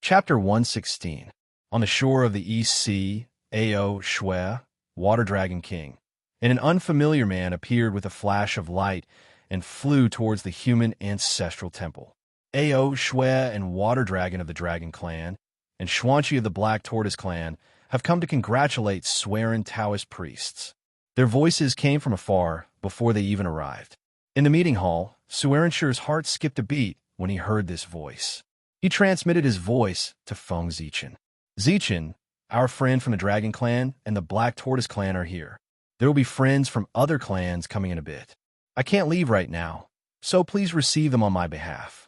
Chapter 116. On the shore of the East Sea, Ao Shui, Water Dragon King, and an unfamiliar man appeared with a flash of light and flew towards the human ancestral temple. Ao Shui and Water Dragon of the Dragon Clan, and Xuanqi of the Black Tortoise Clan have come to congratulate swearing Taoist priests. Their voices came from afar before they even arrived. In the meeting hall, Suerenshire's heart skipped a beat when he heard this voice. He transmitted his voice to Feng Zichen. Zichen, our friend from the Dragon Clan and the Black Tortoise Clan are here. There will be friends from other clans coming in a bit. I can't leave right now, so please receive them on my behalf.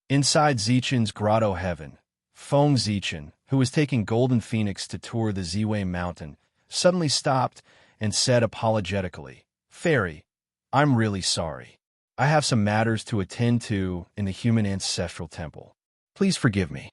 Inside Zichen's grotto heaven, Feng Zichen, who was taking Golden Phoenix to tour the Ziwei Mountain, suddenly stopped and said apologetically, "Fairy, I'm really sorry. I have some matters to attend to in the human ancestral temple. Please forgive me."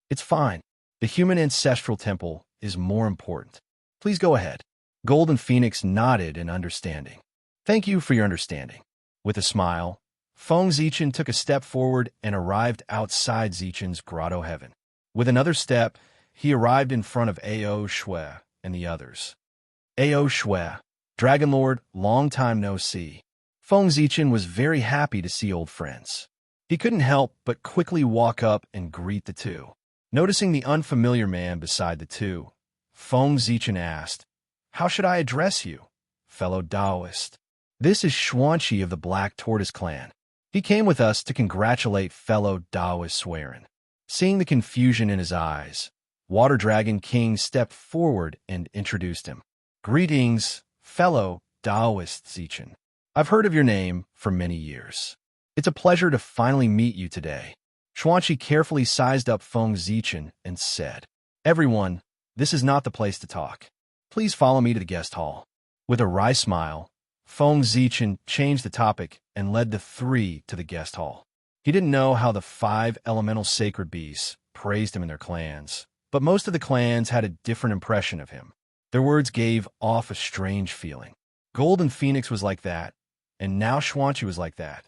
"It's fine. The human ancestral temple is more important. Please go ahead." Golden Phoenix nodded in understanding. "Thank you for your understanding." With a smile, Feng Zichen took a step forward and arrived outside Zichen's grotto heaven. With another step, he arrived in front of Ao Shui and the others. "Ao Shui, Dragon Lord, long time no see." Feng Zichen was very happy to see old friends. He couldn't help but quickly walk up and greet the two. Noticing the unfamiliar man beside the two, Feng Zichen asked, "How should I address you, fellow Taoist?" "This is Xuanqi of the Black Tortoise Clan. He came with us to congratulate fellow Taoist swearing." Seeing the confusion in his eyes, Water Dragon King stepped forward and introduced him. "Greetings, fellow Taoist Zichen. I've heard of your name for many years. It's a pleasure to finally meet you today." Xuanqi carefully sized up Feng Zichen and said, "Everyone, this is not the place to talk. Please follow me to the guest hall." With a wry smile, Feng Zichen changed the topic and led the three to the guest hall. He didn't know how the 5 elemental sacred beasts praised him in their clans, but most of the clans had a different impression of him. Their words gave off a strange feeling. Golden Phoenix was like that, and now Xuanqi was like that.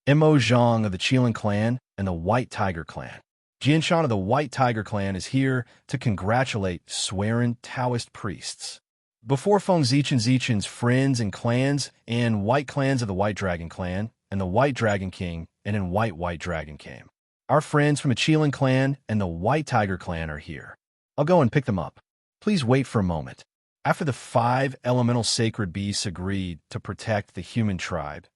Mo Zhang of the Qilin Clan and the White Tiger Clan. Jianshan of the White Tiger Clan is here to congratulate swearing Taoist priests. Before Feng Zichen's friends and clans and white clans of the White Dragon Clan and the White Dragon King and in White Dragon came. Our friends from the Qilin Clan and the White Tiger Clan are here. I'll go and pick them up. Please wait for a moment." After the 5 elemental sacred beasts agreed to protect the human tribe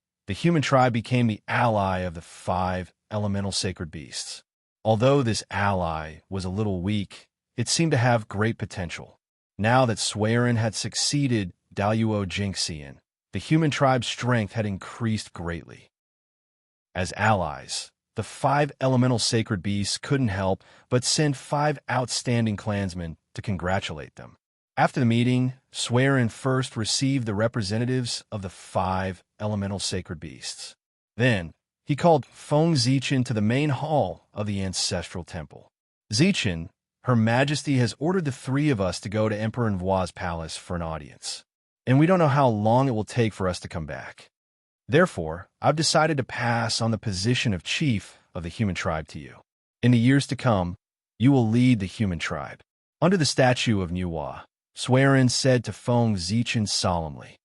became the ally of the 5 elemental sacred beasts. Although this ally was a little weak, it seemed to have great potential. Now that Swearin had succeeded Daluo Jingxian, the human tribe's strength had increased greatly. As allies, the 5 elemental sacred beasts couldn't help but send 5 outstanding clansmen to congratulate them. After the meeting, Swearin first received the representatives of the 5 elemental sacred beasts. Then, he called Feng Zichen to the main hall of the ancestral temple. "Zichen, Her Majesty has ordered the 3 of us to go to Emperor Nvua's palace for an audience, and we don't know how long it will take for us to come back. Therefore, I've decided to pass on the position of chief of the human tribe to you. In the years to come, you will lead the human tribe." Under the statue of Nvuo, Swearin said to Feng Zichen solemnly,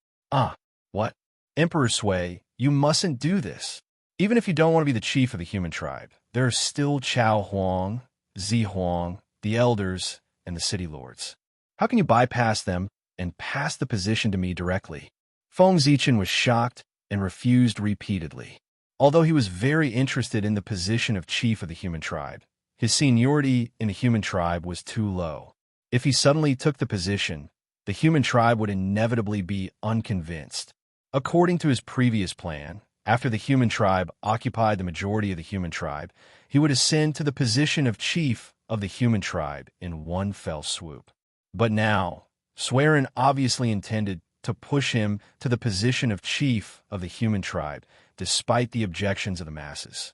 "What? Emperor Sui, you mustn't do this. Even if you don't want to be the chief of the human tribe, there are still Chao Huang, Zi Huang, the elders, and the city lords. How can you bypass them and pass the position to me directly?" Feng Zichen was shocked and refused repeatedly. Although he was very interested in the position of chief of the human tribe, his seniority in the human tribe was too low. If he suddenly took the position, the human tribe would inevitably be unconvinced. According to his previous plan, after the human tribe occupied the majority of the human tribe, he would ascend to the position of chief of the human tribe in one fell swoop. But now, Swearin obviously intended to push him to the position of chief of the human tribe, despite the objections of the masses.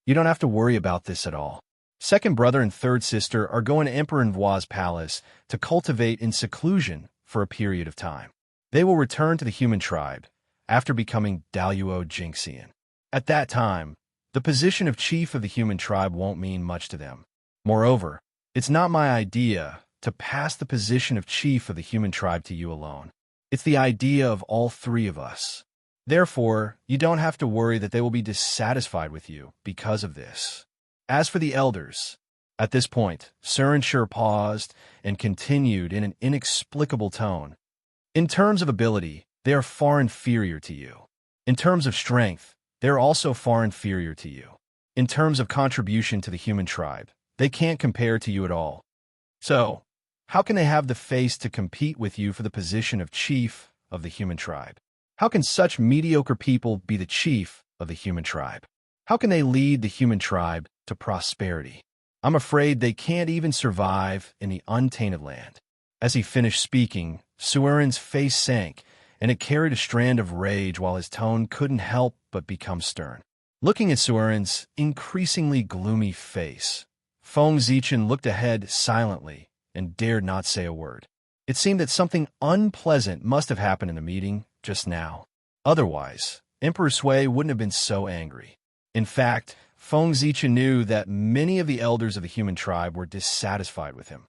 "You don't have to worry about this at all. Second brother and third sister are going to Emperor Nvua's palace to cultivate in seclusion for a period of time. They will return to the human tribe after becoming Daluo Jingxian. At that time, the position of chief of the human tribe won't mean much to them. Moreover, it's not my idea to pass the position of chief of the human tribe to you alone. It's the idea of all three of us. Therefore, you don't have to worry that they will be dissatisfied with you because of this. As for the elders, at this point, serene paused and continued in an inexplicable tone. In terms of ability, they are far inferior to you. In terms of strength, they are also far inferior to you. In terms of contribution to the human tribe, they can't compare to you at all. So, how can they have the face to compete with you for the position of chief of the human tribe? How can such mediocre people be the chief of the human tribe? How can they lead the human tribe to prosperity? I'm afraid they can't even survive in the untainted land. As he finished speaking, Seren's face sank, and it carried a strand of rage while his tone couldn't help but become stern. Looking at Seren's increasingly gloomy face, Feng Zichen looked ahead silently and dared not say a word. It seemed that something unpleasant must have happened in the meeting just now. Otherwise, Emperor Sui wouldn't have been so angry. In fact, Feng Zichen knew that many of the elders of the human tribe were dissatisfied with him.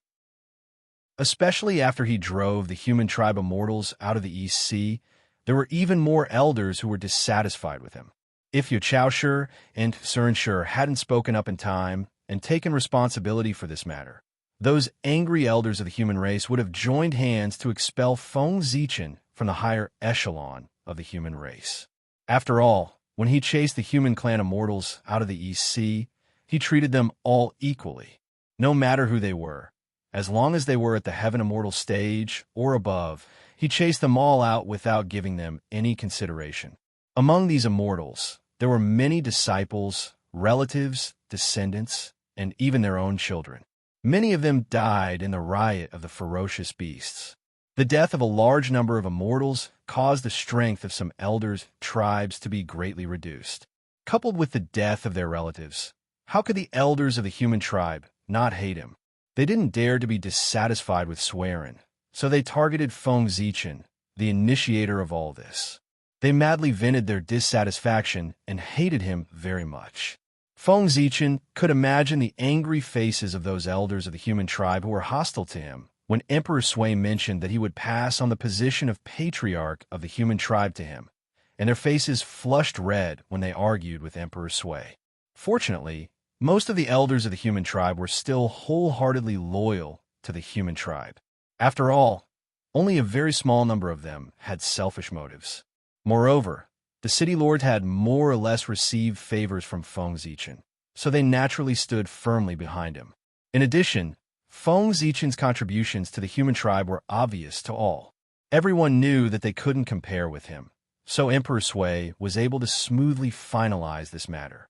Especially after he drove the human tribe immortals out of the East Sea, there were even more elders who were dissatisfied with him. If Yu Chaoshi and Serene hadn't spoken up in time and taken responsibility for this matter, those angry elders of the human race would have joined hands to expel Feng Zichen from the higher echelon of the human race. After all, when he chased the human clan immortals out of the East Sea, he treated them all equally, no matter who they were. As long as they were at the Heaven Immortal stage or above, he chased them all out without giving them any consideration. Among these immortals, there were many disciples, relatives, descendants, and even their own children. Many of them died in the riot of the ferocious beasts. The death of a large number of immortals caused the strength of some elders' tribes to be greatly reduced. Coupled with the death of their relatives, how could the elders of the human tribe not hate him? They didn't dare to be dissatisfied with Swearin, so they targeted Feng Zichen, the initiator of all this. They madly vented their dissatisfaction and hated him very much. Feng Zichen could imagine the angry faces of those elders of the human tribe who were hostile to him when Emperor Sui mentioned that he would pass on the position of patriarch of the human tribe to him, and their faces flushed red when they argued with Emperor Sui. Fortunately, most of the elders of the human tribe were still wholeheartedly loyal to the human tribe. After all, only a very small number of them had selfish motives. Moreover, the city lords had more or less received favors from Feng Zichen, so they naturally stood firmly behind him. In addition, Feng Zichen's contributions to the human tribe were obvious to all. Everyone knew that they couldn't compare with him, so Emperor Sui was able to smoothly finalize this matter.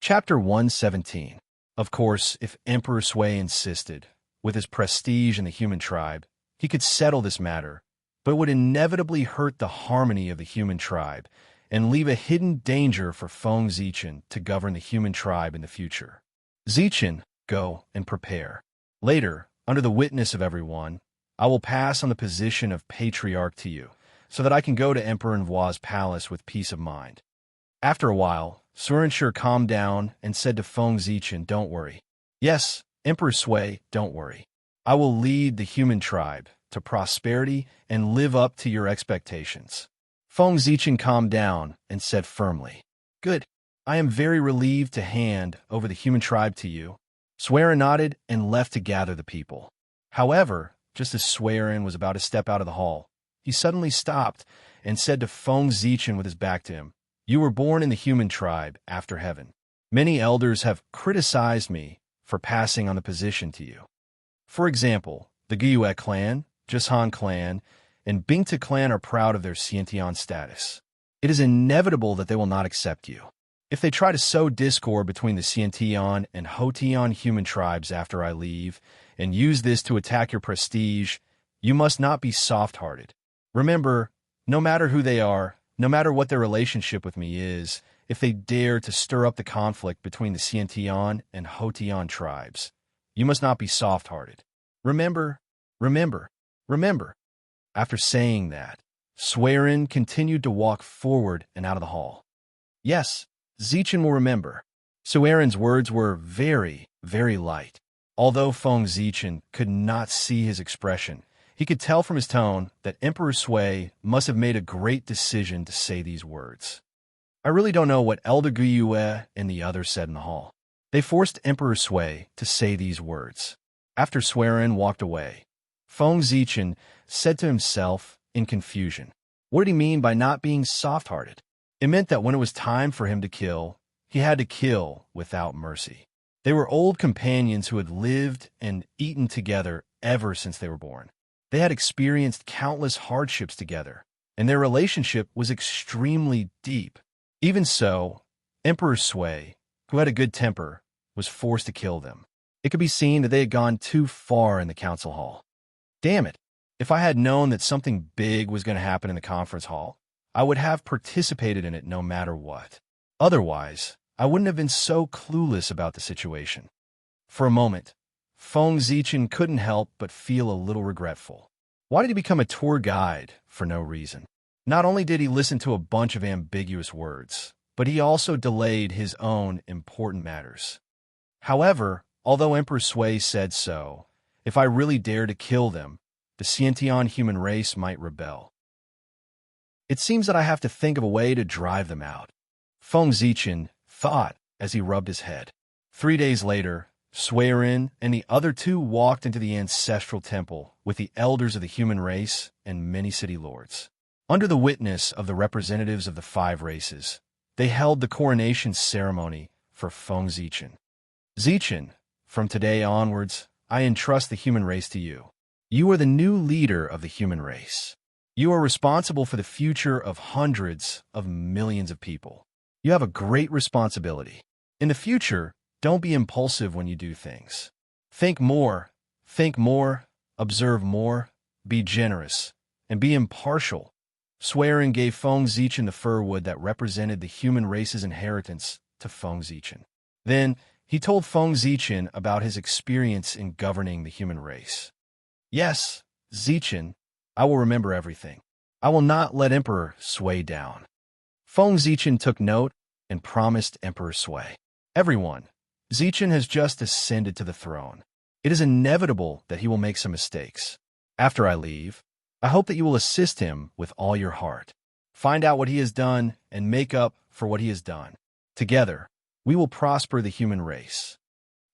Chapter 117. Of course, if Emperor Sui insisted, with his prestige in the human tribe, he could settle this matter, but it would inevitably hurt the harmony of the human tribe and leave a hidden danger for Feng Zichen to govern the human tribe in the future. Zichen, go and prepare. Later, under the witness of everyone, I will pass on the position of patriarch to you, so that I can go to Emperor Envoi's palace with peace of mind. After a while, Serene calmed down and said to Feng Zichen, don't worry. Yes, Emperor Sui, don't worry. I will lead the human tribe to prosperity and live up to your expectations. Feng Zichen calmed down and said firmly, good. I am very relieved to hand over the human tribe to you. Swearin nodded and left to gather the people. However, just as Swearin was about to step out of the hall, he suddenly stopped and said to Feng Zichen with his back to him, you were born in the human tribe after heaven. Many elders have criticized me for passing on the position to you. For example, the Gyue clan, Jishan clan, and Bingta clan are proud of their Xiantian status. It is inevitable that they will not accept you. If they try to sow discord between the Xiantian and Hotian human tribes after I leave, and use this to attack your prestige, you must not be soft-hearted. Remember, no matter who they are, no matter what their relationship with me is, if they dare to stir up the conflict between the Xiantian and Hotian tribes, you must not be soft-hearted. Remember, remember, remember. After saying that, Swearin continued to walk forward and out of the hall. Yes, Zichen will remember. Suerin's words were very, very light. Although Feng Zichen could not see his expression, he could tell from his tone that Emperor Sui must have made a great decision to say these words. I really don't know what Elder Guyue and the others said in the hall. They forced Emperor Sui to say these words. After Suerin walked away, Feng Zichen said to himself in confusion, what did he mean by not being soft-hearted? It meant that when it was time for him to kill, he had to kill without mercy. They were old companions who had lived and eaten together ever since they were born. They had experienced countless hardships together, and their relationship was extremely deep. Even so, Emperor Sui, who had a good temper, was forced to kill them. It could be seen that they had gone too far in the council hall. Damn it! If I had known that something big was going to happen in the conference hall, I would have participated in it no matter what. Otherwise, I wouldn't have been so clueless about the situation. For a moment, Feng Zichen couldn't help but feel a little regretful. Why did he become a tour guide for no reason? Not only did he listen to a bunch of ambiguous words, but he also delayed his own important matters. However, although Emperor Sui said so, if I really dared to kill them, the Xiantian human race might rebel. It seems that I have to think of a way to drive them out, Feng Zichen thought as he rubbed his head. 3 days later, Suerin and the other two walked into the ancestral temple with the elders of the human race and many city lords. Under the witness of the representatives of the 5 races, they held the coronation ceremony for Feng Zichen. Zichen, from today onwards, I entrust the human race to you. You are the new leader of the human race. You are responsible for the future of hundreds of millions of people. You have a great responsibility. In the future, don't be impulsive when you do things. Think more, observe more, be generous, and be impartial. Suerin gave Feng Zichen the fir wood that represented the human race's inheritance to Feng Zichen. Then, he told Feng Zichen about his experience in governing the human race. Yes, Zichen, I will remember everything. I will not let Emperor Sui down. Feng Zichen took note and promised Emperor Sui. Everyone, Zichen has just ascended to the throne. It is inevitable that he will make some mistakes. After I leave, I hope that you will assist him with all your heart. Find out what he has done and make up for what he has done. Together, we will prosper the human race.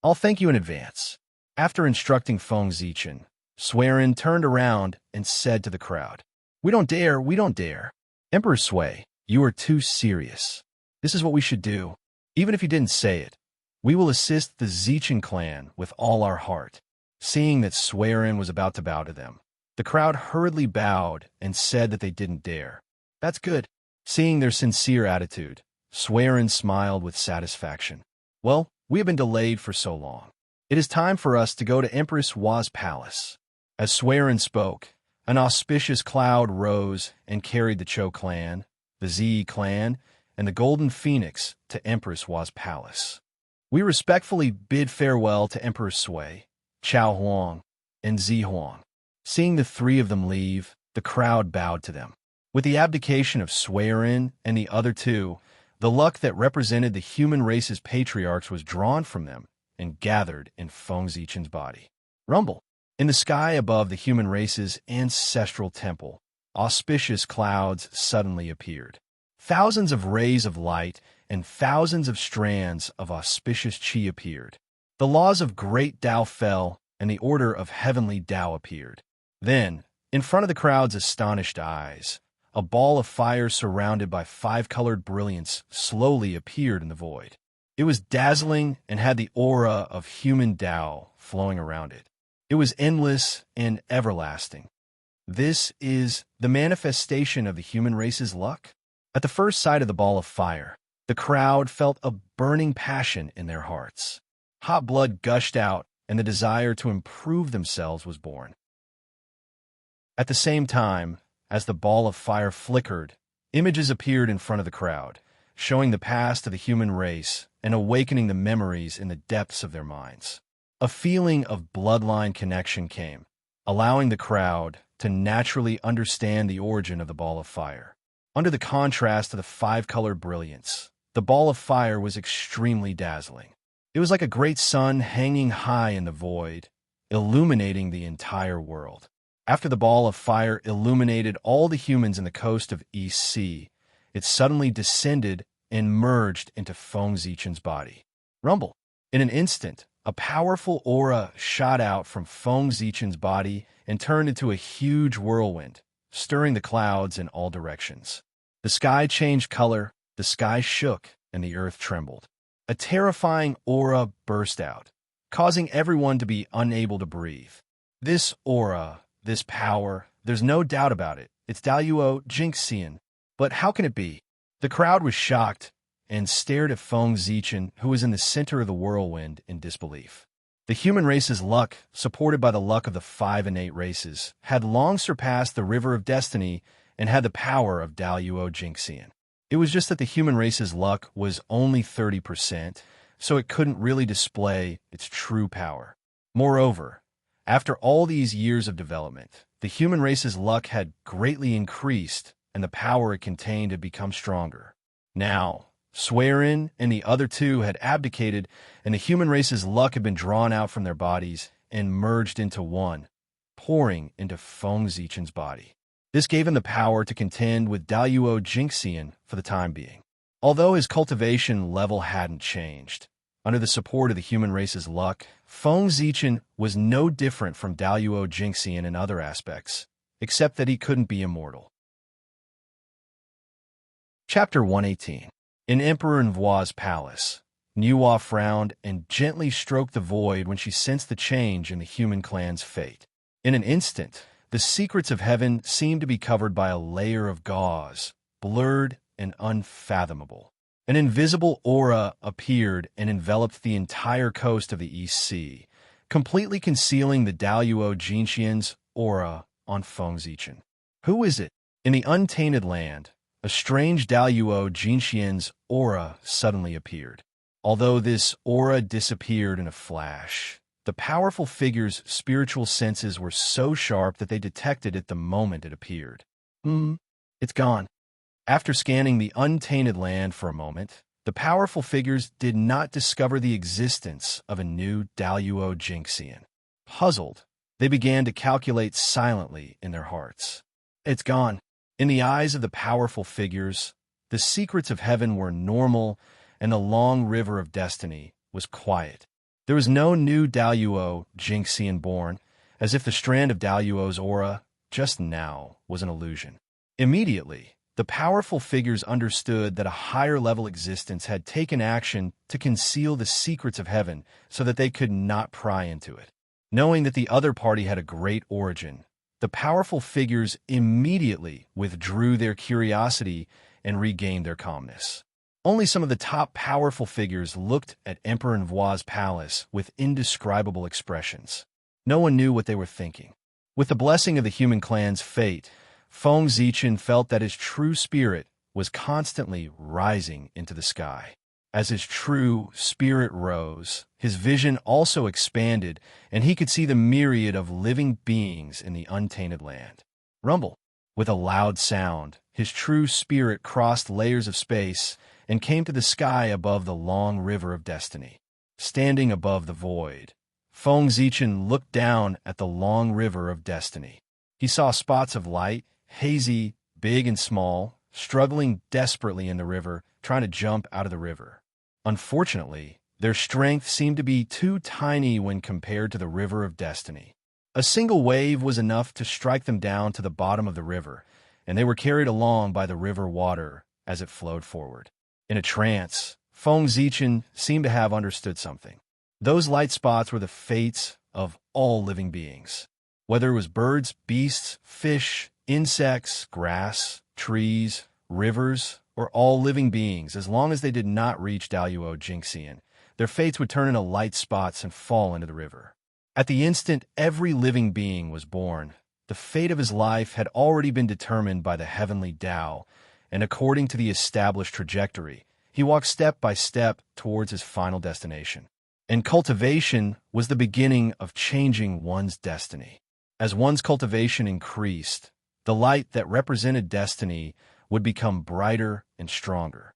I'll thank you in advance. After instructing Feng Zichen, Suerin turned around and said to the crowd, we don't dare. Emperor Sui, you are too serious. This is what we should do. Even if you didn't say it, we will assist the Zichen clan with all our heart. Seeing that Suerin was about to bow to them, the crowd hurriedly bowed and said that they didn't dare. That's good. Seeing their sincere attitude, Suerin smiled with satisfaction. Well, we have been delayed for so long. It is time for us to go to Empress Hua's palace. As Suerin spoke, an auspicious cloud rose and carried the Chou clan, the Zi clan, and the Golden Phoenix to Empress Hua's palace. We respectfully bid farewell to Emperor Sui, Chao Huang, and Zi Huang. Seeing the 3 of them leave, the crowd bowed to them. With the abdication of Suerin and the other 2, the luck that represented the human race's patriarchs was drawn from them and gathered in Feng Zichen's body. Rumble. In the sky above the human race's ancestral temple, auspicious clouds suddenly appeared. Thousands of rays of light and thousands of strands of auspicious qi appeared. The laws of great Tao fell, and the order of heavenly Tao appeared. Then, in front of the crowd's astonished eyes, a ball of fire surrounded by 5-colored brilliance slowly appeared in the void. It was dazzling and had the aura of human Tao flowing around it. It was endless and everlasting. This is the manifestation of the human race's luck? At the first sight of the ball of fire, the crowd felt a burning passion in their hearts. Hot blood gushed out, and the desire to improve themselves was born. At the same time, as the ball of fire flickered, images appeared in front of the crowd, showing the past of the human race and awakening the memories in the depths of their minds. A feeling of bloodline connection came, allowing the crowd to naturally understand the origin of the ball of fire. Under the contrast of the 5-colored brilliance, The ball of fire was extremely dazzling. It was like a great sun hanging high in the void, illuminating the entire world. After the ball of fire illuminated all the humans in the coast of East Sea, it suddenly descended and merged into Feng Zichen's body. Rumble. In an instant, a powerful aura shot out from Feng Zichen's body and turned into a huge whirlwind, stirring the clouds in all directions. The sky changed color, the sky shook, and the earth trembled. A terrifying aura burst out, causing everyone to be unable to breathe. This aura, this power, there's no doubt about it. It's Daluo Jingxian. But how can it be? The crowd was shocked and stared at Feng Zichen, who was in the center of the whirlwind, in disbelief. The human race's luck, supported by the luck of the 5 innate races, had long surpassed the River of Destiny and had the power of Daluo Jingxian. It was just that the human race's luck was only 30%, so it couldn't really display its true power. Moreover, after all these years of development, the human race's luck had greatly increased and the power it contained had become stronger. Now, Swearin and the other two had abdicated, and the human race's luck had been drawn out from their bodies and merged into one, pouring into Feng Zichen's body. This gave him the power to contend with Daluo Jingxian for the time being. Although his cultivation level hadn't changed, under the support of the human race's luck, Feng Zichen was no different from Daluo Jingxian in other aspects, except that he couldn't be immortal. Chapter 118. In Emperor Nvua's palace, Nuwa frowned and gently stroked the void when she sensed the change in the human clan's fate. In an instant, the secrets of heaven seemed to be covered by a layer of gauze, blurred and unfathomable. An invisible aura appeared and enveloped the entire coast of the East Sea, completely concealing the Daluo Jingxian's aura on Feng Zichen. Who is it? In the untainted land, a strange Daluo Jingxian's aura suddenly appeared. Although this aura disappeared in a flash, the powerful figure's spiritual senses were so sharp that they detected it the moment it appeared. It's gone. After scanning the untainted land for a moment, the powerful figures did not discover the existence of a new Daluo Jingxian. Puzzled, they began to calculate silently in their hearts. It's gone. In the eyes of the powerful figures, the secrets of heaven were normal, and the long river of destiny was quiet. There was no new Daluo Jingxian born, as if the strand of Daluo's aura just now was an illusion. Immediately, the powerful figures understood that a higher-level existence had taken action to conceal the secrets of heaven so that they could not pry into it. Knowing that the other party had a great origin, the powerful figures immediately withdrew their curiosity and regained their calmness. Only some of the top powerful figures looked at Emperor Nvua's palace with indescribable expressions. No one knew what they were thinking. With the blessing of the human clan's fate, Feng Zichen felt that his true spirit was constantly rising into the sky. As his true spirit rose, his vision also expanded, and he could see the myriad of living beings in the untainted land. Rumble. With a loud sound, his true spirit crossed layers of space and came to the sky above the long river of destiny. Standing above the void, Feng Zichen looked down at the long river of destiny. He saw spots of light, hazy, big and small, struggling desperately in the river, trying to jump out of the river. Unfortunately, their strength seemed to be too tiny when compared to the river of destiny. A single wave was enough to strike them down to the bottom of the river, and they were carried along by the river water as it flowed forward. In a trance, Feng Zichen seemed to have understood something. Those light spots were the fates of all living beings. Whether it was birds, beasts, fish, insects, grass, trees, rivers, or all living beings, as long as they did not reach Daluo Jingxian, their fates would turn into light spots and fall into the river. At the instant every living being was born, the fate of his life had already been determined by the heavenly Tao, and according to the established trajectory, he walked step by step towards his final destination. And cultivation was the beginning of changing one's destiny. As one's cultivation increased, the light that represented destiny would become brighter and stronger.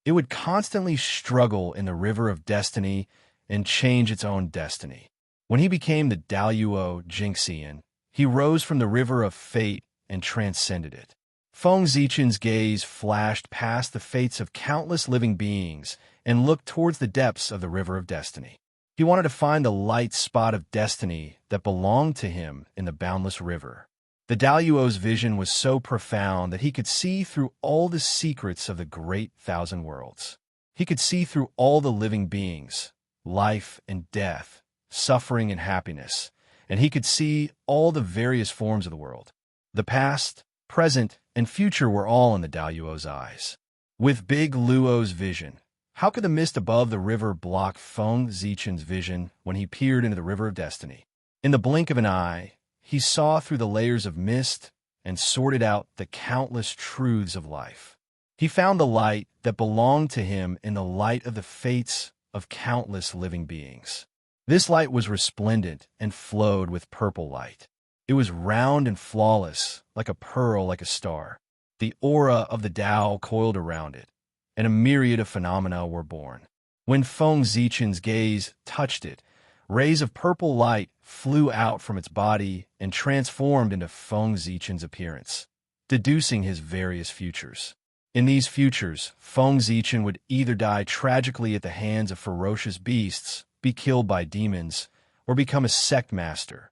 It would constantly struggle in the river of destiny and change its own destiny. When he became the Daluo Jingxian, he rose from the river of fate and transcended it. Feng Zichen's gaze flashed past the fates of countless living beings and looked towards the depths of the river of destiny. He wanted to find the light spot of destiny that belonged to him in the boundless river. The Daluo's vision was so profound that he could see through all the secrets of the great thousand worlds. He could see through all the living beings, life and death, suffering and happiness, and he could see all the various forms of the world. The past, present, and future were all in the Daluo's eyes. With Big Luo's vision, how could the mist above the river block Feng Zichen's vision when he peered into the river of destiny? In the blink of an eye, he saw through the layers of mist and sorted out the countless truths of life. He found the light that belonged to him in the light of the fates of countless living beings. This light was resplendent and flowed with purple light. It was round and flawless, like a pearl, like a star. The aura of the Tao coiled around it, and a myriad of phenomena were born. When Feng Zichen's gaze touched it, rays of purple light flew out from its body and transformed into Feng Zichen's appearance, deducing his various futures. In these futures, Feng Zichen would either die tragically at the hands of ferocious beasts, be killed by demons, or become a sect master.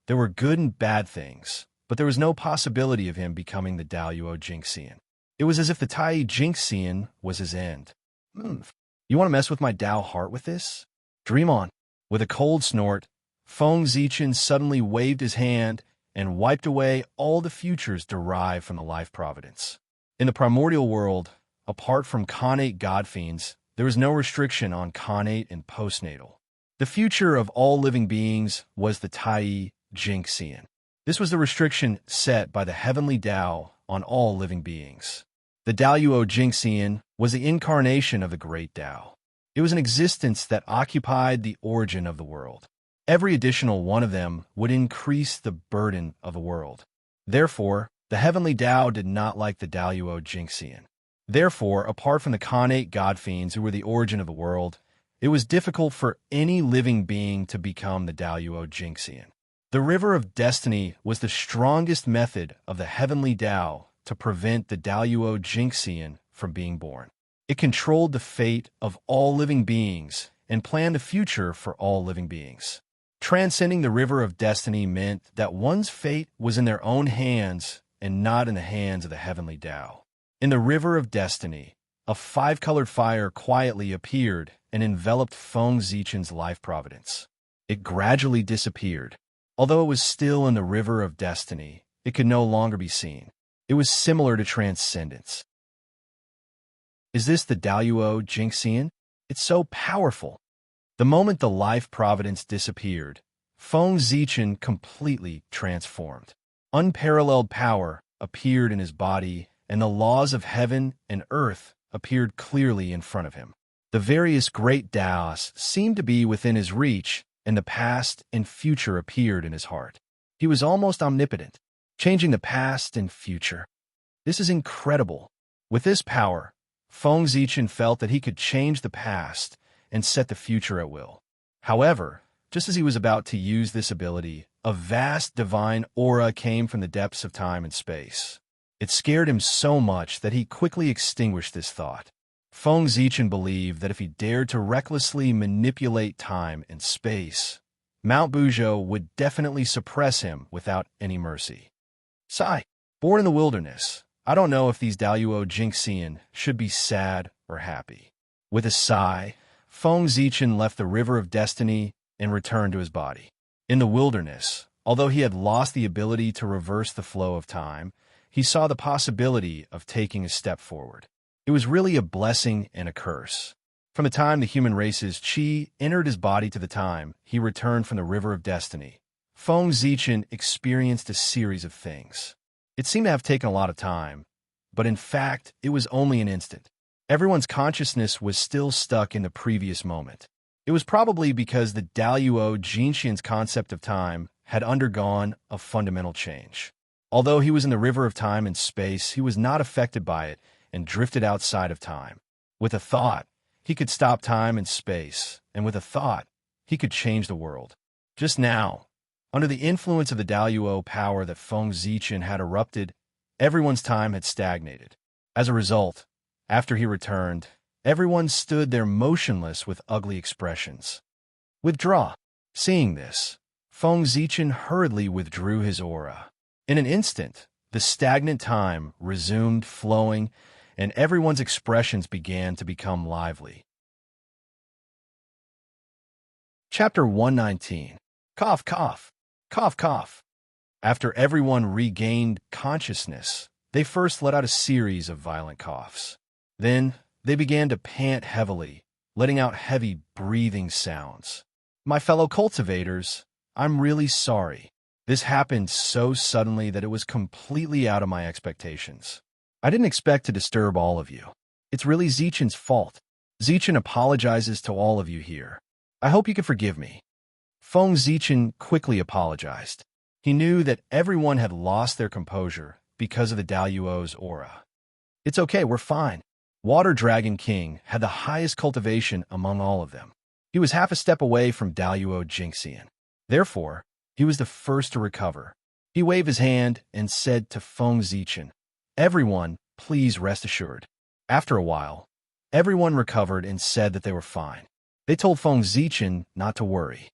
There were good and bad things, but there was no possibility of him becoming the Daluo Jingxian. It was as if the Tai Jingxian was his end. You want to mess with my Tao heart with this? Dream on. With a cold snort, Feng Zichen suddenly waved his hand and wiped away all the futures derived from the life providence. In the primordial world, apart from connate godfiends, there was no restriction on connate and postnatal. The future of all living beings was the Tai Jingxian. This was the restriction set by the heavenly Tao on all living beings. The Daluo Jingxian was the incarnation of the great Tao. It was an existence that occupied the origin of the world. Every additional one of them would increase the burden of the world. Therefore, the heavenly Tao did not like the Daluo Jingxian. Therefore, apart from the connate godfiends who were the origin of the world, it was difficult for any living being to become the Daluo Jingxian. The river of destiny was the strongest method of the heavenly Tao to prevent the Daluo Jingxian from being born. It controlled the fate of all living beings and planned the future for all living beings. Transcending the river of destiny meant that one's fate was in their own hands and not in the hands of the heavenly Tao. In the river of destiny, a five-colored fire quietly appeared and enveloped Feng Zichen's life providence. It gradually disappeared. Although it was still in the river of destiny, it could no longer be seen. It was similar to transcendence. Is this the Daluo Jingxian? It's so powerful. The moment the life providence disappeared, Feng Zichen completely transformed. Unparalleled power appeared in his body, and the laws of heaven and earth appeared clearly in front of him. The various great Taos seemed to be within his reach, and the past and future appeared in his heart. He was almost omnipotent, changing the past and future. This is incredible. With this power, Feng Zichen felt that he could change the past and set the future at will. However, just as he was about to use this ability, a vast divine aura came from the depths of time and space. It scared him so much that he quickly extinguished this thought. Feng Zichen believed that if he dared to recklessly manipulate time and space, Mount Buzhou would definitely suppress him without any mercy. Sigh. Born in the wilderness, I don't know if these Daluo Jingxian should be sad or happy. With a sigh, Feng Zichen left the river of destiny and returned to his body. In the wilderness, although he had lost the ability to reverse the flow of time, he saw the possibility of taking a step forward. It was really a blessing and a curse. From the time the human race's qi entered his body to the time he returned from the river of destiny, Feng Zichen experienced a series of things. It seemed to have taken a lot of time, but in fact, it was only an instant. Everyone's consciousness was still stuck in the previous moment. It was probably because the Daluo Jingxian's concept of time had undergone a fundamental change. Although he was in the river of time and space, he was not affected by it and drifted outside of time. With a thought, he could stop time and space, and with a thought, he could change the world. Just now, under the influence of the Daluo power that Feng Zichen had erupted, everyone's time had stagnated. As a result, after he returned, everyone stood there motionless with ugly expressions. Withdraw. Seeing this, Feng Zichen hurriedly withdrew his aura. In an instant, the stagnant time resumed flowing, and everyone's expressions began to become lively. Chapter 119. Cough, cough. Cough, cough. After everyone regained consciousness, they first let out a series of violent coughs. Then, they began to pant heavily, letting out heavy breathing sounds. My fellow cultivators, I'm really sorry. This happened so suddenly that it was completely out of my expectations. I didn't expect to disturb all of you. It's really Zichen's fault. Zichen apologizes to all of you here. I hope you can forgive me. Feng Zichen quickly apologized. He knew that everyone had lost their composure because of the Daluo's aura. It's okay, we're fine. Water Dragon King had the highest cultivation among all of them. He was half a step away from Daluo Jingxian. Therefore, he was the first to recover. He waved his hand and said to Feng Zichen, "Everyone, please rest assured." After a while, everyone recovered and said that they were fine. They told Feng Zichen not to worry.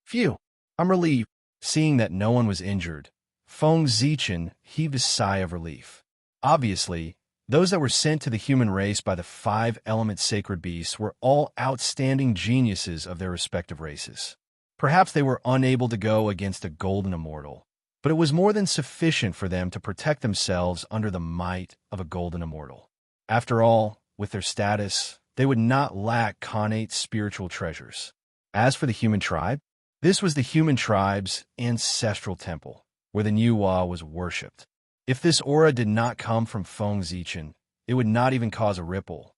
Phew, I'm relieved. Seeing that no one was injured, Feng Zichen heaved a sigh of relief. Obviously, those that were sent to the human race by the 5-element sacred beasts were all outstanding geniuses of their respective races. Perhaps they were unable to go against a golden immortal, but it was more than sufficient for them to protect themselves under the might of a golden immortal. After all, with their status, they would not lack connate spiritual treasures. As for the human tribe, this was the human tribe's ancestral temple, where the Nuwa was worshipped. If this aura did not come from Feng Zichen, it would not even cause a ripple.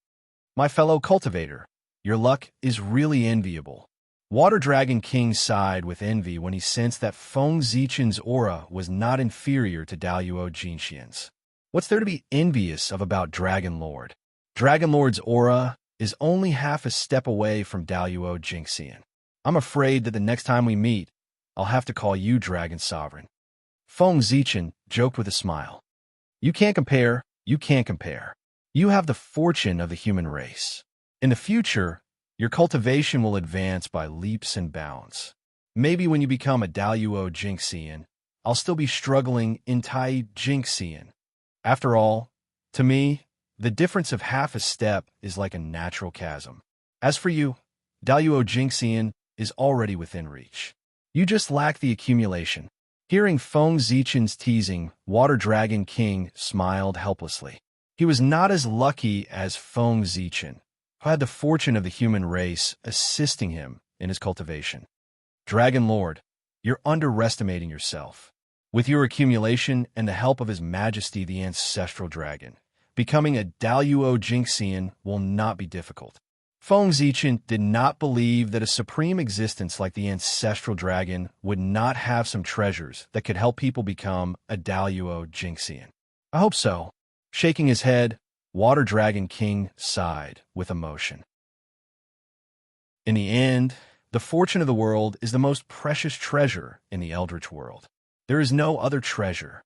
My fellow cultivator, your luck is really enviable. Water Dragon King sighed with envy when he sensed that Feng Zichen's aura was not inferior to Daluo Jingxian's. What's there to be envious of about Dragon Lord? Dragon Lord's aura is only half a step away from Daluo Jingxian. I'm afraid that the next time we meet, I'll have to call you Dragon Sovereign. Feng Zichen joked with a smile. You can't compare, you can't compare. You have the fortune of the human race. In the future, your cultivation will advance by leaps and bounds. Maybe when you become a Daluo Jingxian, I'll still be struggling in Tai Jingxian. After all, to me, the difference of half a step is like a natural chasm. As for you, Daluo Jingxian is already within reach. You just lack the accumulation. Hearing Feng Zichen's teasing, Water Dragon King smiled helplessly. He was not as lucky as Feng Zichen, who had the fortune of the human race assisting him in his cultivation. Dragon Lord, you're underestimating yourself. With your accumulation and the help of His Majesty the Ancestral Dragon, becoming a Daluo Jingxian will not be difficult. Feng Zichen did not believe that a supreme existence like the Ancestral Dragon would not have some treasures that could help people become a Daluo Jingxian. I hope so. Shaking his head, Water Dragon King sighed with emotion. In the end, the fortune of the world is the most precious treasure in the Eldritch world. There is no other treasure.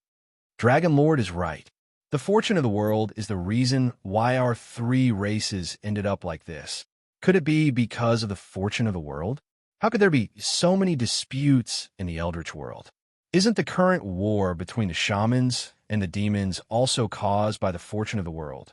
Dragon Lord is right. The fortune of the world is the reason why our 3 races ended up like this. Could it be because of the fortune of the world? How could there be so many disputes in the Eldritch world? Isn't the current war between the shamans and the demons also caused by the fortune of the world?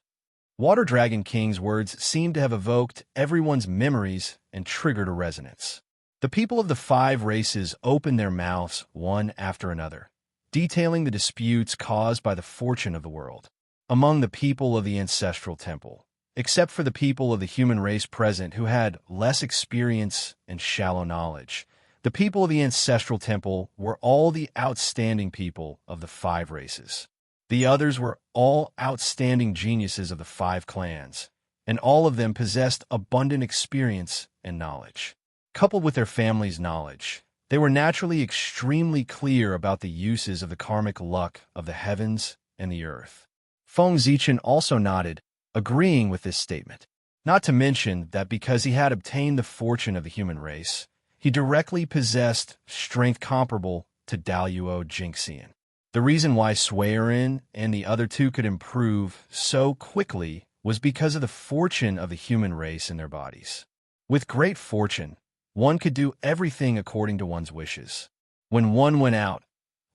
Water Dragon King's words seemed to have evoked everyone's memories and triggered a resonance. The people of the 5 races opened their mouths one after another, detailing the disputes caused by the fortune of the world. Among the people of the Ancestral Temple, except for the people of the human race present who had less experience and shallow knowledge, the people of the Ancestral Temple were all the outstanding people of the 5 races. The others were all outstanding geniuses of the 5 clans, and all of them possessed abundant experience and knowledge. Coupled with their family's knowledge, they were naturally extremely clear about the uses of the karmic luck of the heavens and the earth. Feng Zichen also nodded, agreeing with this statement. Not to mention that because he had obtained the fortune of the human race, he directly possessed strength comparable to Daluo Jinxian. The reason why Suiren and the other two could improve so quickly was because of the fortune of the human race in their bodies. With great fortune, one could do everything according to one's wishes. When one went out,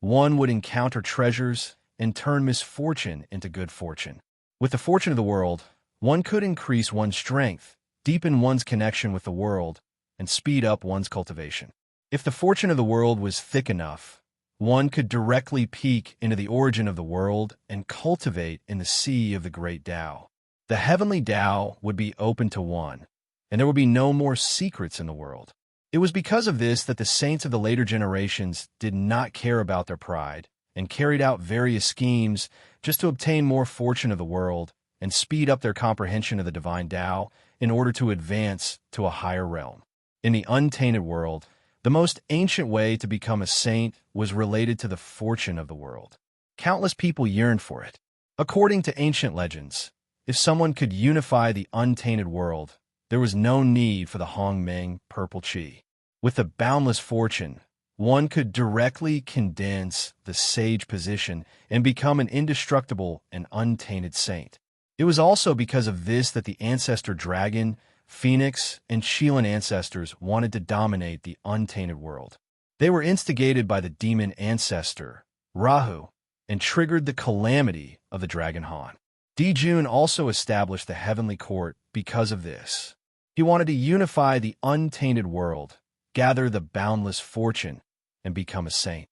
one would encounter treasures and turn misfortune into good fortune. With the fortune of the world, one could increase one's strength, deepen one's connection with the world, and speed up one's cultivation. If the fortune of the world was thick enough, one could directly peek into the origin of the world and cultivate in the sea of the great Tao. The heavenly Tao would be open to one, and there would be no more secrets in the world. It was because of this that the saints of the later generations did not care about their pride and carried out various schemes just to obtain more fortune of the world and speed up their comprehension of the divine Tao in order to advance to a higher realm. In the untainted world, the most ancient way to become a saint was related to the fortune of the world. Countless people yearned for it. According to ancient legends, if someone could unify the untainted world, there was no need for the Hongmeng purple qi. With the boundless fortune, one could directly condense the sage position and become an indestructible and untainted saint. It was also because of this that the ancestor dragon, Phoenix, and Shilin ancestors wanted to dominate the untainted world. They were instigated by the demon ancestor, Rahu, and triggered the calamity of the Dragon Han. Dijun also established the heavenly court because of this. He wanted to unify the untainted world, gather the boundless fortune, and become a saint.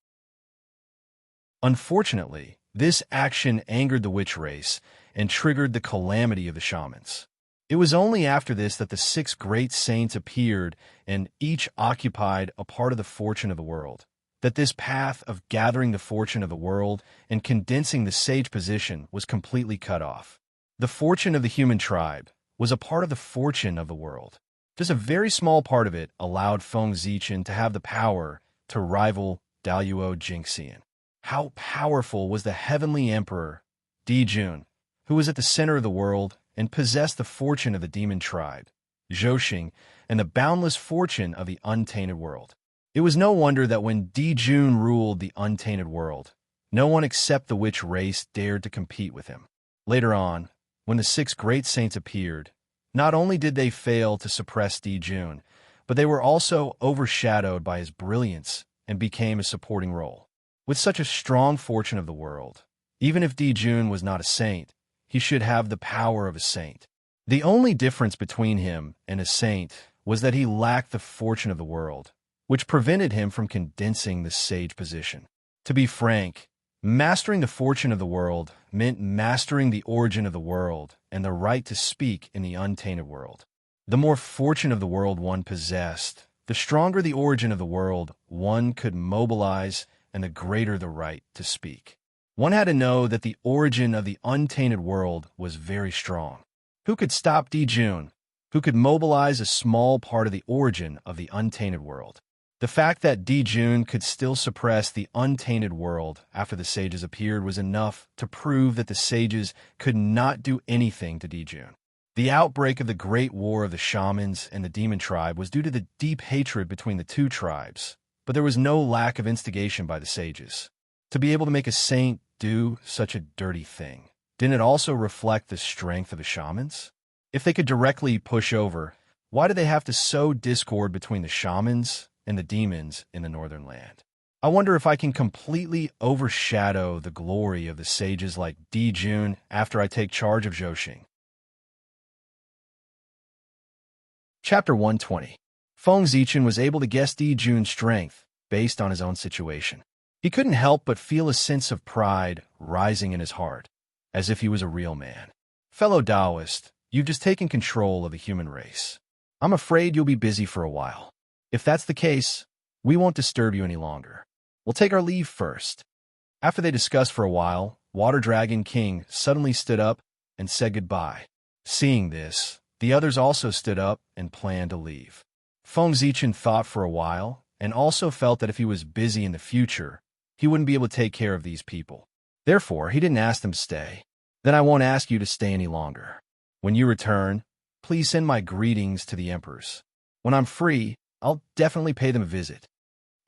Unfortunately, this action angered the witch race and triggered the calamity of the shamans. It was only after this that the 6 great saints appeared and each occupied a part of the fortune of the world, that this path of gathering the fortune of the world and condensing the sage position was completely cut off. The fortune of the human tribe was a part of the fortune of the world. Just a very small part of it allowed Feng Zichen to have the power to rival Daluo Jinxian. How powerful was the heavenly emperor, Dijun, who was at the center of the world and possessed the fortune of the demon tribe, Zhouxing, and the boundless fortune of the untainted world. It was no wonder that when Dijun ruled the untainted world, no one except the witch race dared to compete with him. Later on, when the 6 great saints appeared, not only did they fail to suppress Dijun, but they were also overshadowed by his brilliance and became a supporting role. With such a strong fortune of the world, even if Dijun was not a saint, he should have the power of a saint. The only difference between him and a saint was that he lacked the fortune of the world, which prevented him from condensing the sage position. To be frank, mastering the fortune of the world meant mastering the origin of the world and the right to speak in the untainted world. The more fortune of the world one possessed, the stronger the origin of the world one could mobilize and the greater the right to speak. One had to know that the origin of the untainted world was very strong. Who could stop Dijun? Who could mobilize a small part of the origin of the untainted world? The fact that Dijun could still suppress the untainted world after the sages appeared was enough to prove that the sages could not do anything to Dijun. The outbreak of the Great War of the Shamans and the Demon Tribe was due to the deep hatred between the 2 tribes, but there was no lack of instigation by the sages. To be able to make a saint do such a dirty thing, didn't it also reflect the strength of the shamans? If they could directly push over, why did they have to sow discord between the shamans and the demons in the northern land? I wonder if I can completely overshadow the glory of the sages like Dijun after I take charge of Zhouxing. Chapter 120. Feng Zichen was able to guess Dijun's strength based on his own situation. He couldn't help but feel a sense of pride rising in his heart, as if he was a real man. Fellow Taoist, you've just taken control of the human race. I'm afraid you'll be busy for a while. If that's the case, we won't disturb you any longer. We'll take our leave first. After they discussed for a while, Water Dragon King suddenly stood up and said goodbye. Seeing this, the others also stood up and planned to leave. Feng Zichen thought for a while and also felt that if he was busy in the future, he wouldn't be able to take care of these people. Therefore, he didn't ask them to stay. Then I won't ask you to stay any longer. When you return, please send my greetings to the emperors. When I'm free, I'll definitely pay them a visit."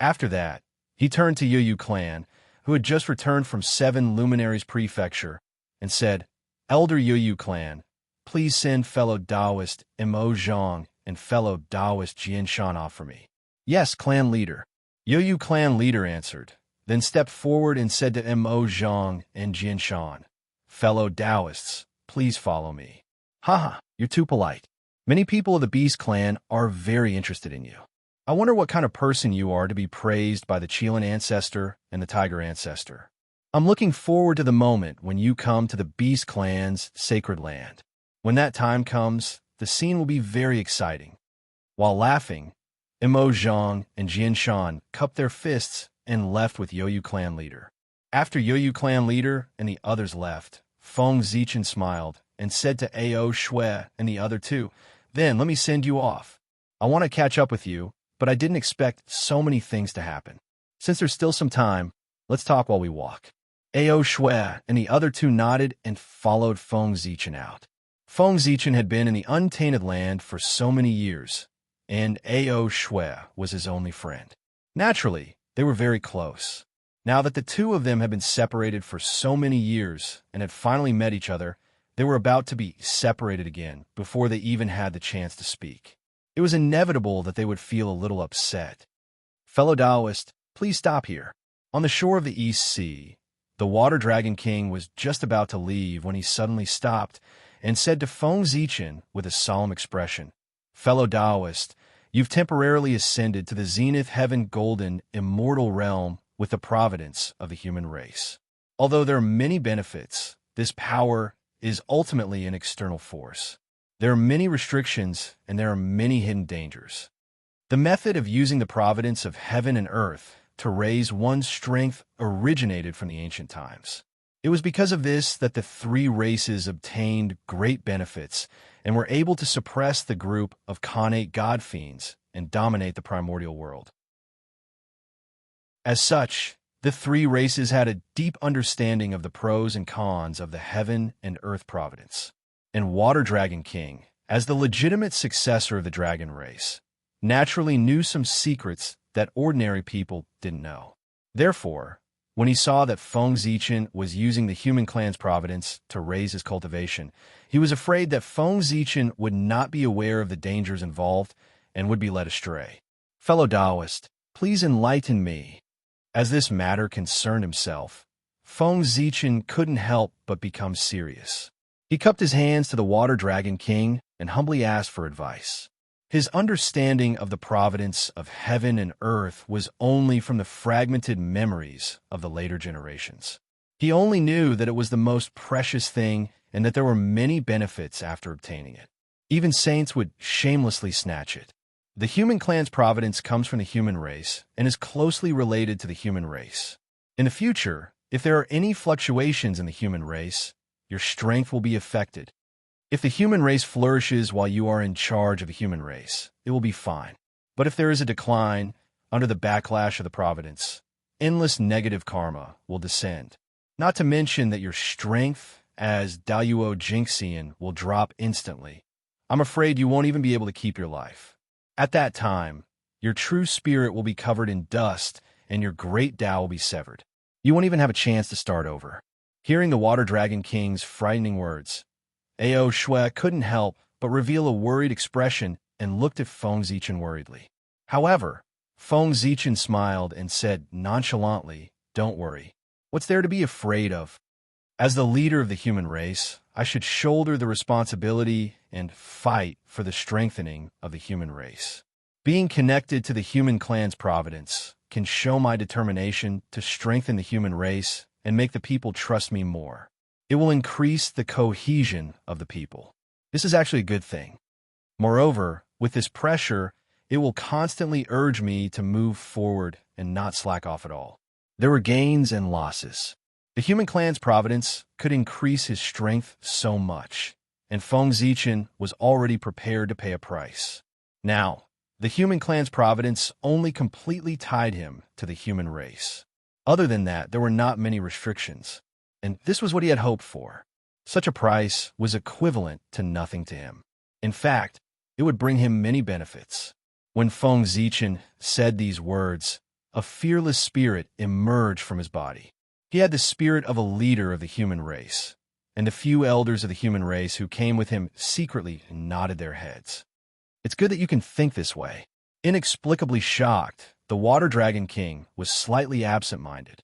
After that, he turned to Yu clan, who had just returned from 7 Luminaries Prefecture, and said, "Elder Yu clan, please send fellow Taoist Mo Zhang and fellow Taoist Jianshan off for me." "Yes, clan leader." Yu clan leader answered, then stepped forward and said to Mo Zhang and Jianshan, "Fellow Taoists, please follow me." "Haha, you're too polite. Many people of the Beast clan are very interested in you. I wonder what kind of person you are to be praised by the Qilin ancestor and the Tiger ancestor. I'm looking forward to the moment when you come to the Beast clan's sacred land. When that time comes, the scene will be very exciting." While laughing, Mo Zhang and Jianshan cupped their fists and left with Yu clan leader. After Yu clan leader and the others left, Feng Zichen smiled and said to Ao Shui and the other two, "Then let me send you off. I want to catch up with you, but I didn't expect so many things to happen. Since there's still some time, let's talk while we walk." Ao Shui and the other two nodded and followed Feng Zichen out. Feng Zichen had been in the untainted land for so many years, and Ao Shui was his only friend. Naturally, they were very close. Now that the two of them had been separated for so many years and had finally met each other, they were about to be separated again before they even had the chance to speak. It was inevitable that they would feel a little upset. "Fellow Taoist, please stop here." On the shore of the East Sea, the Water Dragon King was just about to leave when he suddenly stopped and said to Feng Zichen with a solemn expression, "Fellow Taoist, you've temporarily ascended to the zenith heaven golden immortal realm with the providence of the human race. Although there are many benefits, this power is ultimately an external force. There are many restrictions and there are many hidden dangers. The method of using the providence of heaven and earth to raise one's strength originated from the ancient times. It was because of this that the 3 races obtained great benefits and were able to suppress the group of Khanate god fiends and dominate the primordial world. As such, the 3 races had a deep understanding of the pros and cons of the heaven and earth providence. And Water Dragon King, as the legitimate successor of the dragon race, naturally knew some secrets that ordinary people didn't know. Therefore, when he saw that Feng Zichen was using the human clan's providence to raise his cultivation, he was afraid that Feng Zichen would not be aware of the dangers involved and would be led astray. "Fellow Taoist, please enlighten me." As this matter concerned himself, Feng Zichen couldn't help but become serious. He cupped his hands to the Water Dragon King and humbly asked for advice. His understanding of the providence of heaven and earth was only from the fragmented memories of the later generations. He only knew that it was the most precious thing and that there were many benefits after obtaining it. Even saints would shamelessly snatch it. The human clan's providence comes from the human race and is closely related to the human race. In the future, if there are any fluctuations in the human race, your strength will be affected. If the human race flourishes while you are in charge of the human race, it will be fine. But if there is a decline under the backlash of the providence, endless negative karma will descend. Not to mention that your strength as Daoyuo Jinxian will drop instantly. I'm afraid you won't even be able to keep your life. At that time, your true spirit will be covered in dust and your great Tao will be severed. You won't even have a chance to start over." Hearing the Water Dragon King's frightening words, Ao Shui couldn't help but reveal a worried expression and looked at Feng Zichen worriedly. However, Feng Zichen smiled and said nonchalantly, "Don't worry. What's there to be afraid of? As the leader of the human race, I should shoulder the responsibility and fight for the strengthening of the human race. Being connected to the human clan's providence can show my determination to strengthen the human race and make the people trust me more. It will increase the cohesion of the people. This is actually a good thing. Moreover, with this pressure, it will constantly urge me to move forward and not slack off at all." There were gains and losses. The human clan's providence could increase his strength so much, and Feng Zichen was already prepared to pay a price. Now, the human clan's providence only completely tied him to the human race. Other than that, there were not many restrictions, and this was what he had hoped for. Such a price was equivalent to nothing to him. In fact, it would bring him many benefits. When Feng Zichen said these words, a fearless spirit emerged from his body. He had the spirit of a leader of the human race, and the few elders of the human race who came with him secretly nodded their heads. It's good that you can think this way. Inexplicably shocked, the Water Dragon King was slightly absent-minded.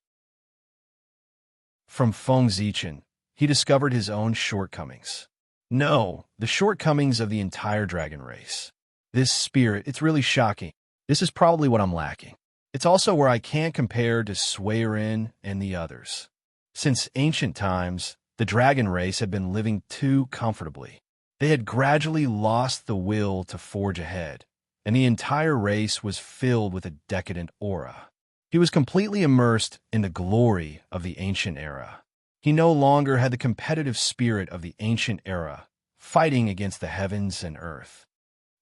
From Feng Zichen, he discovered his own shortcomings. No, the shortcomings of the entire dragon race. This spirit, it's really shocking. This is probably what I'm lacking. It's also where I can't compare to serene and the others. Since ancient times, the dragon race had been living too comfortably. They had gradually lost the will to forge ahead, and the entire race was filled with a decadent aura. He was completely immersed in the glory of the ancient era. He no longer had the competitive spirit of the ancient era, fighting against the heavens and earth.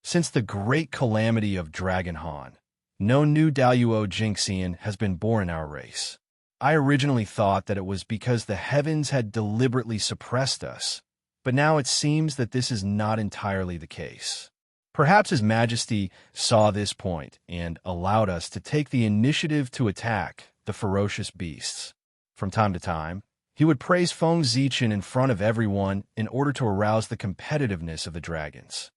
Since the great calamity of Dragon Han, no new Daluo Jinxian has been born in our race. I originally thought that it was because the heavens had deliberately suppressed us, but now it seems that this is not entirely the case. Perhaps His Majesty saw this point and allowed us to take the initiative to attack the ferocious beasts. From time to time, he would praise Feng Zichen in front of everyone in order to arouse the competitiveness of the dragons.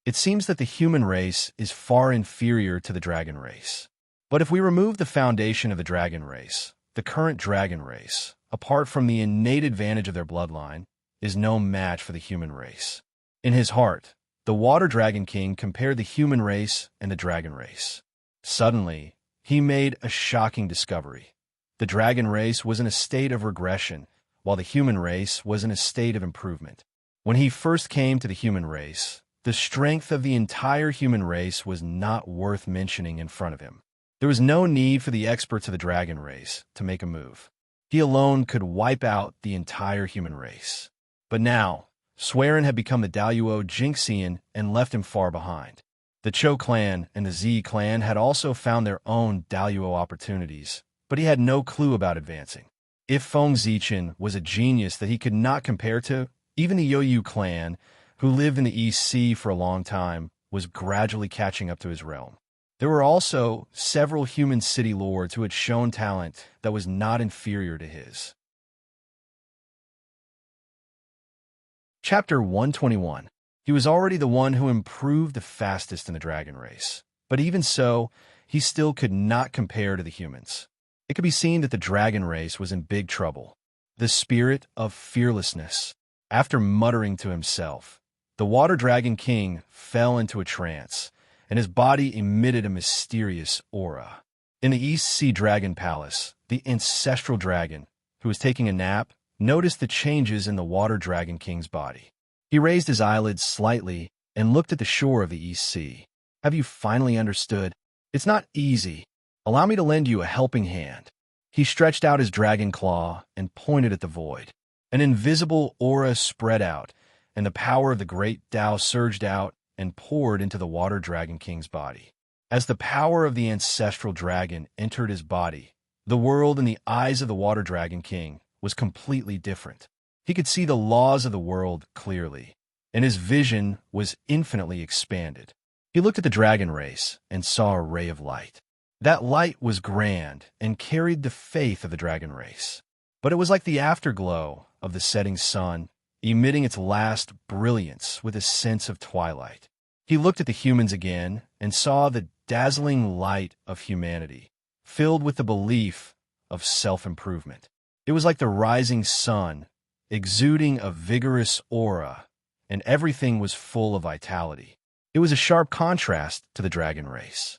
It seems that the human race is far inferior to the dragon race. But if we remove the foundation of the dragon race, the current dragon race, apart from the innate advantage of their bloodline, is no match for the human race. In his heart, the Water Dragon King compared the human race and the dragon race. Suddenly, he made a shocking discovery. The dragon race was in a state of regression, while the human race was in a state of improvement. When he first came to the human race, the strength of the entire human race was not worth mentioning in front of him. There was no need for the experts of the dragon race to make a move. He alone could wipe out the entire human race. But now, Swerin had become the Daluo Jinxian and left him far behind. The Cho clan and the Z clan had also found their own Daluo opportunities, but he had no clue about advancing. If Feng Zichen was a genius that he could not compare to, even the Youyu clan, who lived in the East Sea for a long time, was gradually catching up to his realm. There were also several human city lords who had shown talent that was not inferior to his. Chapter 121. He was already the one who improved the fastest in the dragon race, but even so, he still could not compare to the humans. It could be seen that the dragon race was in big trouble. The spirit of fearlessness. After muttering to himself, the Water Dragon King fell into a trance, and his body emitted a mysterious aura. In the East Sea Dragon Palace, the ancestral dragon, who was taking a nap, noticed the changes in the Water Dragon King's body. He raised his eyelids slightly and looked at the shore of the East Sea. Have you finally understood? It's not easy. Allow me to lend you a helping hand. He stretched out his dragon claw and pointed at the void. An invisible aura spread out, and the power of the great Tao surged out and poured into the Water Dragon King's body. As the power of the ancestral dragon entered his body, the world in the eyes of the Water Dragon King was completely different. He could see the laws of the world clearly, and his vision was infinitely expanded. He looked at the dragon race and saw a ray of light. That light was grand and carried the faith of the dragon race. But it was like the afterglow of the setting sun, emitting its last brilliance with a sense of twilight. He looked at the humans again and saw the dazzling light of humanity, filled with the belief of self-improvement. It was like the rising sun, exuding a vigorous aura, and everything was full of vitality. It was a sharp contrast to the dragon race.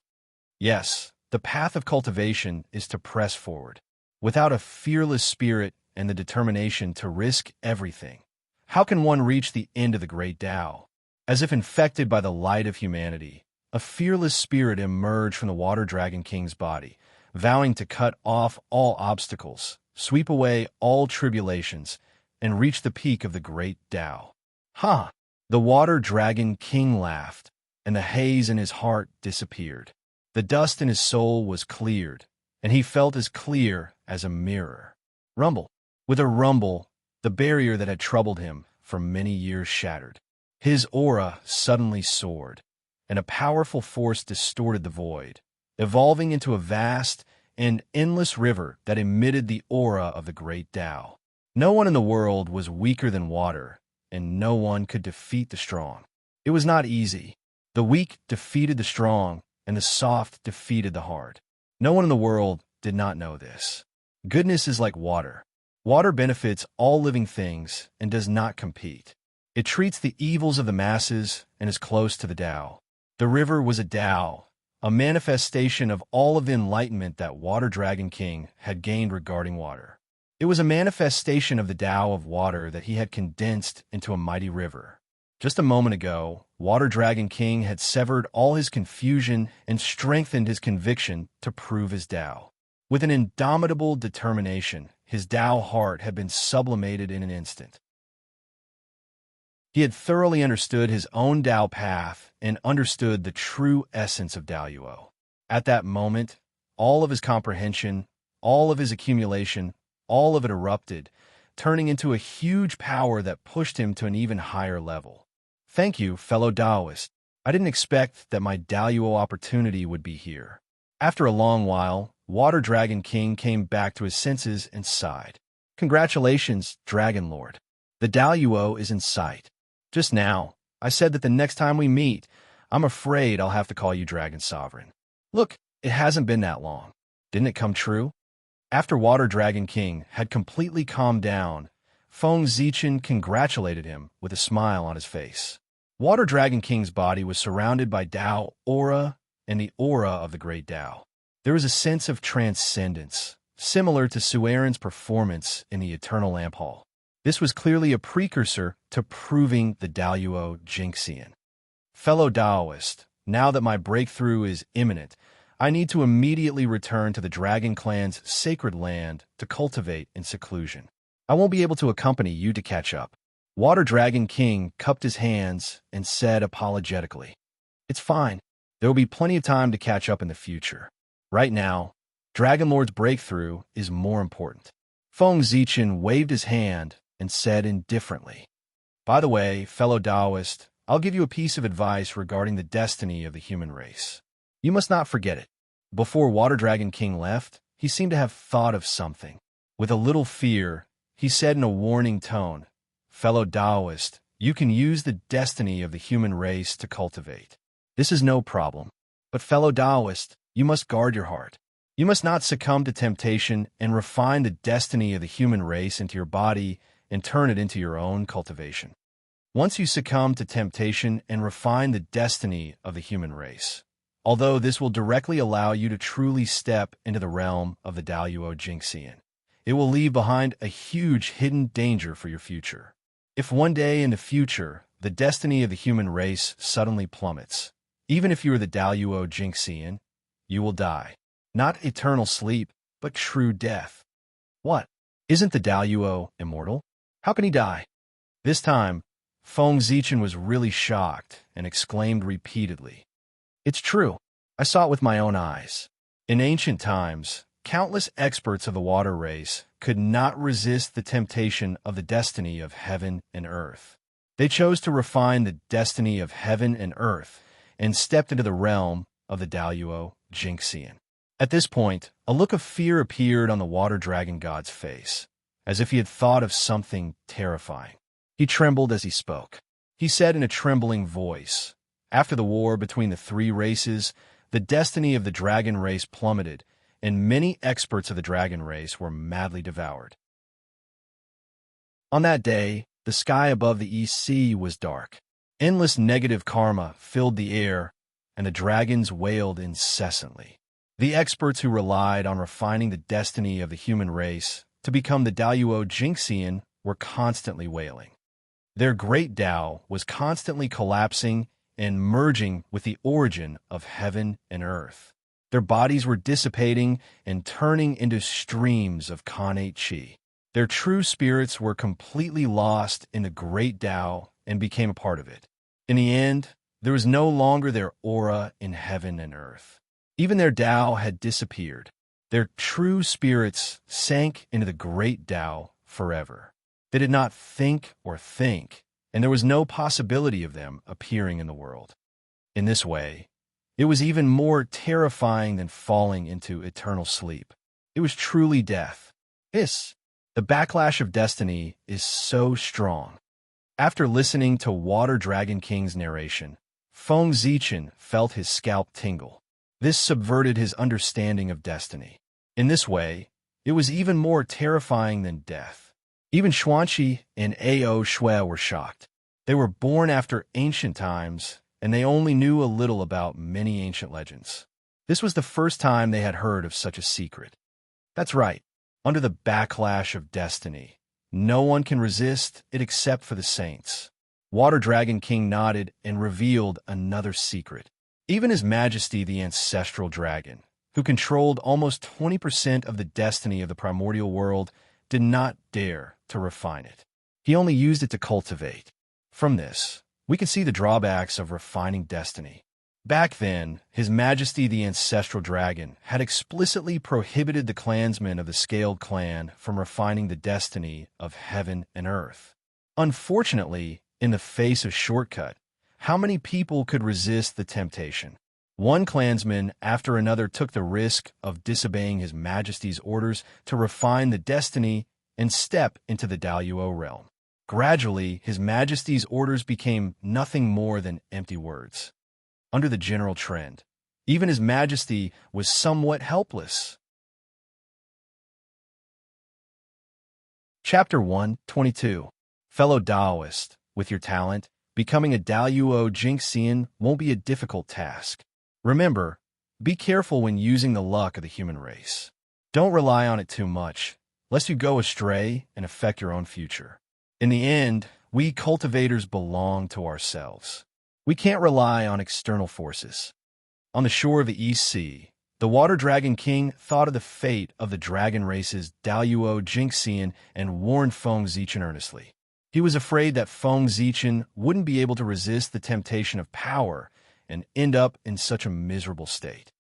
Yes, the path of cultivation is to press forward, without a fearless spirit and the determination to risk everything. How can one reach the end of the great Tao? As if infected by the light of humanity, a fearless spirit emerged from the Water Dragon King's body, vowing to cut off all obstacles, sweep away all tribulations, and reach the peak of the great Tao. Ha! The Water Dragon King laughed, and the haze in his heart disappeared. The dust in his soul was cleared, and he felt as clear as a mirror. Rumble. With a rumble, the barrier that had troubled him for many years shattered. His aura suddenly soared, and a powerful force distorted the void, evolving into a vast and endless river that emitted the aura of the great Tao. No one in the world was weaker than water, and no one could defeat the strong. It was not easy. The weak defeated the strong, and the soft defeated the hard. No one in the world did not know this. Goodness is like water. Water benefits all living things and does not compete. It treats the evils of the masses and is close to the Tao. The river was a Tao, a manifestation of all of the enlightenment that Water Dragon King had gained regarding water. It was a manifestation of the Tao of water that he had condensed into a mighty river. Just a moment ago, Water Dragon King had severed all his confusion and strengthened his conviction to prove his Tao. With an indomitable determination, his Tao heart had been sublimated in an instant. He had thoroughly understood his own Tao path and understood the true essence of Taoyuo. At that moment, all of his comprehension, all of his accumulation, all of it erupted, turning into a huge power that pushed him to an even higher level. Thank you, fellow Taoist. I didn't expect that my Taoyuo opportunity would be here. After a long while, Water Dragon King came back to his senses and sighed. Congratulations, Dragon Lord. The Taoyuo is in sight. Just now, I said that the next time we meet, I'm afraid I'll have to call you Dragon Sovereign. Look, it hasn't been that long. Didn't it come true? After Water Dragon King had completely calmed down, Feng Zichen congratulated him with a smile on his face. Water Dragon King's body was surrounded by Tao aura and the aura of the great Tao. There was a sense of transcendence, similar to Sueren's performance in the Eternal Lamp Hall. This was clearly a precursor to proving the Taoyuo Jingxian. Fellow Taoist, now that my breakthrough is imminent, I need to immediately return to the Dragon Clan's sacred land to cultivate in seclusion. I won't be able to accompany you to catch up. Water Dragon King cupped his hands and said apologetically, It's fine. There will be plenty of time to catch up in the future. Right now, Dragon Lord's breakthrough is more important. Feng Zichen waved his hand and said indifferently, By the way, fellow Taoist, I'll give you a piece of advice regarding the destiny of the human race. You must not forget it. Before Water Dragon King left, he seemed to have thought of something. With a little fear, he said in a warning tone, Fellow Taoist, you can use the destiny of the human race to cultivate. This is no problem. But fellow Taoist, you must guard your heart. You must not succumb to temptation and refine the destiny of the human race into your body and turn it into your own cultivation. Once you succumb to temptation and refine the destiny of the human race, although this will directly allow you to truly step into the realm of the Taoyuo Jingxian, it will leave behind a huge hidden danger for your future. If one day in the future, the destiny of the human race suddenly plummets, even if you are the Taoyuo Jingxian, you will die. Not eternal sleep, but true death. What? Isn't the Taoyuo immortal? How can he die? This time, Feng Zichen was really shocked and exclaimed repeatedly, It's true. I saw it with my own eyes. In ancient times, countless experts of the water race could not resist the temptation of the destiny of heaven and earth. They chose to refine the destiny of heaven and earth and stepped into the realm of the Taoyuo Jingxian. At this point, a look of fear appeared on the water dragon god's face, as if he had thought of something terrifying. He trembled as he spoke. He said in a trembling voice, After the war between the three races, the destiny of the dragon race plummeted, and many experts of the dragon race were madly devoured. On that day, the sky above the East Sea was dark. Endless negative karma filled the air, and the dragons wailed incessantly. The experts who relied on refining the destiny of the human race to become the Taoyuo Jingxian were constantly wailing. Their great Tao was constantly collapsing and merging with the origin of heaven and earth. Their bodies were dissipating and turning into streams of connate qi. Their true spirits were completely lost in the great Tao and became a part of it. In the end, there was no longer their aura in heaven and earth. Even their Tao had disappeared. Their true spirits sank into the great Tao forever. They did not think or think. and there was no possibility of them appearing in the world. In this way, it was even more terrifying than falling into eternal sleep. It was truly death. The backlash of destiny is so strong. After listening to Water Dragon King's narration, Feng Zichen felt his scalp tingle. This subverted his understanding of destiny. In this way, it was even more terrifying than death. Even Xuanqi and Ao Shui were shocked. They were born after ancient times, and they only knew a little about many ancient legends. This was the first time they had heard of such a secret. That's right. Under the backlash of destiny, no one can resist it except for the saints. Water Dragon King nodded and revealed another secret. Even His Majesty the Ancestral Dragon, who controlled almost 20% of the destiny of the primordial world, did not dare to refine it. He only used it to cultivate. From this, we can see the drawbacks of refining destiny. Back then, His Majesty the Ancestral Dragon had explicitly prohibited the clansmen of the Scaled Clan from refining the destiny of heaven and earth. Unfortunately, in the face of shortcut, how many people could resist the temptation? One clansman after another took the risk of disobeying His Majesty's orders to refine the destiny and step into the Daluo realm. Gradually, His Majesty's orders became nothing more than empty words. Under the general trend, even His Majesty was somewhat helpless. Chapter 122. Fellow Daoist, with your talent, becoming a Daluo Jinxian won't be a difficult task. Remember, be careful when using the luck of the human race. Don't rely on it too much, lest you go astray and affect your own future. In the end, we cultivators belong to ourselves. We can't rely on external forces. On the shore of the East Sea, the Water Dragon King thought of the fate of the dragon race's Daluo Jinxian and warned Feng Zichen earnestly. He was afraid that Feng Zichen wouldn't be able to resist the temptation of power and end up in such a miserable state.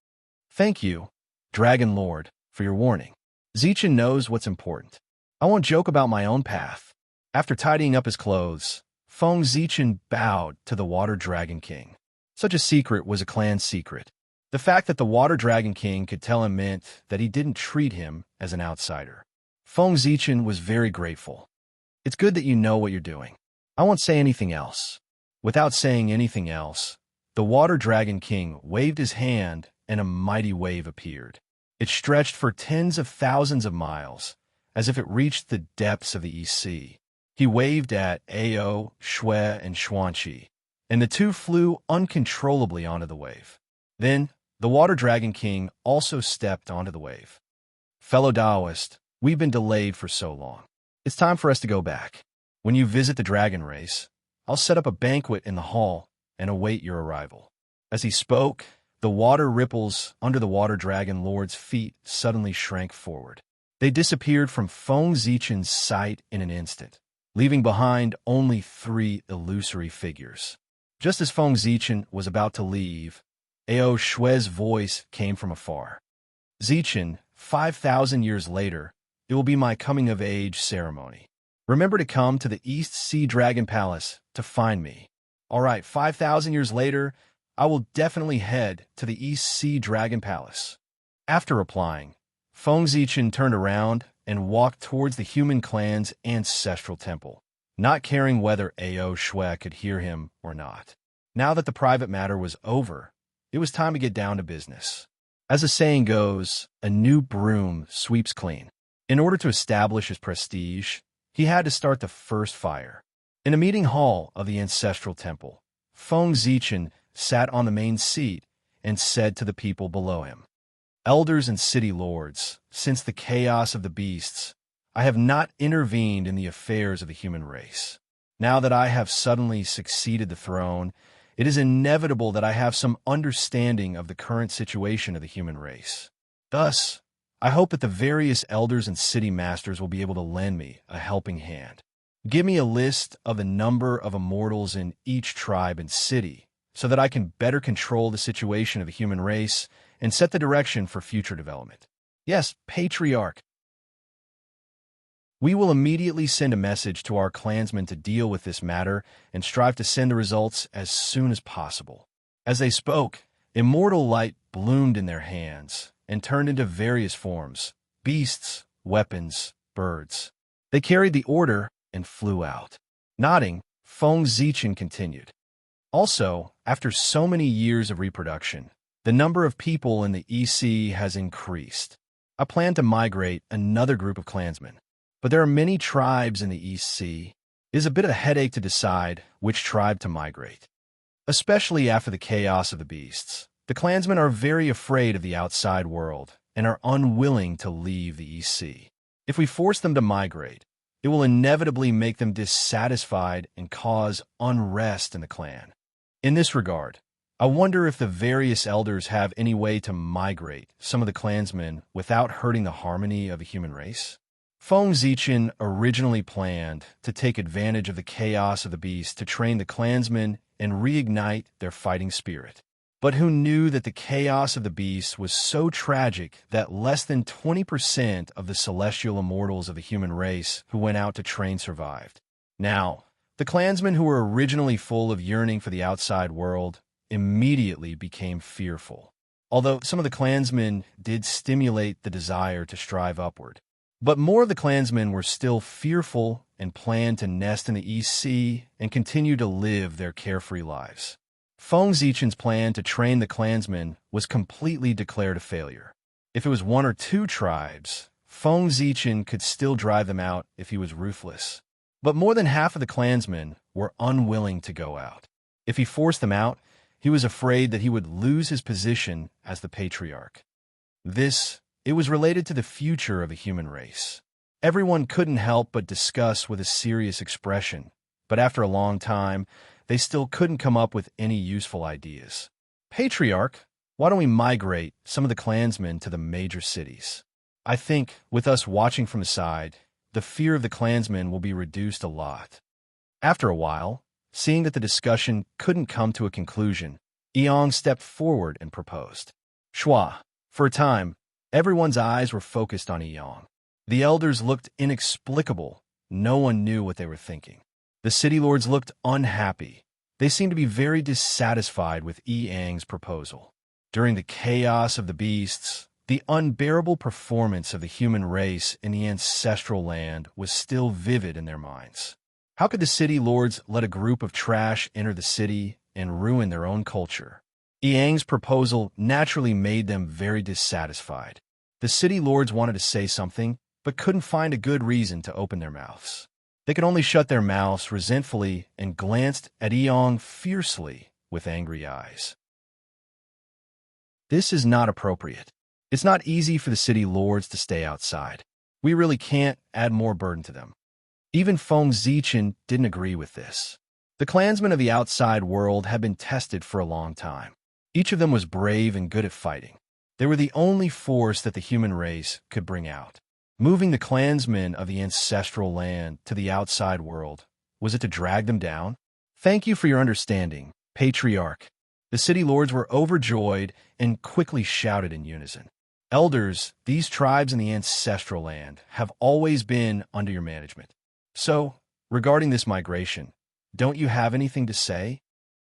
Thank you, Dragon Lord, for your warning. Zichen knows what's important. I won't joke about my own path. After tidying up his clothes, Feng Zichen bowed to the Water Dragon King. Such a secret was a clan secret. The fact that the Water Dragon King could tell him meant that he didn't treat him as an outsider. Feng Zichen was very grateful. It's good that you know what you're doing. I won't say anything else. Without saying anything else, the Water Dragon King waved his hand and a mighty wave appeared. It stretched for tens of thousands of miles, as if it reached the depths of the East Sea. He waved at Ao, Shui, and Xuanqi, and the two flew uncontrollably onto the wave. Then, the Water Dragon King also stepped onto the wave. Fellow Daoist, we've been delayed for so long. It's time for us to go back. When you visit the dragon race, I'll set up a banquet in the hall and await your arrival. As he spoke, the water ripples under the Water Dragon Lord's feet suddenly shrank forward. They disappeared from Feng Zichen's sight in an instant, leaving behind only 3 illusory figures. Just as Feng Zichen was about to leave, Ao Shui's voice came from afar. Zichen, 5,000 years later, it will be my coming-of-age ceremony. Remember to come to the East Sea Dragon Palace to find me. All right, 5,000 years later, I will definitely head to the East Sea Dragon Palace. After replying, Feng Zichen turned around and walked towards the human clan's ancestral temple, not caring whether Ao Shui could hear him or not. Now that the private matter was over, it was time to get down to business. As the saying goes, a new broom sweeps clean. In order to establish his prestige, he had to start the first fire. In a meeting hall of the ancestral temple, Feng Zichen sat on the main seat and said to the people below him, "Elders and city lords, since the chaos of the beasts, I have not intervened in the affairs of the human race. Now that I have suddenly succeeded the throne, it is inevitable that I have some understanding of the current situation of the human race. Thus, I hope that the various elders and city masters will be able to lend me a helping hand. Give me a list of the number of immortals in each tribe and city, so that I can better control the situation of the human race and set the direction for future development." Yes, Patriarch. We will immediately send a message to our clansmen to deal with this matter and strive to send the results as soon as possible." As they spoke, immortal light bloomed in their hands and turned into various forms: beasts, weapons, birds. They carried the order and flew out. Nodding, Feng Zichen continued. "Also, after so many years of reproduction, the number of people in the EC has increased. I plan to migrate another group of clansmen, but there are many tribes in the EC. It is a bit of a headache to decide which tribe to migrate, especially after the chaos of the beasts. The clansmen are very afraid of the outside world and are unwilling to leave the EC. If we force them to migrate, it will inevitably make them dissatisfied and cause unrest in the clan. In this regard, I wonder if the various elders have any way to migrate some of the clansmen without hurting the harmony of the human race." Feng Zichen originally planned to take advantage of the chaos of the beast to train the clansmen and reignite their fighting spirit. But who knew that the chaos of the beast was so tragic that less than 20% of the celestial immortals of the human race who went out to train survived. Now, the clansmen who were originally full of yearning for the outside world immediately became fearful. Although some of the clansmen did stimulate the desire to strive upward. But more of the clansmen were still fearful and planned to nest in the EC and continue to live their carefree lives. Feng Zichen's plan to train the clansmen was completely declared a failure. If it was one or two tribes, Feng Zichen could still drive them out if he was ruthless. But more than half of the clansmen were unwilling to go out. If he forced them out, he was afraid that he would lose his position as the patriarch. It was related to the future of the human race. Everyone couldn't help but discuss with a serious expression, but after a long time, they still couldn't come up with any useful ideas. "Patriarch, why don't we migrate some of the clansmen to the major cities? I think, with us watching from the side, the fear of the clansmen will be reduced a lot." After a while, seeing that the discussion couldn't come to a conclusion, Eong stepped forward and proposed. Shua. For a time, everyone's eyes were focused on Eong. The elders looked inexplicable. No one knew what they were thinking. The city lords looked unhappy. They seemed to be very dissatisfied with Eang's proposal. During the chaos of the beasts, the unbearable performance of the human race in the ancestral land was still vivid in their minds. How could the city lords let a group of trash enter the city and ruin their own culture? Eang's proposal naturally made them very dissatisfied. The city lords wanted to say something, but couldn't find a good reason to open their mouths. They could only shut their mouths resentfully and glanced at Eong fiercely with angry eyes. This is not appropriate. It's not easy for the city lords to stay outside. We really can't add more burden to them. Even Feng Zichen didn't agree with this. The clansmen of the outside world had been tested for a long time. Each of them was brave and good at fighting. They were the only force that the human race could bring out. Moving the clansmen of the ancestral land to the outside world, was it to drag them down? "Thank you for your understanding, Patriarch." The city lords were overjoyed and quickly shouted in unison. "Elders, these tribes in the ancestral land have always been under your management. So, regarding this migration, don't you have anything to say?"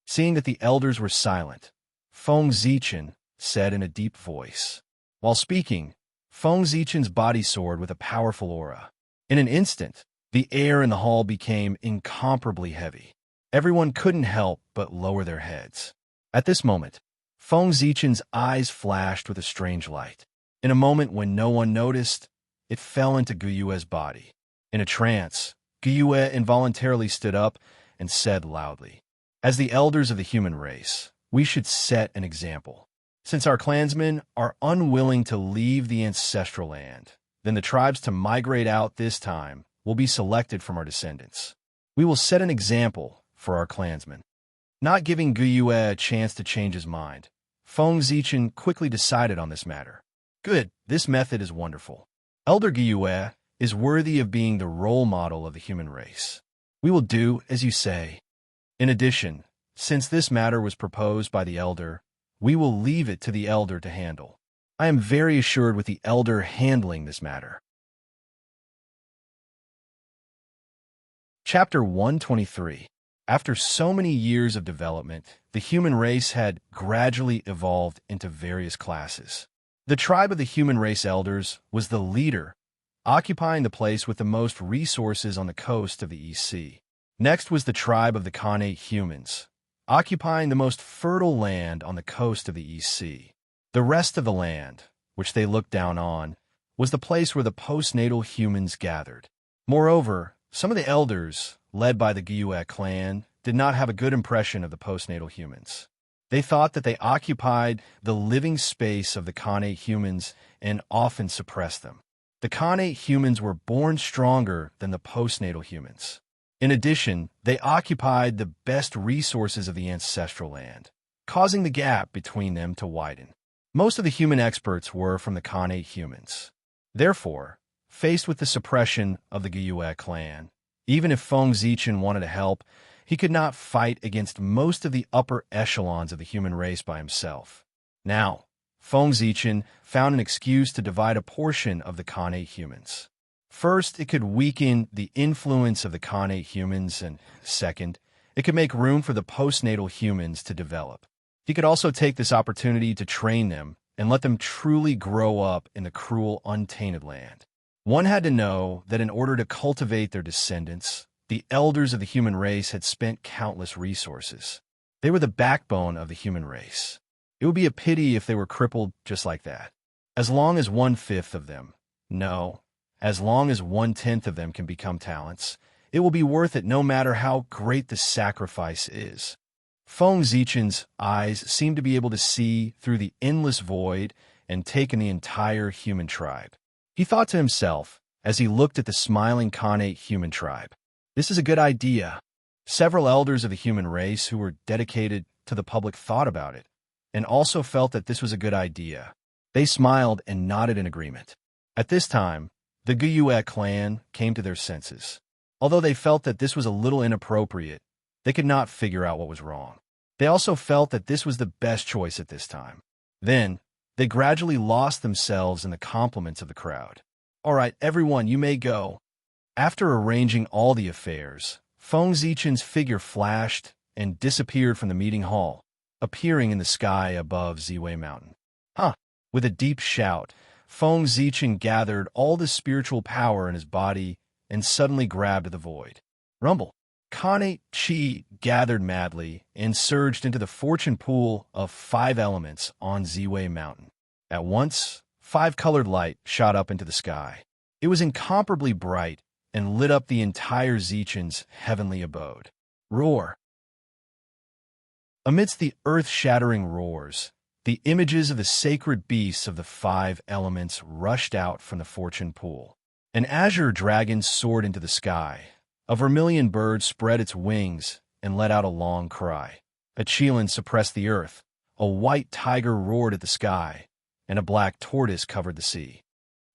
Seeing that the elders were silent, Feng Zichen said in a deep voice. While speaking, Feng Zichen's body soared with a powerful aura. In an instant, the air in the hall became incomparably heavy. Everyone couldn't help but lower their heads. At this moment, Feng Zichen's eyes flashed with a strange light. In a moment when no one noticed, it fell into Guyue's body. In a trance, Guyue involuntarily stood up and said loudly, "As the elders of the human race, we should set an example. Since our clansmen are unwilling to leave the ancestral land, then the tribes to migrate out this time will be selected from our descendants. We will set an example for our clansmen." Not giving Guyue a chance to change his mind, Feng Zichen quickly decided on this matter. "Good, this method is wonderful. Elder Guyue is worthy of being the role model of the human race. We will do as you say. In addition, since this matter was proposed by the elder, we will leave it to the elder to handle. I am very assured with the elder handling this matter." Chapter 123. After so many years of development, the human race had gradually evolved into various classes. The tribe of the human race elders was the leader, occupying the place with the most resources on the coast of the East Sea. Next was the tribe of the Khanate humans, occupying the most fertile land on the coast of the East Sea. The rest of the land, which they looked down on, was the place where the postnatal humans gathered. Moreover, some of the elders, led by the Gyuek clan, did not have a good impression of the postnatal humans. They thought that they occupied the living space of the Khanate humans and often suppressed them. The Khanate humans were born stronger than the postnatal humans. In addition, they occupied the best resources of the ancestral land, causing the gap between them to widen. Most of the human experts were from the Khanate humans. Therefore, faced with the suppression of the Gyuek clan, even if Feng Zichen wanted to help, he could not fight against most of the upper echelons of the human race by himself. Now, Feng Zichen found an excuse to divide a portion of the Khanate humans. First, it could weaken the influence of the Khanate humans, and second, it could make room for the postnatal humans to develop. He could also take this opportunity to train them and let them truly grow up in the cruel, untainted land. One had to know that in order to cultivate their descendants, the elders of the human race had spent countless resources. They were the backbone of the human race. It would be a pity if they were crippled just like that. As long as 1/5 of them, no, as long as 1/10 of them can become talents, it will be worth it no matter how great the sacrifice is. Feng Zichen's eyes seemed to be able to see through the endless void and take in the entire human tribe. He thought to himself, as he looked at the smiling Khanate human tribe, "This is a good idea." Several elders of the human race who were dedicated to the public thought about it, and also felt that this was a good idea. They smiled and nodded in agreement. At this time, the Gyuek clan came to their senses. Although they felt that this was a little inappropriate, they could not figure out what was wrong. They also felt that this was the best choice at this time. Then, they gradually lost themselves in the compliments of the crowd. "All right, everyone, you may go." After arranging all the affairs, Feng Zichen's figure flashed and disappeared from the meeting hall, appearing in the sky above Ziwei Mountain. Huh! With a deep shout, Feng Zichen gathered all the spiritual power in his body and suddenly grabbed the void. Rumble! Khanate Chi gathered madly and surged into the fortune pool of 5 elements on Ziwei Mountain. At once, 5-colored light shot up into the sky. It was incomparably bright and lit up the entire Zichen's heavenly abode. Roar! Amidst the earth-shattering roars, the images of the sacred beasts of the 5 elements rushed out from the fortune pool. An azure dragon soared into the sky. A vermilion bird spread its wings and let out a long cry. A qilin suppressed the earth. A white tiger roared at the sky, and a black tortoise covered the sea.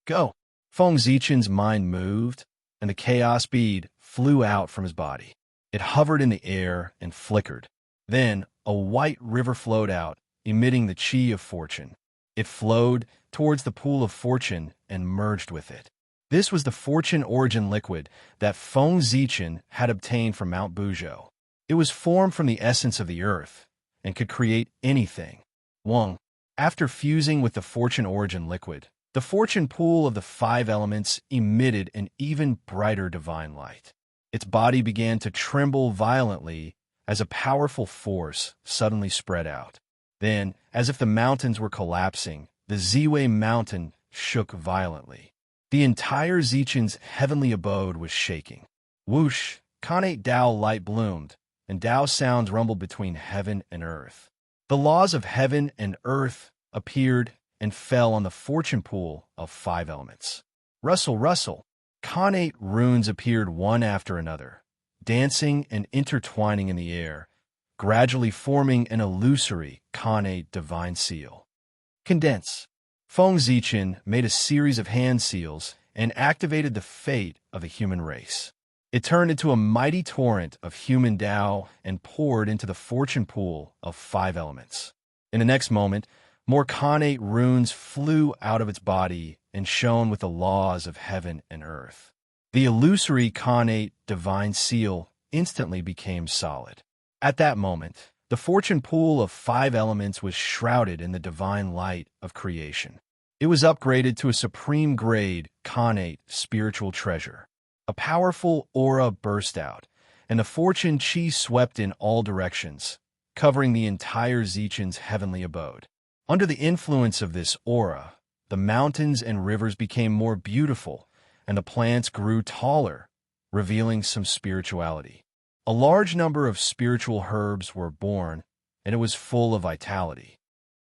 Go! Feng Zichen's mind moved, and the chaos bead flew out from his body. It hovered in the air and flickered. Then a white river flowed out, emitting the chi of fortune. It flowed towards the pool of fortune and merged with it. This was the fortune origin liquid that Feng Zichen had obtained from Mount Buzhou. It was formed from the essence of the earth and could create anything. Wang. After fusing with the fortune origin liquid, the fortune pool of the 5 elements emitted an even brighter divine light. Its body began to tremble violently as a powerful force suddenly spread out. Then, as if the mountains were collapsing, the Ziwei Mountain shook violently. The entire Zichen's heavenly abode was shaking. Whoosh! Khanate Dao light bloomed, and Dao sounds rumbled between heaven and earth. The laws of heaven and earth appeared and fell on the fortune pool of 5 elements. Rustle, rustle! Khanate runes appeared one after another, dancing and intertwining in the air, gradually forming an illusory Khanate divine seal. Condense! Feng Zichen made a series of hand seals and activated the fate of the human race. It turned into a mighty torrent of human Dao and poured into the fortune pool of 5 elements. In the next moment, more Khanate runes flew out of its body and shone with the laws of heaven and earth. The illusory Khanate divine seal instantly became solid. At that moment, the fortune pool of 5 elements was shrouded in the divine light of creation. It was upgraded to a supreme grade Khanate spiritual treasure. A powerful aura burst out, and the fortune chi swept in all directions, covering the entire Zichen's heavenly abode. Under the influence of this aura, the mountains and rivers became more beautiful, and the plants grew taller, revealing some spirituality. A large number of spiritual herbs were born, and it was full of vitality.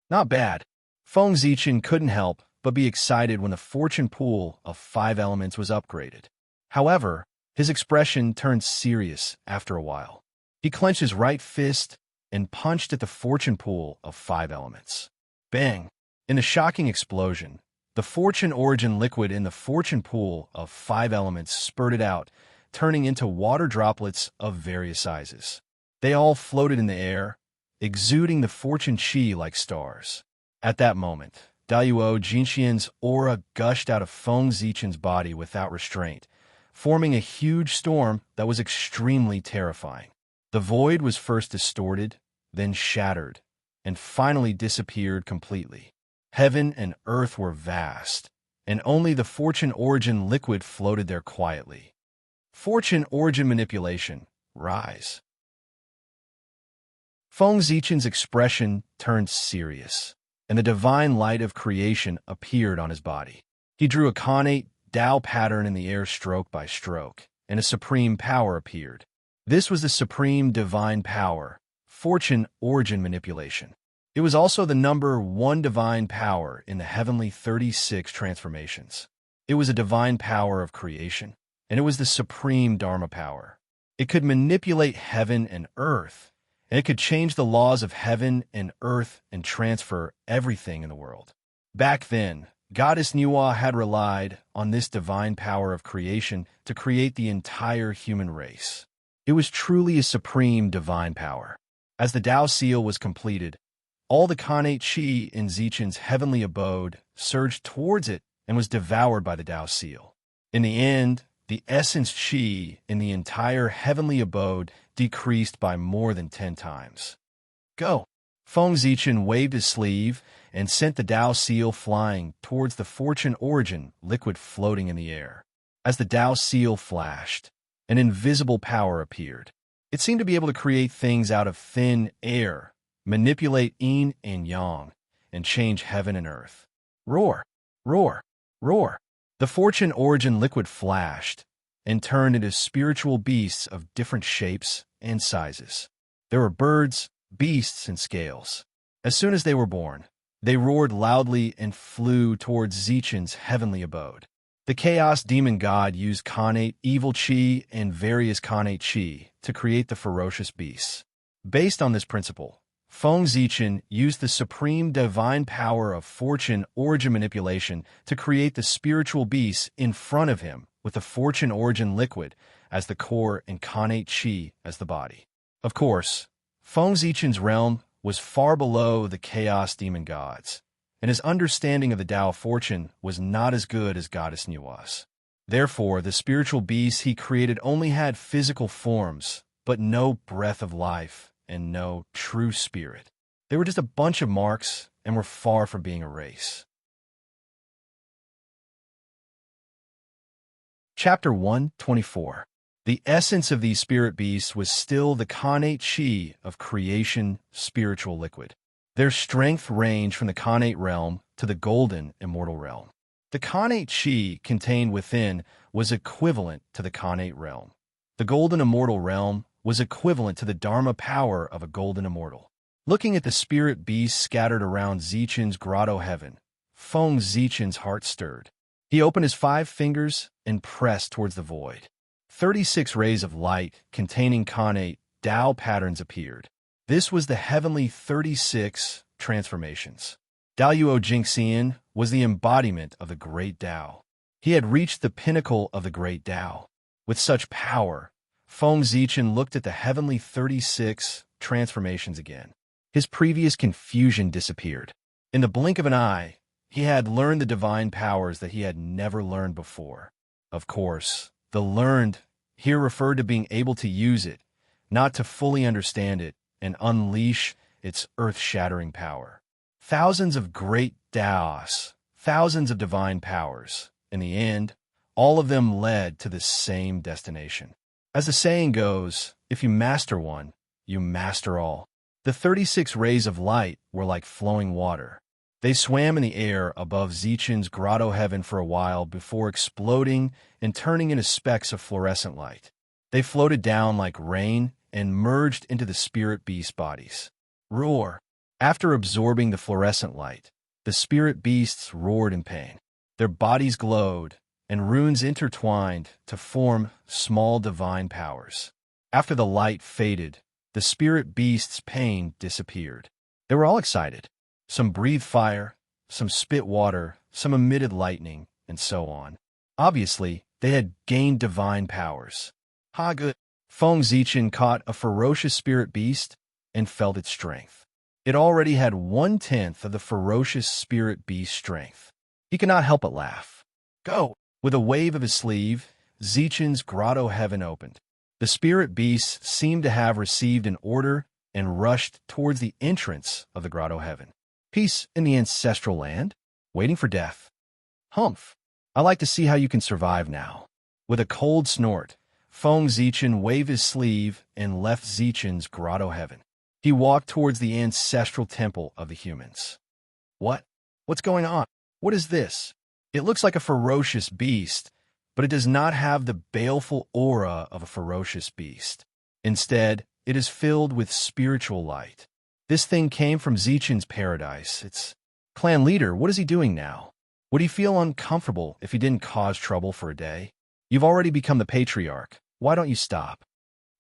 Not bad. Feng Zichen couldn't help but be excited when the fortune pool of 5 elements was upgraded. However, his expression turned serious after a while. He clenched his right fist and punched at the fortune pool of 5 elements. Bang! In a shocking explosion, the fortune origin liquid in the fortune pool of 5 elements spurted out, turning into water droplets of various sizes. They all floated in the air, exuding the fortune chi like stars. At that moment, Daluo Jinxian's aura gushed out of Feng Zichen's body without restraint, forming a huge storm that was extremely terrifying. The void was first distorted, then shattered, and finally disappeared completely. Heaven and earth were vast, and only the fortune origin liquid floated there quietly. Fortune origin manipulation, rise. Feng Zichen's expression turned serious, and the divine light of creation appeared on his body. He drew a Khanate Tao pattern in the air stroke by stroke, and a supreme power appeared. This was the supreme divine power, fortune origin manipulation. It was also the number 1 divine power in the heavenly 36 transformations. It was a divine power of creation, and it was the supreme Dharma power. It could manipulate heaven and earth, and it could change the laws of heaven and earth and transfer everything in the world. Back then, Goddess Nuwa had relied on this divine power of creation to create the entire human race. It was truly a supreme divine power. As the Tao seal was completed, all the Khanate chi in Zichen's heavenly abode surged towards it and was devoured by the Tao seal. In the end, the essence chi in the entire heavenly abode decreased by more than 10 times. Go! Feng Zichen waved his sleeve and sent the Tao seal flying towards the fortune origin liquid floating in the air. As the Tao seal flashed, an invisible power appeared. It seemed to be able to create things out of thin air, manipulate yin and yang, and change heaven and earth. Roar! Roar! Roar! The fortune origin liquid flashed and turned into spiritual beasts of different shapes and sizes. There were birds, beasts, and scales. As soon as they were born, they roared loudly and flew towards Zichen's heavenly abode. The chaos demon god used Khanate evil chi and various Khanate chi to create the ferocious beasts. Based on this principle, Feng Zichen used the supreme divine power of fortune origin manipulation to create the spiritual beasts in front of him with the fortune origin liquid as the core and Khanate chi as the body. Of course, Feng Zichen's realm was far below the chaos demon gods, and his understanding of the Tao fortune was not as good as Goddess Nuwa's. Therefore, the spiritual beasts he created only had physical forms, but no breath of life and no true spirit. They were just a bunch of marks and were far from being a race. Chapter 124. The essence of these spirit beasts was still the Khanate chi of creation, spiritual liquid. Their strength ranged from the Khanate realm to the golden immortal realm. The Khanate chi contained within was equivalent to the Khanate realm. The golden immortal realm was equivalent to the Dharma power of a golden immortal. Looking at the spirit beasts scattered around Zichen's grotto heaven, Feng Zichen's heart stirred. He opened his 5 fingers and pressed towards the void. 36 rays of light containing Khanate Tao patterns appeared. This was the heavenly 36 transformations. Daluo Jingxian was the embodiment of the great Tao. He had reached the pinnacle of the great Tao. With such power, Feng Zichen looked at the heavenly 36 transformations again. His previous confusion disappeared. In the blink of an eye, he had learned the divine powers that he had never learned before. Of course, The learned here referred to being able to use it, not to fully understand it and unleash its earth-shattering power. Thousands of great Taos, thousands of divine powers. In the end, all of them led to the same destination. As the saying goes, if you master one, you master all. The 36 rays of light were like flowing water. They swam in the air above Zichen's grotto heaven for a while before exploding and turning into specks of fluorescent light. They floated down like rain and merged into the spirit beast bodies. Roar! After absorbing the fluorescent light, the spirit beasts roared in pain. Their bodies glowed, and runes intertwined to form small divine powers. After the light faded, the spirit beasts' pain disappeared. They were all excited. Some breathed fire, some spit water, some emitted lightning, and so on. Obviously, they had gained divine powers. Ha good! Feng Zichen caught a ferocious spirit beast and felt its strength. It already had 1/10 of the ferocious spirit beast's strength. He could not help but laugh. Go! With a wave of his sleeve, Zichen's grotto heaven opened. The spirit beasts seemed to have received an order and rushed towards the entrance of the grotto heaven. Peace in the ancestral land? Waiting for death. Humph! I like to see how you can survive now. With a cold snort, Feng Zichen waved his sleeve and left Zichen's grotto heaven. He walked towards the ancestral temple of the humans. What? What's going on? What is this? It looks like a ferocious beast, but it does not have the baleful aura of a ferocious beast. Instead, it is filled with spiritual light. This thing came from Zichen's paradise. Its clan leader, what is he doing now? Would he feel uncomfortable if he didn't cause trouble for a day? You've already become the patriarch. Why don't you stop?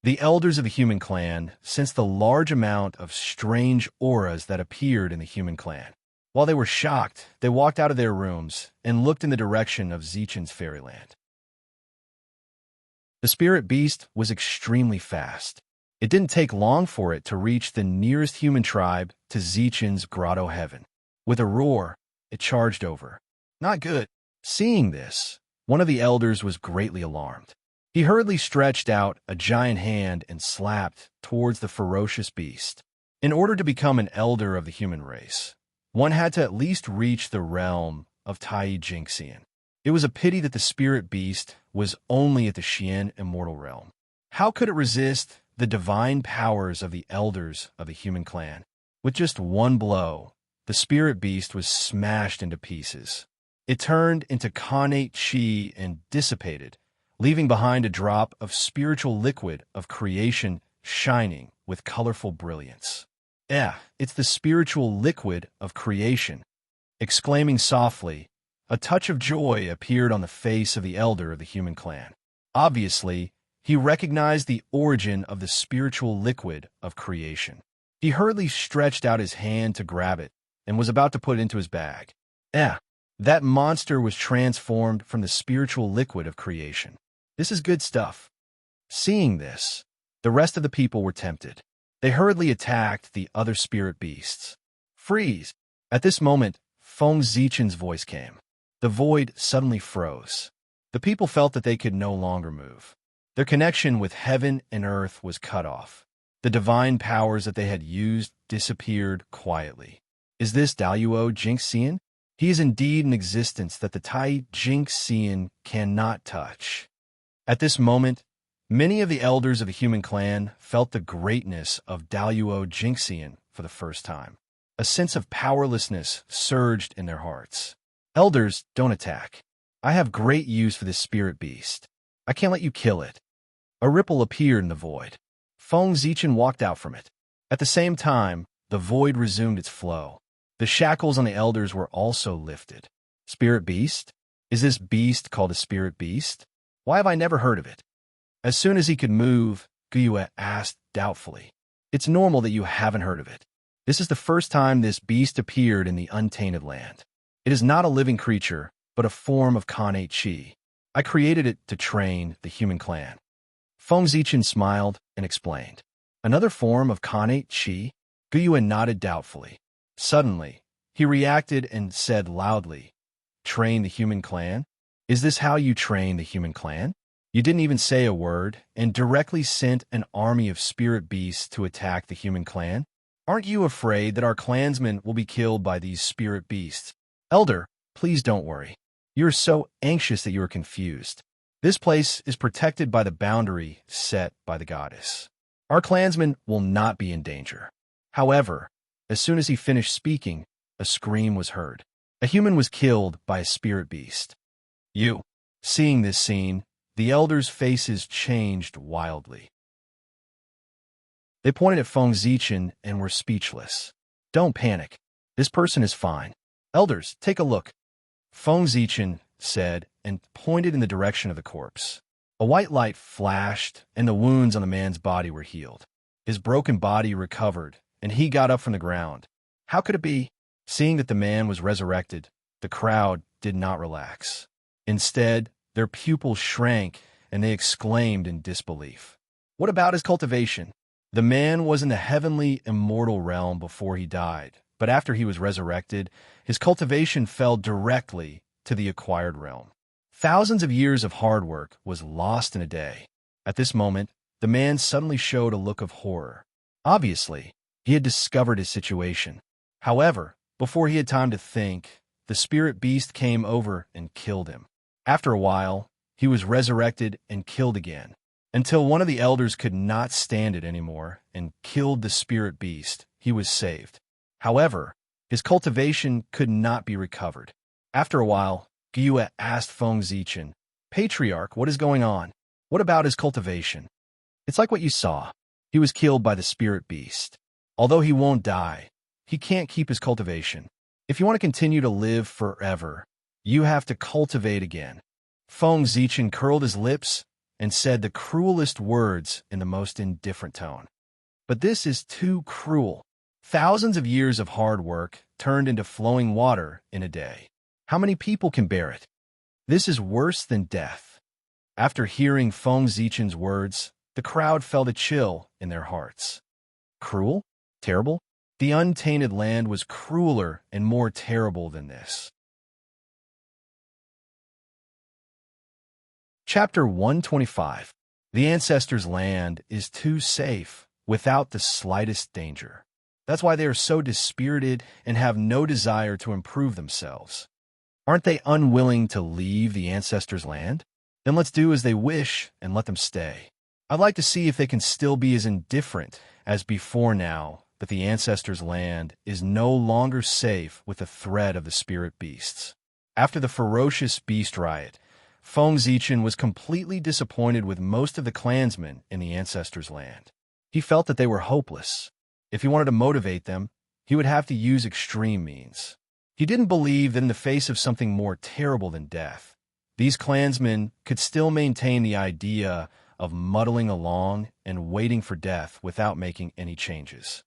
The elders of the human clan sensed the large amount of strange auras that appeared in the human clan. While they were shocked, they walked out of their rooms and looked in the direction of Zichen's fairyland. The spirit beast was extremely fast. It didn't take long for it to reach the nearest human tribe to Zichen's grotto heaven. With a roar, it charged over. Not good. Seeing this, one of the elders was greatly alarmed. He hurriedly stretched out a giant hand and slapped towards the ferocious beast. In order to become an elder of the human race, one had to at least reach the realm of Tai Jingxian. It was a pity that the spirit beast was only at the Xian immortal realm. How could it resist the divine powers of the elders of the human clan? With just one blow, the spirit beast was smashed into pieces. It turned into connate chi and dissipated, leaving behind a drop of spiritual liquid of creation shining with colorful brilliance. It's the spiritual liquid of creation. Exclaiming softly, a touch of joy appeared on the face of the elder of the human clan. Obviously, he recognized the origin of the spiritual liquid of creation. He hurriedly stretched out his hand to grab it and was about to put it into his bag. That monster was transformed from the spiritual liquid of creation. This is good stuff. Seeing this, the rest of the people were tempted. They hurriedly attacked the other spirit beasts. Freeze! At this moment, Feng Zichen's voice came. The void suddenly froze. The people felt that they could no longer move. Their connection with heaven and earth was cut off. The divine powers that they had used disappeared quietly. Is this Daluo Jingxian? He is indeed an existence that the Tai Jingxian cannot touch. At this moment, many of the elders of the human clan felt the greatness of Daluo Jingxian for the first time. A sense of powerlessness surged in their hearts. Elders, don't attack. I have great use for this spirit beast. I can't let you kill it. A ripple appeared in the void. Feng Zichen walked out from it. At the same time, the void resumed its flow. The shackles on the elders were also lifted. Spirit beast? Is this beast called a spirit beast? Why have I never heard of it? As soon as he could move, Guyue asked doubtfully. It's normal that you haven't heard of it. This is the first time this beast appeared in the untainted land. It is not a living creature, but a form of connate chi. I created it to train the human clan. Feng Zichen smiled and explained. Another form of connate chi? Guyue nodded doubtfully. Suddenly, he reacted and said loudly, Train the human clan? Is this how you train the human clan? You didn't even say a word and directly sent an army of spirit beasts to attack the human clan? Aren't you afraid that our clansmen will be killed by these spirit beasts? Elder, please don't worry. You're so anxious that you are confused. This place is protected by the boundary set by the goddess. Our clansmen will not be in danger. However, as soon as he finished speaking, a scream was heard. A human was killed by a spirit beast. Seeing this scene, the elders' faces changed wildly. They pointed at Feng Zichen and were speechless. Don't panic. This person is fine. Elders, take a look. Feng Zichen said and pointed in the direction of the corpse. A white light flashed, and the wounds on the man's body were healed. His broken body recovered, and he got up from the ground. How could it be? Seeing that the man was resurrected, the crowd did not relax. Instead, their pupils shrank, and they exclaimed in disbelief. What about his cultivation? The man was in the heavenly, immortal realm before he died, but after he was resurrected, his cultivation fell directly to the acquired realm. Thousands of years of hard work was lost in a day. At this moment, the man suddenly showed a look of horror. Obviously, he had discovered his situation. However, before he had time to think, the spirit beast came over and killed him. After a while, he was resurrected and killed again, until one of the elders could not stand it anymore and killed the spirit beast. He was saved. However, his cultivation could not be recovered. After a while, Gyue asked Feng Zichen, Patriarch, what is going on? What about his cultivation? It's like what you saw. He was killed by the spirit beast. Although he won't die, he can't keep his cultivation. If you want to continue to live forever, you have to cultivate again. Feng Zichen curled his lips and said the cruelest words in the most indifferent tone. But this is too cruel. Thousands of years of hard work turned into flowing water in a day. How many people can bear it? This is worse than death. After hearing Feng Zichen's words, the crowd felt a chill in their hearts. Cruel? Terrible? The untainted land was crueler and more terrible than this. Chapter 125. The ancestors' land is too safe without the slightest danger. That's why they are so dispirited and have no desire to improve themselves. Aren't they unwilling to leave the ancestors' land? Then let's do as they wish and let them stay. I'd like to see if they can still be as indifferent as before now that the ancestors' land is no longer safe with the threat of the spirit beasts. After the ferocious beast riot, Feng Zichen was completely disappointed with most of the clansmen in the ancestors' land. He felt that they were hopeless. If he wanted to motivate them, he would have to use extreme means. He didn't believe that in the face of something more terrible than death, these clansmen could still maintain the idea of muddling along and waiting for death without making any changes.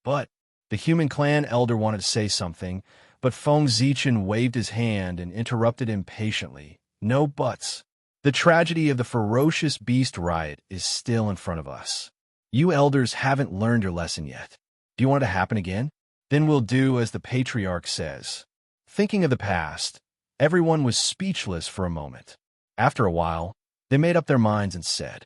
But the human clan elder wanted to say something, but Feng Zichen waved his hand and interrupted impatiently. No buts. The tragedy of the ferocious beast riot is still in front of us. You elders haven't learned your lesson yet. Do you want it to happen again? Then we'll do as the patriarch says. Thinking of the past, everyone was speechless for a moment. After a while, they made up their minds and said,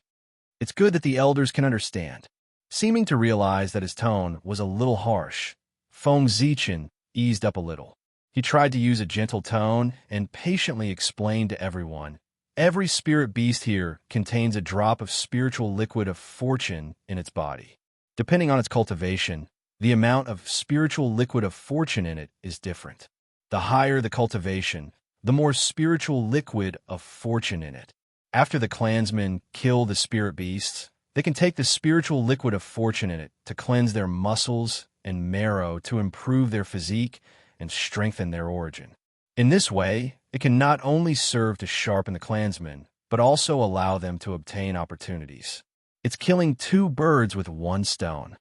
It's good that the elders can understand. Seeming to realize that his tone was a little harsh, Feng Zichen eased up a little. He tried to use a gentle tone and patiently explained to everyone, every spirit beast here contains a drop of spiritual liquid of fortune in its body. Depending on its cultivation, the amount of spiritual liquid of fortune in it is different. The higher the cultivation, the more spiritual liquid of fortune in it. After the clansmen kill the spirit beasts, they can take the spiritual liquid of fortune in it to cleanse their muscles and marrow to improve their physique and strengthen their origin. In this way, it can not only serve to sharpen the clansmen, but also allow them to obtain opportunities. It's killing two birds with one stone.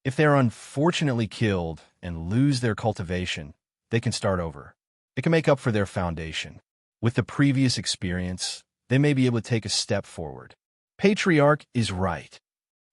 If they are unfortunately killed and lose their cultivation, they can start over. It can make up for their foundation. With the previous experience, they may be able to take a step forward. Patriarch is right.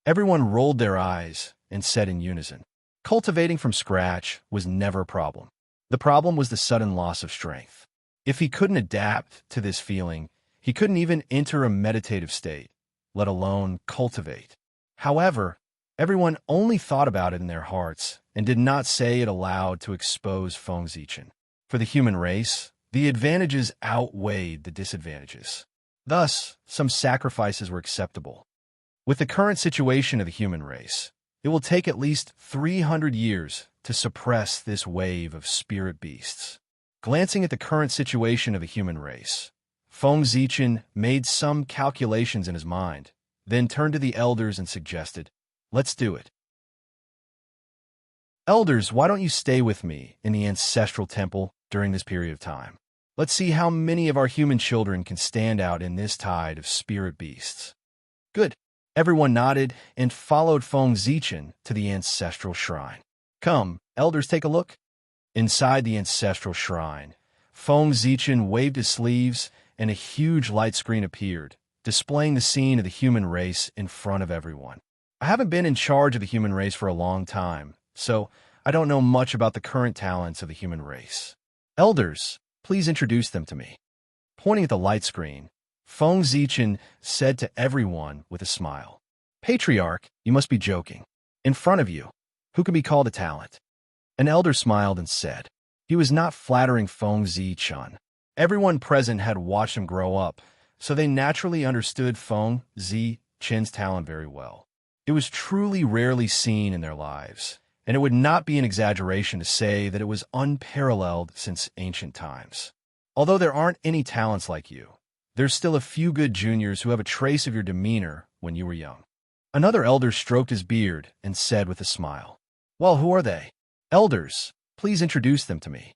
Everyone rolled their eyes and said in unison, cultivating from scratch was never a problem. The problem was the sudden loss of strength. If he couldn't adapt to this feeling, He couldn't even enter a meditative state, let alone cultivate. However, everyone only thought about it in their hearts and did not say it aloud to expose Feng Zichen. For the human race, the advantages outweighed the disadvantages. Thus, some sacrifices were acceptable. With the current situation of the human race, it will take at least 300 years to suppress this wave of spirit beasts. Glancing at the current situation of the human race, Feng Zichen made some calculations in his mind, then turned to the elders and suggested, "Let's do it. Elders, why don't you stay with me in the ancestral temple during this period of time? Let's see how many of our human children can stand out in this tide of spirit beasts." Good. Everyone nodded and followed Feng Zichen to the ancestral shrine. Come, elders, take a look. Inside the ancestral shrine, Feng Zichen waved his sleeves and a huge light screen appeared, displaying the scene of the human race in front of everyone. I haven't been in charge of the human race for a long time, so I don't know much about the current talents of the human race. Elders, please introduce them to me. Pointing at the light screen, Feng Zichen said to everyone with a smile, "Patriarch, you must be joking. In front of you, who can be called a talent?" An elder smiled and said, he was not flattering Feng Zichen. Everyone present had watched him grow up, so they naturally understood Feng Zichen's talent very well. It was truly rarely seen in their lives, and it would not be an exaggeration to say that it was unparalleled since ancient times. Although there aren't any talents like you, there's still a few good juniors who have a trace of your demeanor when you were young. Another elder stroked his beard and said with a smile, "Well, who are they? Elders, please introduce them to me."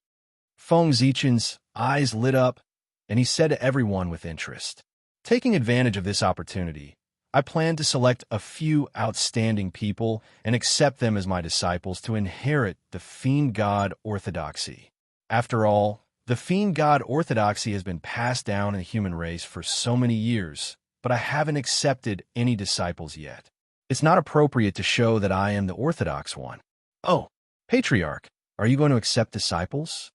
Feng Zichen's eyes lit up, and he said to everyone with interest, "Taking advantage of this opportunity, I plan to select a few outstanding people and accept them as my disciples to inherit the Fiend God orthodoxy. After all, the Fiend God orthodoxy has been passed down in the human race for so many years, but I haven't accepted any disciples yet. It's not appropriate to show that I am the orthodox one. Oh, Patriarch, are you going to accept disciples?"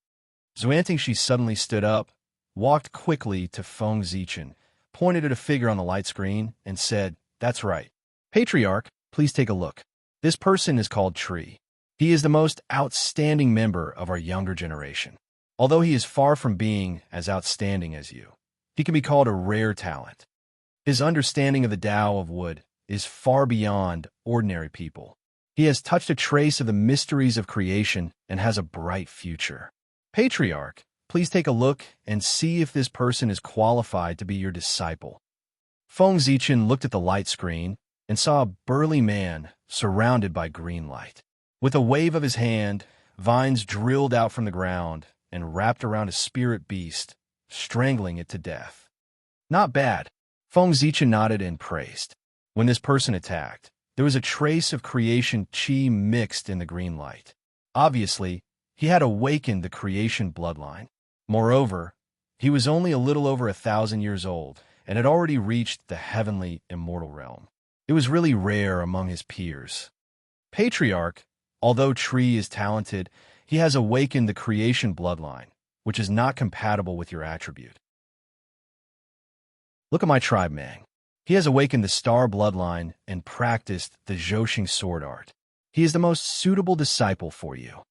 Xuantingshi suddenly stood up, walked quickly to Feng Zichen, pointed at a figure on the light screen, and said, "That's right. Patriarch, please take a look. This person is called Tree. He is the most outstanding member of our younger generation. Although he is far from being as outstanding as you, he can be called a rare talent. His understanding of the Tao of wood is far beyond ordinary people. He has touched a trace of the mysteries of creation and has a bright future. Patriarch, please take a look and see if this person is qualified to be your disciple." Feng Zichen looked at the light screen and saw a burly man surrounded by green light. With a wave of his hand, vines drilled out from the ground and wrapped around a spirit beast, strangling it to death. Not bad. Feng Zichen nodded and praised. When this person attacked, there was a trace of creation chi mixed in the green light. Obviously, he had awakened the creation bloodline. Moreover, he was only a little over 1,000 years old and had already reached the heavenly immortal realm. It was really rare among his peers. Patriarch, although Tree is talented, he has awakened the creation bloodline, which is not compatible with your attribute. Look at my tribe Mang. He has awakened the star bloodline and practiced the Zhoxing sword art. He is the most suitable disciple for you.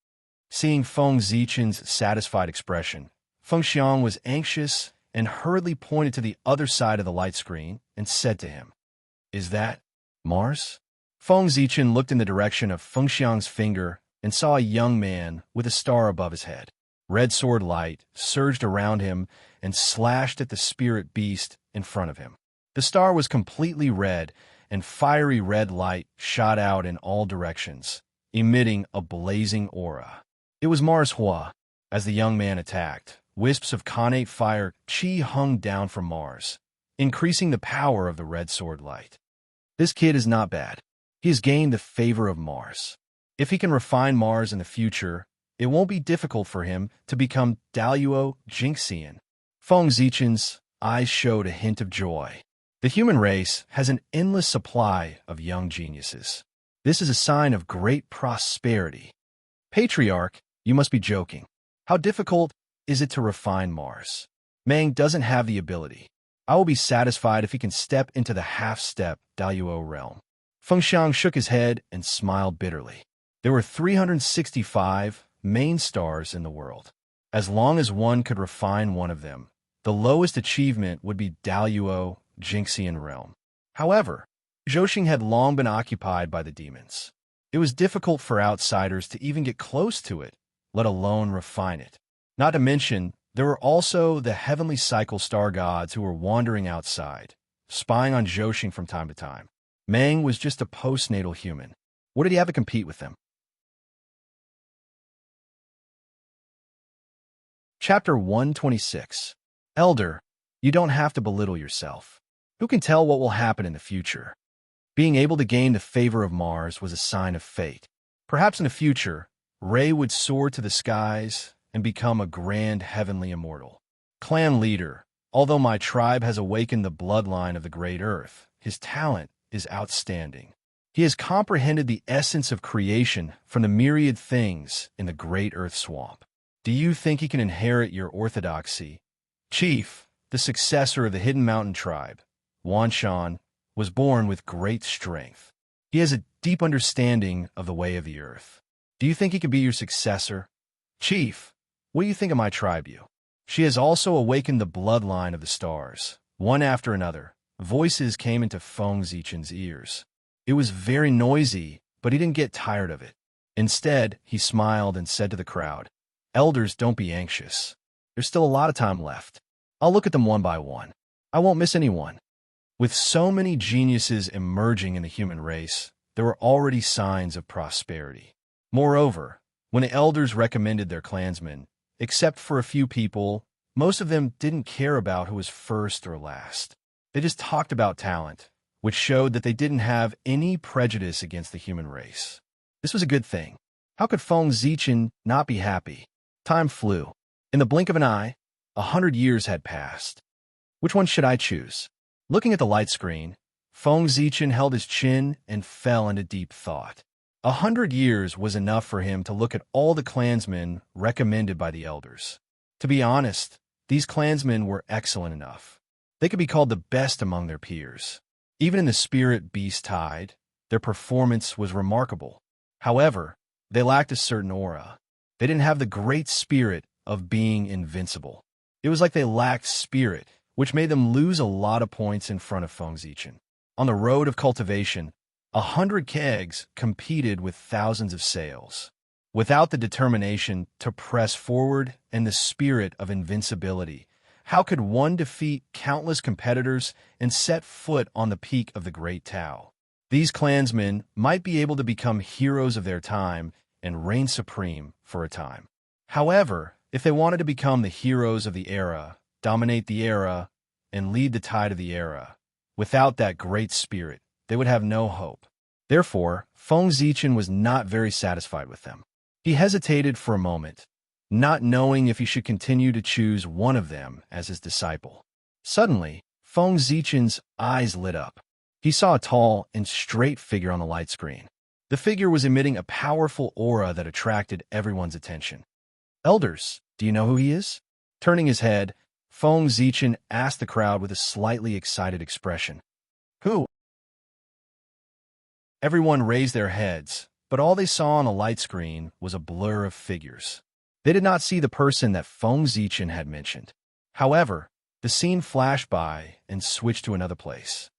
Seeing Feng Zichen's satisfied expression, Feng Xiang was anxious and hurriedly pointed to the other side of the light screen and said to him, "Is that Mars?" Feng Zichen looked in the direction of Feng Xiang's finger and saw a young man with a star above his head. Red sword light surged around him and slashed at the spirit beast in front of him. The star was completely red, and fiery red light shot out in all directions, emitting a blazing aura. It was Mars Hua. As the young man attacked, wisps of connate fire chi hung down from Mars, increasing the power of the red sword light. This kid is not bad. He has gained the favor of Mars. If he can refine Mars in the future, it won't be difficult for him to become Daluo Jinxian. Feng Zichen's eyes showed a hint of joy. The human race has an endless supply of young geniuses. This is a sign of great prosperity. Patriarch, you must be joking. How difficult is it to refine Mars? Mang doesn't have the ability. I will be satisfied if he can step into the half-step Daluo realm. Feng Xiang shook his head and smiled bitterly. There were 365 main stars in the world. As long as one could refine one of them, the lowest achievement would be Daluo Jinxian realm. However, Zhouxing had long been occupied by the demons. It was difficult for outsiders to even get close to it, let alone refine it. Not to mention, there were also the heavenly cycle star gods who were wandering outside, spying on Zhouxing from time to time. Meng was just a postnatal human. What did he have to compete with them? Chapter 126. Elder, you don't have to belittle yourself. Who can tell what will happen in the future? Being able to gain the favor of Mars was a sign of fate. Perhaps in the future, Ray would soar to the skies and become a grand heavenly immortal. Clan leader, although my tribe has awakened the bloodline of the great earth, his talent is outstanding. He has comprehended the essence of creation from the myriad things in the great earth swamp. Do you think he can inherit your orthodoxy? Chief, the successor of the Hidden Mountain tribe, Wanshan, was born with great strength. He has a deep understanding of the way of the earth. Do you think he can be your successor? Chief, what do you think of my tribe, you? She has also awakened the bloodline of the stars. One after another, voices came into Feng Zichen's ears. It was very noisy, but he didn't get tired of it. Instead, he smiled and said to the crowd, Elders, don't be anxious. There's still a lot of time left. I'll look at them one by one. I won't miss anyone. With so many geniuses emerging in the human race, there were already signs of prosperity. Moreover, when the elders recommended their clansmen, except for a few people, most of them didn't care about who was first or last. They just talked about talent, which showed that they didn't have any prejudice against the human race. This was a good thing. How could Feng Zichen not be happy? Time flew. In the blink of an eye, 100 years had passed. Which one should I choose? Looking at the light screen, Feng Zichen held his chin and fell into deep thought. 100 years was enough for him to look at all the clansmen recommended by the elders. To be honest, these clansmen were excellent enough. They could be called the best among their peers. Even in the spirit beast tide, their performance was remarkable. However, they lacked a certain aura. They didn't have the great spirit of being invincible. It was like they lacked spirit, which made them lose a lot of points in front of Feng Zichen. On the road of cultivation, 100 kegs competed with thousands of sails. Without the determination to press forward and the spirit of invincibility, how could one defeat countless competitors and set foot on the peak of the Great Tao? These clansmen might be able to become heroes of their time and reign supreme for a time. However, if they wanted to become the heroes of the era, dominate the era, and lead the tide of the era, without that great spirit, they would have no hope. Therefore, Feng Zichen was not very satisfied with them. He hesitated for a moment, not knowing if he should continue to choose one of them as his disciple. Suddenly, Feng Zichen's eyes lit up. He saw a tall and straight figure on the light screen. The figure was emitting a powerful aura that attracted everyone's attention. Elders, do you know who he is? Turning his head, Feng Zichen asked the crowd with a slightly excited expression. Who? Everyone raised their heads, but all they saw on the light screen was a blur of figures. They did not see the person that Feng Zichen had mentioned. However, the scene flashed by and switched to another place.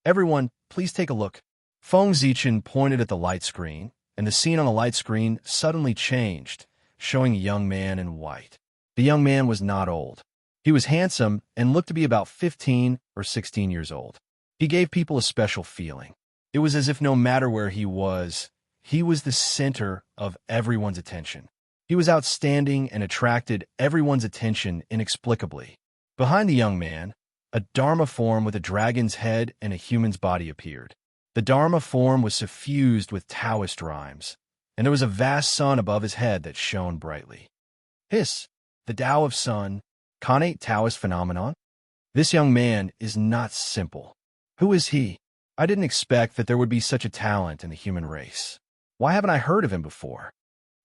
Everyone, please take a look. Feng Zichen pointed at the light screen, and the scene on the light screen suddenly changed, showing a young man in white. The young man was not old. He was handsome and looked to be about 15 or 16 years old. He gave people a special feeling. It was as if no matter where he was the center of everyone's attention. He was outstanding and attracted everyone's attention inexplicably. Behind the young man, a Dharma form with a dragon's head and a human's body appeared. The Dharma form was suffused with Taoist rhymes, and there was a vast sun above his head that shone brightly. Hiss, the Tao of Sun, connate Taoist phenomenon? This young man is not simple. Who is he? I didn't expect that there would be such a talent in the human race. Why haven't I heard of him before?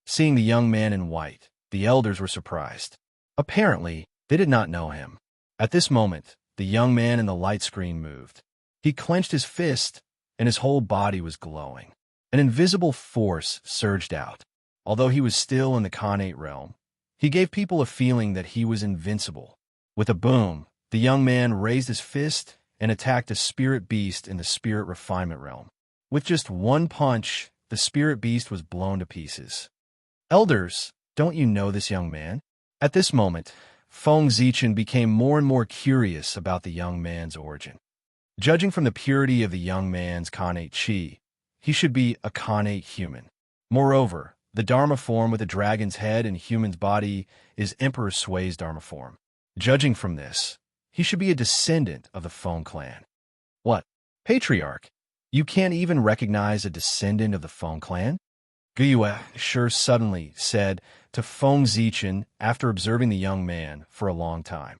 Seeing the young man in white, the elders were surprised. Apparently, they did not know him. At this moment, the young man in the light screen moved. He clenched his fist, and his whole body was glowing. An invisible force surged out. Although he was still in the Khanate realm, he gave people a feeling that he was invincible. With a boom, the young man raised his fist and attacked a spirit beast in the spirit refinement realm. With just one punch, the spirit beast was blown to pieces. Elders, don't you know this young man? At this moment, Feng Zichen became more and more curious about the young man's origin. Judging from the purity of the young man's Khanate chi, he should be a Khanate human. Moreover, the Dharma form with a dragon's head and human's body is Emperor Sui's Dharma form. Judging from this, he should be a descendant of the Feng clan. What? Patriarch? You can't even recognize a descendant of the Feng clan? Guyue Shi suddenly said to Feng Zichen after observing the young man for a long time.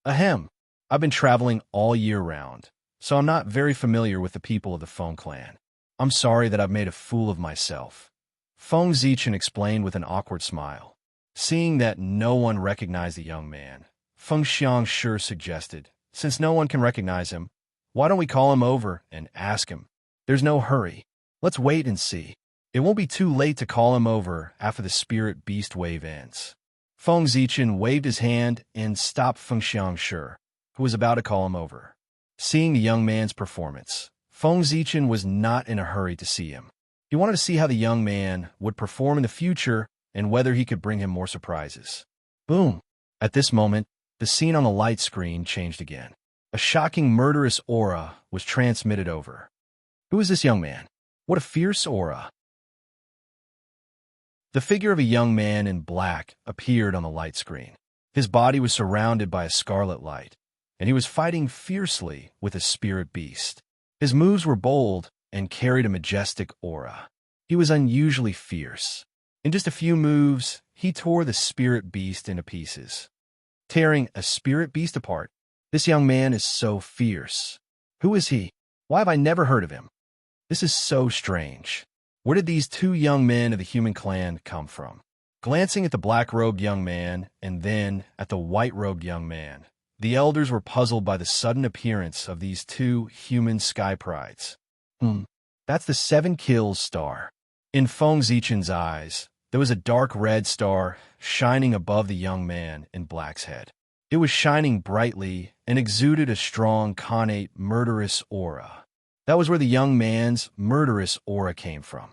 Ahem, I've been traveling all year round, so I'm not very familiar with the people of the Feng clan. I'm sorry that I've made a fool of myself. Feng Zichen explained with an awkward smile. Seeing that no one recognized the young man, Feng Xiangshi suggested, since no one can recognize him, why don't we call him over and ask him? There's no hurry. Let's wait and see. It won't be too late to call him over after the spirit beast wave ends. Feng Zichen waved his hand and stopped Feng Xiangshi, who was about to call him over. Seeing the young man's performance, Feng Zichen was not in a hurry to see him. He wanted to see how the young man would perform in the future and whether he could bring him more surprises. Boom! At this moment, the scene on the light screen changed again. A shocking murderous aura was transmitted over. Who is this young man? What a fierce aura! The figure of a young man in black appeared on the light screen. His body was surrounded by a scarlet light, and he was fighting fiercely with a spirit beast. His moves were bold and carried a majestic aura. He was unusually fierce. In just a few moves, he tore the spirit beast into pieces. Tearing a spirit beast apart, this young man is so fierce. Who is he? Why have I never heard of him? This is so strange. Where did these two young men of the human clan come from? Glancing at the black-robed young man and then at the white-robed young man, the elders were puzzled by the sudden appearance of these two human sky prides. That's the 7 kills star. In Feng Zichen's eyes, there was a dark red star shining above the young man in black's head. It was shining brightly and exuded a strong Khanate murderous aura. That was where the young man's murderous aura came from.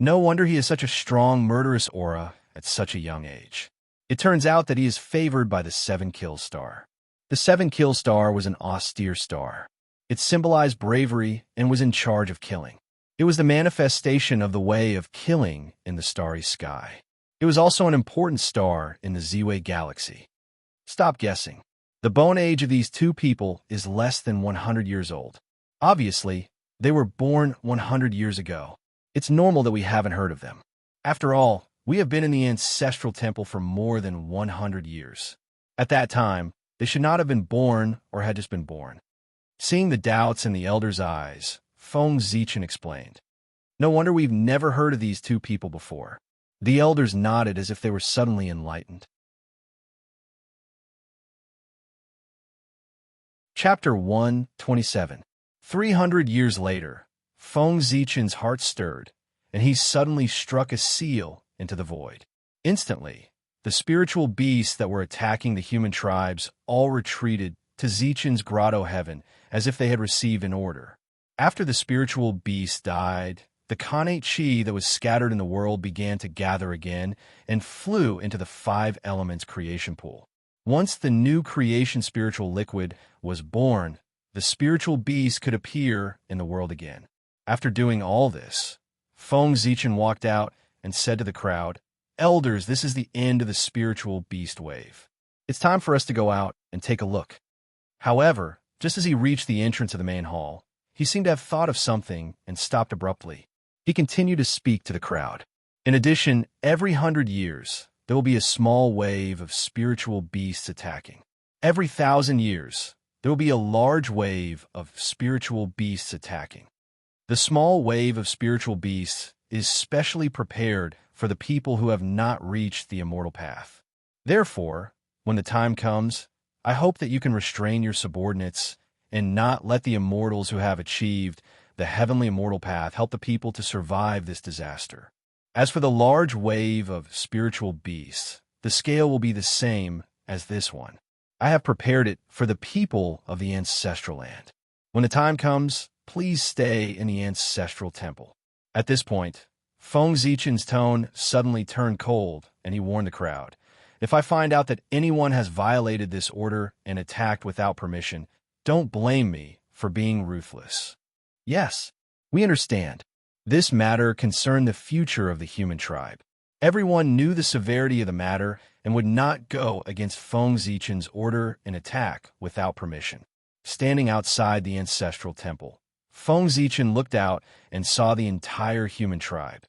No wonder he has such a strong murderous aura at such a young age. It turns out that he is favored by the 7 kill star. The 7 kill star was an austere star. It symbolized bravery and was in charge of killing. It was the manifestation of the way of killing in the starry sky. It was also an important star in the Ziwei galaxy. Stop guessing. The bone age of these two people is less than 100 years old. Obviously, they were born 100 years ago. It's normal that we haven't heard of them. After all, we have been in the ancestral temple for more than 100 years. At that time, they should not have been born or had just been born. Seeing the doubts in the elder's eyes, Feng Zichen explained. No wonder we've never heard of these two people before. The elders nodded as if they were suddenly enlightened. Chapter 127. 300 years later, Feng Zichen's heart stirred, and he suddenly struck a seal into the void. Instantly, the spiritual beasts that were attacking the human tribes all retreated to Zichen's grotto heaven as if they had received an order. After the spiritual beasts died, the Khanate chi that was scattered in the world began to gather again and flew into the 5 elements creation pool. Once the new creation spiritual liquid was born, the spiritual beast could appear in the world again. After doing all this, Feng Zichen walked out and said to the crowd, "Elders, this is the end of the spiritual beast wave. It's time for us to go out and take a look." However, just as he reached the entrance of the main hall, he seemed to have thought of something and stopped abruptly. He continued to speak to the crowd. In addition, every 100 years, there will be a small wave of spiritual beasts attacking. Every 1,000 years, there will be a large wave of spiritual beasts attacking. The small wave of spiritual beasts is specially prepared for the people who have not reached the immortal path. Therefore, when the time comes, I hope that you can restrain your subordinates and not let the immortals who have achieved the heavenly immortal path help the people to survive this disaster. As for the large wave of spiritual beasts, the scale will be the same as this one. I have prepared it for the people of the ancestral land. When the time comes, please stay in the ancestral temple. At this point, Feng Zichen's tone suddenly turned cold, and he warned the crowd. If I find out that anyone has violated this order and attacked without permission, don't blame me for being ruthless. Yes, we understand. This matter concerned the future of the human tribe. Everyone knew the severity of the matter and would not go against Feng Zichen's order and attack without permission. Standing outside the ancestral temple, Feng Zichen looked out and saw the entire human tribe.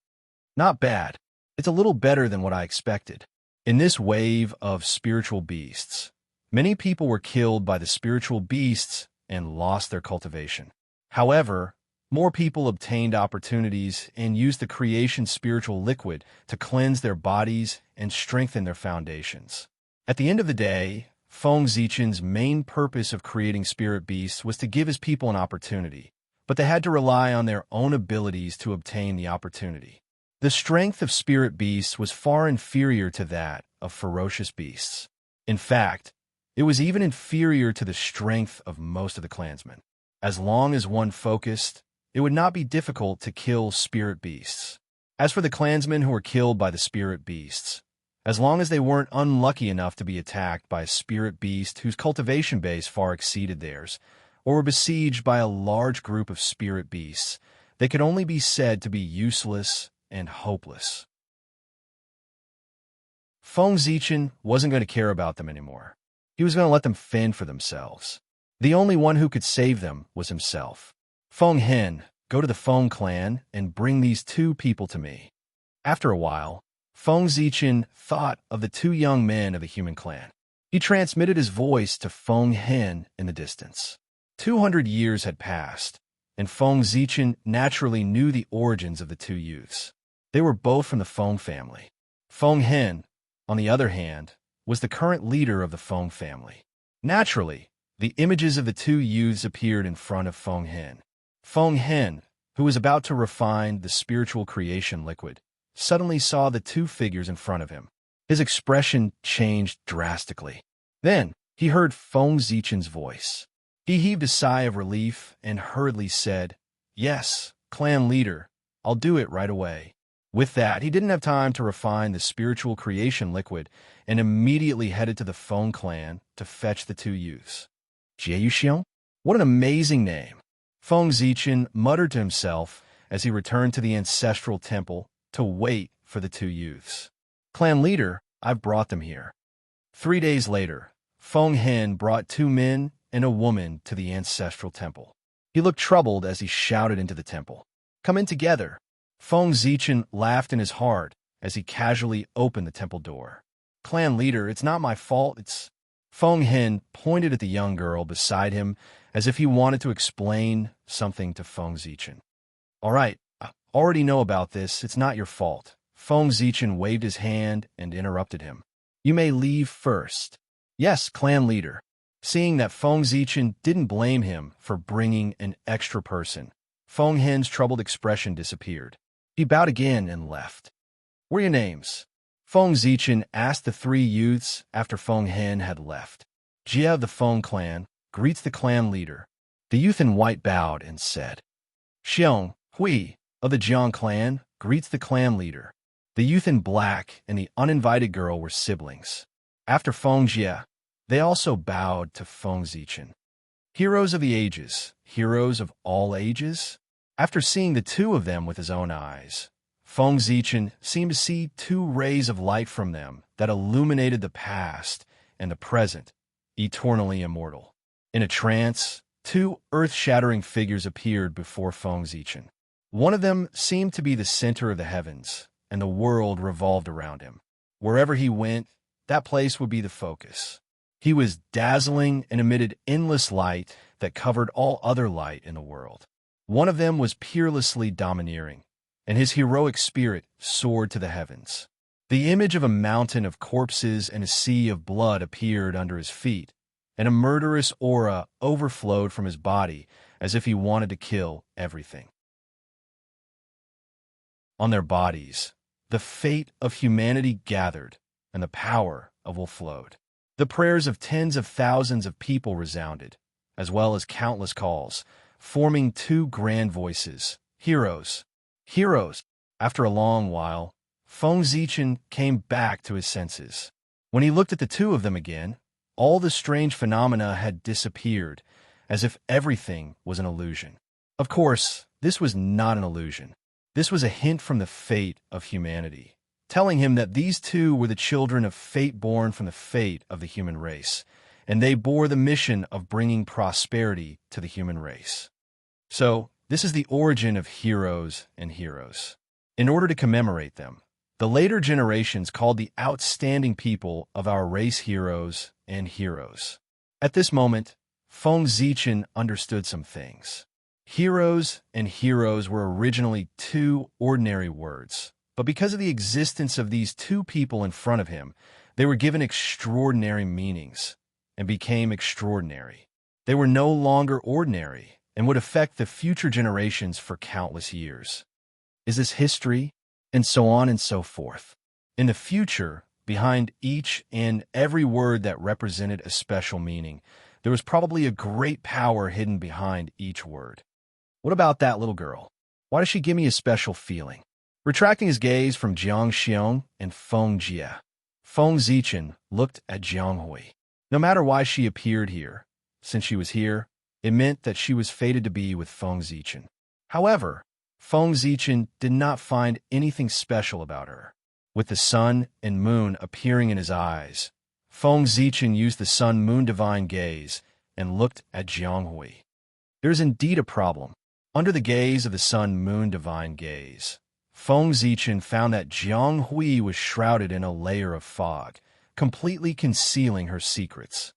Not bad. It's a little better than what I expected. In this wave of spiritual beasts, many people were killed by the spiritual beasts and lost their cultivation. However, more people obtained opportunities and used the creation's spiritual liquid to cleanse their bodies and strengthen their foundations. At the end of the day, Feng Zichen's main purpose of creating spirit beasts was to give his people an opportunity, but they had to rely on their own abilities to obtain the opportunity. The strength of spirit beasts was far inferior to that of ferocious beasts. In fact, it was even inferior to the strength of most of the clansmen. As long as one focused, it would not be difficult to kill spirit beasts. As for the clansmen who were killed by the spirit beasts, as long as they weren't unlucky enough to be attacked by a spirit beast whose cultivation base far exceeded theirs, or were besieged by a large group of spirit beasts, they could only be said to be useless and hopeless. Feng Zichen wasn't going to care about them anymore. He was going to let them fend for themselves. The only one who could save them was himself. Feng Hen, go to the Feng clan and bring these two people to me. After a while, Feng Zichen thought of the two young men of the human clan. He transmitted his voice to Feng Hen in the distance. 200 years had passed, and Feng Zichen naturally knew the origins of the two youths. They were both from the Feng family. Feng Hen, on the other hand, was the current leader of the Feng family. Naturally, the images of the two youths appeared in front of Feng Hen. Feng Hen, who was about to refine the spiritual creation liquid, suddenly saw the two figures in front of him. His expression changed drastically. Then, he heard Feng Zichen's voice. He heaved a sigh of relief and hurriedly said, "Yes, clan leader, I'll do it right away." With that, he didn't have time to refine the spiritual creation liquid and immediately headed to the Feng clan to fetch the two youths. Jieyu, what an amazing name! Feng Zichen muttered to himself as he returned to the ancestral temple to wait for the two youths. Clan leader, I've brought them here. 3 days later, Feng Hen brought 2 men and a woman to the ancestral temple. He looked troubled as he shouted into the temple, "Come in together." Feng Zichen laughed in his heart as he casually opened the temple door. "Clan leader, it's not my fault, it's—" Feng Hen pointed at the young girl beside him as if he wanted to explain something to Feng Zichen. "All right, I already know about this, it's not your fault." Feng Zichen waved his hand and interrupted him. "You may leave first." "Yes, clan leader." Seeing that Feng Zichen didn't blame him for bringing an extra person, Feng Hen's troubled expression disappeared. He bowed again and left. "What are your names?" Feng Zichen asked the 3 youths after Feng Hen had left. "Jia of the Feng clan greets the clan leader." The youth in white bowed and said. "Xiong Hui of the Jiang clan greets the clan leader." The youth in black and the uninvited girl were siblings. After Feng Jia, they also bowed to Feng Zichen. Heroes of the ages, heroes of all ages? After seeing the 2 of them with his own eyes, Feng Zichen seemed to see 2 rays of light from them that illuminated the past and the present, eternally immortal. In a trance, 2 earth-shattering figures appeared before Feng Zichen. One of them seemed to be the center of the heavens, and the world revolved around him. Wherever he went, that place would be the focus. He was dazzling and emitted endless light that covered all other light in the world. One of them was peerlessly domineering, and his heroic spirit soared to the heavens. The image of a mountain of corpses and a sea of blood appeared under his feet, and a murderous aura overflowed from his body as if he wanted to kill everything. On their bodies, the fate of humanity gathered, and the power of will flowed. The prayers of tens of thousands of people resounded, as well as countless calls, forming two grand voices, heroes, heroes. After a long while, Feng Zichen came back to his senses. When he looked at the two of them again, all the strange phenomena had disappeared, as if everything was an illusion. Of course, this was not an illusion. This was a hint from the fate of humanity, telling him that these two were the children of fate born from the fate of the human race, and they bore the mission of bringing prosperity to the human race. So, this is the origin of heroes and heroes. In order to commemorate them, the later generations called the outstanding people of our race heroes and heroes. At this moment, Feng Zichen understood some things. Heroes and heroes were originally two ordinary words, but because of the existence of these two people in front of him, they were given extraordinary meanings and became extraordinary. They were no longer ordinary and would affect the future generations for countless years. Is this history? And so on and so forth. In the future, behind each and every word that represented a special meaning, there was probably a great power hidden behind each word. What about that little girl? Why does she give me a special feeling? Retracting his gaze from Jiang Xiong and Feng Jie, Feng Zichen looked at Jiang Hui. No matter why she appeared here, since she was here, it meant that she was fated to be with Feng Zichen. However, Feng Zichen did not find anything special about her. With the sun and moon appearing in his eyes, Feng Zichen used the sun-moon divine gaze and looked at Jiang Hui. There is indeed a problem. Under the gaze of the sun-moon divine gaze, Feng Zichen found that Jiang Hui was shrouded in a layer of fog, completely concealing her secrets.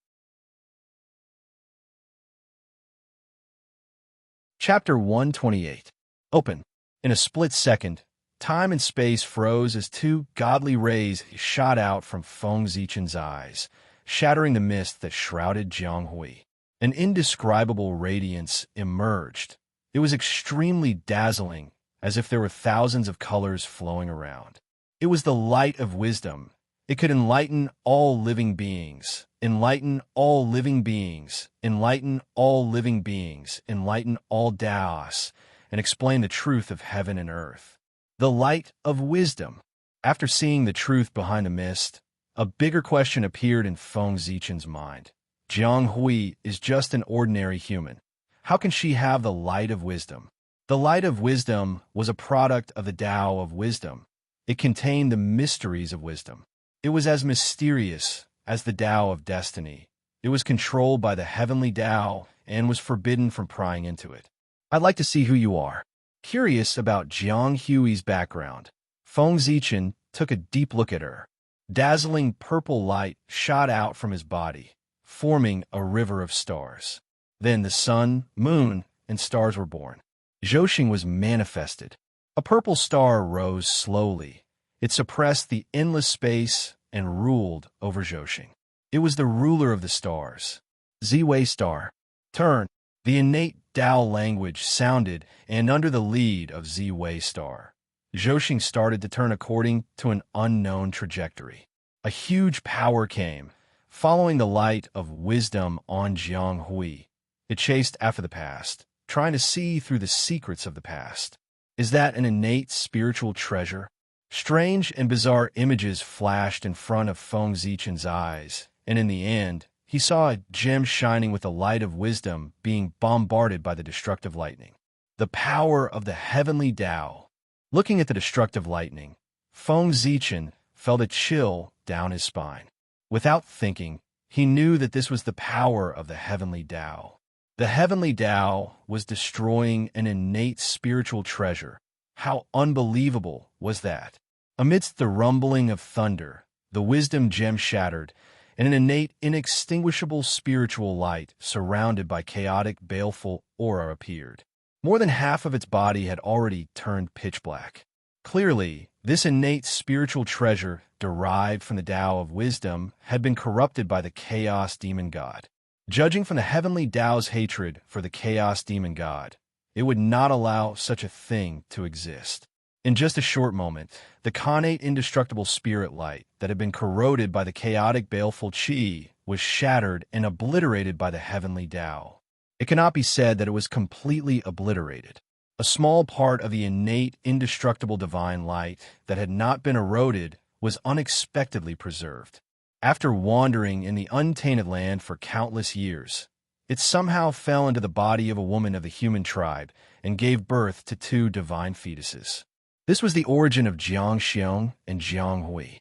Chapter 128. Open. In a split second, time and space froze as two godly rays shot out from Feng Zichen's eyes, shattering the mist that shrouded Jiang Hui. An indescribable radiance emerged. It was extremely dazzling, as if there were thousands of colors flowing around. It was the light of wisdom. It could enlighten all living beings, enlighten all living beings, enlighten all living beings, enlighten all Daos, and explain the truth of heaven and earth. The light of wisdom. After seeing the truth behind the mist, a bigger question appeared in Feng Zichen's mind. Jiang Hui is just an ordinary human. How can she have the light of wisdom? The light of wisdom was a product of the Tao of wisdom. It contained the mysteries of wisdom. It was as mysterious as the Tao of destiny. It was controlled by the heavenly Tao and was forbidden from prying into it. I'd like to see who you are. Curious about Jiang Hui's background, Feng Zichen took a deep look at her. Dazzling purple light shot out from his body, forming a river of stars. Then the sun, moon, and stars were born. Zhoxing was manifested. A purple star rose slowly. It suppressed the endless space and ruled over Zhoxing. It was the ruler of the stars. Ziwei star. Turn. The innate Tao language sounded, and under the lead of Ziwei star, Zhoxing started to turn according to an unknown trajectory. A huge power came, following the light of wisdom on Jiang Hui. It chased after the past, trying to see through the secrets of the past. Is that an innate spiritual treasure? Strange and bizarre images flashed in front of Feng Zichen's eyes, and in the end, he saw a gem shining with the light of wisdom being bombarded by the destructive lightning. The power of the heavenly Tao. Looking at the destructive lightning, Feng Zichen felt a chill down his spine. Without thinking, he knew that this was the power of the heavenly Tao. The heavenly Tao was destroying an innate spiritual treasure. How unbelievable was that? Amidst the rumbling of thunder, the wisdom gem shattered, and an innate, inextinguishable spiritual light surrounded by chaotic, baleful aura appeared. More than half of its body had already turned pitch black. Clearly, this innate spiritual treasure, derived from the Tao of wisdom, had been corrupted by the chaos demon god. Judging from the heavenly Tao's hatred for the chaos demon god, it would not allow such a thing to exist. In just a short moment, the connate indestructible spirit light that had been corroded by the chaotic baleful qi was shattered and obliterated by the heavenly Tao. It cannot be said that it was completely obliterated. A small part of the innate indestructible divine light that had not been eroded was unexpectedly preserved. After wandering in the untainted land for countless years, it somehow fell into the body of a woman of the human tribe and gave birth to 2 divine fetuses. This was the origin of Jiang Xiong and Jiang Hui.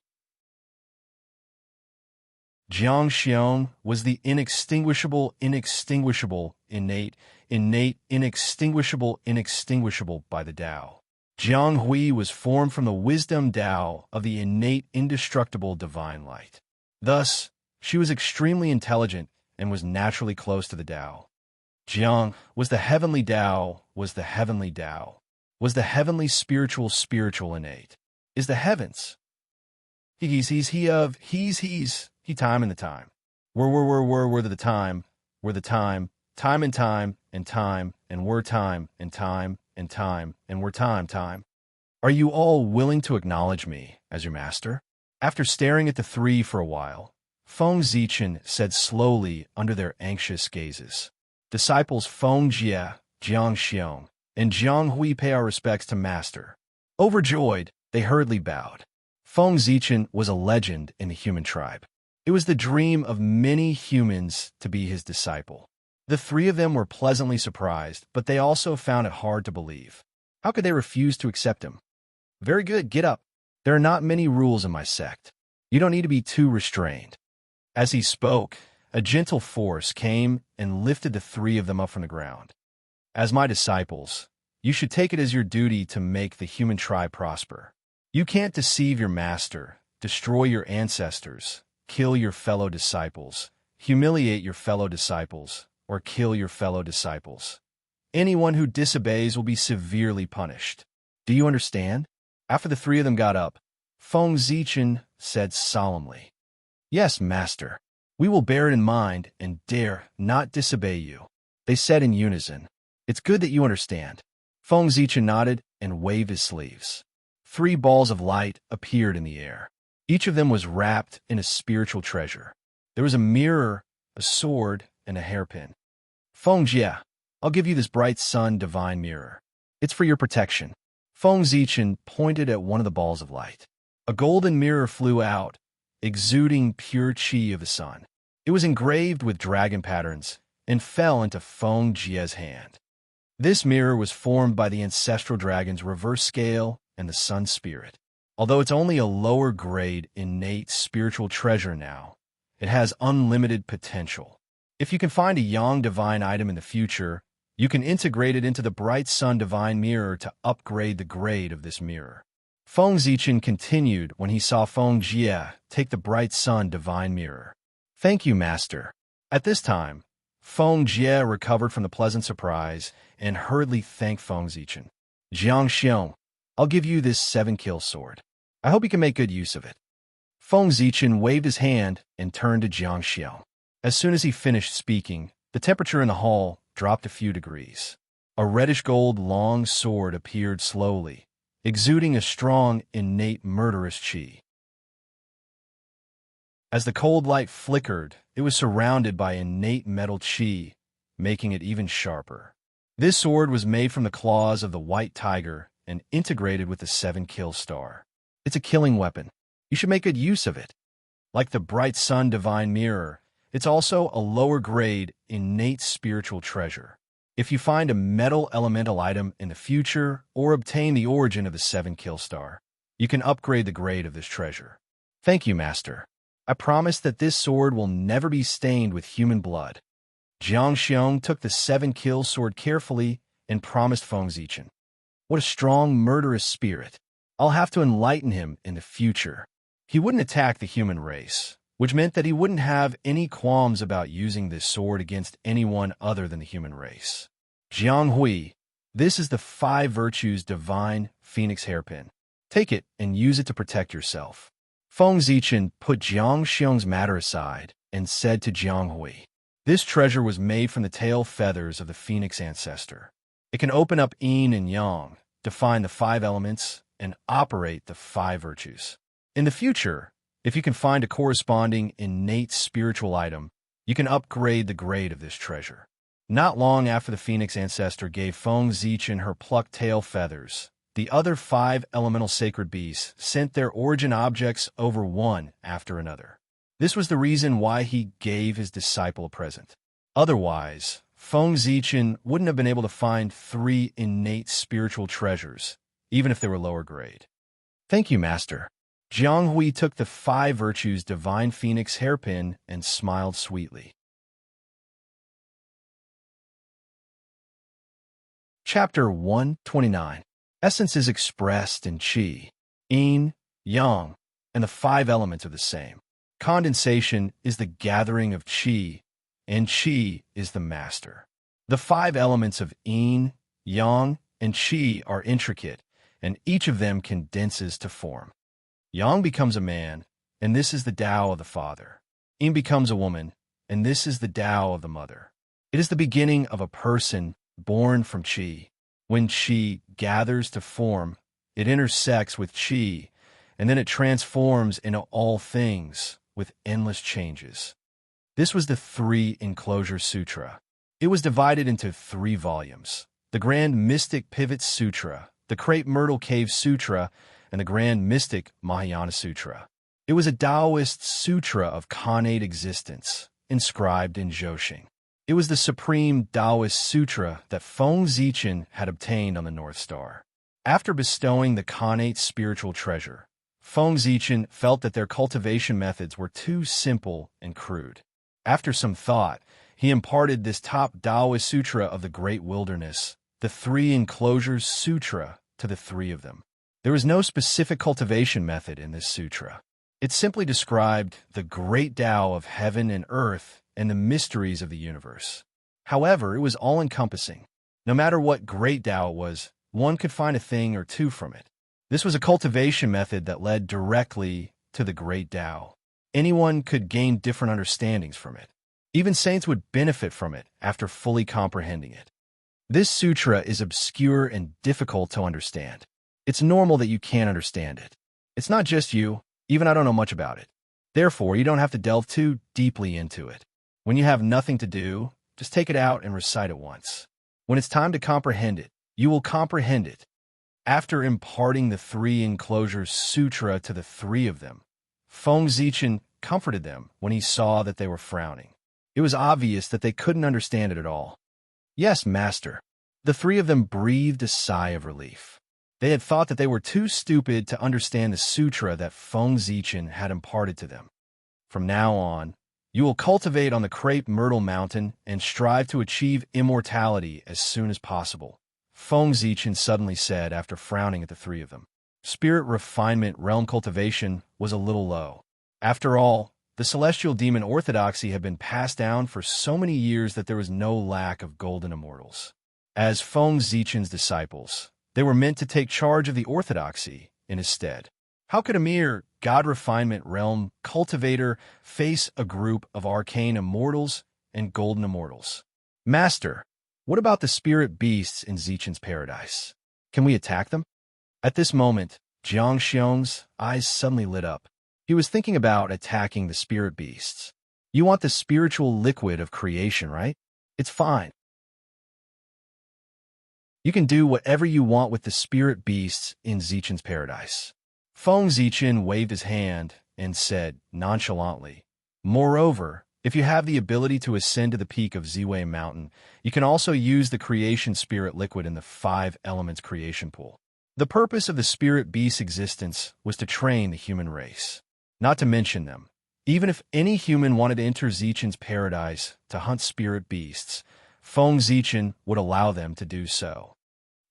Jiang Xiong was the inextinguishable, innate, inextinguishable by the Tao. Jiang Hui was formed from the wisdom Tao of the innate, indestructible divine light. Thus, she was extremely intelligent and was naturally close to the Tao. Jiang was the heavenly Tao, was the heavenly spiritual innate, is the heavens. He time and the time. Were the time, were the time and time, and were time, and were time. Are you all willing to acknowledge me as your master? After staring at the 3 for a while, Feng Zichen said slowly under their anxious gazes, "Disciples Feng Jie, Jiang Xiong, and Jiang Hui pay our respects to master." Overjoyed, they hurriedly bowed. Feng Zichen was a legend in the human tribe. It was the dream of many humans to be his disciple. The 3 of them were pleasantly surprised, but they also found it hard to believe. How could they refuse to accept him? "Very good, get up. There are not many rules in my sect. You don't need to be too restrained." As he spoke, a gentle force came and lifted the 3 of them up from the ground. "As my disciples, you should take it as your duty to make the human tribe prosper. You can't deceive your master, destroy your ancestors, kill your fellow disciples, humiliate your fellow disciples, or kill your fellow disciples. Anyone who disobeys will be severely punished. Do you understand?" After the 3 of them got up, Feng Zichen said solemnly, "Yes, master. We will bear it in mind and dare not disobey you." They said in unison, "It's good that you understand." Feng Zichen nodded and waved his sleeves. 3 balls of light appeared in the air. Each of them was wrapped in a spiritual treasure. There was a mirror, a sword, and a hairpin. "Feng Jie, I'll give you this bright sun divine mirror. It's for your protection." Feng Zichen pointed at one of the balls of light. A golden mirror flew out, exuding pure qi of the sun. It was engraved with dragon patterns and fell into Feng Jie's hand. This mirror was formed by the ancestral dragon's reverse scale and the sun spirit. Although it's only a lower grade innate spiritual treasure now, it has unlimited potential. If you can find a yang divine item in the future, you can integrate it into the bright sun divine mirror to upgrade the grade of this mirror. Feng Zichen continued when he saw Feng Jie take the bright sun divine mirror. "Thank you, master." At this time, Feng Jie recovered from the pleasant surprise and hurriedly thanked Feng Zichen. "Jiang Xiong, I'll give you this 7-kill sword. I hope you can make good use of it." Feng Zichen waved his hand and turned to Jiang Xiong. As soon as he finished speaking, the temperature in the hall dropped a few degrees. A reddish-gold long sword appeared slowly, exuding a strong, innate murderous qi. As the cold light flickered, it was surrounded by innate metal qi, making it even sharper. This sword was made from the claws of the white tiger and integrated with the 7-kill star. It's a killing weapon. You should make good use of it. Like the bright sun divine mirror, it's also a lower grade innate spiritual treasure. If you find a metal elemental item in the future or obtain the origin of the 7-kill star, you can upgrade the grade of this treasure. "Thank you, master. I promise that this sword will never be stained with human blood." Jiang Xiong took the 7-kill sword carefully and promised Feng Zichen, "What a strong, murderous spirit. I'll have to enlighten him in the future. He wouldn't attack the human race, which meant that he wouldn't have any qualms about using this sword against anyone other than the human race." Jiang Hui, this is the 5 Virtues Divine Phoenix Hairpin. Take it and use it to protect yourself. Feng Zichen put Jiang Xiong's matter aside and said to Jiang Hui, This treasure was made from the tail feathers of the phoenix ancestor. It can open up yin and yang, define the 5 elements, and operate the 5 virtues. In the future, if you can find a corresponding innate spiritual item, you can upgrade the grade of this treasure. Not long after the phoenix ancestor gave Feng Zichen her plucked tail feathers, the other 5 elemental sacred beasts sent their origin objects over one after another. This was the reason why he gave his disciple a present. Otherwise, Feng Zichen wouldn't have been able to find 3 innate spiritual treasures, even if they were lower grade. Thank you, Master. Jiang Hui took the 5 virtues divine phoenix hairpin and smiled sweetly. Chapter 129. Essence is expressed in qi, yin, yang, and the 5 elements are the same. Condensation is the gathering of qi, and qi is the master. The 5 elements of yin, yang, and qi are intricate, and each of them condenses to form. Yang becomes a man, and this is the Tao of the father. Yin becomes a woman, and this is the Tao of the mother. It is the beginning of a person born from qi. When qi gathers to form, it intersects with qi, and then it transforms into all things with endless changes. This was the 3 Enclosure Sutra. It was divided into 3 volumes: the Grand Mystic Pivot Sutra, the Crepe Myrtle Cave Sutra, and the Grand Mystic Mahayana Sutra. It was a Taoist sutra of connate existence, inscribed in Zhouxing. It was the supreme Taoist sutra that Feng Zichen had obtained on the North Star. After bestowing the connate spiritual treasure, Feng Zichen felt that their cultivation methods were too simple and crude. After some thought, he imparted this top Taoist sutra of the Great Wilderness, the 3 Enclosures Sutra, to the 3 of them. There was no specific cultivation method in this sutra. It simply described the great Tao of heaven and earth and the mysteries of the universe. However, it was all-encompassing. No matter what great Tao it was, one could find a thing or 2 from it. This was a cultivation method that led directly to the great Tao. Anyone could gain different understandings from it. Even saints would benefit from it after fully comprehending it. This sutra is obscure and difficult to understand. It's normal that you can't understand it. It's not just you, even I don't know much about it. Therefore, you don't have to delve too deeply into it. When you have nothing to do, just take it out and recite it once. When it's time to comprehend it, you will comprehend it. After imparting the 3 Enclosures Sutra to the 3 of them, Feng Zichen comforted them when he saw that they were frowning. It was obvious that they couldn't understand it at all. Yes, Master. The 3 of them breathed a sigh of relief. They had thought that they were too stupid to understand the sutra that Feng Zichen had imparted to them. From now on, you will cultivate on the Crepe Myrtle Mountain and strive to achieve immortality as soon as possible, Feng Zichen suddenly said after frowning at the 3 of them. Spirit refinement realm cultivation was a little low. After all, the celestial demon orthodoxy had been passed down for so many years that there was no lack of golden immortals. As Feng Zichen's disciples, they were meant to take charge of the orthodoxy in his stead. How could a mere god refinement realm cultivator face a group of arcane immortals and golden immortals? Master, what about the spirit beasts in Zichen's paradise? Can we attack them? At this moment, Jiang Xiong's eyes suddenly lit up. He was thinking about attacking the spirit beasts. You want the spiritual liquid of creation, right? It's fine. You can do whatever you want with the spirit beasts in Zichen's paradise. Feng Zichen waved his hand and said nonchalantly, moreover, if you have the ability to ascend to the peak of Ziwei Mountain, you can also use the creation spirit liquid in the 5 elements creation pool. The purpose of the spirit beast's existence was to train the human race, not to mention them. Even if any human wanted to enter Zichen's paradise to hunt spirit beasts, Feng Zichen would allow them to do so.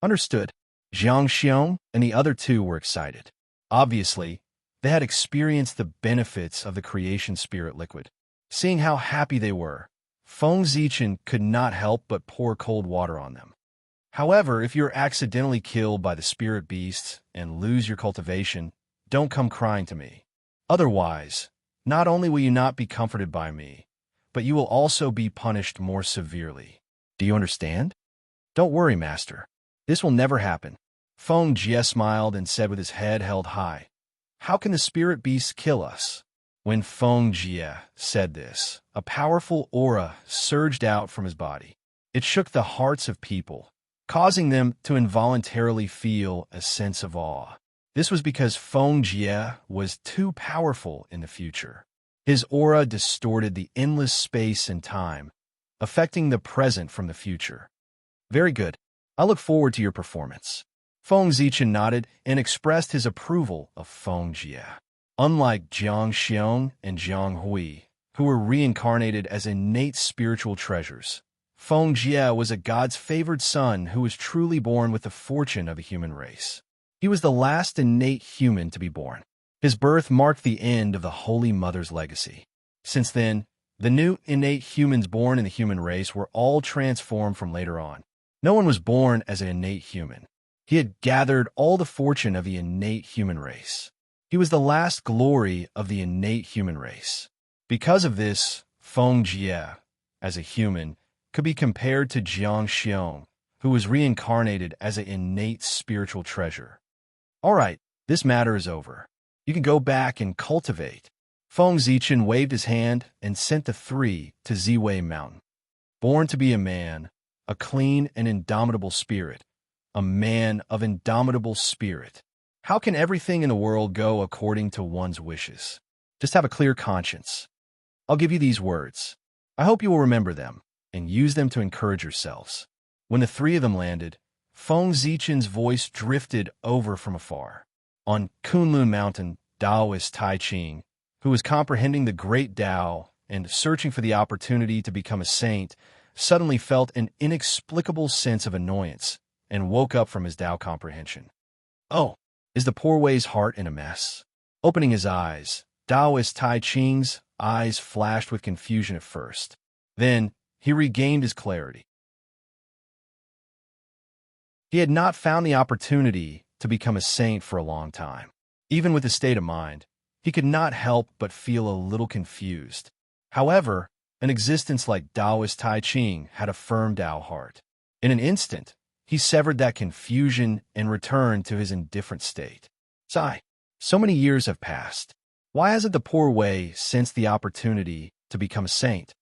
Understood. Jiang Xiong and the other 2 were excited. Obviously, they had experienced the benefits of the creation spirit liquid. Seeing how happy they were, Feng Zichen could not help but pour cold water on them. However, if you're accidentally killed by the spirit beasts and lose your cultivation, don't come crying to me. Otherwise, not only will you not be comforted by me, but you will also be punished more severely. Do you understand? Don't worry, master. This will never happen. Feng Jie smiled and said with his head held high, "How can the spirit beasts kill us?" When Feng Jie said this, a powerful aura surged out from his body. It shook the hearts of people, causing them to involuntarily feel a sense of awe. This was because Feng Jie was too powerful in the future. His aura distorted the endless space and time, affecting the present from the future. Very good. I look forward to your performance. Feng Zichen nodded and expressed his approval of Feng Jie. Unlike Jiang Xiong and Jiang Hui, who were reincarnated as innate spiritual treasures, Feng Jie was a god's favored son who was truly born with the fortune of a human race. He was the last innate human to be born. His birth marked the end of the Holy Mother's legacy. Since then, the new innate humans born in the human race were all transformed from later on. No one was born as an innate human. He had gathered all the fortune of the innate human race. He was the last glory of the innate human race. Because of this, Feng Jie, as a human, could be compared to Jiang Xiong, who was reincarnated as an innate spiritual treasure. All right, this matter is over. You can go back and cultivate. Feng Zichen waved his hand and sent the three to Ziwei Mountain. Born to be a man, a clean and indomitable spirit, a man of indomitable spirit. How can everything in the world go according to one's wishes? Just have a clear conscience. I'll give you these words. I hope you will remember them and use them to encourage yourselves. When the three of them landed, Feng Zichen's voice drifted over from afar. On Kunlun Mountain, Taoist Tai Ching, who was comprehending the great Tao and searching for the opportunity to become a saint, suddenly felt an inexplicable sense of annoyance and woke up from his Tao comprehension. Oh, is the poor Wei's heart in a mess? Opening his eyes, Taoist Tai Ching's eyes flashed with confusion at first. Then, he regained his clarity. He had not found the opportunity to become a saint for a long time. Even with his state of mind, he could not help but feel a little confused. However, an existence like Taoist Tai Ching had a firm Tao heart. In an instant, he severed that confusion and returned to his indifferent state. Sigh, so many years have passed. Why hasn't the poor Wei sensed the opportunity to become a saint?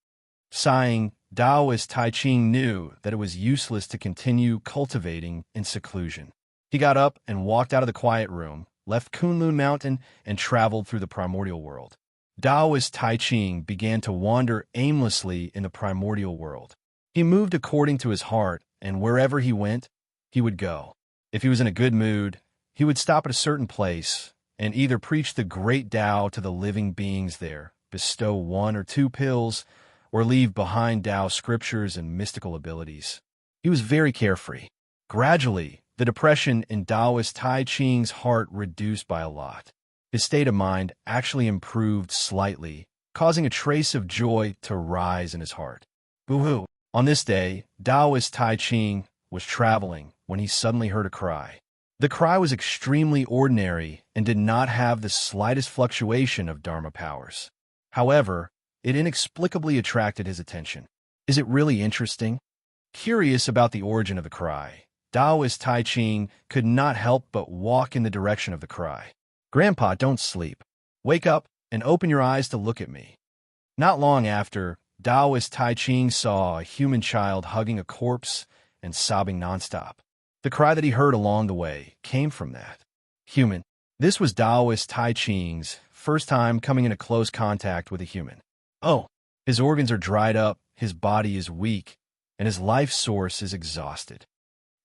Sighing, Taoist Tai Ching knew that it was useless to continue cultivating in seclusion. He got up and walked out of the quiet room, left Kunlun Mountain, and traveled through the primordial world. Taoist Tai Ching began to wander aimlessly in the primordial world. He moved according to his heart, and wherever he went, he would go. If he was in a good mood, he would stop at a certain place and either preach the great Tao to the living beings there, bestow 1 or 2 pills, or leave behind Tao scriptures and mystical abilities. He was very carefree. Gradually, the depression in Taoist Tai Ching's heart reduced by a lot. His state of mind actually improved slightly, causing a trace of joy to rise in his heart. Boo-hoo! On this day, Taoist Tai Ching was traveling when he suddenly heard a cry. The cry was extremely ordinary and did not have the slightest fluctuation of Dharma powers. However, it inexplicably attracted his attention. Is it really interesting? Curious about the origin of the cry, Taoist Tai Ching could not help but walk in the direction of the cry. Grandpa, don't sleep. Wake up and open your eyes to look at me. Not long after, Taoist Tai Ching saw a human child hugging a corpse and sobbing nonstop. The cry that he heard along the way came from that human. This was Taoist Tai Ching's first time coming into close contact with a human. Oh, his organs are dried up, his body is weak, and his life source is exhausted.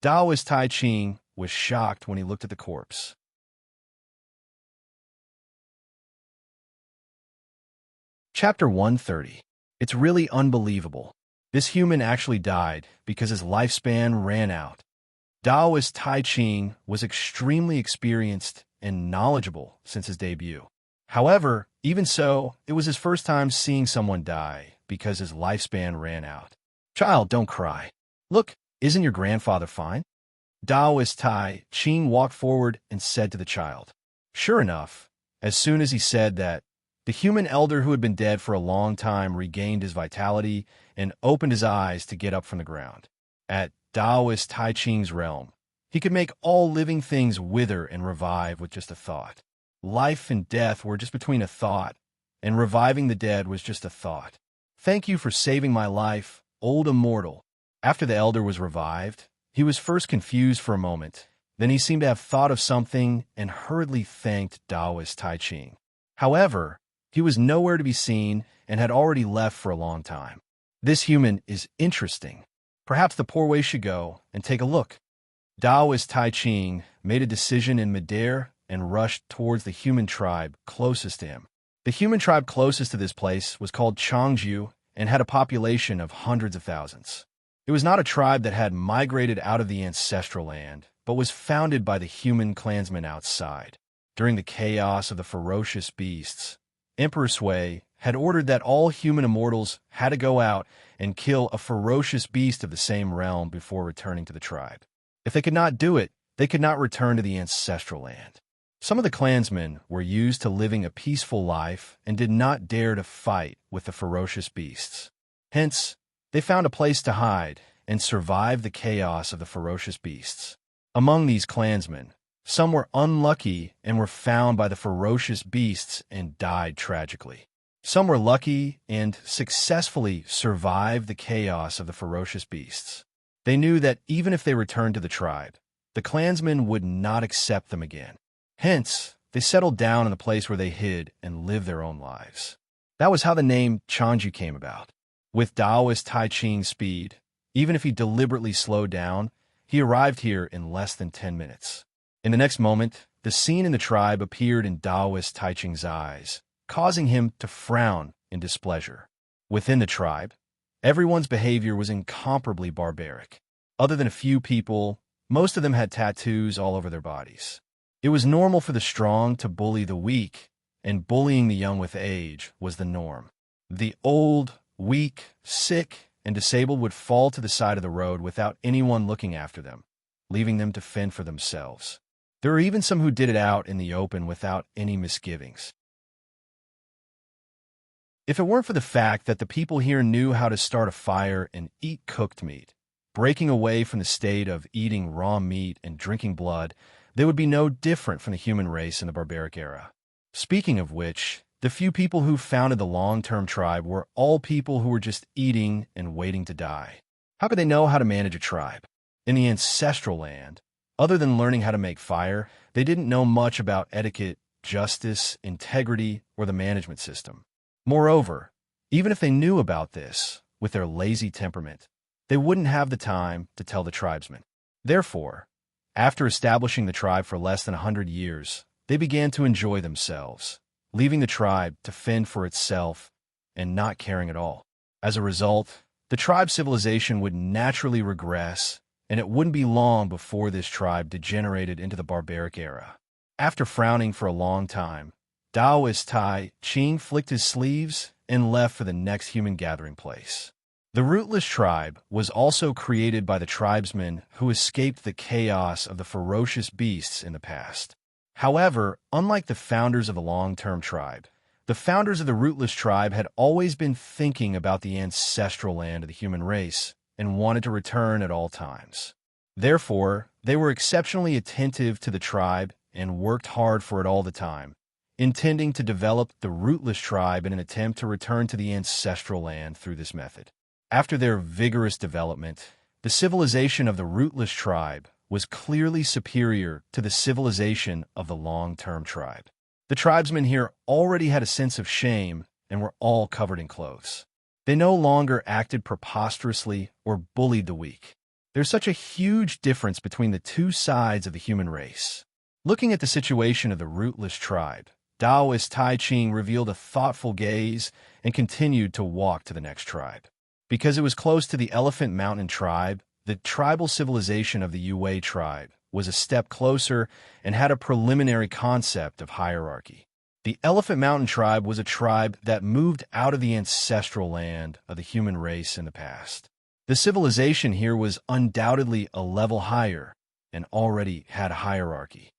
Taoist Tai Ching was shocked when he looked at the corpse. Chapter 130. It's really unbelievable. This human actually died because his lifespan ran out. Taoist Tai Ching was extremely experienced and knowledgeable since his debut. However, even so, it was his first time seeing someone die because his lifespan ran out. Child, don't cry. Look, isn't your grandfather fine? Taoist Tai Ching walked forward and said to the child. Sure enough, as soon as he said that, the The human elder who had been dead for a long time regained his vitality and opened his eyes to get up from the ground. At Taoist Tai Ching's realm, he could make all living things wither and revive with just a thought. Life and death were just between a thought, and reviving the dead was just a thought. Thank you for saving my life, old immortal. After the elder was revived, he was first confused for a moment. Then he seemed to have thought of something and hurriedly thanked Taoist Tai Ching. However, he was nowhere to be seen and had already left for a long time. This human is interesting. Perhaps the poor way should go and take a look. Taoist Tai Ching made a decision in midair and rushed towards the human tribe closest to him. The human tribe closest to this place was called Changju and had a population of hundreds of thousands. It was not a tribe that had migrated out of the ancestral land, but was founded by the human clansmen outside. During the chaos of the ferocious beasts, Emperor Sui had ordered that all human immortals had to go out and kill a ferocious beast of the same realm before returning to the tribe. If they could not do it, they could not return to the ancestral land. Some of the clansmen were used to living a peaceful life and did not dare to fight with the ferocious beasts. Hence, they found a place to hide and survive the chaos of the ferocious beasts. Among these clansmen, some were unlucky and were found by the ferocious beasts and died tragically. Some were lucky and successfully survived the chaos of the ferocious beasts. They knew that even if they returned to the tribe, the clansmen would not accept them again. Hence, they settled down in the place where they hid and lived their own lives. That was how the name Changju came about. With Taoist Tai Ching's speed, even if he deliberately slowed down, he arrived here in less than 10 minutes. In the next moment, the scene in the tribe appeared in Taoist Tai Ching's eyes, causing him to frown in displeasure. Within the tribe, everyone's behavior was incomparably barbaric. Other than a few people, most of them had tattoos all over their bodies. It was normal for the strong to bully the weak, and bullying the young with age was the norm. The old, weak, sick, and disabled would fall to the side of the road without anyone looking after them, leaving them to fend for themselves. There were even some who did it out in the open without any misgivings. If it weren't for the fact that the people here knew how to start a fire and eat cooked meat, breaking away from the state of eating raw meat and drinking blood, they would be no different from the human race in the barbaric era. Speaking of which, the few people who founded the long-term tribe were all people who were just eating and waiting to die. How could they know how to manage a tribe? In the ancestral land, other than learning how to make fire, they didn't know much about etiquette, justice, integrity, or the management system. Moreover, even if they knew about this, with their lazy temperament, they wouldn't have the time to tell the tribesmen. Therefore, after establishing the tribe for less than 100 years, they began to enjoy themselves, leaving the tribe to fend for itself and not caring at all. As a result, the tribe's civilization would naturally regress, and it wouldn't be long before this tribe degenerated into the barbaric era. After frowning for a long time, Taoist Tai Ching flicked his sleeves and left for the next human gathering place. The rootless tribe was also created by the tribesmen who escaped the chaos of the ferocious beasts in the past. However, unlike the founders of the long-term tribe, the founders of the rootless tribe had always been thinking about the ancestral land of the human race and wanted to return at all times. Therefore, they were exceptionally attentive to the tribe and worked hard for it all the time, intending to develop the rootless tribe in an attempt to return to the ancestral land through this method. After their vigorous development, the civilization of the rootless tribe was clearly superior to the civilization of the long-term tribe. The tribesmen here already had a sense of shame and were all covered in clothes. They no longer acted preposterously or bullied the weak. There's such a huge difference between the two sides of the human race. Looking at the situation of the rootless tribe, Taoist Tai Ching revealed a thoughtful gaze and continued to walk to the next tribe. Because it was close to the Elephant Mountain tribe, the tribal civilization of the Yue tribe was a step closer and had a preliminary concept of hierarchy. The Elephant Mountain tribe was a tribe that moved out of the ancestral land of the human race in the past. The civilization here was undoubtedly a level higher and already had a hierarchy.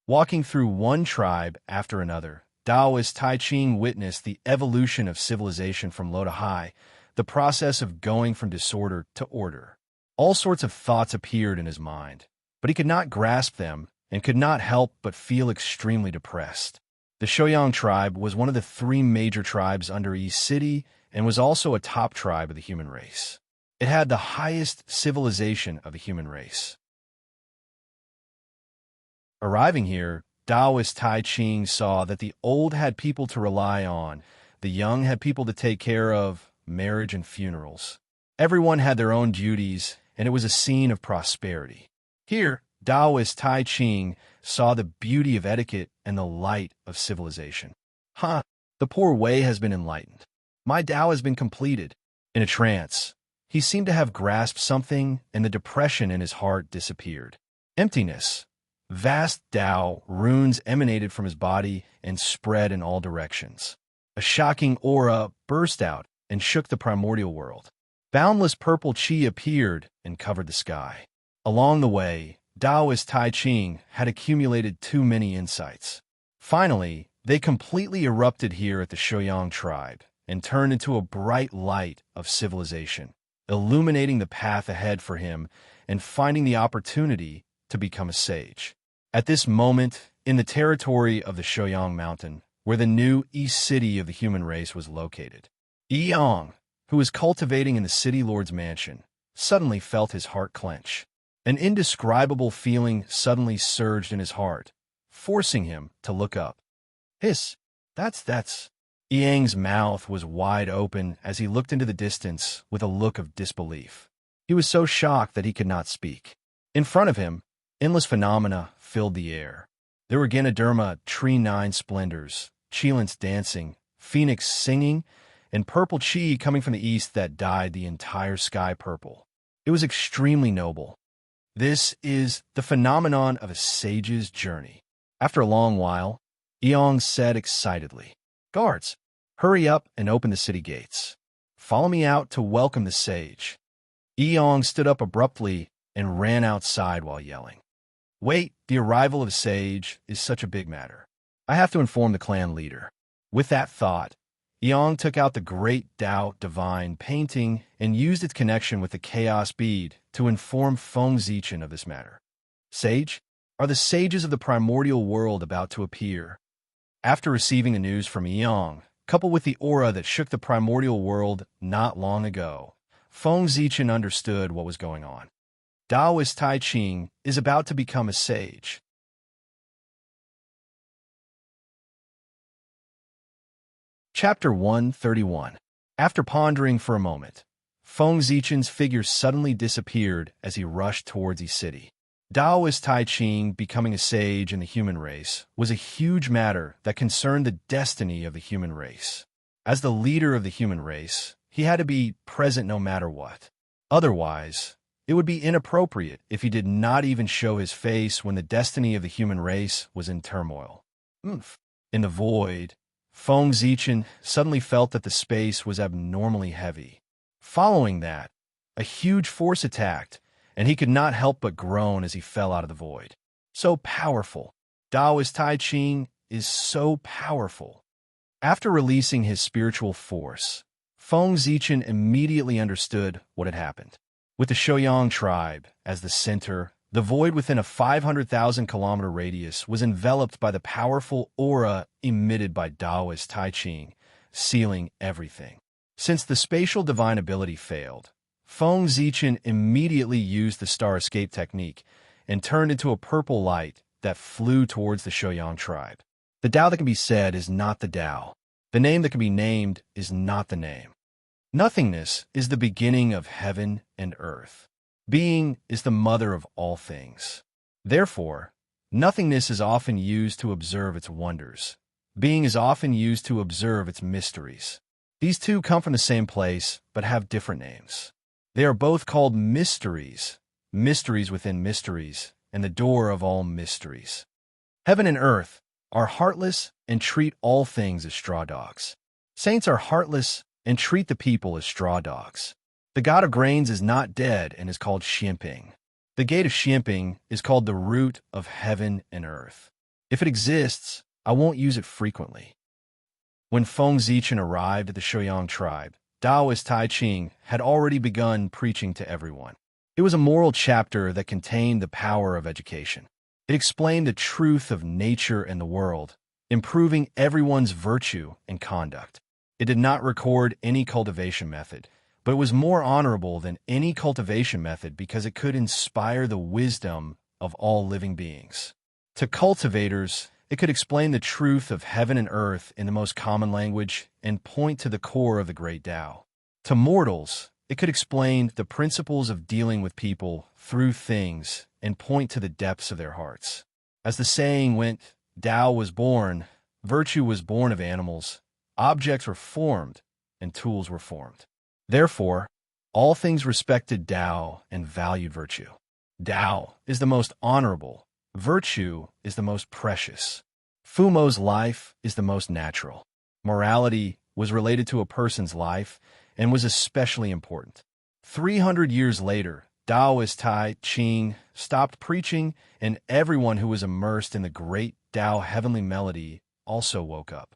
Walking through one tribe after another, Taoist Tai Ching witnessed the evolution of civilization from low to high, the process of going from disorder to order. All sorts of thoughts appeared in his mind, but he could not grasp them and could not help but feel extremely depressed. The Shoyang tribe was one of the three major tribes under East City and was also a top tribe of the human race. It had the highest civilization of the human race. Arriving here, Taoist Tai Ching saw that the old had people to rely on, the young had people to take care of, marriage and funerals. Everyone had their own duties, and it was a scene of prosperity. Here, Taoist Tai Ching saw the beauty of etiquette and the light of civilization. The poor way has been enlightened. My Tao has been completed. In a trance, he seemed to have grasped something, and the depression in his heart disappeared. Emptiness. Vast Tao runes emanated from his body and spread in all directions. A shocking aura burst out and shook the primordial world. Boundless purple chi appeared and covered the sky. Along the way, Taoist Tai Ching had accumulated too many insights. Finally, they completely erupted here at the Shoyang tribe and turned into a bright light of civilization, illuminating the path ahead for him and finding the opportunity to become a sage. At this moment, in the territory of the Shoyang Mountain, where the new East City of the human race was located, Yang, who was cultivating in the city lord's mansion, suddenly felt his heart clench. An indescribable feeling suddenly surged in his heart, forcing him to look up. That's... Yang's mouth was wide open as he looked into the distance with a look of disbelief. He was so shocked that he could not speak. In front of him, endless phenomena filled the air. There were Ganoderma tree-nine splendors, Chilants dancing, phoenix singing, and purple chi coming from the east that dyed the entire sky purple. It was extremely noble. This is the phenomenon of a sage's journey. After a long while, Yang said excitedly, "Guards, hurry up and open the city gates. Follow me out to welcome the sage." Yang stood up abruptly and ran outside while yelling, "Wait, the arrival of a sage is such a big matter. I have to inform the clan leader." With that thought, Yang took out the great Tao divine painting and used its connection with the chaos bead to inform Feng Zichen of this matter. "Sage, are the sages of the primordial world about to appear?" After receiving the news from Yang, coupled with the aura that shook the primordial world not long ago, Feng Zichen understood what was going on. Taoist Tai Ching is about to become a sage. Chapter 131. After pondering for a moment, Feng Zichen's figure suddenly disappeared as he rushed towards East City. Taoist Tai Ching becoming a sage in the human race was a huge matter that concerned the destiny of the human race. As the leader of the human race, he had to be present no matter what. Otherwise, it would be inappropriate if he did not even show his face when the destiny of the human race was in turmoil. In the void, Feng Zichen suddenly felt that the space was abnormally heavy. Following that, a huge force attacked, and he could not help but groan as he fell out of the void. So powerful. Taoist Tai Ching is so powerful. After releasing his spiritual force, Feng Zichen immediately understood what had happened. With the Shoyang tribe as the center, the void within a 500,000-kilometer radius was enveloped by the powerful aura emitted by Taoist Tai Ching, sealing everything. Since the spatial divine ability failed, Feng Zichen immediately used the star escape technique and turned into a purple light that flew towards the Shoyang tribe. The Tao that can be said is not the Tao. The name that can be named is not the name. Nothingness is the beginning of heaven and earth. Being is the mother of all things. Therefore, nothingness is often used to observe its wonders. Being is often used to observe its mysteries. These two come from the same place, but have different names. They are both called mysteries, mysteries within mysteries, and the door of all mysteries. Heaven and earth are heartless and treat all things as straw dogs. Saints are heartless and treat the people as straw dogs. The god of grains is not dead and is called Xianping. The gate of Xianping is called the root of heaven and earth. If it exists, I won't use it frequently. When Feng Zichen arrived at the Shouyang tribe, Taoist Tai Ching had already begun preaching to everyone. It was a moral chapter that contained the power of education. It explained the truth of nature and the world, improving everyone's virtue and conduct. It did not record any cultivation method, but it was more honorable than any cultivation method because it could inspire the wisdom of all living beings. To cultivators, it could explain the truth of heaven and earth in the most common language and point to the core of the great Tao. To mortals, it could explain the principles of dealing with people through things and point to the depths of their hearts. As the saying went, Tao was born, virtue was born of animals, objects were formed, and tools were formed. Therefore, all things respected Tao and valued virtue. Tao is the most honorable, virtue is the most precious. Fumo's life is the most natural. Morality was related to a person's life and was especially important. 300 years later, Taoist Tai Ching stopped preaching, and everyone who was immersed in the great Tao heavenly melody also woke up.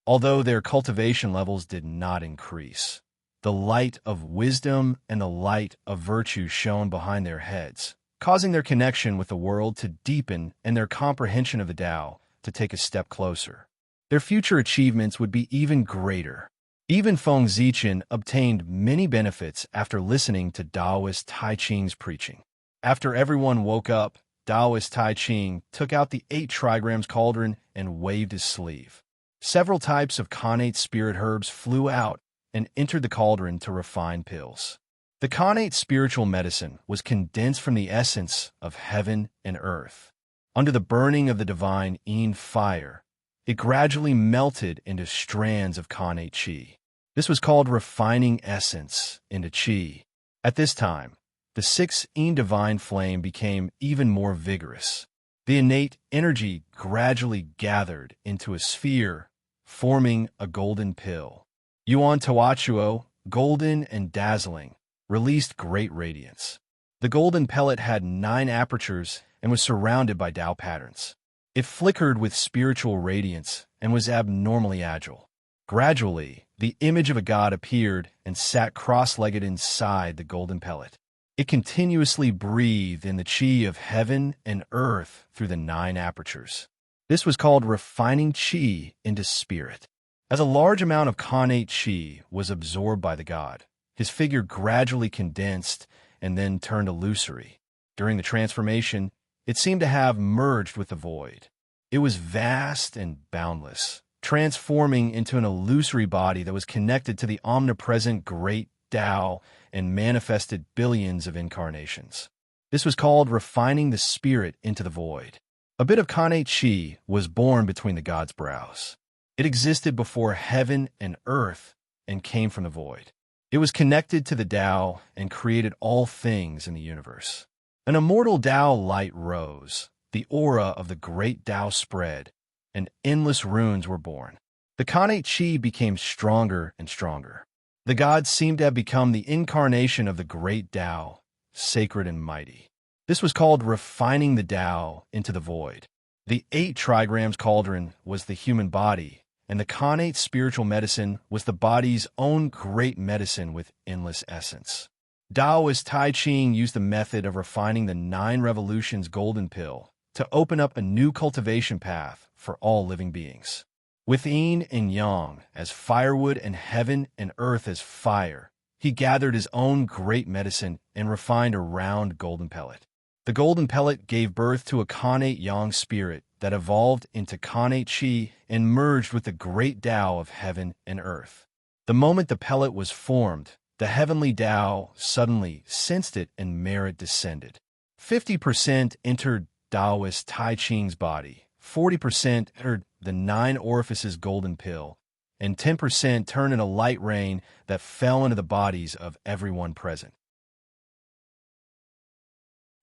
Although their cultivation levels did not increase, the light of wisdom and the light of virtue shone behind their heads, causing their connection with the world to deepen and their comprehension of the Tao to take a step closer. Their future achievements would be even greater. Even Feng Zichen obtained many benefits after listening to Taoist Tai Ching's preaching. After everyone woke up, Taoist Tai Ching took out the 8 trigrams cauldron and waved his sleeve. Several types of connate spirit herbs flew out and entered the cauldron to refine pills. The connate spiritual medicine was condensed from the essence of heaven and earth. Under the burning of the divine Yin fire, it gradually melted into strands of connate qi. This was called refining essence into qi. At this time, the 6 Yin divine flame became even more vigorous. The innate energy gradually gathered into a sphere, forming a golden pill. Yuan Tawachuo, golden and dazzling, released great radiance. The golden pellet had 9 apertures and was surrounded by Tao patterns. It flickered with spiritual radiance and was abnormally agile. Gradually, the image of a god appeared and sat cross-legged inside the golden pellet. It continuously breathed in the qi of heaven and earth through the 9 apertures. This was called refining qi into spirit. As a large amount of connate qi was absorbed by the god, his figure gradually condensed and then turned illusory. During the transformation, it seemed to have merged with the void. It was vast and boundless, transforming into an illusory body that was connected to the omnipresent great Tao and manifested billions of incarnations. This was called refining the spirit into the void. A bit of connate qi was born between the god's brows. It existed before heaven and earth and came from the void. It was connected to the Tao and created all things in the universe. An immortal Tao light rose, the aura of the great Tao spread, and endless runes were born. The connate qi became stronger and stronger. The gods seemed to have become the incarnation of the great Tao, sacred and mighty. This was called refining the Tao into the void. The 8 trigrams cauldron was the human body, and the connate spiritual medicine was the body's own great medicine with endless essence. Taoist Tai Ching used the method of refining the 9 revolutions golden pill to open up a new cultivation path for all living beings. With yin and yang as firewood and heaven and earth as fire, he gathered his own great medicine and refined a round golden pellet. The golden pellet gave birth to a connate yang spirit that evolved into connate qi and merged with the great Tao of heaven and earth. The moment the pellet was formed, the heavenly Tao suddenly sensed it and merit descended. 50% entered Taoist Tai Ching's body, 40% entered the 9 orifices golden pill, and 10% turned in a light rain that fell into the bodies of everyone present.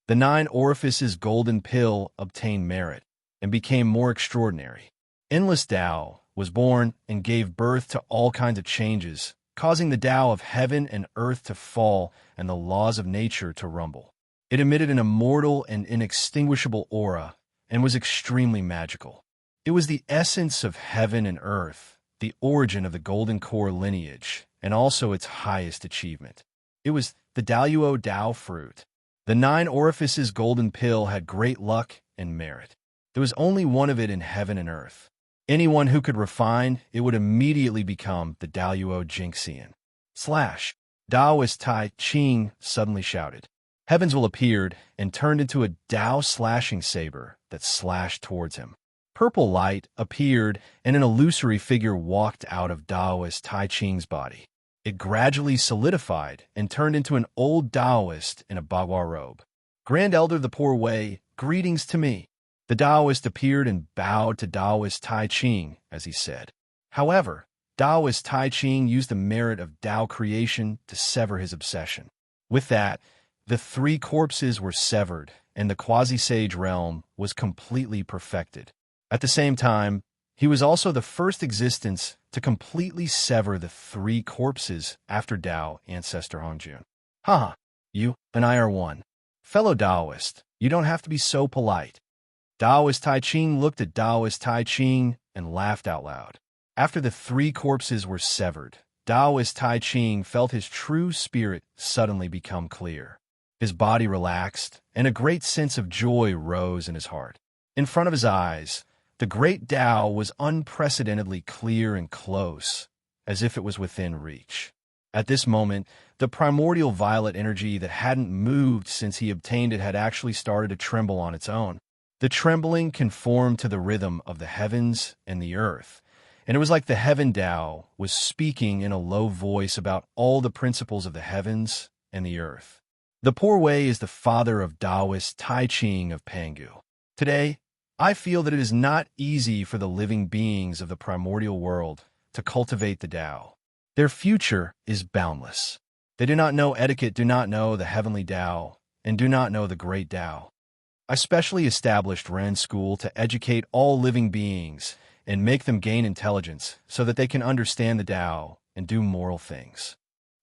The 9 orifices golden pill obtained merit and became more extraordinary. Endless Tao was born and gave birth to all kinds of changes, causing the Tao of heaven and earth to fall and the laws of nature to rumble. It emitted an immortal and inextinguishable aura and was extremely magical. It was the essence of heaven and earth, the origin of the golden core lineage, and also its highest achievement. It was the Daluo Dao fruit. The 9 orifices golden pill had great luck and merit. There was only one of it in heaven and earth. Anyone who could refine it would immediately become the Daluo Jinxian. Slash. Daoist Tai Ching suddenly shouted. Heavensville appeared and turned into a Dao slashing saber that slashed towards him. Purple light appeared and an illusory figure walked out of Daoist Tai Ching's body. It gradually solidified and turned into an old Daoist in a bagua robe. Grand Elder of the Poor Way, greetings to me. The Daoist appeared and bowed to Daoist Tai Ching as he said. However, Daoist Tai Ching used the merit of Dao creation to sever his obsession. With that, the 3 corpses were severed and the quasi-sage realm was completely perfected. At the same time, he was also the first existence to completely sever the 3 corpses after Dao ancestor Hongjun. Haha, you and I are one. Fellow Daoist, you don't have to be so polite. Daoist Tai Ching looked at Daoist Tai Ching and laughed out loud. After the 3 corpses were severed, Daoist Tai Ching felt his true spirit suddenly become clear. His body relaxed, and a great sense of joy rose in his heart. In front of his eyes, the great Dao was unprecedentedly clear and close, as if it was within reach. At this moment, the primordial violet energy that hadn't moved since he obtained it had actually started to tremble on its own. The trembling conformed to the rhythm of the heavens and the earth, and it was like the Heaven Dao was speaking in a low voice about all the principles of the heavens and the earth. The Poor Way is the father of Daoist Tai Ching of Pangu. Today, I feel that it is not easy for the living beings of the primordial world to cultivate the Dao. Their future is boundless. They do not know etiquette, do not know the heavenly Dao, and do not know the great Dao. I specially established Ren School to educate all living beings and make them gain intelligence so that they can understand the Dao and do moral things.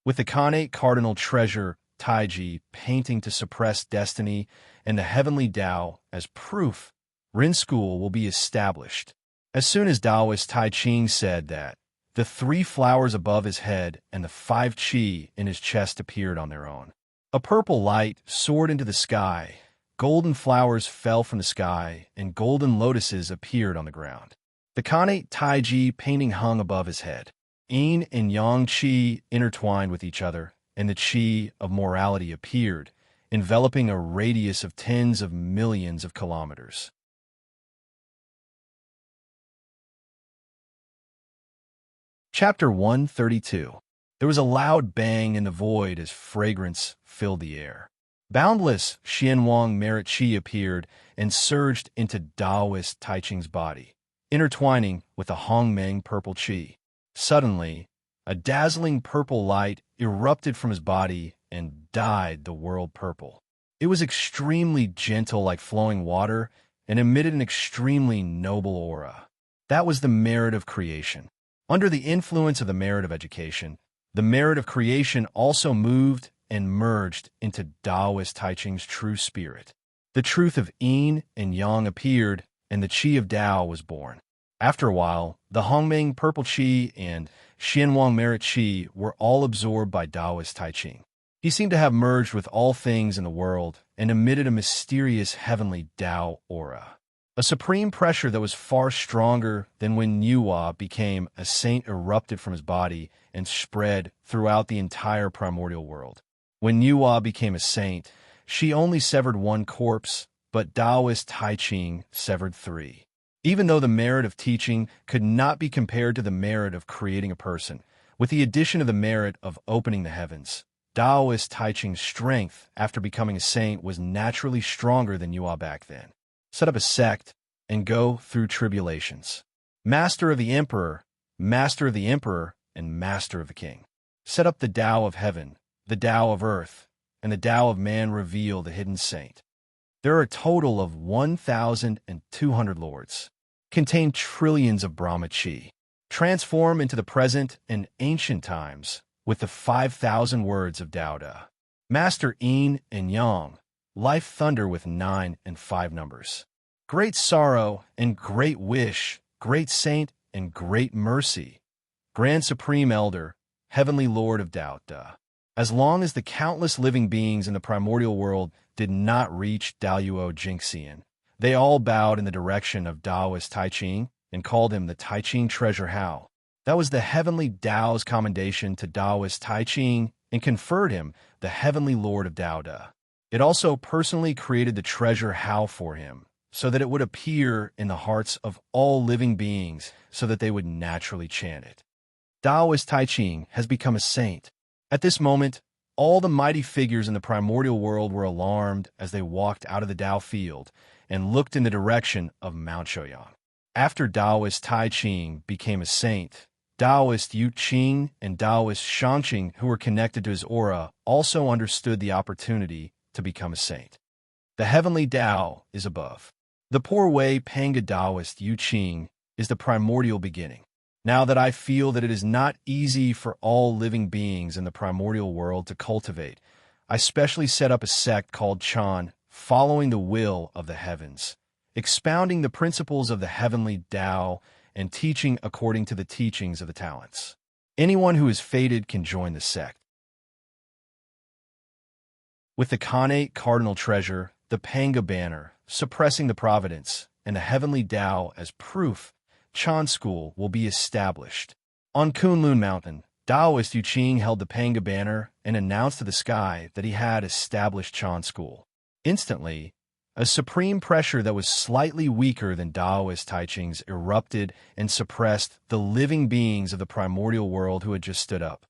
With the Khanate Cardinal Treasure Taiji painting to suppress destiny and the heavenly Dao as proof, Ren School will be established. As soon as Daoist Tai Ching said that, the 3 flowers above his head and the 5 chi in his chest appeared on their own. A purple light soared into the sky, golden flowers fell from the sky, and golden lotuses appeared on the ground. The Khanate Taiji painting hung above his head. Yin and Yang chi intertwined with each other, and the chi of morality appeared, enveloping a radius of tens of millions of kilometers. Chapter 132. There was a loud bang in the void as fragrance filled the air. Boundless Xianwang merit chi appeared and surged into Daoist Tai Ching's body, intertwining with the Hongmeng purple chi. Suddenly, a dazzling purple light erupted from his body and dyed the world purple. It was extremely gentle like flowing water and emitted an extremely noble aura. That was the merit of creation. Under the influence of the merit of education, the merit of creation also moved and merged into Daoist Tai Ching's true spirit. The truth of Yin and Yang appeared, and the Qi of Dao was born. After a while, the Hongmeng purple Qi and Xianwang merit Qi were all absorbed by Daoist Tai Ching. He seemed to have merged with all things in the world and emitted a mysterious heavenly Dao aura. A supreme pressure that was far stronger than when Yuhua became a saint erupted from his body and spread throughout the entire primordial world. When Yuhua became a saint, she only severed 1 corpse, but Daoist Tai Ching severed 3. Even though the merit of teaching could not be compared to the merit of creating a person, with the addition of the merit of opening the heavens, Daoist Tai Ching's strength after becoming a saint was naturally stronger than Yuhua back then. Set up a sect, and go through tribulations. Master of the Emperor, Master of the Emperor, and Master of the King. Set up the Tao of Heaven, the Tao of Earth, and the Tao of Man reveal the hidden saint. There are a total of 1,200 lords. Contain trillions of Brahma Chi. Transform into the present and ancient times with the 5,000 words of Tao Da. Master Yin and Yang. Life thunder with 9 and 5 numbers. great sorrow and great wish, great saint and great mercy, Grand Supreme Elder, Heavenly Lord of Tao Te. As long as the countless living beings in the primordial world did not reach Daoyuo Jingxian, they all bowed in the direction of Taoist Tai Ching and called him the Tai Ching Treasure Hao. That was the heavenly Tao's commendation to Taoist Tai Ching and conferred him the Heavenly Lord of Tao Te. It also personally created the Treasure Hao for him, so that it would appear in the hearts of all living beings so that they would naturally chant it. Taoist Tai Ching has become a saint. At this moment, all the mighty figures in the primordial world were alarmed as they walked out of the Tao field and looked in the direction of Mount Shouyang. After Taoist Tai Ching became a saint, Taoist Yu Qing and Taoist Shangqing, who were connected to his aura, also understood the opportunity to become a saint. The heavenly Tao is above. The poor way Panga Taoist Yu Qing is the primordial beginning. Now that I feel that it is not easy for all living beings in the primordial world to cultivate, I specially set up a sect called Chan, following the will of the heavens, expounding the principles of the heavenly Tao and teaching according to the teachings of the talents. Anyone who is fated can join the sect. With the Khanate cardinal treasure, the Panga banner, suppressing the providence, and the heavenly Tao as proof, Chan school will be established. On Kunlun Mountain, Taoist Yu Qing held the Panga banner and announced to the sky that he had established Chan school. Instantly, a supreme pressure that was slightly weaker than Taoist Tai Ching's erupted and suppressed the living beings of the primordial world who had just stood up.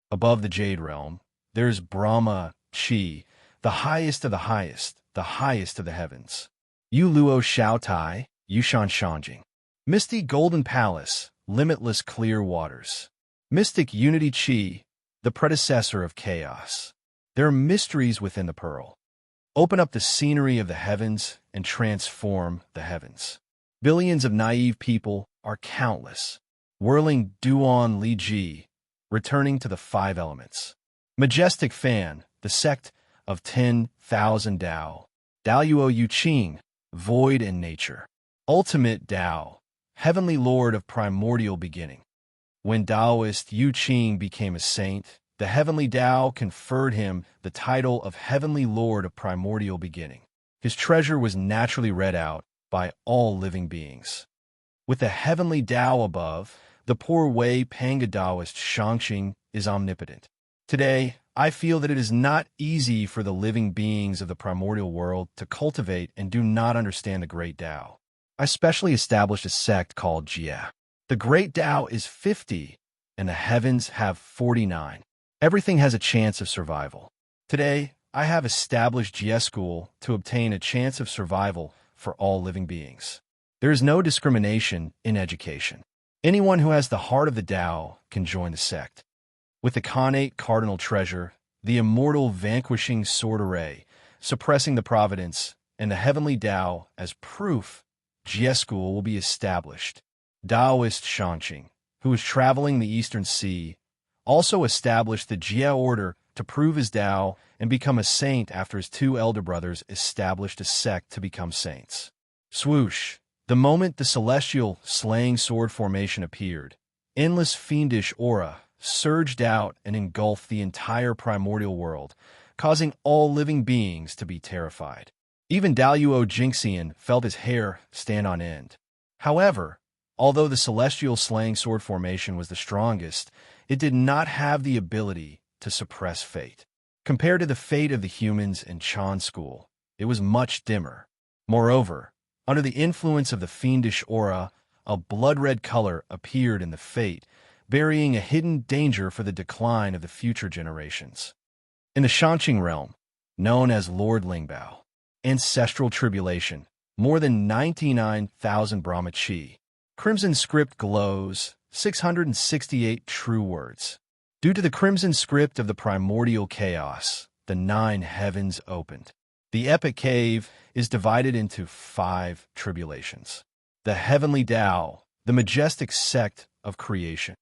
Above the Jade Realm, there is Brahma, Qi, the highest of the highest of the heavens. Yu Luo Shao Tai, Yushan Shanjing. Misty Golden Palace, limitless clear waters. Mystic Unity Qi, the predecessor of chaos. There are mysteries within the pearl. Open up the scenery of the heavens and transform the heavens. Billions of naive people are countless, whirling Duan Li Ji, returning to the five elements. Majestic Fan, the sect of 10,000 Tao. Daoyuo Yu Qing, void in nature. Ultimate Tao, Heavenly Lord of primordial beginning. When Taoist Yu Qing became a saint, the heavenly Tao conferred him the title of Heavenly Lord of primordial beginning. His treasure was naturally read out by all living beings. With the heavenly Tao above, the poor way Panga Taoist Shangqing is omnipotent. Today, I feel that it is not easy for the living beings of the primordial world to cultivate and do not understand the great Tao. I specially established a sect called Jia. The great Tao is 50, and the heavens have 49. Everything has a chance of survival. Today, I have established Jia School to obtain a chance of survival for all living beings. There is no discrimination in education. Anyone who has the heart of the Tao can join the sect. With the Khanate cardinal treasure, the immortal vanquishing sword array, suppressing the providence, and the heavenly Tao as proof, Jia School will be established. Taoist Shangqing, who is traveling the Eastern Sea, also established the Jia order to prove his Tao and become a saint after his two elder brothers established a sect to become saints. Swoosh! The moment the celestial slaying sword formation appeared, endless fiendish aura surged out and engulfed the entire primordial world, causing all living beings to be terrified. Even Daoyuo Jingxian felt his hair stand on end. However, although the celestial slaying sword formation was the strongest, it did not have the ability to suppress fate. Compared to the fate of the humans in Chan school, it was much dimmer. Moreover, under the influence of the fiendish aura, a blood-red color appeared in the fate, burying a hidden danger for the decline of the future generations. In the Shangqing realm, known as Lord Lingbao, ancestral tribulation, more than 99,000 Brahma Chi. Crimson script glows, 668 true words. Due to the crimson script of the primordial chaos, the 9 heavens opened. The epic cave is divided into 5 tribulations. The heavenly Tao, the majestic sect of creation.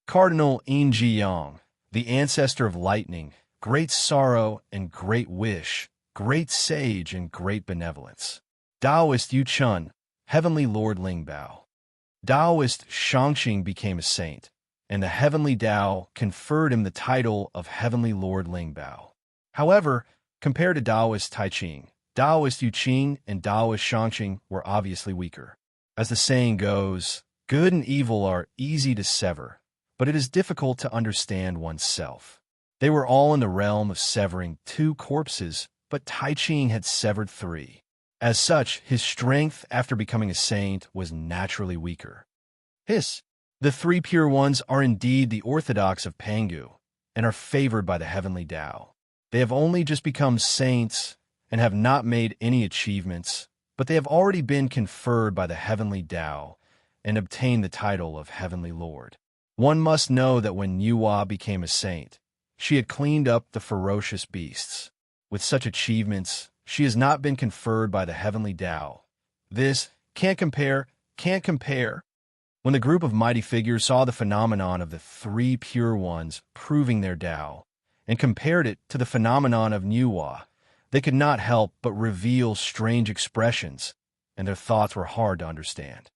Cardinal Yin Ji Yang, the ancestor of lightning, great sorrow and great wish, great sage and great benevolence. Taoist Yu Chun, heavenly Lord Lingbao. Taoist Shangxing became a saint, and the heavenly Tao conferred him the title of heavenly Lord Lingbao. However, compared to Taoist Taiching, Taoist Yu Qing and Taoist Shangxing were obviously weaker. As the saying goes, good and evil are easy to sever, but it is difficult to understand oneself. They were all in the realm of severing 2 corpses, but Taiching had severed 3. As such, his strength after becoming a saint was naturally weaker. The 3 pure ones are indeed the orthodox of Pangu, and are favored by the heavenly Tao. They have only just become saints and have not made any achievements, but they have already been conferred by the heavenly Tao and obtained the title of heavenly Lord. One must know that when Nuwa became a saint, she had cleaned up the ferocious beasts. With such achievements, she has not been conferred by the heavenly Tao. This can't compare. When the group of mighty figures saw the phenomenon of the 3 pure ones proving their Tao, and compared it to the phenomenon of Nuwa, they could not help but reveal strange expressions, and their thoughts were hard to understand.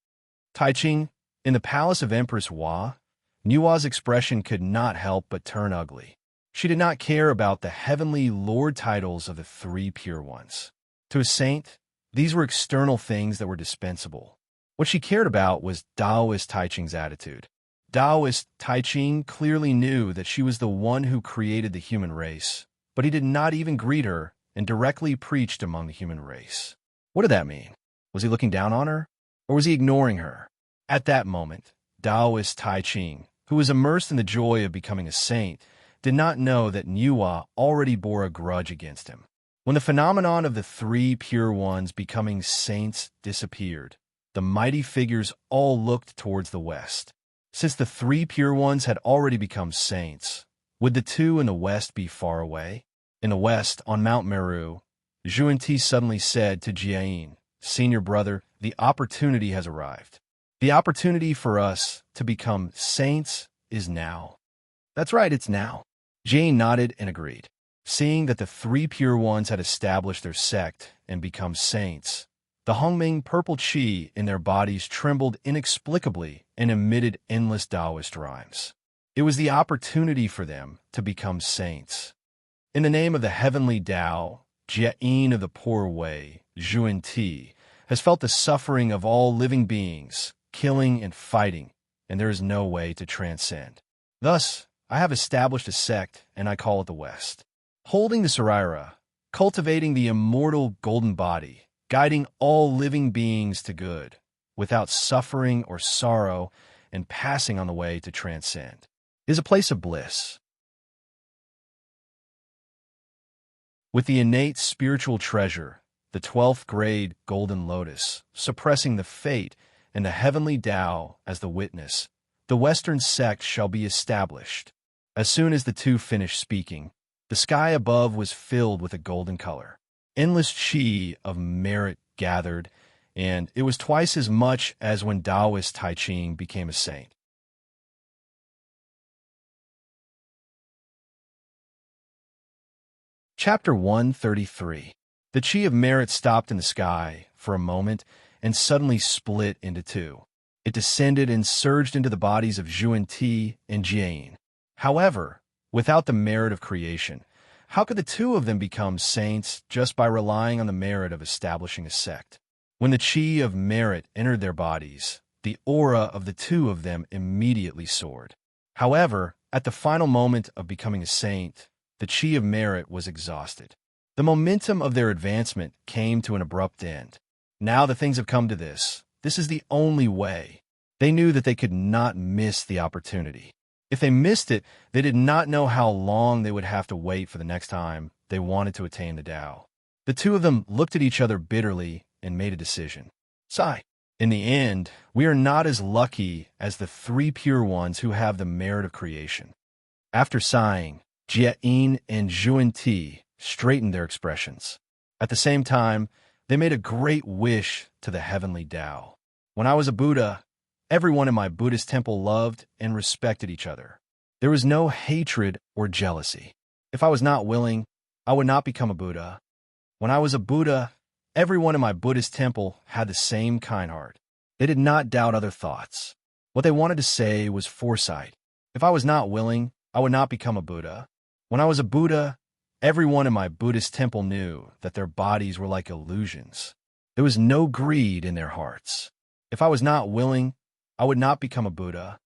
Taiching, in the palace of Empress Hua, Nuwa's expression could not help but turn ugly. She did not care about the heavenly Lord titles of the 3 pure ones. To a saint, these were external things that were dispensable. What she cared about was Taoist Taiching's attitude. Taoist Taiching clearly knew that she was the one who created the human race, but he did not even greet her and directly preached among the human race. What did that mean? Was he looking down on her? Or was he ignoring her? At that moment, Taoist Taiching, who was immersed in the joy of becoming a saint, did not know that Nuwa already bore a grudge against him. When the phenomenon of the 3 pure ones becoming saints disappeared, the mighty figures all looked towards the west. Since the 3 pure ones had already become saints, would the 2 in the west be far away? In the west, on Mount Meru, Zhuan-Ti suddenly said to Jiayin, "Senior brother, the opportunity has arrived. The opportunity for us to become saints is now." "That's right, it's now." Jiayin nodded and agreed. Seeing that the 3 pure ones had established their sect and become saints, the Hongming purple qi in their bodies trembled inexplicably and emitted endless Taoist rhymes. It was the opportunity for them to become saints. In the name of the heavenly Tao, Jiayin of the Poor Way, Zhuan-Ti, has felt the suffering of all living beings, killing and fighting, and there is no way to transcend. Thus, I have established a sect, and I call it the West. Holding the Saraira, cultivating the immortal golden body, guiding all living beings to good, without suffering or sorrow, and passing on the way to transcend, is a place of bliss. With the innate spiritual treasure, the 12th grade golden lotus, suppressing the fate and the heavenly Tao as the witness, the Western sect shall be established. As soon as the 2 finished speaking, the sky above was filled with a golden color. Endless qi of merit gathered, and it was twice as much as when Taoist Taiching became a saint. Chapter 133. The qi of merit stopped in the sky for a moment and suddenly split into 2. It descended and surged into the bodies of Zhuan-Ti and Jiayin. However, without the merit of creation, how could the 2 of them become saints just by relying on the merit of establishing a sect? When the qi of merit entered their bodies, the aura of the 2 of them immediately soared. However, at the final moment of becoming a saint, the qi of merit was exhausted. The momentum of their advancement came to an abrupt end. Now that things have come to this is the only way. They knew that they could not miss the opportunity. If they missed it, they did not know how long they would have to wait for the next time they wanted to attain the Tao. The 2 of them looked at each other bitterly and made a decision. Sigh. In the end, we are not as lucky as the 3 pure ones who have the merit of creation. After sighing, Jiayin and Zhuan-Ti straightened their expressions. At the same time, they made a great wish to the heavenly Tao. When I was a Buddha, everyone in my Buddhist temple loved and respected each other. There was no hatred or jealousy. If I was not willing, I would not become a Buddha. When I was a Buddha, everyone in my Buddhist temple had the same kind heart. They did not doubt other thoughts. What they wanted to say was foresight. If I was not willing, I would not become a Buddha. When I was a Buddha, everyone in my Buddhist temple knew that their bodies were like illusions. There was no greed in their hearts. If I was not willing, I would not become a Buddha.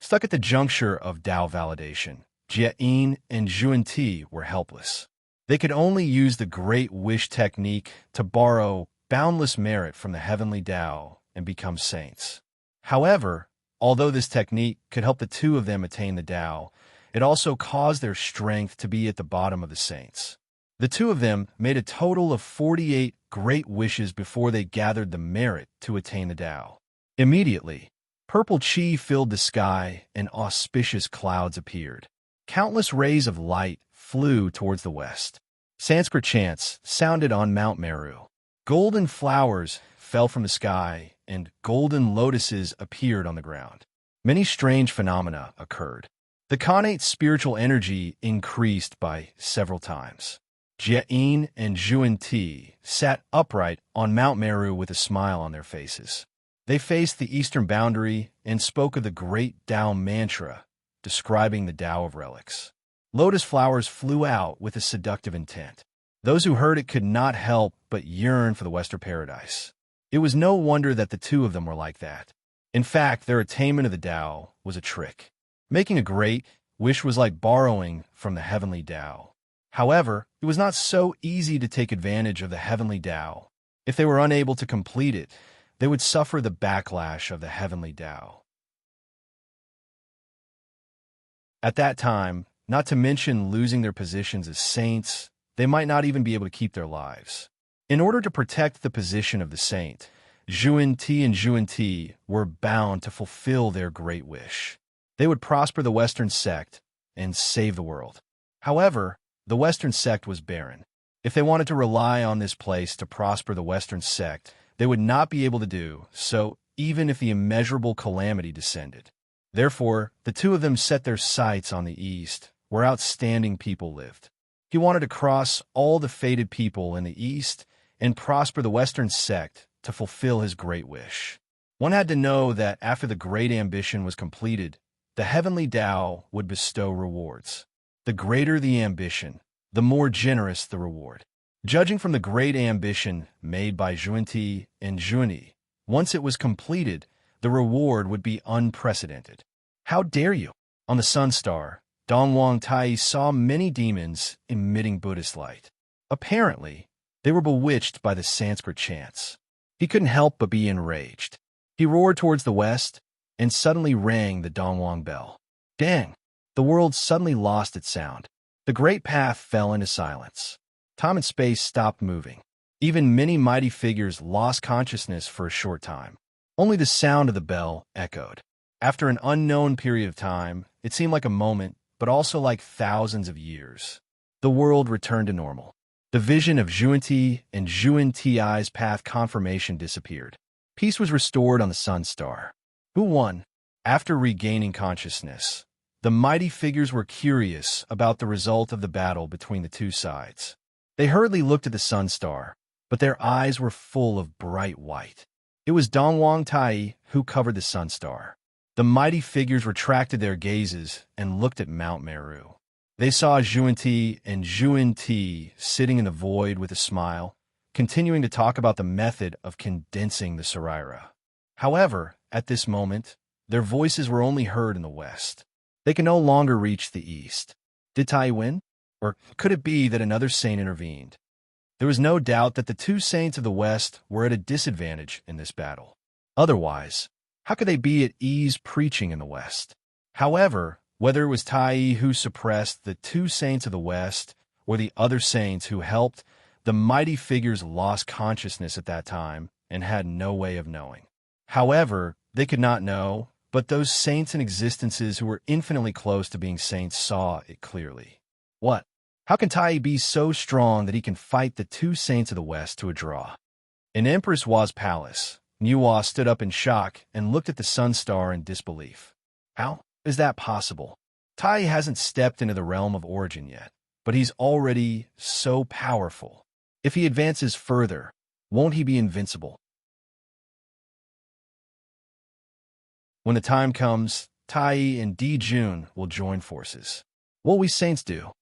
Stuck at the juncture of Tao validation, Jie-in and Zhuan-Ti were helpless. They could only use the Great Wish technique to borrow boundless merit from the heavenly Tao and become saints. However, although this technique could help the two of them attain the Tao, it also caused their strength to be at the bottom of the saints. The two of them made a total of 48 great wishes before they gathered the merit to attain the Tao. Immediately, purple chi filled the sky and auspicious clouds appeared. Countless rays of light flew towards the west. Sanskrit chants sounded on Mount Meru. Golden flowers fell from the sky, and golden lotuses appeared on the ground. Many strange phenomena occurred. The connate spiritual energy increased by several times. Jie-in and Zhuan-Ti sat upright on Mount Meru with a smile on their faces. They faced the eastern boundary and spoke of the great Tao mantra, describing the Tao of relics. Lotus flowers flew out with a seductive intent. Those who heard it could not help but yearn for the Western paradise. It was no wonder that the two of them were like that. In fact, their attainment of the Tao was a trick. Making a great wish was like borrowing from the heavenly Tao. However, it was not so easy to take advantage of the heavenly Tao. If they were unable to complete it, they would suffer the backlash of the heavenly Tao. At that time, not to mention losing their positions as saints, they might not even be able to keep their lives. In order to protect the position of the saint, Zhuan-Ti and Zhuan-Ti were bound to fulfill their great wish. They would prosper the Western sect and save the world. However, the Western sect was barren. If they wanted to rely on this place to prosper the Western sect, they would not be able to do so even if the immeasurable calamity descended. Therefore, the two of them set their sights on the east, where outstanding people lived. He wanted to cross all the fated people in the east and prosper the Western sect to fulfill his great wish. One had to know that after the great ambition was completed, the heavenly Tao would bestow rewards. The greater the ambition, the more generous the reward. Judging from the great ambition made by Zhuan-Ti and Zhuan-Yi, once it was completed, the reward would be unprecedented. How dare you? On the Sun Star, Dongwang Tai saw many demons emitting Buddhist light. Apparently, they were bewitched by the Sanskrit chants. He couldn't help but be enraged. He roared towards the west and suddenly rang the Dongwang bell. Dang! The world suddenly lost its sound. The great path fell into silence. Time and space stopped moving. Even many mighty figures lost consciousness for a short time. Only the sound of the bell echoed. After an unknown period of time, it seemed like a moment, but also like thousands of years. The world returned to normal. The vision of Zhuan-Ti and Zhuan-Ti's path confirmation disappeared. Peace was restored on the Sun Star. Who won? After regaining consciousness, the mighty figures were curious about the result of the battle between the two sides. They hurriedly looked at the Sun Star, but their eyes were full of bright white. It was Dongwang Tai who covered the Sun Star. The mighty figures retracted their gazes and looked at Mount Meru. They saw Zhuan-Ti and Zhuan-Ti sitting in the void with a smile, continuing to talk about the method of condensing the Sarira. However, at this moment, their voices were only heard in the west. They could no longer reach the east. Did Tai win? Or could it be that another saint intervened? There was no doubt that the two saints of the west were at a disadvantage in this battle. Otherwise, how could they be at ease preaching in the west? However, whether it was Tai who suppressed the two saints of the west or the other saints who helped, the mighty figures lost consciousness at that time and had no way of knowing. However, they could not know, but those saints and existences who were infinitely close to being saints saw it clearly. What? How can Tai be so strong that he can fight the two saints of the west to a draw? In Empress Wa's palace, Niwa stood up in shock and looked at the Sun Star in disbelief. How is that possible? Tai hasn't stepped into the realm of origin yet, but he's already so powerful. If he advances further, won't he be invincible? When the time comes, Tai and Di Jun will join forces. What will we saints do?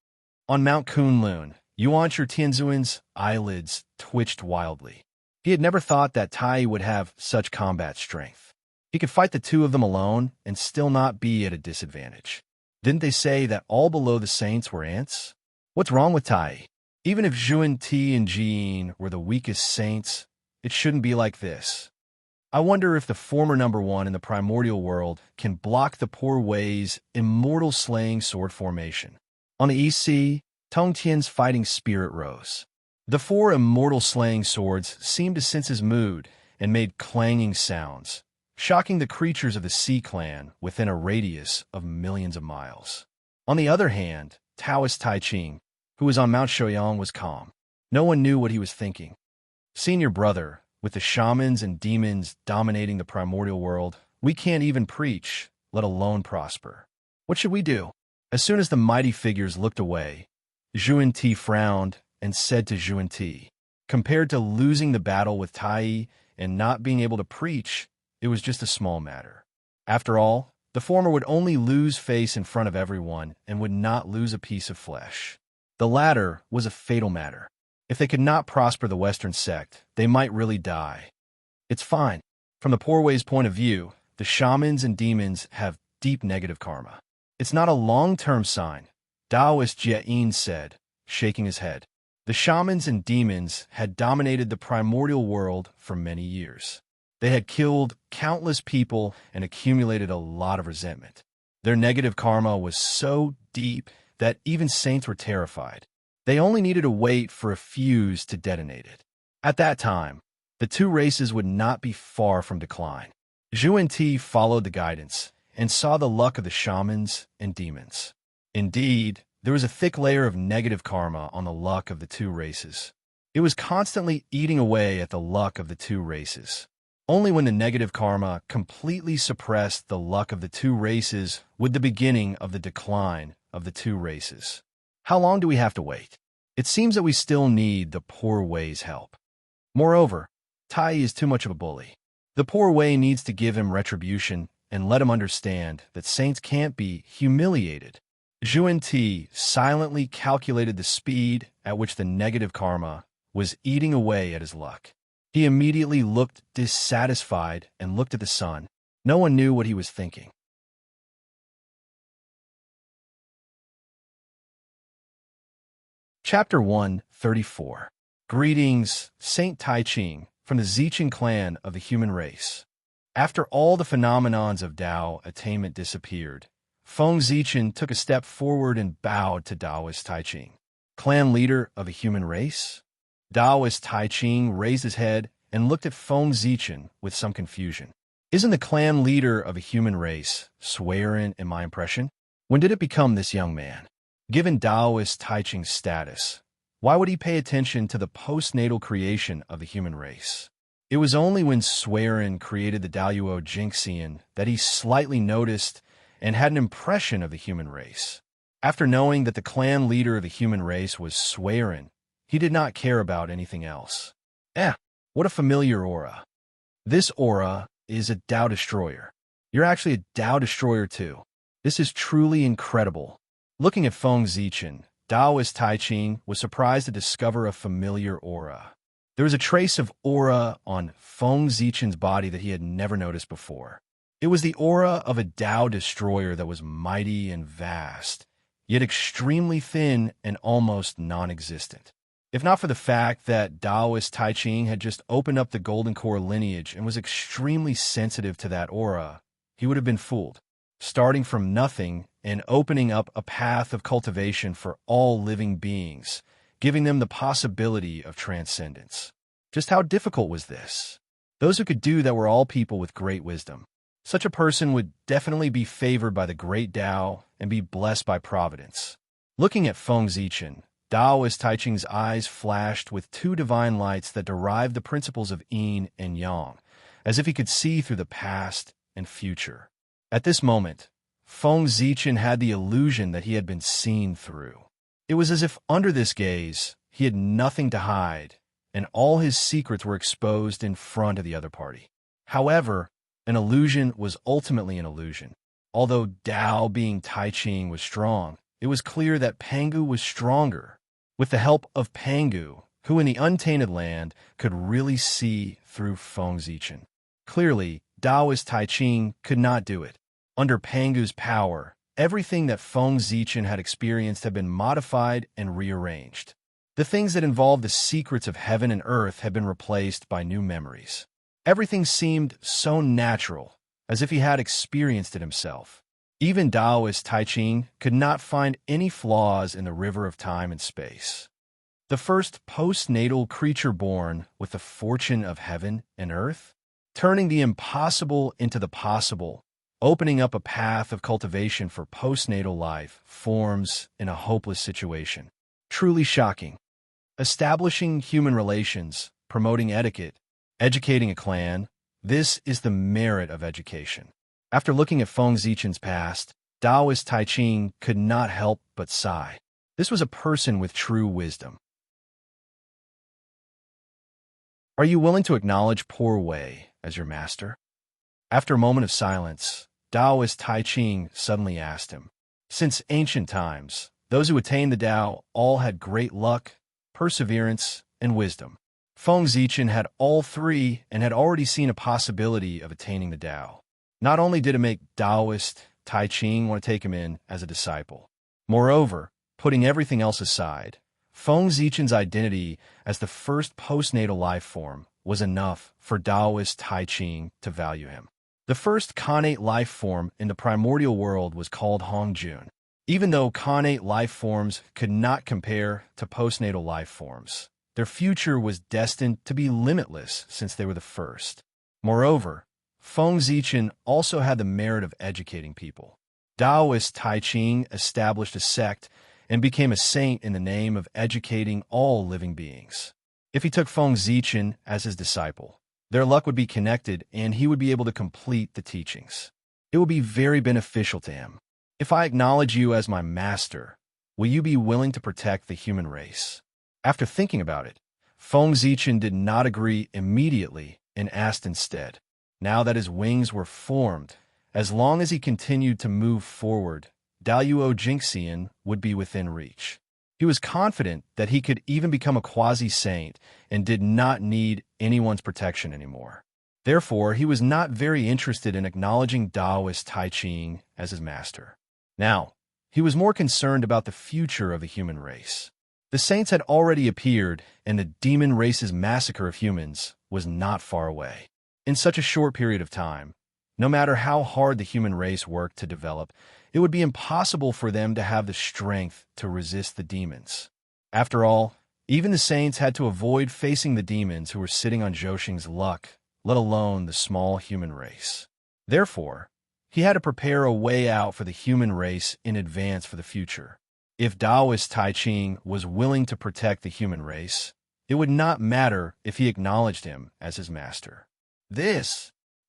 On Mount Kunlun, Yuan Tianzuan's eyelids twitched wildly. He had never thought that Tai would have such combat strength. He could fight the two of them alone and still not be at a disadvantage. Didn't they say that all below the saints were ants? What's wrong with Tai? Even if Zhuan Ti and Jin were the weakest saints, it shouldn't be like this. I wonder if the former number one in the primordial world can block the poor Wei's immortal slaying sword formation. On the East Sea, Tong Tian's fighting spirit rose. The four immortal slaying swords seemed to sense his mood and made clanging sounds, shocking the creatures of the Sea Clan within a radius of millions of miles. On the other hand, Taoist Tai Ching, who was on Mount Shouyang, was calm. No one knew what he was thinking. Senior brother, with the shamans and demons dominating the primordial world, we can't even preach, let alone prosper. What should we do? As soon as the mighty figures looked away, Zhuan Ti frowned and said to Zhuan Ti, compared to losing the battle with Tai and not being able to preach, it was just a small matter. After all, the former would only lose face in front of everyone and would not lose a piece of flesh. The latter was a fatal matter. If they could not prosper the Western sect, they might really die. It's fine. From the poor Wei's point of view, the shamans and demons have deep negative karma. It's not a long-term sign, Taoist Jie said, shaking his head. The shamans and demons had dominated the primordial world for many years. They had killed countless people and accumulated a lot of resentment. Their negative karma was so deep that even saints were terrified. They only needed to wait for a fuse to detonate it. At that time, the two races would not be far from decline. Zhuan Ti followed the guidance and saw the luck of the shamans and demons. Indeed, there was a thick layer of negative karma on the luck of the two races. It was constantly eating away at the luck of the two races. Only when the negative karma completely suppressed the luck of the two races would the beginning of the decline of the two races. How long do we have to wait? It seems that we still need the poor Wei's help. Moreover, Tai is too much of a bully. The poor Wei needs to give him retribution and let him understand that saints can't be humiliated. Zhuan Ti silently calculated the speed at which the negative karma was eating away at his luck. He immediately looked dissatisfied and looked at the sun. No one knew what he was thinking. Chapter 134. Greetings, Saint Tai Ching, from the Ziqing clan of the human race. After all the phenomenons of Tao attainment disappeared, Feng Zichen took a step forward and bowed to Taoist Tai Ching. Clan leader of a human race? Taoist Tai Ching raised his head and looked at Feng Zichen with some confusion. Isn't the clan leader of a human race Suiren in my impression? When did it become this young man? Given Taoist Tai Ching's status, why would he pay attention to the postnatal creation of the human race? It was only when Suiren created the Daluo Jinxian that he slightly noticed and had an impression of the human race. After knowing that the clan leader of the human race was Suiren, he did not care about anything else. What a familiar aura. This aura is a Tao Destroyer. You're actually a Tao Destroyer too. This is truly incredible. Looking at Feng Zichen, Taoist Tai Ching was surprised to discover a familiar aura. There was a trace of aura on Feng Zichen's body that he had never noticed before. It was the aura of a Tao Destroyer that was mighty and vast, yet extremely thin and almost non-existent. If not for the fact that Taoist Tai Ching had just opened up the Golden Core lineage and was extremely sensitive to that aura, he would have been fooled. Starting from nothing and opening up a path of cultivation for all living beings, giving them the possibility of transcendence. Just how difficult was this? Those who could do that were all people with great wisdom. Such a person would definitely be favored by the great Tao and be blessed by providence. Looking at Feng Zichen, Taoist Tai Ching's eyes flashed with two divine lights that derived the principles of yin and yang, as if he could see through the past and future. At this moment, Feng Zichen had the illusion that he had been seen through. It was as if under this gaze, he had nothing to hide, and all his secrets were exposed in front of the other party. However, an illusion was ultimately an illusion. Although Dao being Tai Ching was strong, it was clear that Pangu was stronger. With the help of Pangu, who in the untainted land could really see through Feng Zichen. Clearly, Daoist Tai Ching could not do it. Under Pangu's power, everything that Feng Zichen had experienced had been modified and rearranged. The things that involved the secrets of heaven and earth had been replaced by new memories. Everything seemed so natural, as if he had experienced it himself. Even Daoist Tai Ching could not find any flaws in the river of time and space. The first postnatal creature born with the fortune of heaven and earth, turning the impossible into the possible, opening up a path of cultivation for postnatal life forms in a hopeless situation. Truly shocking. Establishing human relations, promoting etiquette, educating a clan, this is the merit of education. After looking at Feng Zichen's past, Daoist Tai Ching could not help but sigh. This was a person with true wisdom. Are you willing to acknowledge poor Wei as your master? After a moment of silence, Daoist Tai Ching suddenly asked him. Since ancient times, those who attained the Tao all had great luck, perseverance, and wisdom. Feng Zichen had all three and had already seen a possibility of attaining the Tao. Not only did it make Daoist Tai Ching want to take him in as a disciple. Moreover, putting everything else aside, Feng Zichen's identity as the first postnatal life form was enough for Daoist Tai Ching to value him. The first connate life form in the primordial world was called Hongjun. Even though connate life forms could not compare to postnatal life forms, their future was destined to be limitless since they were the first. Moreover, Feng Zichen also had the merit of educating people. Daoist Tai Ching established a sect and became a saint in the name of educating all living beings. If he took Feng Zichen as his disciple, their luck would be connected and he would be able to complete the teachings. It would be very beneficial to him. If I acknowledge you as my master, will you be willing to protect the human race? After thinking about it, Feng Zichen did not agree immediately and asked instead. Now that his wings were formed, as long as he continued to move forward, Daluo Jingxian would be within reach. He was confident that he could even become a quasi-saint and did not need anyone's protection anymore. Therefore, he was not very interested in acknowledging Daoist Tai Ching as his master. Now, he was more concerned about the future of the human race. The saints had already appeared, and the demon race's massacre of humans was not far away. In such a short period of time, no matter how hard the human race worked to develop, it would be impossible for them to have the strength to resist the demons. After all, even the saints had to avoid facing the demons who were sitting on Zhouxing's luck, let alone the small human race. Therefore, he had to prepare a way out for the human race in advance for the future. If Daoist Tai Ching was willing to protect the human race, it would not matter if he acknowledged him as his master.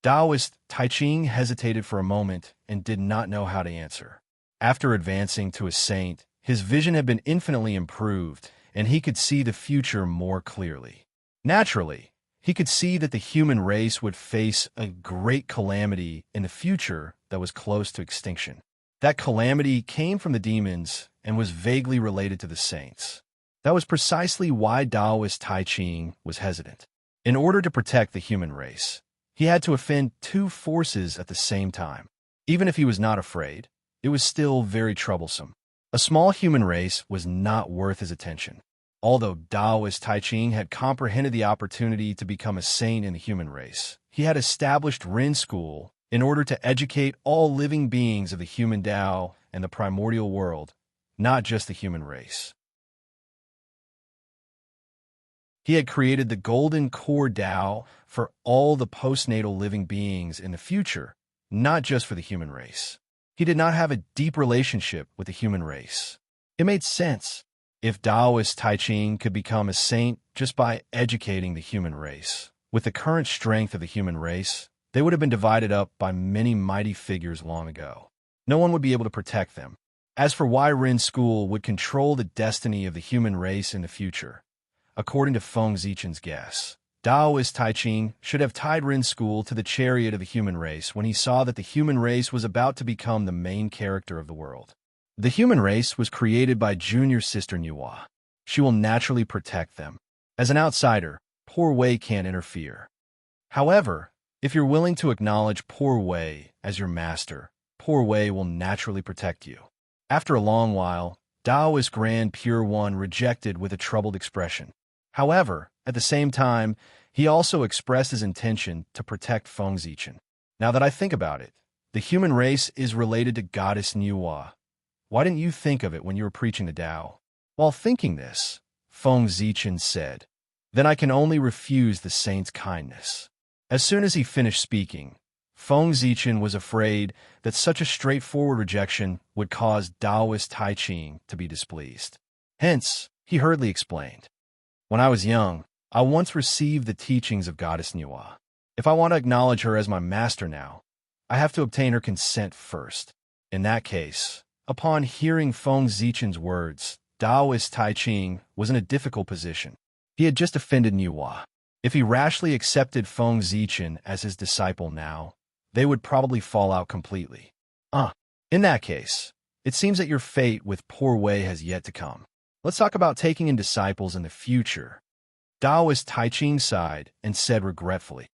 Daoist Tai Ching hesitated for a moment and did not know how to answer. After advancing to a saint, his vision had been infinitely improved, and he could see the future more clearly. Naturally, he could see that the human race would face a great calamity in the future that was close to extinction. That calamity came from the demons and was vaguely related to the saints. That was precisely why Daoist Tai Ching was hesitant. In order to protect the human race, he had to offend two forces at the same time. Even if he was not afraid, it was still very troublesome. A small human race was not worth his attention. Although Daoist Tai Ching had comprehended the opportunity to become a saint in the human race, he had established Ren School in order to educate all living beings of the human Tao and the primordial world, not just the human race. He had created the golden core Tao for all the postnatal living beings in the future, not just for the human race. He did not have a deep relationship with the human race. It made sense. If Daoist Tai Ching could become a saint just by educating the human race, with the current strength of the human race, they would have been divided up by many mighty figures long ago. No one would be able to protect them. As for why Rin School would control the destiny of the human race in the future, according to Feng Zichen's guess, Taoist Tai Ching should have tied Rin School to the chariot of the human race when he saw that the human race was about to become the main character of the world. The human race was created by junior sister Nuwa. She will naturally protect them. As an outsider, Poor Wei can't interfere. However, if you're willing to acknowledge Poor Wei as your master, Poor Wei will naturally protect you. After a long while, Taoist Grand Pure One rejected with a troubled expression. However, at the same time, he also expressed his intention to protect Feng Zichen. Now that I think about it, the human race is related to Goddess Nuwa. Why didn't you think of it when you were preaching the Tao? While thinking this, Feng Zichen said, "Then I can only refuse the saint's kindness." As soon as he finished speaking, Feng Zichen was afraid that such a straightforward rejection would cause Taoist Tai Ching to be displeased. Hence, he hurriedly explained, "When I was young, I once received the teachings of Goddess Nuwa. If I want to acknowledge her as my master now, I have to obtain her consent first. In that case, upon hearing Feng Zichen's words, Taoist Tai Ching was in a difficult position. He had just offended Nuwa. If he rashly accepted Feng Zichen as his disciple now, they would probably fall out completely. In that case, it seems that your fate with Poor Wei has yet to come. Let's talk about taking in disciples in the future." Taoist Tai Ching sighed and said regretfully.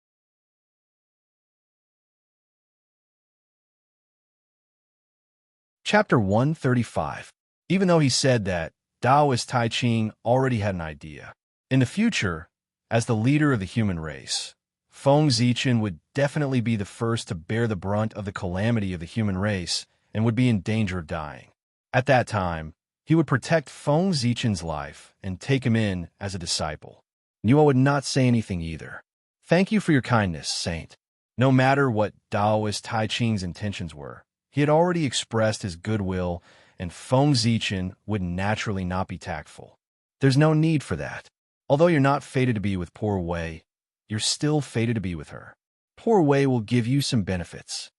Chapter 135. Even though he said that, Taoist Tai Ching already had an idea. In the future, as the leader of the human race, Feng Zichen would definitely be the first to bear the brunt of the calamity of the human race and would be in danger of dying. At that time, he would protect Feng Zichen's life and take him in as a disciple. Nuwa would not say anything either. "Thank you for your kindness, Saint." No matter what Taoist Tai Ching's intentions were, he had already expressed his goodwill, and Feng Zichen would naturally not be tactful. There's no need for that. Although you're not fated to be with Poor Wei, you're still fated to be with her. Poor Wei will give you some benefits.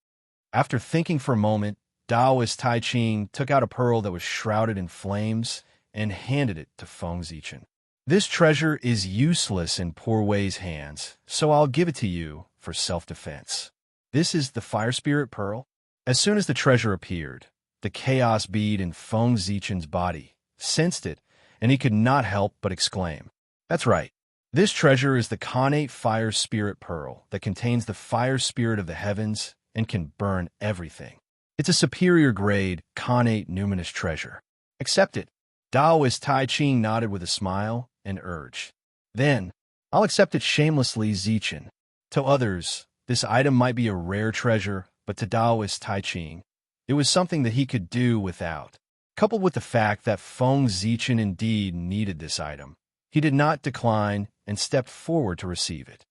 After thinking for a moment, Taoist Tai Ching took out a pearl that was shrouded in flames and handed it to Feng Zichen. "This treasure is useless in Poor Wei's hands, so I'll give it to you for self-defense. This is the Fire Spirit Pearl." As soon as the treasure appeared, the chaos bead in Feng Zichen's body sensed it, and he could not help but exclaim, "That's right. This treasure is the Khanate Fire Spirit Pearl that contains the fire spirit of the heavens and can burn everything. It's a superior grade Khanate numinous treasure. Accept it." Taoist Tai Ching nodded with a smile and urged, "Then, I'll accept it shamelessly, Zichen." To others, this item might be a rare treasure, but to Taoist Tai Ching, it was something that he could do without. Coupled with the fact that Feng Zichen indeed needed this item, he did not decline and stepped forward to receive it.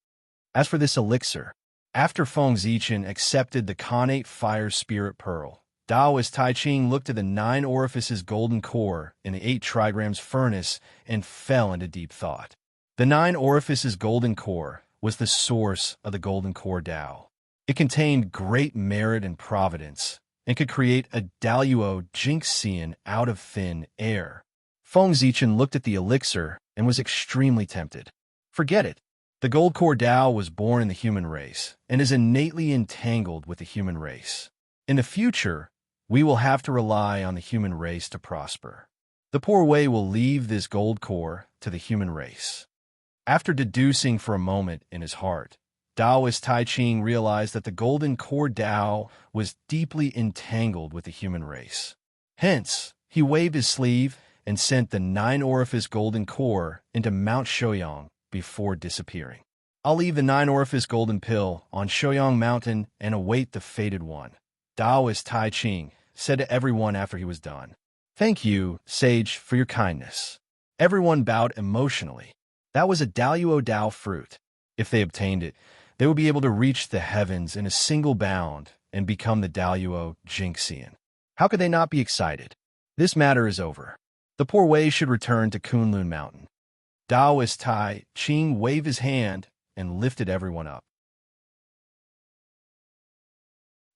As for this elixir, after Feng Zichen accepted the Khanate Fire Spirit Pearl, Taoist Tai Ching looked at the 9 orifices golden core in the 8 trigrams furnace and fell into deep thought. The 9 orifices golden core was the source of the golden core Tao. It contained great merit and providence, and could create a Daluo Jinxian out of thin air. Feng Zichen looked at the elixir and was extremely tempted. Forget it. The gold core Tao was born in the human race and is innately entangled with the human race. In the future, we will have to rely on the human race to prosper. The Poor Wei will leave this gold core to the human race. After deducing for a moment in his heart, Taoist Tai Ching realized that the golden core Tao was deeply entangled with the human race. Hence, he waved his sleeve and sent the 9 orifice golden core into Mount Shouyang before disappearing. "I'll leave the 9 orifice golden pill on Shouyang Mountain and await the fated one," Taoist Tai Ching said to everyone after he was done. "Thank you, sage, for your kindness." Everyone bowed emotionally. That was a Daluo Tao fruit. If they obtained it, they would be able to reach the heavens in a single bound and become the Daluo Jinxian. How could they not be excited? This matter is over. The Poor Wei should return to Kunlun Mountain. Taoist Tai Ching waved his hand and lifted everyone up.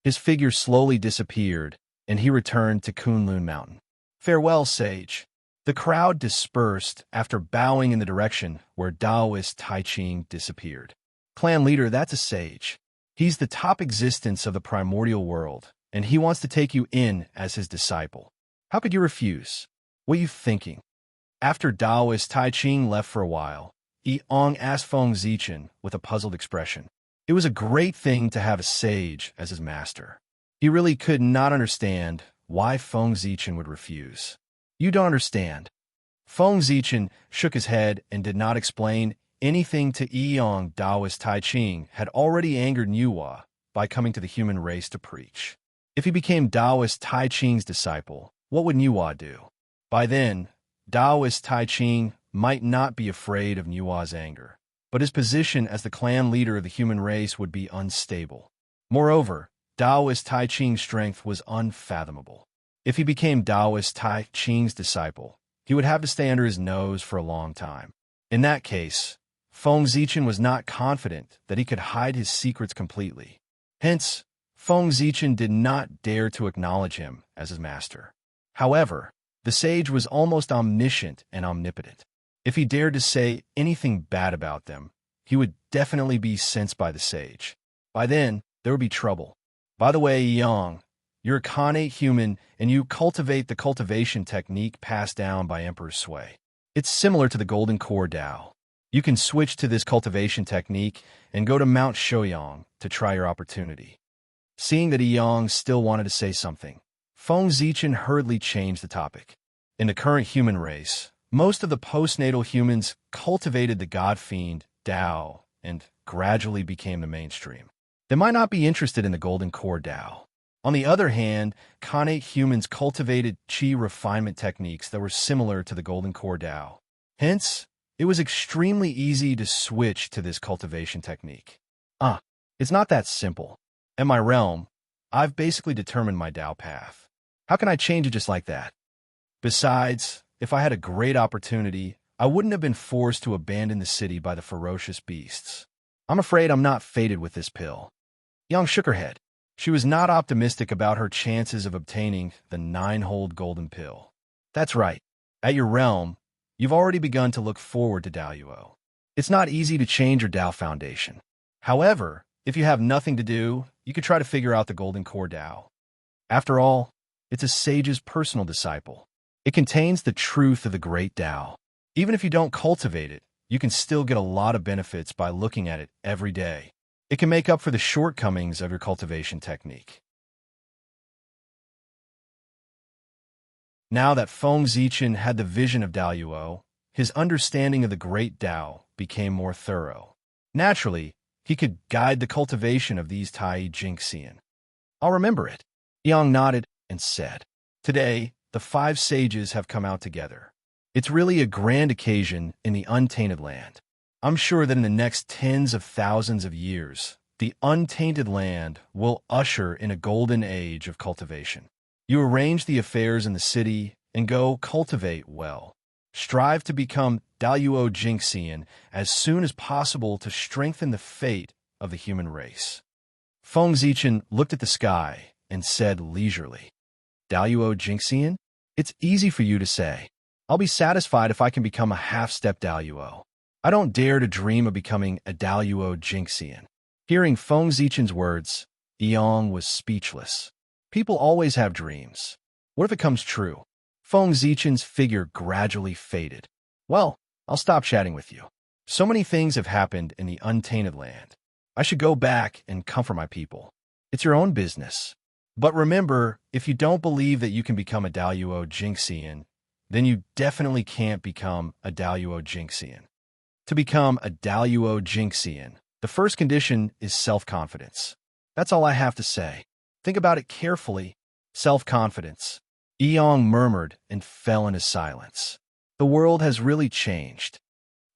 His figure slowly disappeared, and he returned to Kunlun Mountain. Farewell, sage. The crowd dispersed after bowing in the direction where Taoist Tai Ching disappeared. Clan leader, that's a sage. He's the top existence of the primordial world, and he wants to take you in as his disciple. How could you refuse? What are you thinking? After Taoist Tai Ching left for a while, Yong asked Feng Zichen with a puzzled expression. It was a great thing to have a sage as his master. He really could not understand why Feng Zichen would refuse. You don't understand. Feng Zichen shook his head and did not explain anything to Yong. Taoist Tai Ching had already angered Nuwa by coming to the human race to preach. If he became Taoist Tai Ching's disciple, what would Nuwa do? By then, Taoist Tai Ching might not be afraid of Nuwa's anger, but his position as the clan leader of the human race would be unstable. Moreover, Taoist Tai Ching's strength was unfathomable. If he became Taoist Tai Ching's disciple, he would have to stay under his nose for a long time. In that case, Feng Zichen was not confident that he could hide his secrets completely. Hence, Feng Zichen did not dare to acknowledge him as his master. However, the sage was almost omniscient and omnipotent. If he dared to say anything bad about them, he would definitely be sensed by the sage. By then, there would be trouble. By the way, Yang, you're a Khanate human and you cultivate the cultivation technique passed down by Emperor Sui. It's similar to the Golden Core Tao. You can switch to this cultivation technique and go to Mount Shouyang to try your opportunity. Seeing that Yang still wanted to say something, Feng Zichen hurriedly changed the topic. In the current human race, most of the postnatal humans cultivated the god fiend, Tao, and gradually became the mainstream. They might not be interested in the Golden Core Tao. On the other hand, Khanate humans cultivated Qi refinement techniques that were similar to the Golden Core Tao. Hence, it was extremely easy to switch to this cultivation technique. It's not that simple. In my realm, I've basically determined my Tao path. How can I change it just like that? Besides, if I had a great opportunity, I wouldn't have been forced to abandon the city by the ferocious beasts. I'm afraid I'm not fated with this pill. Yang shook her head. She was not optimistic about her chances of obtaining the 9-hold golden pill. That's right. At your realm, you've already begun to look forward to Daoyuo. It's not easy to change your Tao foundation. However, if you have nothing to do, you could try to figure out the Golden Core Tao. After all, it's a sage's personal disciple. It contains the truth of the great Tao. Even if you don't cultivate it, you can still get a lot of benefits by looking at it every day. It can make up for the shortcomings of your cultivation technique. Now that Feng Zichen had the vision of Daoyuo, his understanding of the great Tao became more thorough. Naturally, he could guide the cultivation of these Tai Jingxian. I'll remember it. Yang nodded and said, Today, the 5 sages have come out together. It's really a grand occasion in the untainted land. I'm sure that in the next tens of thousands of years, the untainted land will usher in a golden age of cultivation. You arrange the affairs in the city and go cultivate well. Strive to become Daoyuo Jingxian as soon as possible to strengthen the fate of the human race. Feng Zichen looked at the sky and said leisurely, Daoyuo Jingxian? It's easy for you to say. I'll be satisfied if I can become a half-step Daoyuo. I don't dare to dream of becoming a Daoyuo Jingxian. Hearing Feng Zichen's words, Yang was speechless. People always have dreams. What if it comes true? Feng Zichen's figure gradually faded. Well, I'll stop chatting with you. So many things have happened in the untainted land. I should go back and comfort my people. It's your own business. But remember, if you don't believe that you can become a Daoyuo Jingxian, then you definitely can't become a Daoyuo Jingxian. To become a Daoyuo Jingxian, the first condition is self-confidence. That's all I have to say. Think about it carefully. Self-confidence. Yang murmured and fell into silence. The world has really changed.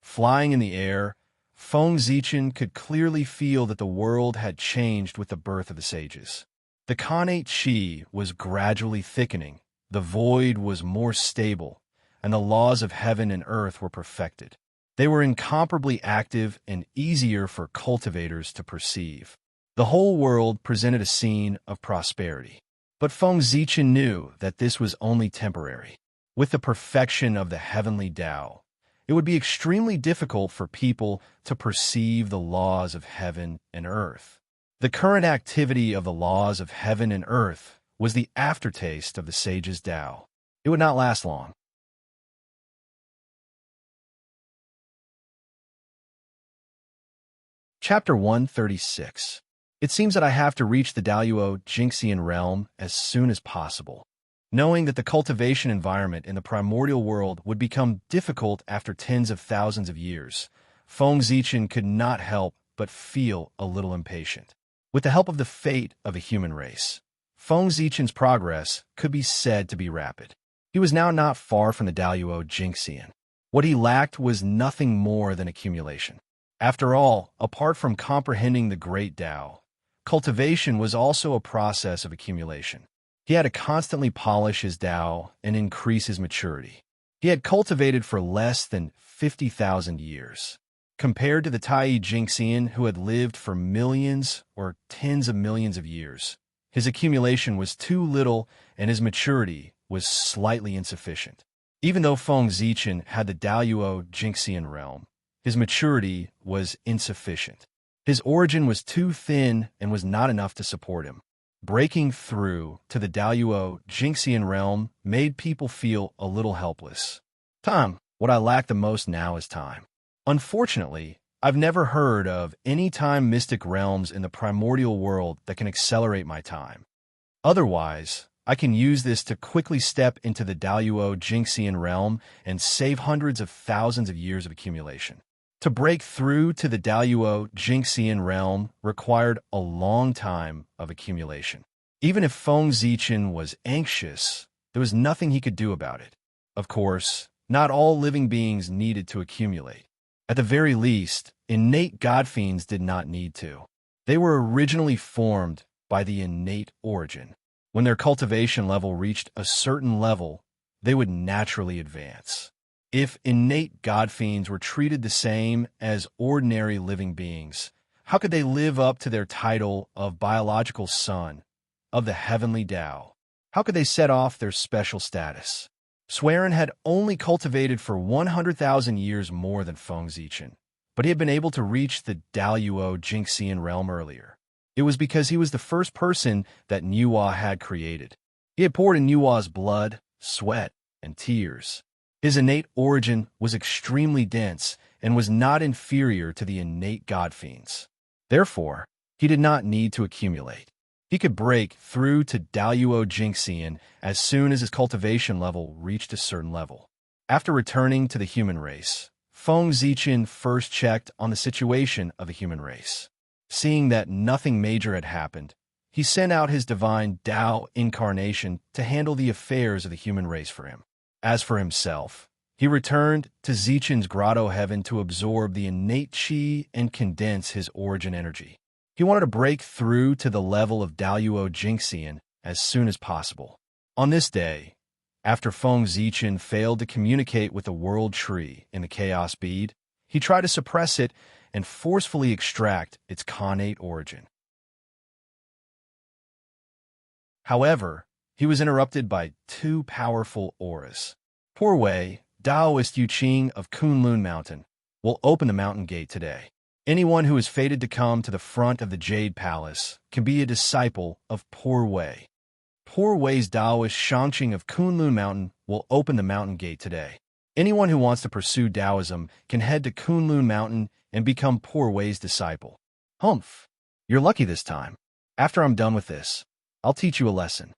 Flying in the air, Feng Zichen could clearly feel that the world had changed with the birth of the sages. The Khanate Qi was gradually thickening, the void was more stable, and the laws of heaven and earth were perfected. They were incomparably active and easier for cultivators to perceive. The whole world presented a scene of prosperity. But Feng Zichen knew that this was only temporary. With the perfection of the heavenly Tao, it would be extremely difficult for people to perceive the laws of heaven and earth. The current activity of the laws of heaven and earth was the aftertaste of the sage's Tao. It would not last long. Chapter 136. It seems that I have to reach the Daluo Jinxian realm as soon as possible. Knowing that the cultivation environment in the primordial world would become difficult after tens of thousands of years, Feng Zichen could not help but feel a little impatient. With the help of the fate of a human race, Feng Zichen's progress could be said to be rapid. He was now not far from the Daluo Jinxian. What he lacked was nothing more than accumulation. After all, apart from comprehending the great Tao, cultivation was also a process of accumulation. He had to constantly polish his Tao and increase his maturity. He had cultivated for less than 50,000 years. Compared to the Tai Jingxian who had lived for millions or tens of millions of years, his accumulation was too little and his maturity was slightly insufficient. Even though Feng Zichen had the Daluo Jinxian realm, his maturity was insufficient. His origin was too thin and was not enough to support him. Breaking through to the Daluo Jinxian realm made people feel a little helpless. Time. What I lack the most now is time. Unfortunately, I've never heard of any time mystic realms in the primordial world that can accelerate my time. Otherwise, I can use this to quickly step into the Daluo Jinxian realm and save hundreds of thousands of years of accumulation. To break through to the Daluo Jinxian realm required a long time of accumulation. Even if Feng Zichen was anxious, there was nothing he could do about it. Of course, not all living beings needed to accumulate. At the very least, innate god fiends did not need to. They were originally formed by the innate origin. When their cultivation level reached a certain level, they would naturally advance. If innate god fiends were treated the same as ordinary living beings, how could they live up to their title of biological son of the heavenly Tao? How could they set off their special status? Swerin had only cultivated for 100,000 years more than Feng Zichen, but he had been able to reach the Daluo Jinxian realm earlier. It was because he was the first person that Nuwa had created. He had poured in Nuwa's blood, sweat, and tears. His innate origin was extremely dense and was not inferior to the innate god fiends. Therefore, he did not need to accumulate. He could break through to Daluo Jinxian as soon as his cultivation level reached a certain level. After returning to the human race, Feng Zichen first checked on the situation of the human race. Seeing that nothing major had happened, he sent out his divine Tao incarnation to handle the affairs of the human race for him. As for himself, he returned to Zichen's grotto heaven to absorb the innate qi and condense his origin energy. He wanted to break through to the level of Daluo Jinxian as soon as possible. On this day, after Feng Zichen failed to communicate with the world tree in the chaos bead, he tried to suppress it and forcefully extract its connate origin. However, he was interrupted by two powerful auras. Poor Wei, Taoist Yuqing of Kunlun Mountain, will open the mountain gate today. Anyone who is fated to come to the front of the Jade Palace can be a disciple of Poor Wei. Poor Wei's Taoist Shangqing of Kunlun Mountain will open the mountain gate today. Anyone who wants to pursue Taoism can head to Kunlun Mountain and become Poor Wei's disciple. Humph! You're lucky this time. After I'm done with this, I'll teach you a lesson.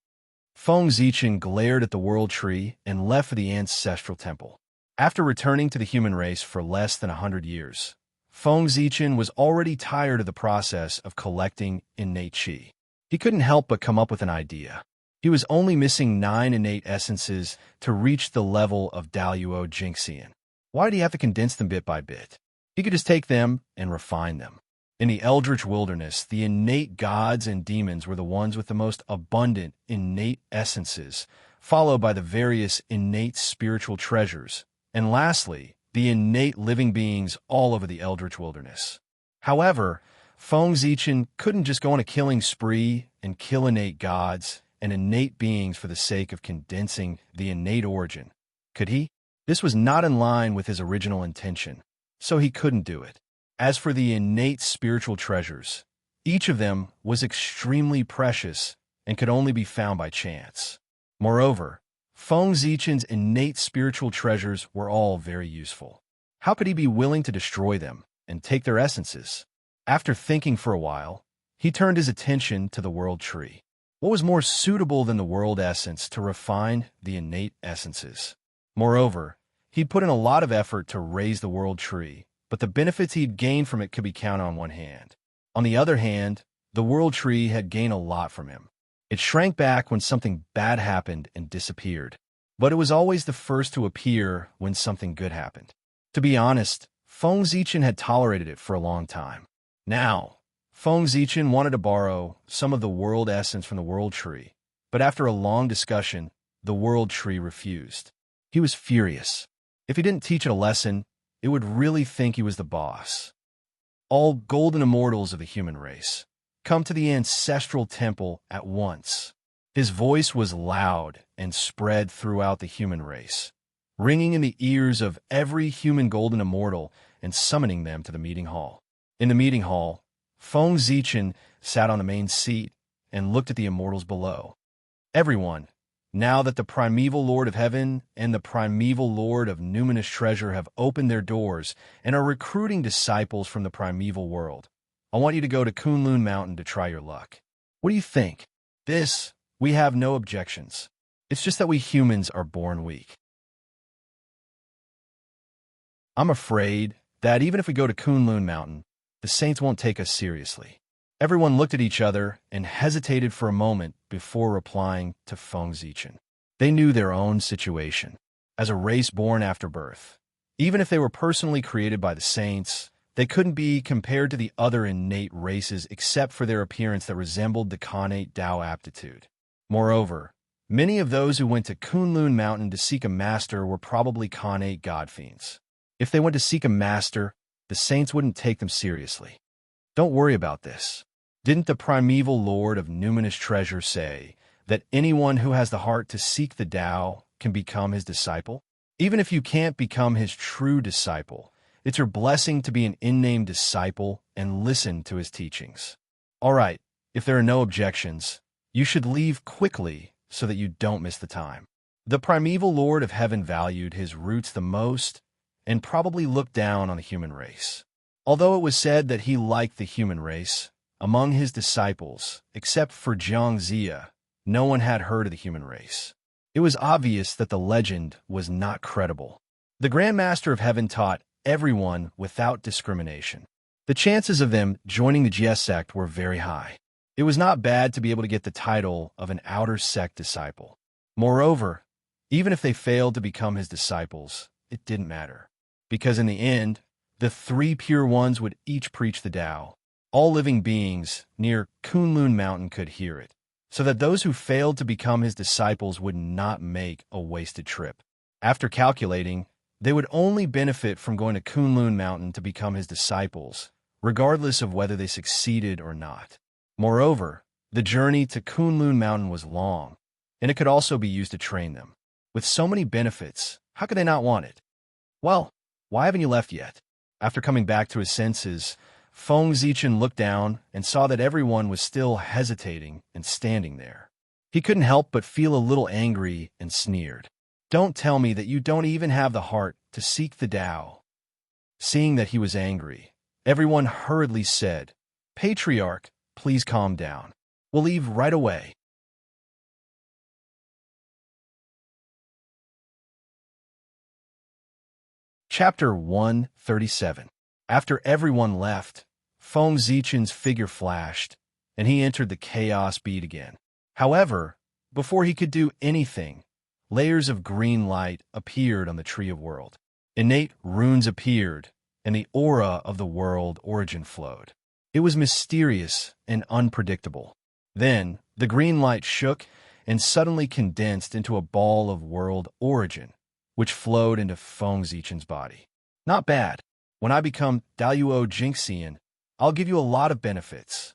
Feng Zichen glared at the world tree and left for the ancestral temple. After returning to the human race for less than 100 years, Feng Zichen was already tired of the process of collecting innate qi. He couldn't help but come up with an idea. He was only missing 9 innate essences to reach the level of Daluo Jinxian. Why did he have to condense them bit by bit? He could just take them and refine them. In the Eldritch Wilderness, the innate gods and demons were the ones with the most abundant innate essences, followed by the various innate spiritual treasures, and lastly, the innate living beings all over the Eldritch Wilderness. However, Feng Zichen couldn't just go on a killing spree and kill innate gods and innate beings for the sake of condensing the innate origin. Could he? This was not in line with his original intention, so he couldn't do it. As for the innate spiritual treasures, each of them was extremely precious and could only be found by chance. Moreover, Feng Zichen's innate spiritual treasures were all very useful. How could he be willing to destroy them and take their essences? After thinking for a while, he turned his attention to the world tree. What was more suitable than the world essence to refine the innate essences? Moreover, he'd put in a lot of effort to raise the world tree, but the benefits he'd gained from it could be counted on one hand. On the other hand, the world tree had gained a lot from him. It shrank back when something bad happened and disappeared, but it was always the first to appear when something good happened. To be honest, Feng Zichen had tolerated it for a long time. Now, Feng Zichen wanted to borrow some of the world essence from the world tree, but after a long discussion, the world tree refused. He was furious. If he didn't teach it a lesson, it would really think he was the boss. All golden immortals of the human race, come to the ancestral temple at once. His voice was loud and spread throughout the human race, ringing in the ears of every human golden immortal and summoning them to the meeting hall. In the meeting hall, Feng Zichen sat on the main seat and looked at the immortals below. Everyone, now that the primeval Lord of Heaven and the primeval Lord of Numinous Treasure have opened their doors and are recruiting disciples from the primeval world, I want you to go to Kunlun Mountain to try your luck. What do you think? This, we have no objections. It's just that we humans are born weak. I'm afraid that even if we go to Kunlun Mountain, the saints won't take us seriously. Everyone looked at each other and hesitated for a moment before replying to Feng Zichen. They knew their own situation. As a race born after birth, even if they were personally created by the saints, they couldn't be compared to the other innate races except for their appearance that resembled the connate Tao aptitude. Moreover, many of those who went to Kunlun Mountain to seek a master were probably connate god fiends. If they went to seek a master, the saints wouldn't take them seriously. Don't worry about this. Didn't the primeval Lord of Numinous Treasure say that anyone who has the heart to seek the Tao can become his disciple? Even if you can't become his true disciple, it's your blessing to be an in-name disciple and listen to his teachings. All right, if there are no objections, you should leave quickly so that you don't miss the time. The primeval Lord of Heaven valued his roots the most and probably looked down on the human race. Although it was said that he liked the human race, among his disciples, except for Jiang Zia, no one had heard of the human race. It was obvious that the legend was not credible. The Grand Master of Heaven taught everyone without discrimination. The chances of them joining the Jie sect were very high. It was not bad to be able to get the title of an outer sect disciple. Moreover, even if they failed to become his disciples, it didn't matter. Because in the end, the three pure ones would each preach the Tao. All living beings near Kunlun Mountain could hear it, so that those who failed to become his disciples would not make a wasted trip. After calculating, they would only benefit from going to Kunlun Mountain to become his disciples, regardless of whether they succeeded or not. Moreover, the journey to Kunlun Mountain was long, and it could also be used to train them. With so many benefits, how could they not want it? Well, why haven't you left yet? After coming back to his senses, Feng Zichen looked down and saw that everyone was still hesitating and standing there. He couldn't help but feel a little angry and sneered. Don't tell me that you don't even have the heart to seek the Tao. Seeing that he was angry, everyone hurriedly said, Patriarch, please calm down. We'll leave right away. Chapter 137. After everyone left, Feng Zichen's figure flashed, and he entered the chaos bead again. However, before he could do anything, layers of green light appeared on the Tree of World. Innate runes appeared, and the aura of the world origin flowed. It was mysterious and unpredictable. Then, the green light shook and suddenly condensed into a ball of world origin, which flowed into Feng Zichen's body. Not bad. When I become Daluo Jinxian, I'll give you a lot of benefits.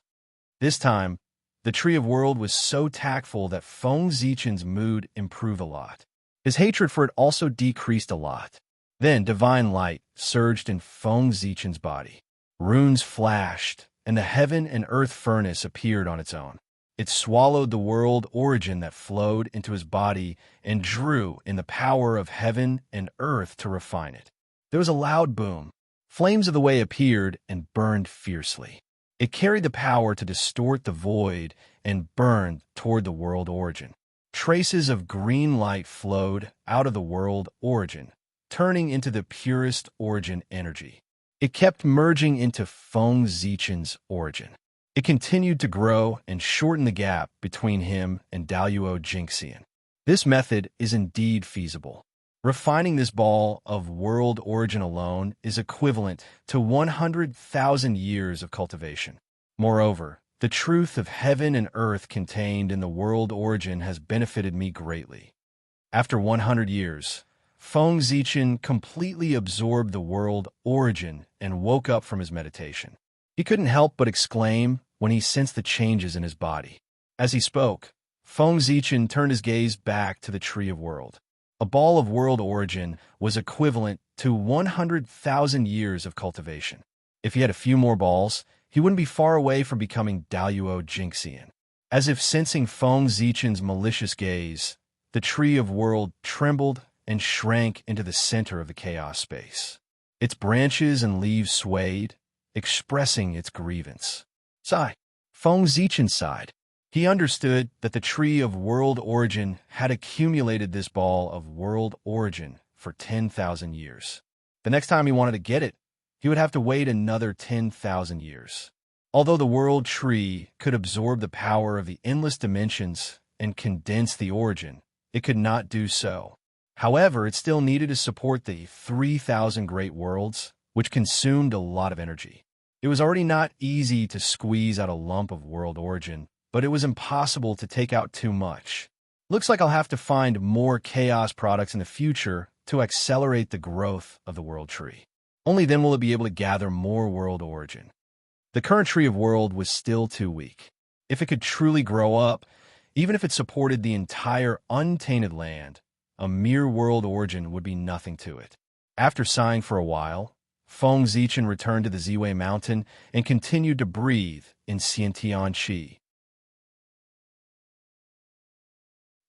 This time, The Tree of World was so tactful that Feng Zichen's mood improved a lot. His hatred for it also decreased a lot. Then divine light surged in Feng Zichen's body. Runes flashed, and the heaven and earth furnace appeared on its own. It swallowed the world origin that flowed into his body and drew in the power of heaven and earth to refine it. There was a loud boom. Flames of the way appeared and burned fiercely. It carried the power to distort the void and burn toward the world origin. Traces of green light flowed out of the world origin, turning into the purest origin energy. It kept merging into Feng Zichen's origin. It continued to grow and shorten the gap between him and Daluo Jingxian. This method is indeed feasible. Refining this ball of world origin alone is equivalent to 100,000 years of cultivation. Moreover, the truth of heaven and earth contained in the world origin has benefited me greatly. After 100 years, Feng Zichen completely absorbed the world origin and woke up from his meditation. He couldn't help but exclaim when he sensed the changes in his body. As he spoke, Feng Zichen turned his gaze back to the Tree of World. A ball of world origin was equivalent to 100,000 years of cultivation. If he had a few more balls, he wouldn't be far away from becoming Daluo Jingxian. As if sensing Feng Zichen's malicious gaze, the Tree of World trembled and shrank into the center of the chaos space. Its branches and leaves swayed, expressing its grievance. Sigh. Feng Zichen sighed. He understood that the Tree of World Origin had accumulated this ball of world origin for 10,000 years. The next time he wanted to get it, he would have to wait another 10,000 years. Although the world tree could absorb the power of the endless dimensions and condense the origin, it could not do so. However, it still needed to support the 3,000 great worlds, which consumed a lot of energy. It was already not easy to squeeze out a lump of world origin, but it was impossible to take out too much. Looks like I'll have to find more chaos products in the future to accelerate the growth of the world tree. Only then will it be able to gather more world origin. The current Tree of World was still too weak. If it could truly grow up, even if it supported the entire untainted land, a mere world origin would be nothing to it. After sighing for a while, Feng Zichen returned to the Ziwei Mountain and continued to breathe in Xiantian Qi.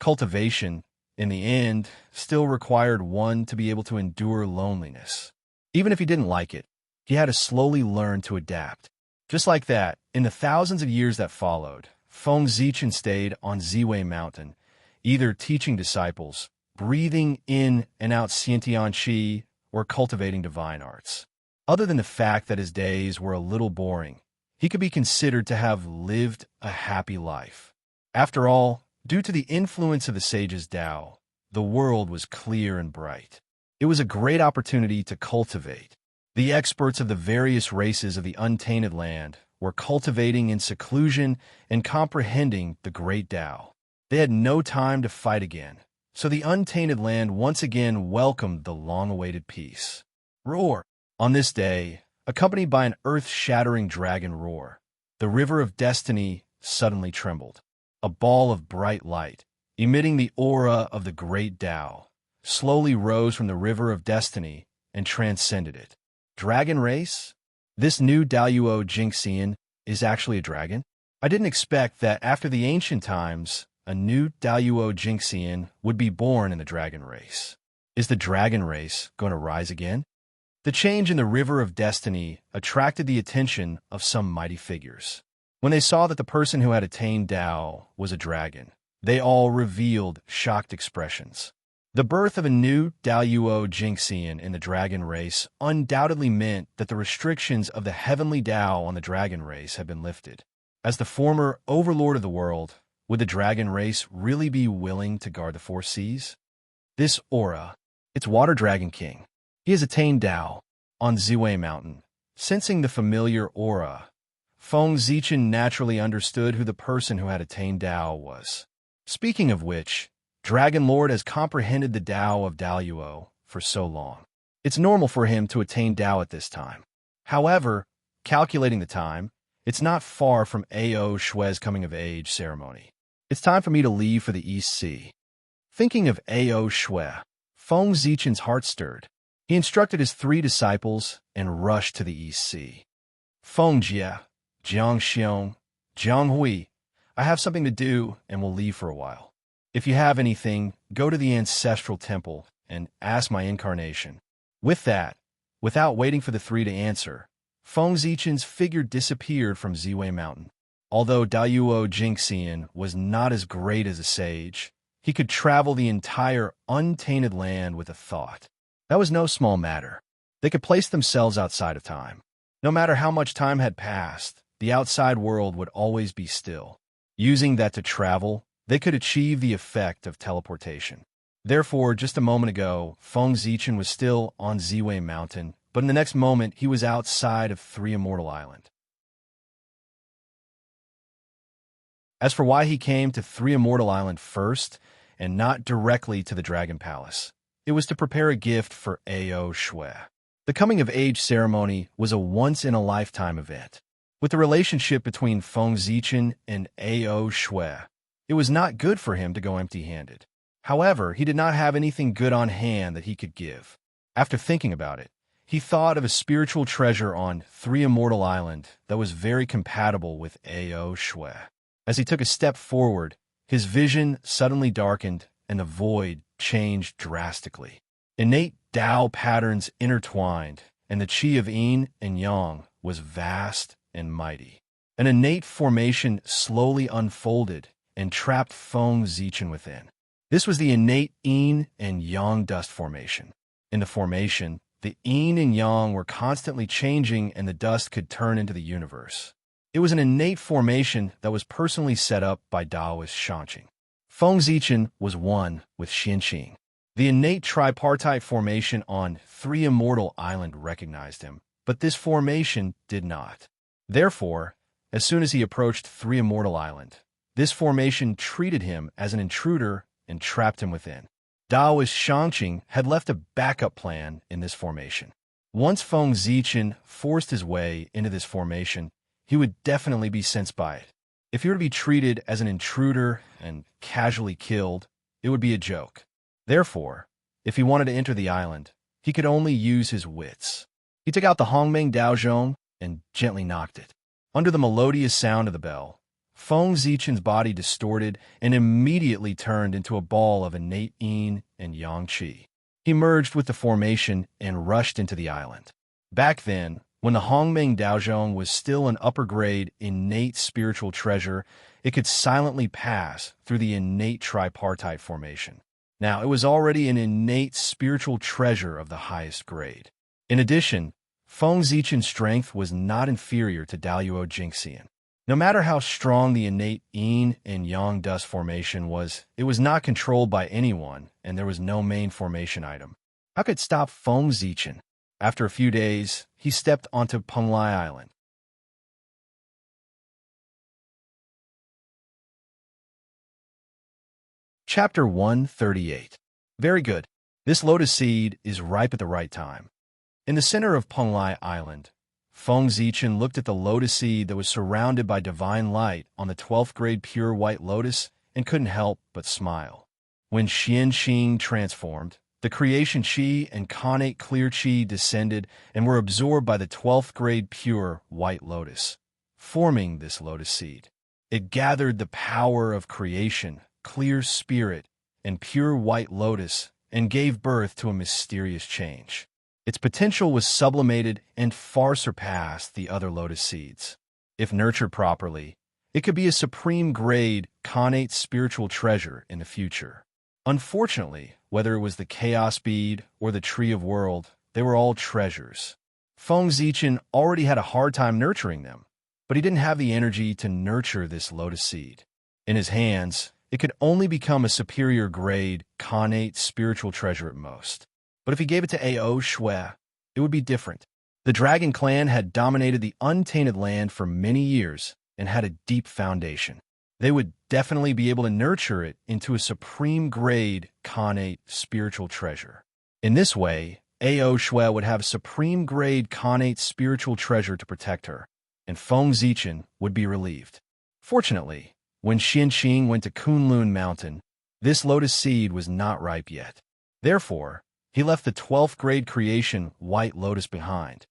Cultivation, in the end, still required one to be able to endure loneliness. Even if he didn't like it, he had to slowly learn to adapt. Just like that, in the thousands of years that followed, Feng Zichen stayed on Ziwei Mountain, either teaching disciples, breathing in and out Xiantian Qi, or cultivating divine arts. Other than the fact that his days were a little boring, he could be considered to have lived a happy life. After all, due to the influence of the sage's Tao, the world was clear and bright. It was a great opportunity to cultivate. The experts of the various races of the untainted land were cultivating in seclusion and comprehending the great Tao. They had no time to fight again, so the untainted land once again welcomed the long-awaited peace. Roar! On this day, accompanied by an earth-shattering dragon roar, the river of destiny suddenly trembled. A ball of bright light, emitting the aura of the great Tao, slowly rose from the river of destiny and transcended it. Dragon race? This new Daluo Jingxian is actually a dragon? I didn't expect that after the ancient times, a new Daluo Jingxian would be born in the dragon race. Is the dragon race going to rise again? The change in the river of destiny attracted the attention of some mighty figures. When they saw that the person who had attained Tao was a dragon, they all revealed shocked expressions. The birth of a new Daluo Jingxian in the dragon race undoubtedly meant that the restrictions of the heavenly Tao on the dragon race had been lifted. As the former overlord of the world, would the dragon race really be willing to guard the four seas? This aura, it's Water Dragon King. He has attained Tao on Ziwei Mountain. Sensing the familiar aura, Feng Zichen naturally understood who the person who had attained Tao was. Speaking of which, Dragon Lord has comprehended the Tao of Daluo for so long. It's normal for him to attain Tao at this time. However, calculating the time, It's not far from A.O. Shue's coming-of-age ceremony. It's time for me to leave for the East Sea. Thinking of A.O. Shue, Feng Zichen's heart stirred. He instructed his 3 disciples and rushed to the East Sea. Feng Jie, Jiang Xiong, Jiang Hui, I have something to do and will leave for a while. If you have anything, go to the ancestral temple and ask my incarnation. With that, without waiting for the 3 to answer, Feng Zichen's figure disappeared from Ziwei Mountain. Although Daiyuo Jingxian was not as great as a sage, he could travel the entire untainted land with a thought. That was no small matter. They could place themselves outside of time. No matter how much time had passed, the outside world would always be still. Using that to travel, they could achieve the effect of teleportation. Therefore, just a moment ago, Feng Zichen was still on Ziwei Mountain, but in the next moment, he was outside of Three Immortal Island. As for why he came to Three Immortal Island first, and not directly to the Dragon Palace, it was to prepare a gift for A.O. Shue. The coming-of-age ceremony was a once-in-a-lifetime event. With the relationship between Feng Zichen and A.O. Shue, it was not good for him to go empty-handed. However, he did not have anything good on hand that he could give. After thinking about it, he thought of a spiritual treasure on Three Immortal Island that was very compatible with A.O. Shue. As he took a step forward, his vision suddenly darkened and the void changed drastically. Innate Tao patterns intertwined, and the qi of yin and yang was vast and mighty. An innate formation slowly unfolded and trapped Feng Zichen within. This was the innate yin and yang dust formation. In the formation, the yin and yang were constantly changing and the dust could turn into the universe. It was an innate formation that was personally set up by Taoist Shanqing. Feng Zichen was one with Xinqing. The innate tripartite formation on Three Immortal Island recognized him, but this formation did not. Therefore, as soon as he approached Three Immortal Island, this formation treated him as an intruder and trapped him within. Taoist Shanqing had left a backup plan in this formation. Once Feng Zichen forced his way into this formation, he would definitely be sensed by it. If he were to be treated as an intruder and casually killed, it would be a joke. Therefore, if he wanted to enter the island, he could only use his wits. He took out the Hongmeng Daozhong and gently knocked it. Under the melodious sound of the bell, Feng Zichen's body distorted and immediately turned into a ball of innate yin and yang qi. He merged with the formation and rushed into the island. Back then, when the Hongmeng Daozhong was still an upper-grade innate spiritual treasure, it could silently pass through the innate tripartite formation. Now, it was already an innate spiritual treasure of the highest grade. In addition, Feng Zichen's strength was not inferior to Daiyuo Jingxian. No matter how strong the innate yin and yang dust formation was, it was not controlled by anyone, and there was no main formation item. How could it stop Feng Zichen? After a few days, he stepped onto Penglai Island. Chapter 138. Very good. This lotus seed is ripe at the right time. In the center of Penglai Island, Feng Zichen looked at the lotus seed that was surrounded by divine light on the 12th grade pure white lotus and couldn't help but smile. When Xianqing transformed, the creation qi and connate clear qi descended and were absorbed by the 12th grade pure white lotus, forming this lotus seed. It gathered the power of creation, clear spirit, and pure white lotus and gave birth to a mysterious change. Its potential was sublimated and far surpassed the other lotus seeds. If nurtured properly, it could be a supreme grade connate spiritual treasure in the future. Unfortunately, whether it was the chaos bead or the tree of world, they were all treasures. Feng Zichen already had a hard time nurturing them, but he didn't have the energy to nurture this lotus seed. In his hands, it could only become a superior grade connate spiritual treasure at most. But if he gave it to A.O. Shue, it would be different. The Dragon Clan had dominated the untainted land for many years and had a deep foundation. They would definitely be able to nurture it into a supreme grade connate spiritual treasure. In this way, A.O. Shue would have a supreme grade connate spiritual treasure to protect her. and Feng Zichen would be relieved. Fortunately, when Xianqing went to Kunlun Mountain, this lotus seed was not ripe yet. Therefore, he left the 12th grade creation White Lotus behind.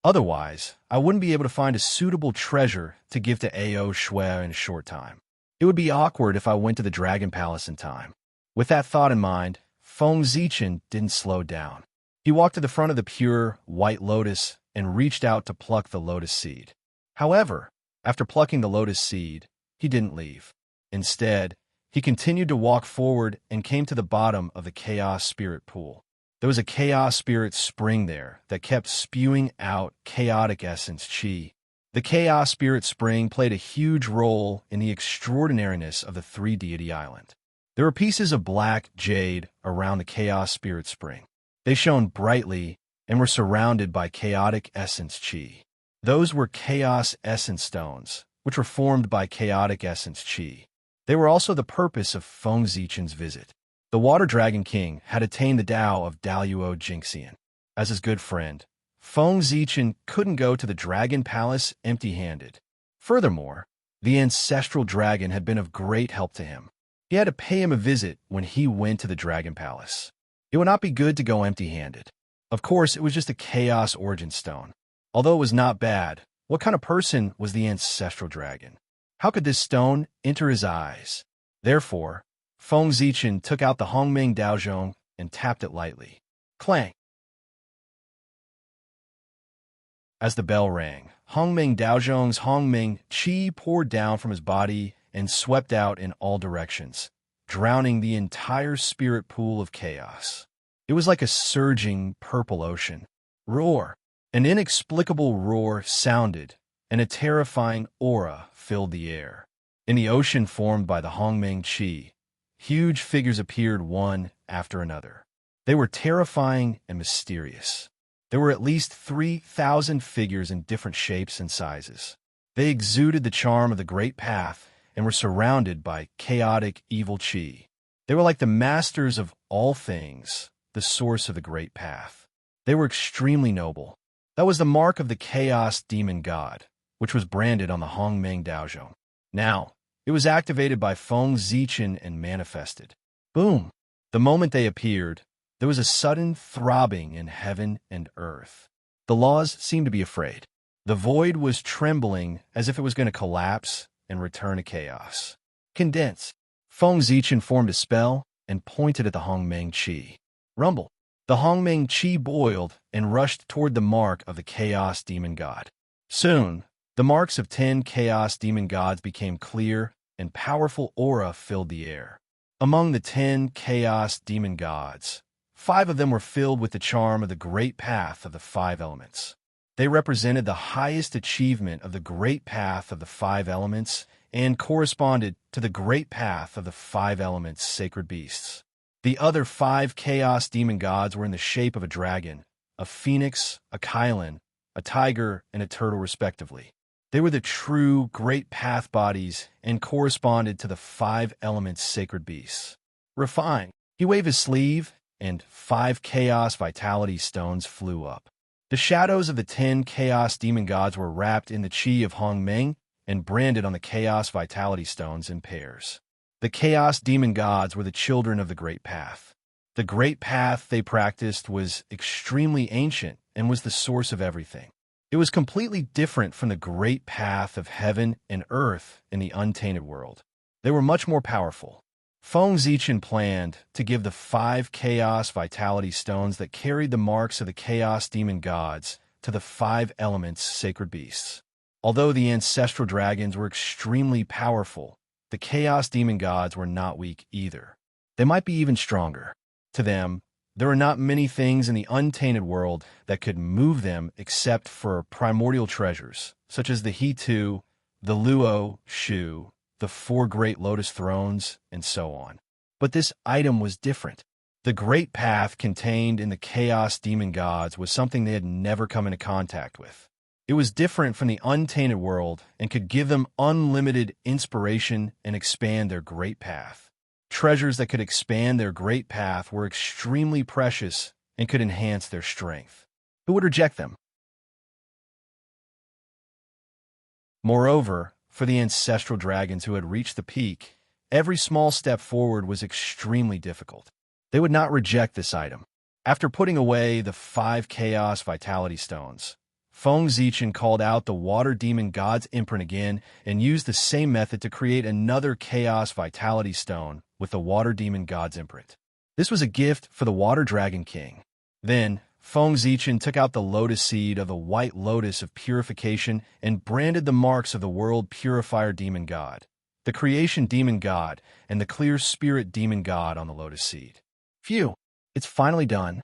Otherwise, I wouldn't be able to find a suitable treasure to give to Ao Shui in a short time. It would be awkward if I went to the Dragon Palace in time. With that thought in mind, Feng Zichen didn't slow down. He walked to the front of the pure White Lotus and reached out to pluck the lotus seed. However, after plucking the lotus seed, he didn't leave. Instead, he continued to walk forward and came to the bottom of the Chaos Spirit Pool. There was a Chaos Spirit spring there that kept spewing out chaotic essence chi. The Chaos Spirit spring played a huge role in the extraordinariness of the three-deity island. There were pieces of black jade around the Chaos Spirit spring. They shone brightly and were surrounded by chaotic essence chi. Those were Chaos Essence Stones, which were formed by chaotic essence chi. They were also the purpose of Feng Zichen's visit. The Water Dragon King had attained the Tao of Daluo Jinxian. As his good friend, Feng Zichen couldn't go to the Dragon Palace empty-handed. Furthermore, the ancestral dragon had been of great help to him. He had to pay him a visit when he went to the Dragon Palace. It would not be good to go empty-handed. Of course, it was just a Chaos Origin Stone. Although it was not bad, what kind of person was the ancestral dragon? How could this stone enter his eyes? Therefore, Feng Zichen took out the Hongmeng Daozhong and tapped it lightly. Clang! As the bell rang, Hongmeng Daozhong's Hongmeng Qi poured down from his body and swept out in all directions, drowning the entire spirit pool of chaos. It was like a surging purple ocean. Roar! An inexplicable roar sounded, and a terrifying aura filled the air. In the ocean formed by the Hongmeng Qi, huge figures appeared one after another. They were terrifying and mysterious. There were at least 3,000 figures in different shapes and sizes. They exuded the charm of the Great Path and were surrounded by chaotic evil chi. They were like the masters of all things, the source of the Great Path. They were extremely noble. That was the mark of the Chaos Demon God, which was branded on the Hongmeng Daozhong. Now, it was activated by Feng Zichen and manifested. Boom! The moment they appeared, there was a sudden throbbing in heaven and earth. The laws seemed to be afraid. The void was trembling as if it was going to collapse and return to chaos. Condense. Feng Zichen formed a spell and pointed at the Hongmeng Qi. Rumble. The Hongmeng Qi boiled and rushed toward the mark of the Chaos Demon God. Soon, the marks of 10 Chaos Demon Gods became clear, and powerful aura filled the air. Among the 10 Chaos Demon Gods, 5 of them were filled with the charm of the Great Path of the 5 Elements. They represented the highest achievement of the Great Path of the 5 Elements and corresponded to the Great Path of the 5 Elements sacred beasts. The other 5 Chaos Demon Gods were in the shape of a dragon, a phoenix, a Kylan, a tiger, and a turtle respectively. They were the true Great Path bodies and corresponded to the 5 Elements sacred beasts. Refine. He waved his sleeve, and 5 Chaos Vitality Stones flew up. The shadows of the 10 Chaos Demon Gods were wrapped in the Qi of Hongmeng and branded on the Chaos Vitality Stones in pairs. The Chaos Demon Gods were the children of the Great Path. The Great Path they practiced was extremely ancient and was the source of everything. It was completely different from the Great Path of heaven and earth in the untainted world. They were much more powerful. Feng Zichen planned to give the 5 Chaos Vitality Stones that carried the marks of the Chaos Demon Gods to the 5 Elements sacred beasts. Although the ancestral dragons were extremely powerful, the Chaos Demon Gods were not weak either. They might be even stronger. To them, there are not many things in the untainted world that could move them except for primordial treasures, such as the He-Tu, the Luo Shu, the 4 great lotus thrones, and so on. But this item was different. The Great Path contained in the Chaos Demon Gods was something they had never come into contact with. It was different from the untainted world and could give them unlimited inspiration and expand their Great Path. Treasures that could expand their Great Path were extremely precious and could enhance their strength. Who would reject them? Moreover, for the ancestral dragons who had reached the peak, every small step forward was extremely difficult. They would not reject this item. After putting away the 5 Chaos Vitality Stones, Feng Zichen called out the Water Demon God's imprint again and used the same method to create another Chaos Vitality Stone with the Water Demon God's imprint. This was a gift for the Water Dragon King. Then, Feng Zichen took out the lotus seed of the White Lotus of Purification and branded the marks of the World Purifier Demon God, the Creation Demon God, and the Clear Spirit Demon God on the lotus seed. Phew, it's finally done.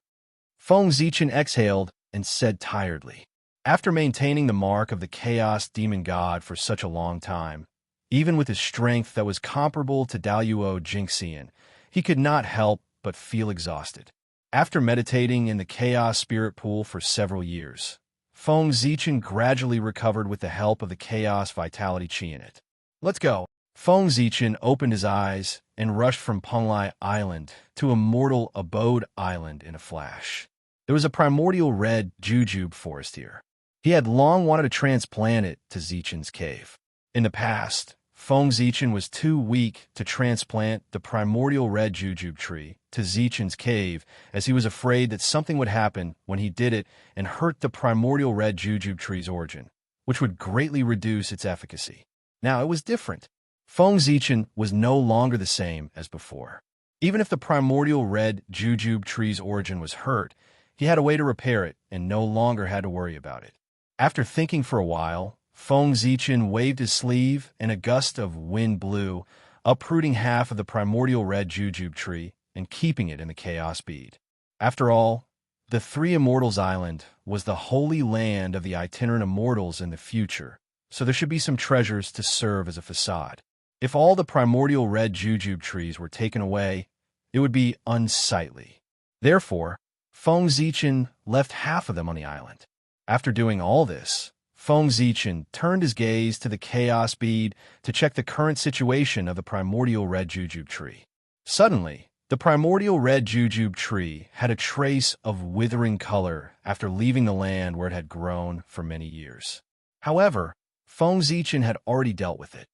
Feng Zichen exhaled and said tiredly. After maintaining the mark of the Chaos Demon God for such a long time, even with his strength that was comparable to Daluo Jingxian, he could not help but feel exhausted. After meditating in the Chaos Spirit Pool for several years, Feng Zichen gradually recovered with the help of the Chaos Vitality Chi in it. Let's go. Feng Zichen opened his eyes and rushed from Penglai Island to Immortal Abode Island in a flash. There was a primordial red jujube forest here. He had long wanted to transplant it to Zichen's cave. In the past, Feng Zichen was too weak to transplant the primordial red jujube tree to Zichen's cave, as he was afraid that something would happen when he did it and hurt the primordial red jujube tree's origin, which would greatly reduce its efficacy. Now it was different. Feng Zichen was no longer the same as before. Even if the primordial red jujube tree's origin was hurt, he had a way to repair it and no longer had to worry about it. After thinking for a while, Feng Zichen waved his sleeve and a gust of wind blew, uprooting half of the primordial red jujube tree and keeping it in the chaos bead. After all, the Three Immortals Island was the holy land of the itinerant immortals in the future, so there should be some treasures to serve as a facade. If all the primordial red jujube trees were taken away, it would be unsightly. Therefore, Feng Zichen left half of them on the island. After doing all this, Feng Zichen turned his gaze to the chaos bead to check the current situation of the primordial red jujube tree. Suddenly, the primordial red jujube tree had a trace of withering color after leaving the land where it had grown for many years. However, Feng Zichen had already dealt with it.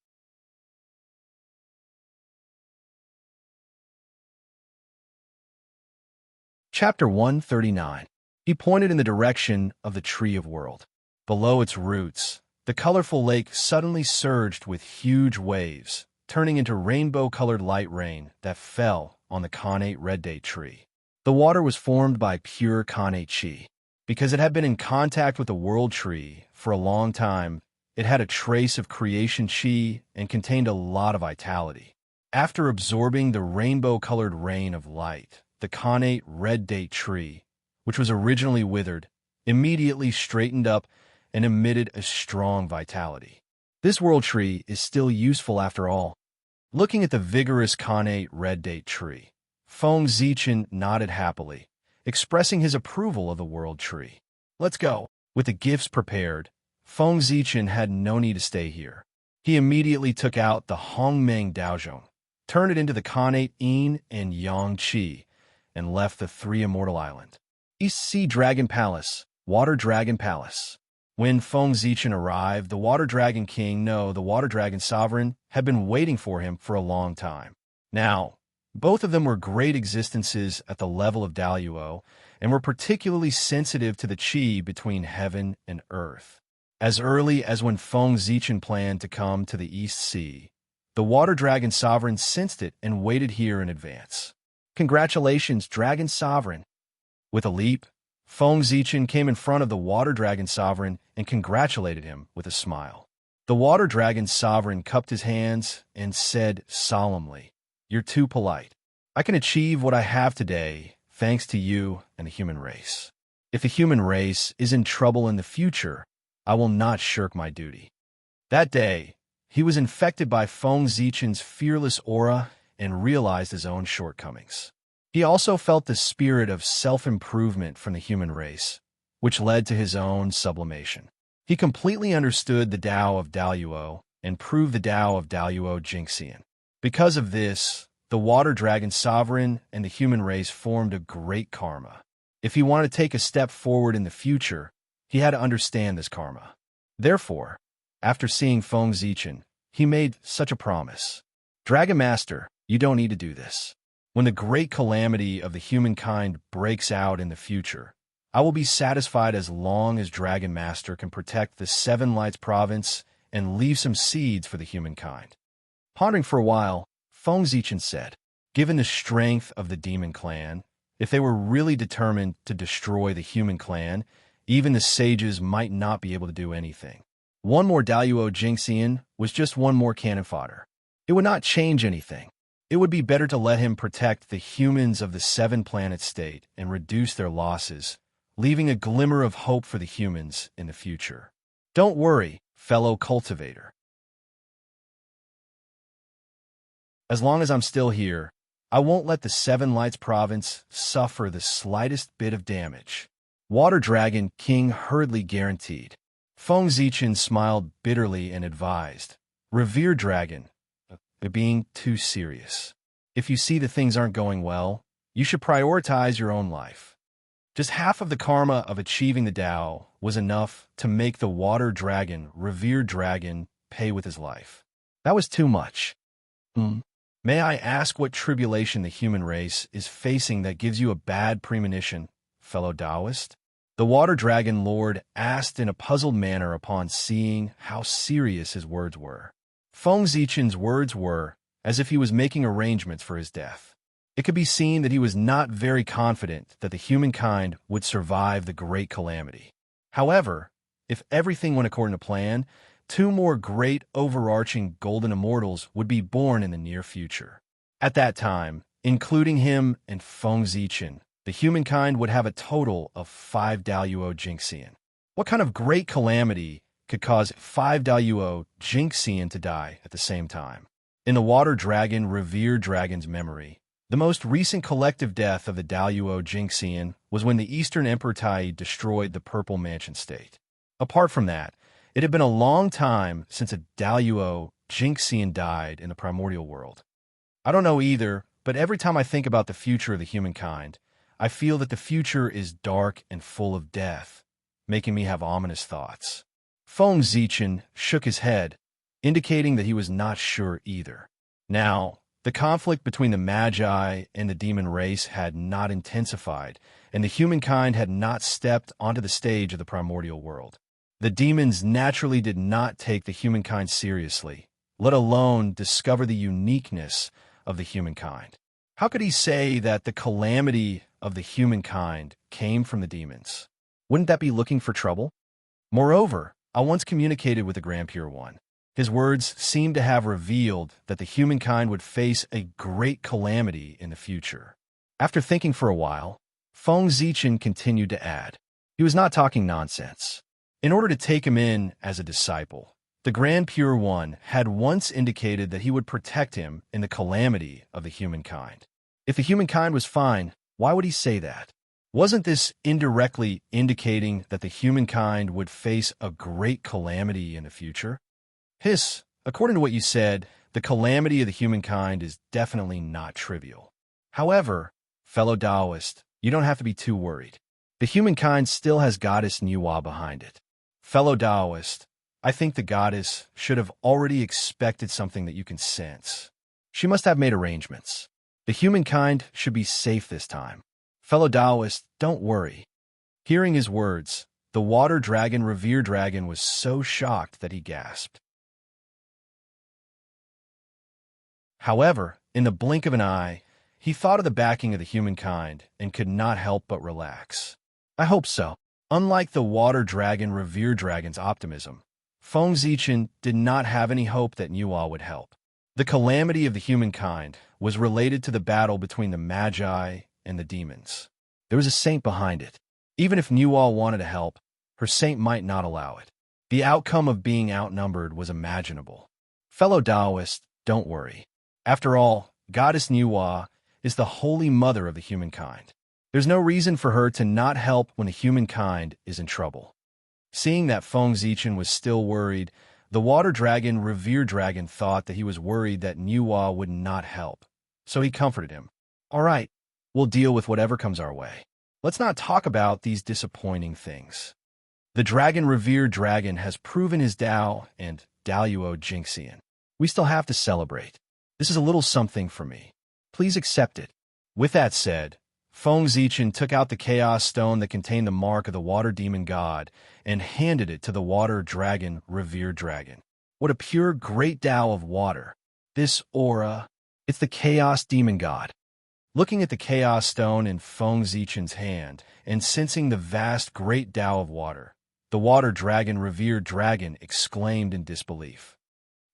Chapter 139. He pointed in the direction of the Tree of World. Below its roots, the colorful lake suddenly surged with huge waves, turning into rainbow-colored light rain that fell on the Khanate Red Date tree. The water was formed by pure Khanate Chi. Because it had been in contact with the World Tree for a long time, it had a trace of creation Chi and contained a lot of vitality. After absorbing the rainbow-colored rain of light, the Khanate Red Date tree, which was originally withered, immediately straightened up and emitted a strong vitality. This world tree is still useful after all. Looking at the vigorous Khanate Red Date tree, Feng Zichen nodded happily, expressing his approval of the world tree. Let's go. With the gifts prepared, Feng Zichen had no need to stay here. He immediately took out the Hongmeng Daozhong, turned it into the Khanate Yin and Yang Qi, and left the Three Immortal Island. East Sea Dragon Palace, Water Dragon Palace. When Feng Zichen arrived, the Water Dragon King, the Water Dragon Sovereign, had been waiting for him for a long time. Now, both of them were great existences at the level of Daluo, and were particularly sensitive to the Qi between heaven and earth. As early as when Feng Zichen planned to come to the East Sea, the Water Dragon Sovereign sensed it and waited here in advance. Congratulations, Dragon Sovereign. With a leap, Feng Zichen came in front of the Water Dragon Sovereign and congratulated him with a smile. The Water Dragon Sovereign cupped his hands and said solemnly, "You're too polite. I can achieve what I have today thanks to you and the human race. If the human race is in trouble in the future, I will not shirk my duty." That day, he was infected by Feng Zichen's fearless aura and realized his own shortcomings. He also felt the spirit of self-improvement from the human race, which led to his own sublimation. He completely understood the Tao of Daluo and proved the Tao of Daluo Jingxian. Because of this, the Water Dragon Sovereign and the human race formed a great karma. If he wanted to take a step forward in the future, he had to understand this karma. Therefore, After seeing Feng Zichen, he made such a promise. Dragon Master, you don't need to do this. When the great calamity of the humankind breaks out in the future, I will be satisfied as long as Dragon Master can protect the Seven Lights province and leave some seeds for the humankind. Pondering for a while, Feng Zichen said, given the strength of the demon clan, if they were really determined to destroy the human clan, even the sages might not be able to do anything. One more Daluo Jingxian was just one more cannon fodder. It would not change anything. It would be better to let him protect the humans of the seven-planet state and reduce their losses, leaving a glimmer of hope for the humans in the future. Don't worry, fellow cultivator. As long as I'm still here, I won't let the Seven Lights province suffer the slightest bit of damage. Water Dragon King hurriedly guaranteed. Feng Zichen smiled bitterly and advised, Revered Dragon, they're being too serious. If you see that things aren't going well, you should prioritize your own life. Just half of the karma of achieving the Tao was enough to make the Water Dragon, Revered Dragon, pay with his life. That was too much. May I ask what tribulation the human race is facing that gives you a bad premonition, fellow Taoist? The Water Dragon Lord asked in a puzzled manner upon seeing how serious his words were. Feng Zichen's words were as if he was making arrangements for his death. It could be seen that he was not very confident that the humankind would survive the great calamity. However, if everything went according to plan, 2 more great overarching golden immortals would be born in the near future. At that time, including him and Feng Zichen, the humankind would have a total of 5 Daluo Jingxian. What kind of great calamity could cause 5 Daluo Jingxian to die at the same time? In the Water Dragon Revered Dragon's memory, the most recent collective death of the Daluo Jingxian was when the Eastern Emperor Tai destroyed the Purple Mansion State. Apart from that, it had been a long time since a Daluo Jingxian died in the primordial world. I don't know either, but every time I think about the future of the humankind, I feel that the future is dark and full of death, making me have ominous thoughts. Feng Zichen shook his head, indicating that he was not sure either. Now, the conflict between the Magi and the demon race had not intensified, and the humankind had not stepped onto the stage of the primordial world. The demons naturally did not take the humankind seriously, let alone discover the uniqueness of the humankind. How could he say that the calamity of the humankind came from the demons? Wouldn't that be looking for trouble? Moreover, I once communicated with the Grand Pure One. His words seemed to have revealed that the humankind would face a great calamity in the future. After thinking for a while, Feng Zichen continued to add, he was not talking nonsense. In order to take him in as a disciple, the Grand Pure One had once indicated that he would protect him in the calamity of the humankind. If the humankind was fine, why would he say that? Wasn't this indirectly indicating that the humankind would face a great calamity in the future? According to what you said, the calamity of the humankind is definitely not trivial. However, fellow Taoist, you don't have to be too worried. The humankind still has Goddess Nuwa behind it. Fellow Taoist, I think the goddess should have already expected something that you can sense. She must have made arrangements. The humankind should be safe this time. Fellow Taoist, don't worry. Hearing his words, the Water Dragon Revered Dragon was so shocked that he gasped. However, in the blink of an eye, he thought of the backing of the humankind and could not help but relax. I hope so. Unlike the Water Dragon Revered Dragon's optimism, Feng Zichen did not have any hope that Nuwa would help. The calamity of the humankind was related to the battle between the Magi and the demons. There was a saint behind it. Even if Nuwa wanted to help, her saint might not allow it. The outcome of being outnumbered was imaginable. Fellow Taoist, don't worry. After all, Goddess Nuwa is the holy mother of the humankind. There's no reason for her to not help when the humankind is in trouble. Seeing that Feng Zichen was still worried, the Water Dragon Revered Dragon thought that he was worried that Nuwa would not help. So he comforted him. All right, we'll deal with whatever comes our way. Let's not talk about these disappointing things. The dragon-revered dragon has proven his Tao and Daluo Jinxian. We still have to celebrate. This is a little something for me. Please accept it. With that said, Feng Zichen took out the chaos stone that contained the mark of the water demon god and handed it to the water dragon, revered dragon. What a pure great Tao of water. This aura, it's the chaos demon god. Looking at the chaos stone in Feng Zichen's hand and sensing the vast great Tao of water, the water dragon, revered dragon, exclaimed in disbelief.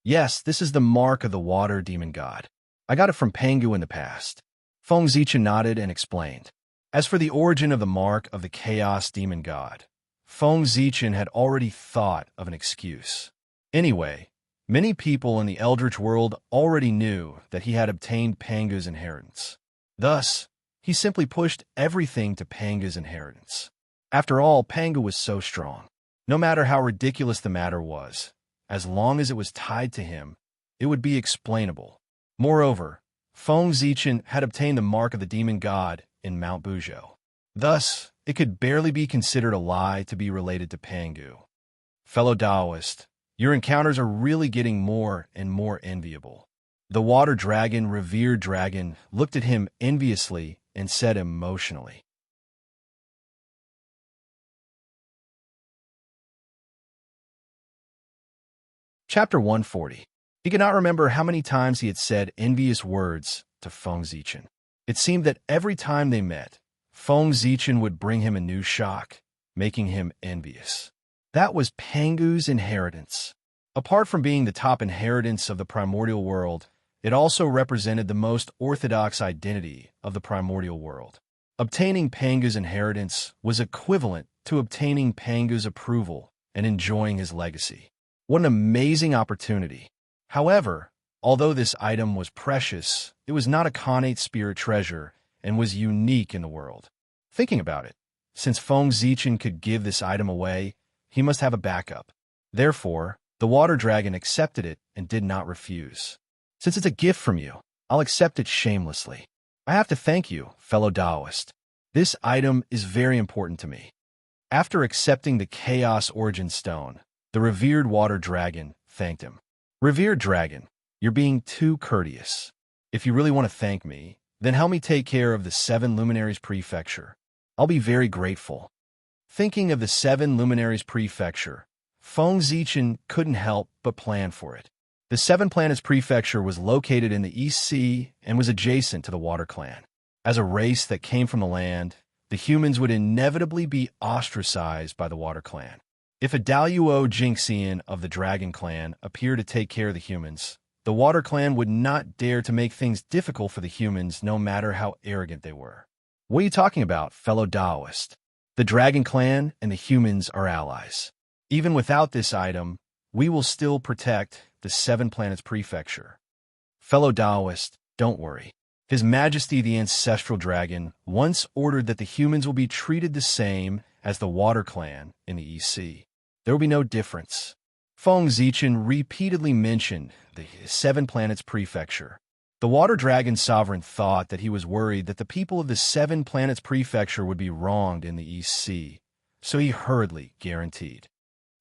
Yes, this is the mark of the water demon god. I got it from Pangu in the past. Feng Zichen nodded and explained. As for the origin of the mark of the chaos demon god, Feng Zichen had already thought of an excuse. Anyway, many people in the Eldritch world already knew that he had obtained Pangu's inheritance. Thus, he simply pushed everything to Pangu's inheritance. After all, Pangu was so strong. No matter how ridiculous the matter was, as long as it was tied to him, it would be explainable. Moreover, Feng Zichen had obtained the mark of the demon god in Mount Buzhou. Thus, it could barely be considered a lie to be related to Pangu. Fellow Taoist, your encounters are really getting more and more enviable. The water dragon, revered dragon, looked at him enviously and said emotionally. Chapter 140. He could not remember how many times he had said envious words to Feng Zichen. It seemed that every time they met, Feng Zichen would bring him a new shock, making him envious. That was Pangu's inheritance. Apart from being the top inheritance of the primordial world, it also represented the most orthodox identity of the primordial world. Obtaining Pangu's inheritance was equivalent to obtaining Pangu's approval and enjoying his legacy. What an amazing opportunity. However, although this item was precious, it was not a connate spirit treasure and was unique in the world. Thinking about it, since Feng Zichen could give this item away, he must have a backup. Therefore, the water dragon accepted it and did not refuse. Since it's a gift from you, I'll accept it shamelessly. I have to thank you, fellow Taoist. This item is very important to me. After accepting the Chaos Origin Stone, the revered water dragon thanked him. Revered dragon, you're being too courteous. If you really want to thank me, then help me take care of the 7 Luminaries Prefecture. I'll be very grateful. Thinking of the 7 Luminaries Prefecture, Feng Zichen couldn't help but plan for it. The 7 Planets Prefecture was located in the East Sea and was adjacent to the Water Clan. As a race that came from the land, the humans would inevitably be ostracized by the Water Clan. If a Daluo Jinxian of the Dragon Clan appeared to take care of the humans, the Water Clan would not dare to make things difficult for the humans no matter how arrogant they were. What are you talking about, fellow Taoist? The Dragon Clan and the humans are allies. Even without this item, we will still protect the 7 Planets Prefecture. Fellow Taoist, don't worry. His Majesty the Ancestral Dragon once ordered that the humans will be treated the same as the Water Clan in the East Sea. There will be no difference. Feng Zichen repeatedly mentioned the 7 Planets Prefecture. The Water Dragon Sovereign thought that he was worried that the people of the 7 Planets Prefecture would be wronged in the East Sea, so he hurriedly guaranteed.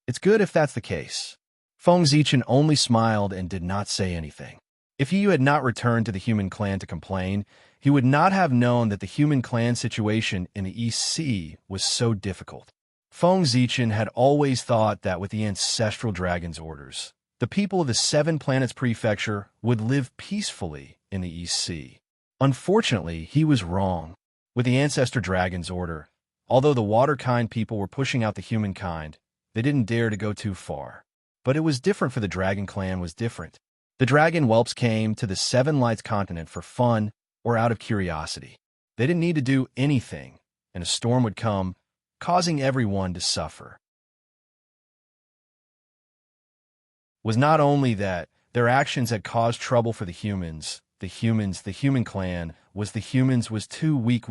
It's good if that's the case. Feng Zichen only smiled and did not say anything. If Yu had not returned to the human clan to complain, he would not have known that the human clan situation in the East Sea was so difficult. Feng Zichen had always thought that with the Ancestral Dragon's orders, the people of the 7 Planets Prefecture would live peacefully in the East Sea. Unfortunately, he was wrong. With the Ancestor Dragon's order, although the water-kind people were pushing out the humankind, they didn't dare to go too far. But it was different for the Dragon Clan was different. The dragon whelps came to the 7 Lights continent for fun or out of curiosity. They didn't need to do anything, and a storm would come, causing everyone to suffer. Was not only that their actions had caused trouble for the humans, the human clan was too weak.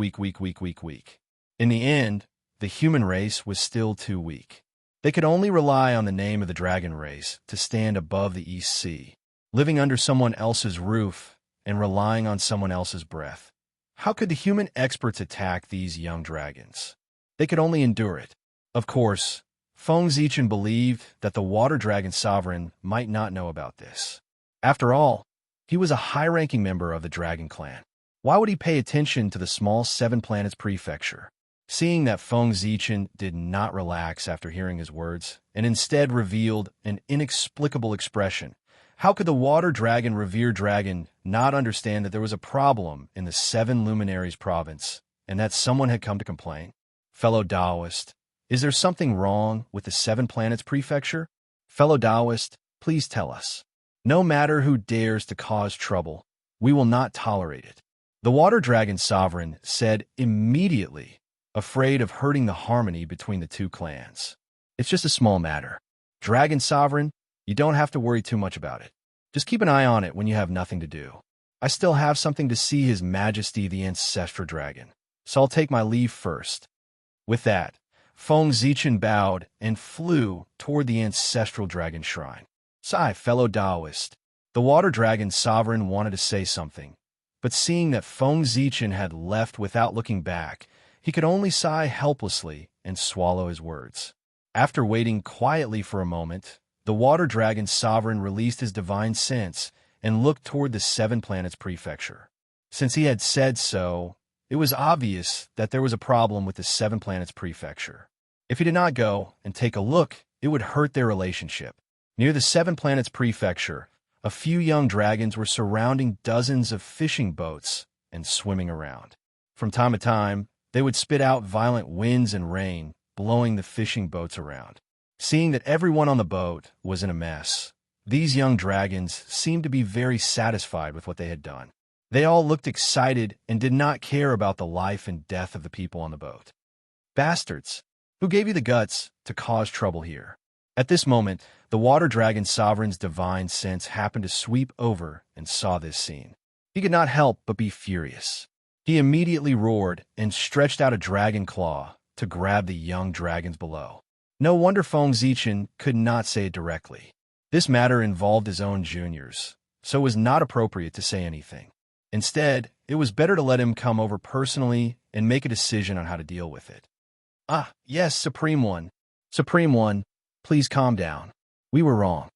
In the end, the human race was still too weak. They could only rely on the name of the dragon race to stand above the East Sea, living under someone else's roof and relying on someone else's breath. How could the human experts attack these young dragons? They could only endure it. Of course, Feng Zichen believed that the Water Dragon Sovereign might not know about this. After all, he was a high-ranking member of the Dragon Clan. Why would he pay attention to the small Seven Planets prefecture? Seeing that Feng Zichen did not relax after hearing his words, and instead revealed an inexplicable expression, how could the Water Dragon Revered Dragon not understand that there was a problem in the Seven Luminaries province, and that someone had come to complain? Fellow Taoist, is there something wrong with the Seven Planets prefecture? Fellow Taoist, please tell us. No matter who dares to cause trouble, we will not tolerate it. The Water Dragon Sovereign said immediately, afraid of hurting the harmony between the two clans. It's just a small matter. Dragon Sovereign, you don't have to worry too much about it. Just keep an eye on it when you have nothing to do. I still have something to see His Majesty the Ancestral Dragon, so I'll take my leave first. With that, Feng Zichen bowed and flew toward the Ancestral Dragon Shrine. Sigh, fellow Taoist. The Water Dragon Sovereign wanted to say something, but seeing that Feng Zichen had left without looking back, he could only sigh helplessly and swallow his words. After waiting quietly for a moment, the Water Dragon Sovereign released his divine sense and looked toward the Seven Planets prefecture. Since he had said so, it was obvious that there was a problem with the Seven Planets prefecture. If he did not go and take a look, it would hurt their relationship. Near the Seven Planets prefecture, a few young dragons were surrounding dozens of fishing boats and swimming around. From time to time, they would spit out violent winds and rain, blowing the fishing boats around. Seeing that everyone on the boat was in a mess, these young dragons seemed to be very satisfied with what they had done. They all looked excited and did not care about the life and death of the people on the boat. Bastards! Who gave you the guts to cause trouble here? At this moment, the Water Dragon Sovereign's divine sense happened to sweep over and saw this scene. He could not help but be furious. He immediately roared and stretched out a dragon claw to grab the young dragons below. No wonder Feng Zichen could not say it directly. This matter involved his own juniors, so it was not appropriate to say anything. Instead, it was better to let him come over personally and make a decision on how to deal with it. Ah, yes, Supreme One. Supreme One, please calm down. We were wrong.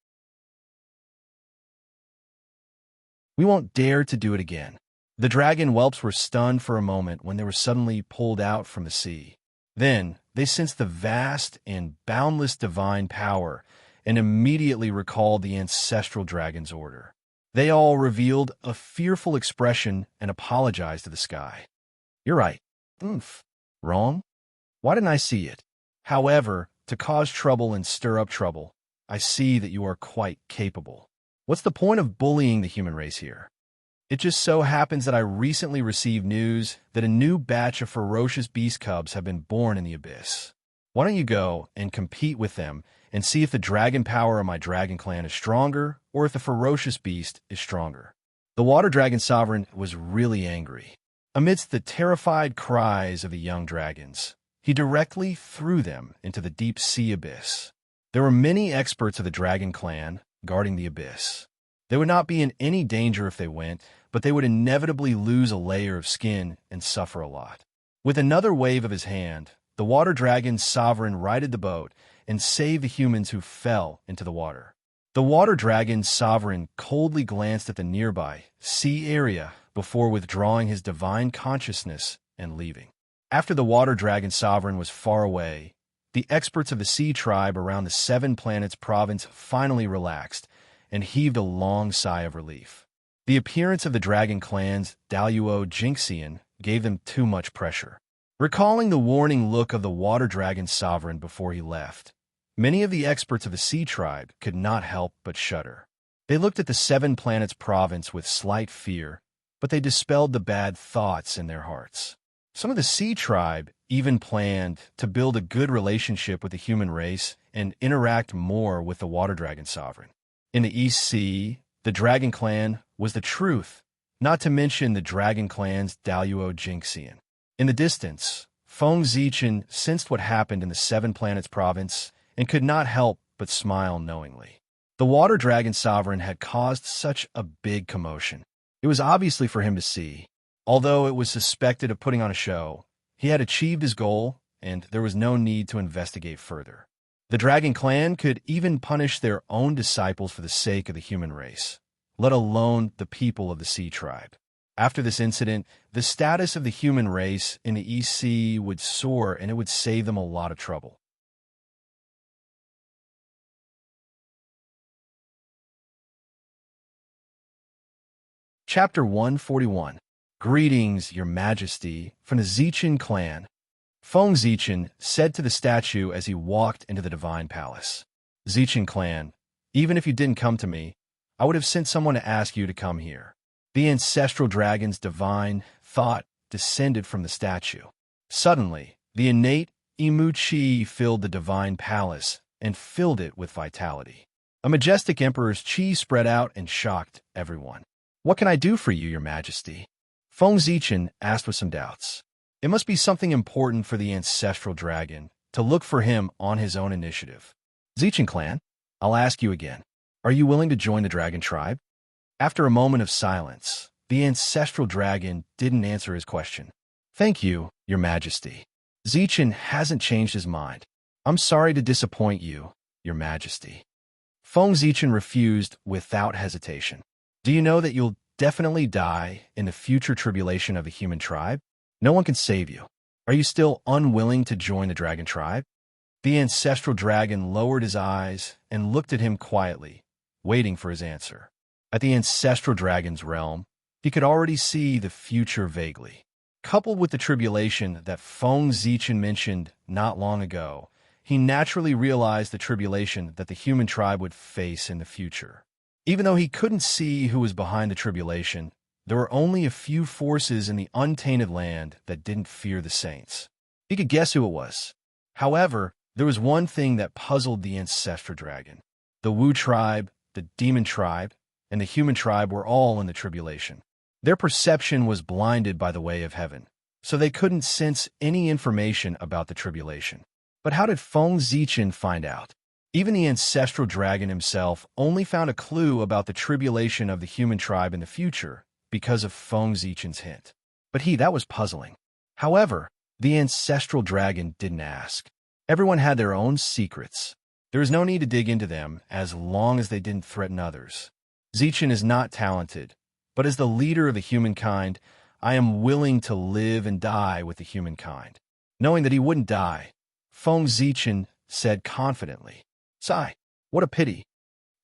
We won't dare to do it again. The dragon whelps were stunned for a moment when they were suddenly pulled out from the sea. Then, they sensed the vast and boundless divine power and immediately recalled the ancestral dragon's order. They all revealed a fearful expression and apologized to the sky. You're right. Wrong? Why didn't I see it? However, to cause trouble and stir up trouble, I see that you are quite capable. What's the point of bullying the human race here? It just so happens that I recently received news that a new batch of ferocious beast cubs have been born in the abyss. Why don't you go and compete with them and see if the dragon power of my dragon clan is stronger or if the ferocious beast is stronger? The Water Dragon Sovereign was really angry. Amidst the terrified cries of the young dragons, he directly threw them into the deep sea abyss. There were many experts of the dragon clan guarding the abyss. They would not be in any danger if they went, but they would inevitably lose a layer of skin and suffer a lot. With another wave of his hand, the Water Dragon Sovereign righted the boat and saved the humans who fell into the water. The Water Dragon Sovereign coldly glanced at the nearby sea area before withdrawing his divine consciousness and leaving. After the Water Dragon Sovereign was far away, the experts of the sea tribe around the Seven Planets province finally relaxed and heaved a long sigh of relief. The appearance of the dragon clan's Daluo Jinxian gave them too much pressure. Recalling the warning look of the Water Dragon Sovereign before he left, many of the experts of the sea tribe could not help but shudder. They looked at the Seven Planets province with slight fear, but they dispelled the bad thoughts in their hearts. Some of the sea tribe even planned to build a good relationship with the human race and interact more with the Water Dragon Sovereign. In the East Sea, the Dragon Clan was the truth, not to mention the Dragon Clan's Daluo Jinxian. In the distance, Feng Zichen sensed what happened in the Seven Planets province and could not help but smile knowingly. The Water Dragon Sovereign had caused such a big commotion. It was obviously for him to see. Although it was suspected of putting on a show, he had achieved his goal, and there was no need to investigate further. The dragon clan could even punish their own disciples for the sake of the human race, let alone the people of the sea tribe. After this incident, the status of the human race in the East Sea would soar, and it would save them a lot of trouble. Chapter 141. Greetings, Your Majesty, from the Zichin clan. Feng Zichin said to the statue as he walked into the divine palace. Zichin clan, even if you didn't come to me, I would have sent someone to ask you to come here. The ancestral dragon's divine thought descended from the statue. Suddenly, the innate Imu Chi filled the divine palace and filled it with vitality. A majestic emperor's chi spread out and shocked everyone. What can I do for you, Your Majesty? Feng Zichin asked with some doubts. It must be something important for the ancestral dragon to look for him on his own initiative. Zichin clan, I'll ask you again. Are you willing to join the dragon tribe? After a moment of silence, the ancestral dragon didn't answer his question. Thank you, Your Majesty. Zichin hasn't changed his mind. I'm sorry to disappoint you, Your Majesty. Feng Zichin refused without hesitation. Do you know that you'll definitely die in the future tribulation of the human tribe? No one can save you. Are you still unwilling to join the dragon tribe? The ancestral dragon lowered his eyes and looked at him quietly, waiting for his answer. At the ancestral dragon's realm, he could already see the future vaguely. Coupled with the tribulation that Feng Zichin mentioned not long ago, he naturally realized the tribulation that the human tribe would face in the future. Even though he couldn't see who was behind the tribulation, there were only a few forces in the untainted land that didn't fear the saints. He could guess who it was. However, there was one thing that puzzled the ancestral dragon. The Wu tribe, the demon tribe, and the human tribe were all in the tribulation. Their perception was blinded by the way of heaven, so they couldn't sense any information about the tribulation. But how did Feng Zichin find out? Even the ancestral dragon himself only found a clue about the tribulation of the human tribe in the future because of Feng Zichin's hint. But that was puzzling. However, the ancestral dragon didn't ask. Everyone had their own secrets. There was no need to dig into them as long as they didn't threaten others. Zichin is not talented, but as the leader of the humankind, I am willing to live and die with the humankind. Knowing that he wouldn't die, Feng Zichin said confidently, "Sigh, what a pity."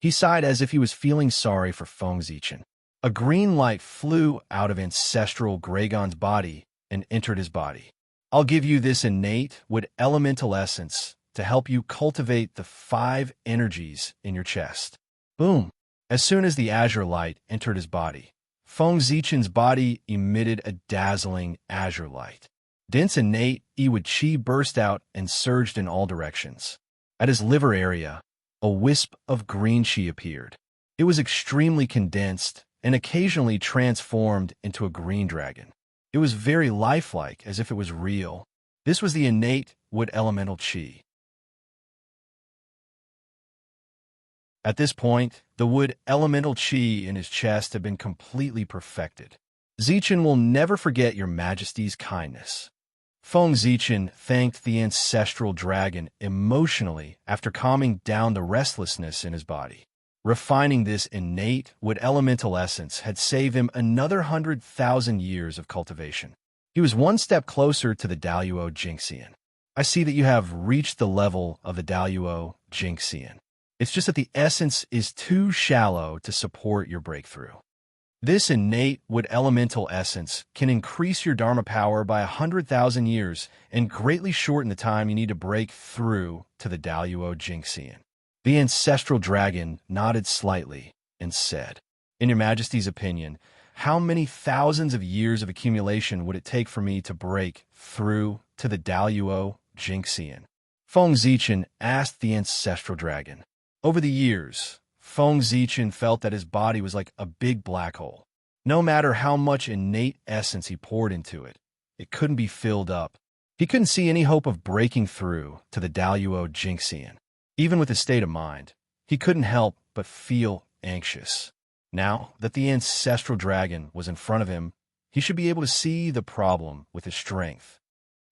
He sighed as if he was feeling sorry for Feng Zichin. A green light flew out of ancestral Gragon's body and entered his body. I'll give you this innate wood elemental essence to help you cultivate the 5 energies in your chest. Boom! As soon as the azure light entered his body, Feng Zichin's body emitted a dazzling azure light. Dense innate Iwood Chi burst out and surged in all directions. At his liver area, a wisp of green chi appeared. It was extremely condensed and occasionally transformed into a green dragon. It was very lifelike, as if it was real. This was the innate wood elemental chi. At this point, the wood elemental chi in his chest had been completely perfected. Zichin will never forget Your Majesty's kindness. Feng Zichin thanked the ancestral dragon emotionally after calming down the restlessness in his body. Refining this innate wood elemental essence had saved him another 100,000 years of cultivation. He was one step closer to the Daluo Jingxian. I see that you have reached the level of the Daluo Jingxian. It's just that the essence is too shallow to support your breakthrough. This innate wood elemental essence can increase your Dharma power by 100,000 years and greatly shorten the time you need to break through to the Daluo Jingxian. The ancestral dragon nodded slightly and said, "In Your Majesty's opinion, how many thousands of years of accumulation would it take for me to break through to the Daluo Jingxian?" Feng Zichin asked the ancestral dragon. Over the years, Feng Zichin felt that his body was like a big black hole. No matter how much innate essence he poured into it, it couldn't be filled up. He couldn't see any hope of breaking through to the Daluo Jingxian. Even with his state of mind, he couldn't help but feel anxious. Now that the ancestral dragon was in front of him, he should be able to see the problem with his strength.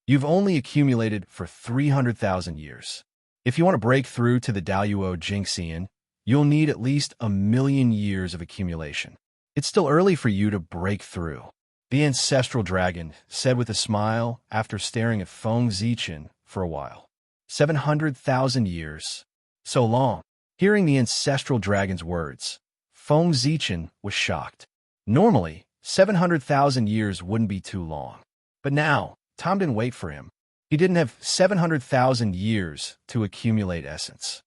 You've only accumulated for 300,000 years. If you want to break through to the Daluo Jinxian, you'll need at least 1,000,000 years of accumulation. It's still early for you to break through, the ancestral dragon said with a smile after staring at Feng Zichen for a while. 700,000 years. So long. Hearing the ancestral dragon's words, Feng Zichen was shocked. Normally, 700,000 years wouldn't be too long. But now, Tom didn't wait for him. He didn't have 700,000 years to accumulate essence.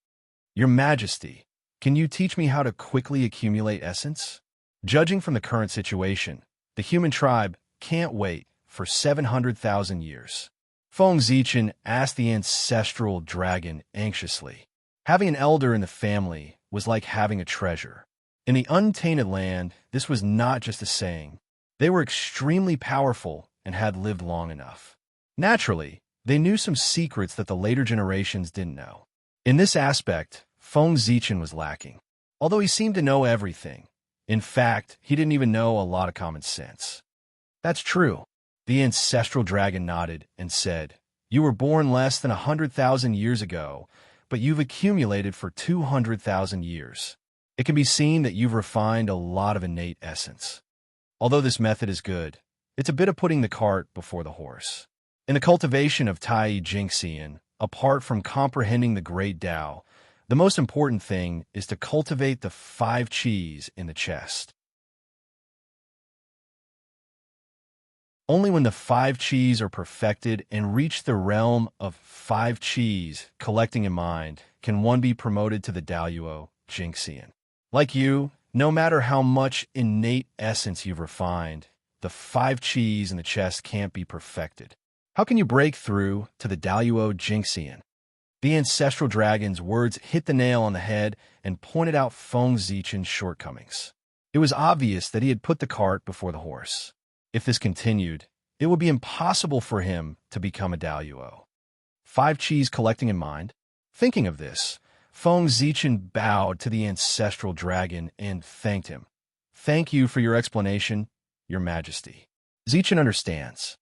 Your Majesty, can you teach me how to quickly accumulate essence? Judging from the current situation, the human tribe can't wait for 700,000 years. Feng Zichen asked the ancestral dragon anxiously. Having an elder in the family was like having a treasure. In the untainted land, this was not just a saying. They were extremely powerful and had lived long enough. Naturally, they knew some secrets that the later generations didn't know. In this aspect, Feng Zichen was lacking. Although he seemed to know everything, in fact, he didn't even know a lot of common sense. That's true. The ancestral dragon nodded and said, "You were born less than 100,000 years ago, but you've accumulated for 200,000 years. It can be seen that you've refined a lot of innate essence. Although this method is good, it's a bit of putting the cart before the horse. In the cultivation of Tai Jingxian, apart from comprehending the great Tao, the most important thing is to cultivate the 5 Qis in the chest. Only when the 5 Qis are perfected and reach the realm of 5 Qis collecting in mind can one be promoted to the Daluo Jingxian. Like you, no matter how much innate essence you've refined, the 5 Qis in the chest can't be perfected. How can you break through to the Daluo Jingxian?" The ancestral dragon's words hit the nail on the head and pointed out Feng Zichen's shortcomings. It was obvious that he had put the cart before the horse. If this continued, it would be impossible for him to become a Daluo. 5 Qis collecting in mind? Thinking of this, Feng Zichen bowed to the ancestral dragon and thanked him. "Thank you for your explanation, Your Majesty." Zichen understands.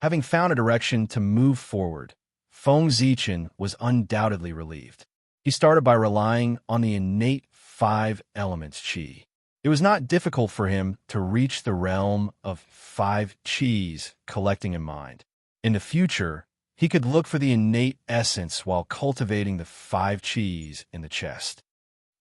Having found a direction to move forward, Feng Zichen was undoubtedly relieved. He started by relying on the innate 5 elements Qi. It was not difficult for him to reach the realm of 5 Qis collecting in mind. In the future, he could look for the innate essence while cultivating the 5 Qis in the chest.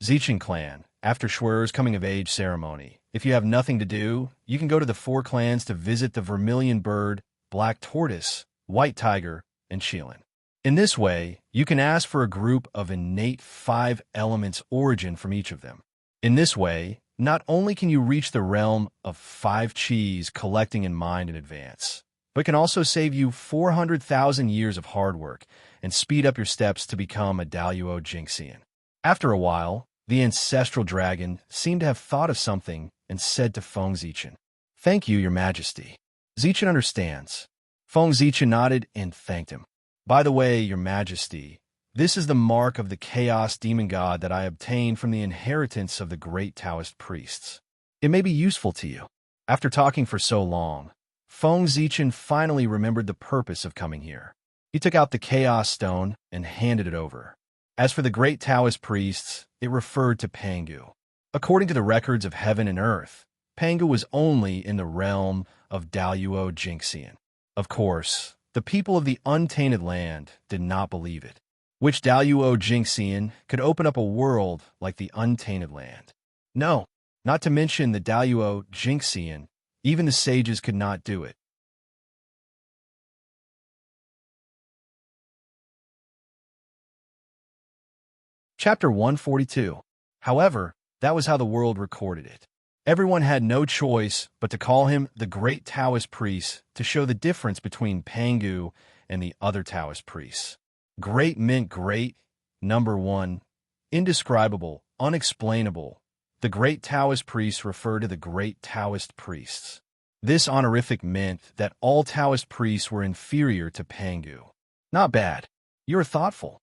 Zichen clan, after Shuer's coming-of-age ceremony. If you have nothing to do, you can go to the 4 clans to visit the vermilion bird, black tortoise, white tiger, and Qilin. In this way, you can ask for a group of innate 5 elements origin from each of them. In this way, not only can you reach the realm of 5 Qis collecting in mind in advance, but can also save you 400,000 years of hard work and speed up your steps to become a Daluo Jingxian. After a while, the ancestral dragon seemed to have thought of something and said to Feng Zichen, "Thank you, Your Majesty." Zichen understands. Feng Zichen nodded and thanked him. "By the way, Your Majesty, this is the mark of the Chaos Demon God that I obtained from the inheritance of the great Taoist priests. It may be useful to you." After talking for so long, Feng Zichen finally remembered the purpose of coming here. He took out the Chaos Stone and handed it over. As for the great Taoist priests, it referred to Pangu. According to the records of heaven and earth, Pangu was only in the realm of Daluo Jingxian. Of course, the people of the untainted land did not believe it. Which Daluo Jingxian could open up a world like the untainted land? No, not to mention the Daluo Jingxian, even the sages could not do it. Chapter 142. However, that was how the world recorded it. Everyone had no choice but to call him the great Taoist priest to show the difference between Pangu and the other Taoist priests. Great meant great, number 1, indescribable, unexplainable. The great Taoist priests refer to the great Taoist priests. This honorific meant that all Taoist priests were inferior to Pangu. Not bad. You're thoughtful,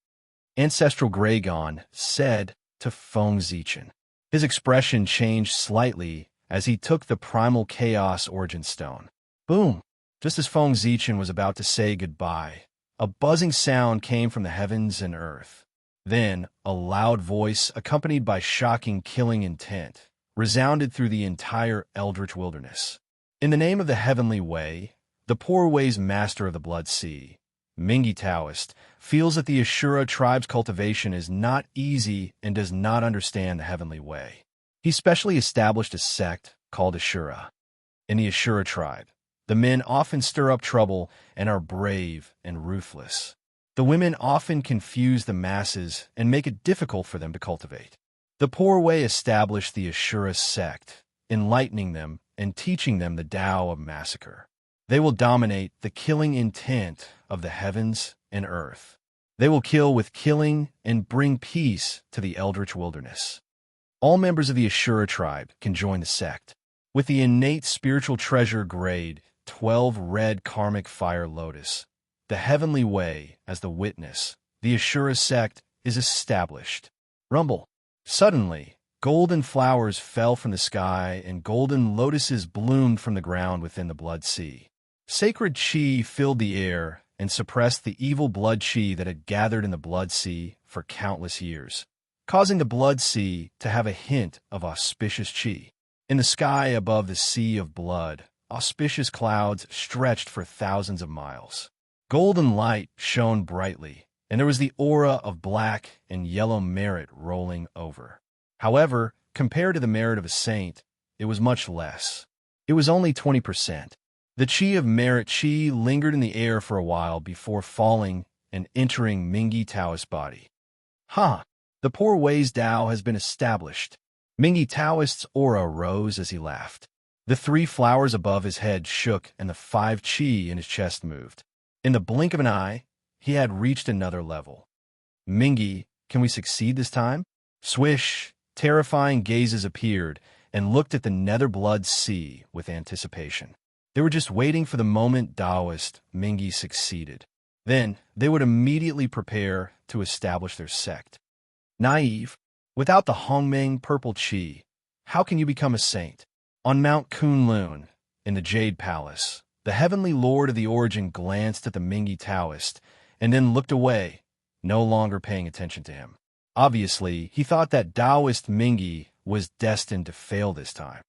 Ancestral Graygon said to Feng Zichen. His expression changed slightly as he took the primal chaos origin stone. Boom! Just as Feng Zichen was about to say goodbye, a buzzing sound came from the heavens and earth. Then, a loud voice, accompanied by shocking killing intent, resounded through the entire eldritch wilderness. In the name of the heavenly way, the Poor Way's master of the Blood Sea, Mingi Taoist, feels that the Ashura tribe's cultivation is not easy and does not understand the heavenly way. He specially established a sect called Ashura. In the Ashura tribe, the men often stir up trouble and are brave and ruthless. The women often confuse the masses and make it difficult for them to cultivate. The Poor Way established the Ashura sect, enlightening them and teaching them the Tao of massacre. They will dominate the killing intent of the heavens and earth. They will kill with killing and bring peace to the eldritch wilderness. All members of the Ashura tribe can join the sect. With the innate spiritual treasure grade 12 red karmic fire lotus, the heavenly way as the witness, the Ashura sect is established. Rumble. Suddenly, golden flowers fell from the sky and golden lotuses bloomed from the ground within the blood sea. Sacred chi filled the air and suppressed the evil blood chi that had gathered in the blood sea for countless years, causing the blood sea to have a hint of auspicious chi. In the sky above the sea of blood, auspicious clouds stretched for thousands of miles. Golden light shone brightly, and there was the aura of black and yellow merit rolling over. However, compared to the merit of a saint, it was much less. It was only 20%. The chi of merit chi lingered in the air for a while before falling and entering Mingi Taoist's body. The Poor Way's Tao has been established. Mingi Taoist's aura rose as he laughed. The 3 flowers above his head shook and the 5 chi in his chest moved. In the blink of an eye, he had reached another level. Mingi, can we succeed this time? Swish, terrifying gazes appeared and looked at the nether blood sea with anticipation. They were just waiting for the moment Taoist Mingi succeeded. Then they would immediately prepare to establish their sect. Naive, without the Hongmeng purple chi, how can you become a saint? On Mount Kunlun, in the Jade Palace, the heavenly lord of the origin glanced at the Mingi Taoist and then looked away, no longer paying attention to him. Obviously, he thought that Taoist Mingi was destined to fail this time.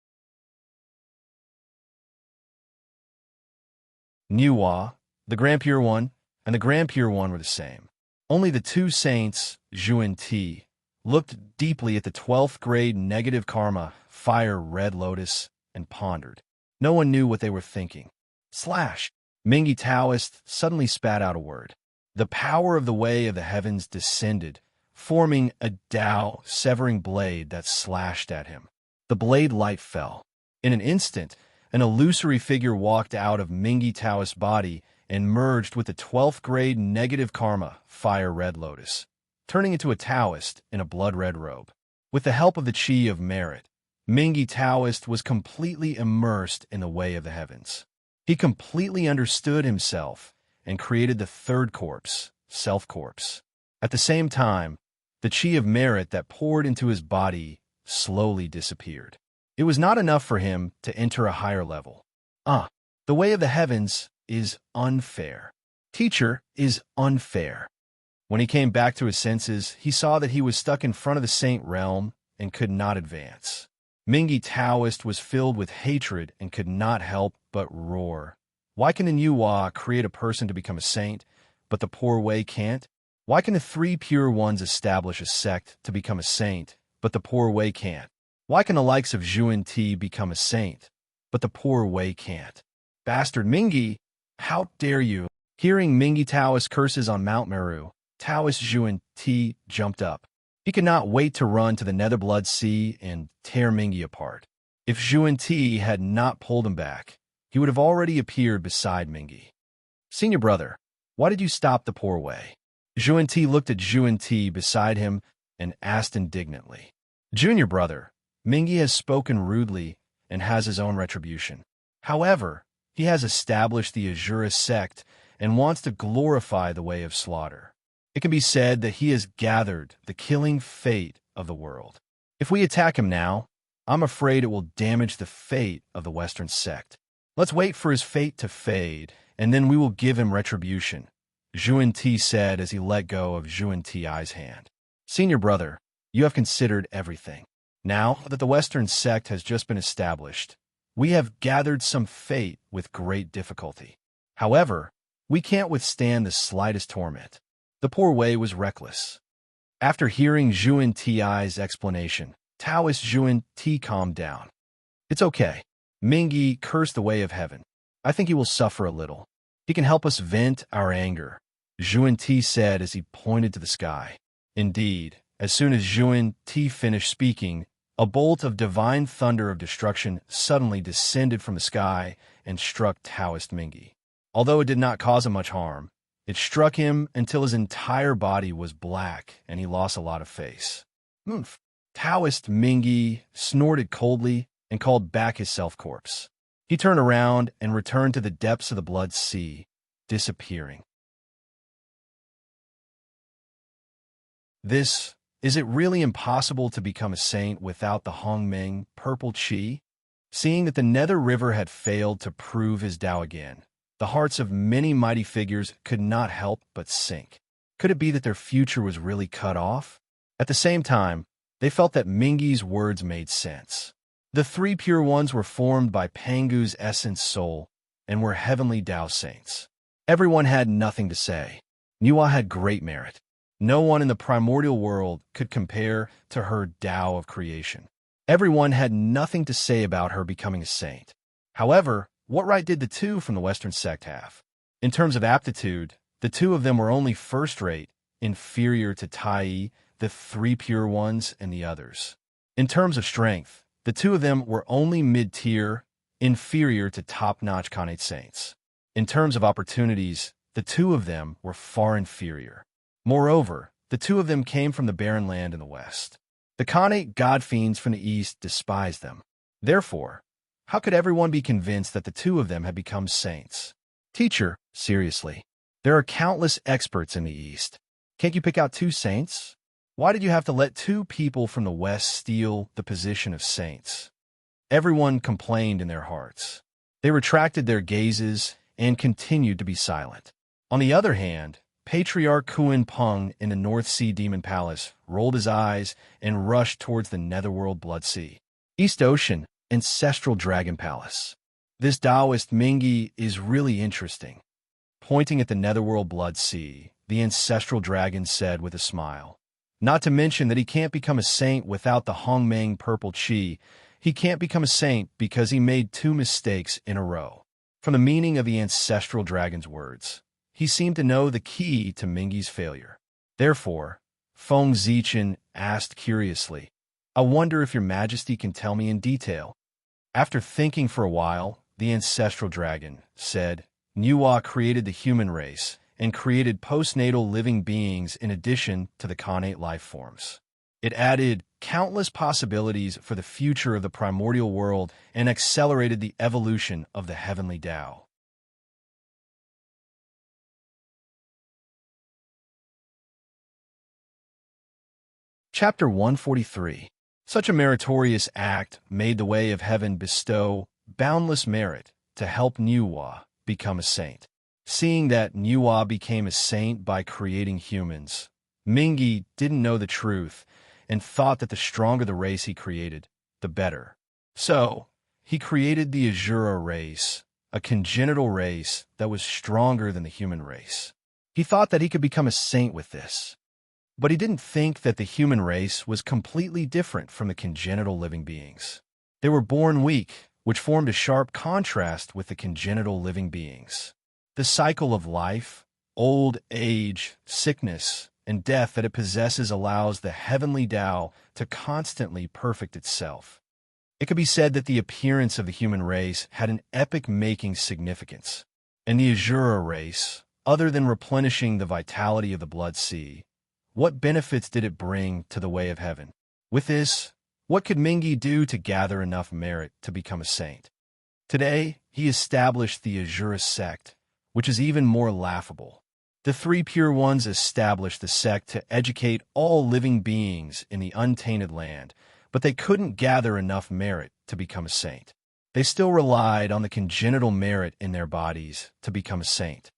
Niwa, the Grand Pure One, and the Grand Pure One were the same. Only the 2 saints, Zhu and Ti, looked deeply at the 12th grade negative karma, fire red lotus, and pondered. No one knew what they were thinking. Mingi Taoist suddenly spat out a word. The power of the way of the heavens descended, forming a Tao severing blade that slashed at him. The blade light fell. In an instant, an illusory figure walked out of Mingi Taoist's body and merged with the 12th grade negative karma, fire red lotus, turning into a Taoist in a blood-red robe. With the help of the chi of merit, Mingi Taoist was completely immersed in the way of the heavens. He completely understood himself and created the 3rd corpse, self-corpse. At the same time, the chi of merit that poured into his body slowly disappeared. It was not enough for him to enter a higher level. The way of the heavens is unfair. Teacher is unfair. When he came back to his senses, he saw that he was stuck in front of the saint realm and could not advance. Mingi Taoist was filled with hatred and could not help but roar. Why can the Niwa create a person to become a saint, but the Poor Way can't? Why can the 3 pure ones establish a sect to become a saint, but the Poor Way can't? Why can the likes of Zhu and Ti become a saint, but the Poor Way can't? Bastard Mingi, how dare you? Hearing Mingi Taoist curses on Mount Meru, Taoist Zhu and Ti jumped up. He could not wait to run to the nether blood sea and tear Mingi apart. If Zhu and Ti had not pulled him back, he would have already appeared beside Mingi. Senior brother, why did you stop the Poor Way? Zhu and Ti looked at Zhu and Ti beside him and asked indignantly. Junior brother, Mingi has spoken rudely and has his own retribution. However, he has established the Ashura sect and wants to glorify the way of slaughter. It can be said that he has gathered the killing fate of the world. If we attack him now, I'm afraid it will damage the fate of the Western sect. Let's wait for his fate to fade, and then we will give him retribution, Zhu and Ti said as he let go of Zhu and Ti's hand. Senior brother, you have considered everything. Now that the Western sect has just been established, we have gathered some fate with great difficulty. However, we can't withstand the slightest torment. The poor Wei was reckless. After hearing Zhuan Ti's explanation, Taoist Zhuan Ti calmed down. It's okay. Mingyi cursed the way of heaven. I think he will suffer a little. He can help us vent our anger, Zhuan Ti said as he pointed to the sky. Indeed, as soon as Zhuan Ti finished speaking, a bolt of divine thunder of destruction suddenly descended from the sky and struck Taoist Mingyi. Although it did not cause him much harm, it struck him until his entire body was black and he lost a lot of face. Oomph. Taoist Mingyi snorted coldly and called back his self-corpse. He turned around and returned to the depths of the blood sea, disappearing. Is it really impossible to become a saint without the Hongmeng purple qi? Seeing that the Nether River had failed to prove his Tao again, the hearts of many mighty figures could not help but sink. Could it be that their future was really cut off? At the same time, they felt that Mingyi's words made sense. The three pure ones were formed by Pangu's essence soul and were heavenly Tao saints. Everyone had nothing to say. Niwa had great merit. No one in the primordial world could compare to her Tao of creation. Everyone had nothing to say about her becoming a saint. However, what right did the two from the Western sect have? In terms of aptitude, the two of them were only first-rate, inferior to Tai, the three pure ones, and the others. In terms of strength, the two of them were only mid-tier, inferior to top-notch Khanate saints. In terms of opportunities, the two of them were far inferior. Moreover, the two of them came from the barren land in the west. The Khanate god-fiends from the east despised them. Therefore, how could everyone be convinced that the two of them had become saints? Teacher, seriously, there are countless experts in the east. Can't you pick out two saints? Why did you have to let two people from the west steal the position of saints? Everyone complained in their hearts. They retracted their gazes and continued to be silent. On the other hand, Patriarch Kuan Peng in the North Sea Demon Palace rolled his eyes and rushed towards the Netherworld Blood Sea. East Ocean, Ancestral Dragon Palace. This Taoist Mingyi is really interesting. Pointing at the Netherworld Blood Sea, the Ancestral Dragon said with a smile. Not to mention that he can't become a saint without the Hongmeng purple qi. He can't become a saint because he made two mistakes in a row. From the meaning of the Ancestral Dragon's words, he seemed to know the key to Mingyi's failure. Therefore, Feng Zichen asked curiously, I wonder if your majesty can tell me in detail. After thinking for a while, the Ancestral Dragon said, Niwa created the human race and created postnatal living beings in addition to the Khanate life forms. It added countless possibilities for the future of the primordial world and accelerated the evolution of the heavenly Tao. Chapter 143. Such a meritorious act made the way of heaven bestow boundless merit to help Niwa become a saint. Seeing that Niwa became a saint by creating humans, Mingyi didn't know the truth and thought that the stronger the race he created, the better. So, he created the Azura race, a congenital race that was stronger than the human race. He thought that he could become a saint with this. But he didn't think that the human race was completely different from the congenital living beings. They were born weak, which formed a sharp contrast with the congenital living beings. The cycle of life, old age, sickness, and death that it possesses allows the heavenly Tao to constantly perfect itself. It could be said that the appearance of the human race had an epic-making significance. And the Azura race, other than replenishing the vitality of the Blood Sea, what benefits did it bring to the way of heaven? With this, what could Mingyi do to gather enough merit to become a saint? Today, he established the Azura sect, which is even more laughable. The three pure ones established the sect to educate all living beings in the untainted land, but they couldn't gather enough merit to become a saint. They still relied on the congenital merit in their bodies to become a saint.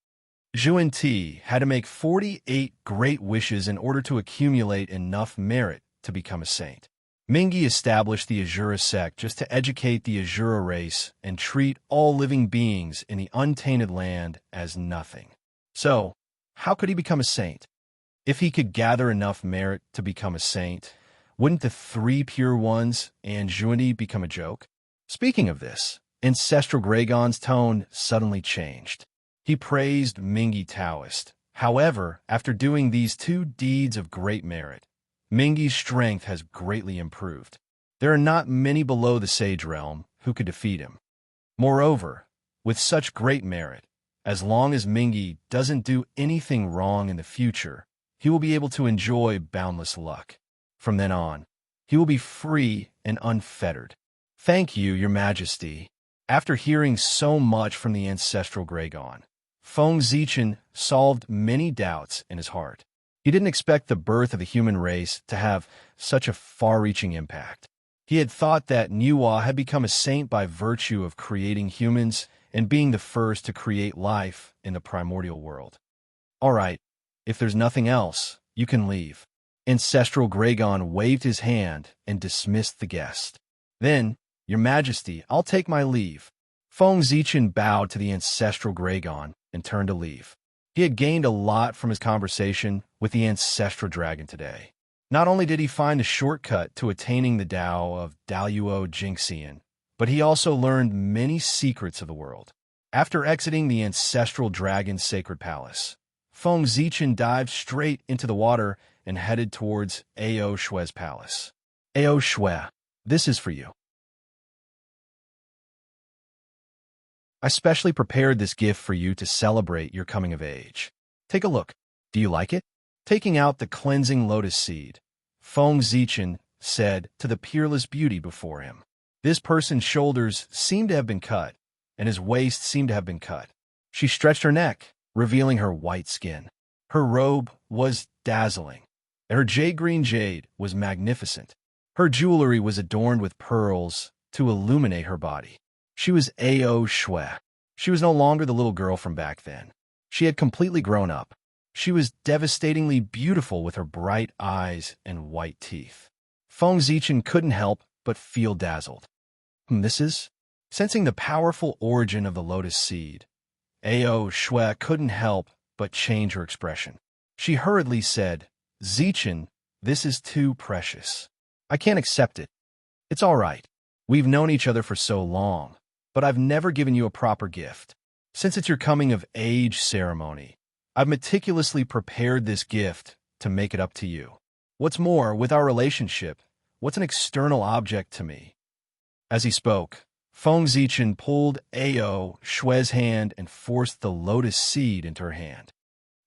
Ti had to make 48 great wishes in order to accumulate enough merit to become a saint. Mingi established the Azura sect just to educate the Azura race and treat all living beings in the untainted land as nothing. So, how could he become a saint? If he could gather enough merit to become a saint, wouldn't the three pure ones and Jundi become a joke? Speaking of this, Ancestral Gragon's tone suddenly changed. He praised Mingi Taoist. However, after doing these two deeds of great merit, Mingi's strength has greatly improved. There are not many below the Sage Realm who could defeat him. Moreover, with such great merit, as long as Mingi doesn't do anything wrong in the future, he will be able to enjoy boundless luck. From then on, he will be free and unfettered. Thank you, Your Majesty. After hearing so much from the Ancestral Gragon, Feng Zichen solved many doubts in his heart. He didn't expect the birth of the human race to have such a far-reaching impact. He had thought that Nuwa had become a saint by virtue of creating humans and being the first to create life in the primordial world. All right, if there's nothing else, you can leave. Ancestral Gragon waved his hand and dismissed the guest. Then, Your Majesty, I'll take my leave. Feng Zichen bowed to the Ancestral Gragon and turned to leave. He had gained a lot from his conversation with the Ancestral Dragon today. Not only did he find a shortcut to attaining the Tao of Daluo Jinxian, but he also learned many secrets of the world. After exiting the Ancestral Dragon's sacred palace, Feng Zichen dived straight into the water and headed towards Ao Shue's palace. Ao Shue, this is for you. I specially prepared this gift for you to celebrate your coming of age. Take a look. Do you like it? Taking out the cleansing lotus seed, Feng Zichen said to the peerless beauty before him. This person's shoulders seemed to have been cut, and his waist seemed to have been cut. She stretched her neck, revealing her white skin. Her robe was dazzling, and her jade-green jade was magnificent. Her jewelry was adorned with pearls to illuminate her body. She was Ao Shue. She was no longer the little girl from back then. She had completely grown up. She was devastatingly beautiful with her bright eyes and white teeth. Feng Zichen couldn't help but feel dazzled. This is? Sensing the powerful origin of the lotus seed, Ao Shue couldn't help but change her expression. She hurriedly said, Zichen, this is too precious. I can't accept it. It's all right. We've known each other for so long, but I've never given you a proper gift. Since it's your coming-of-age ceremony, I've meticulously prepared this gift to make it up to you. What's more, with our relationship, what's an external object to me? As he spoke, Feng Zichen pulled Ao Shue's hand and forced the lotus seed into her hand.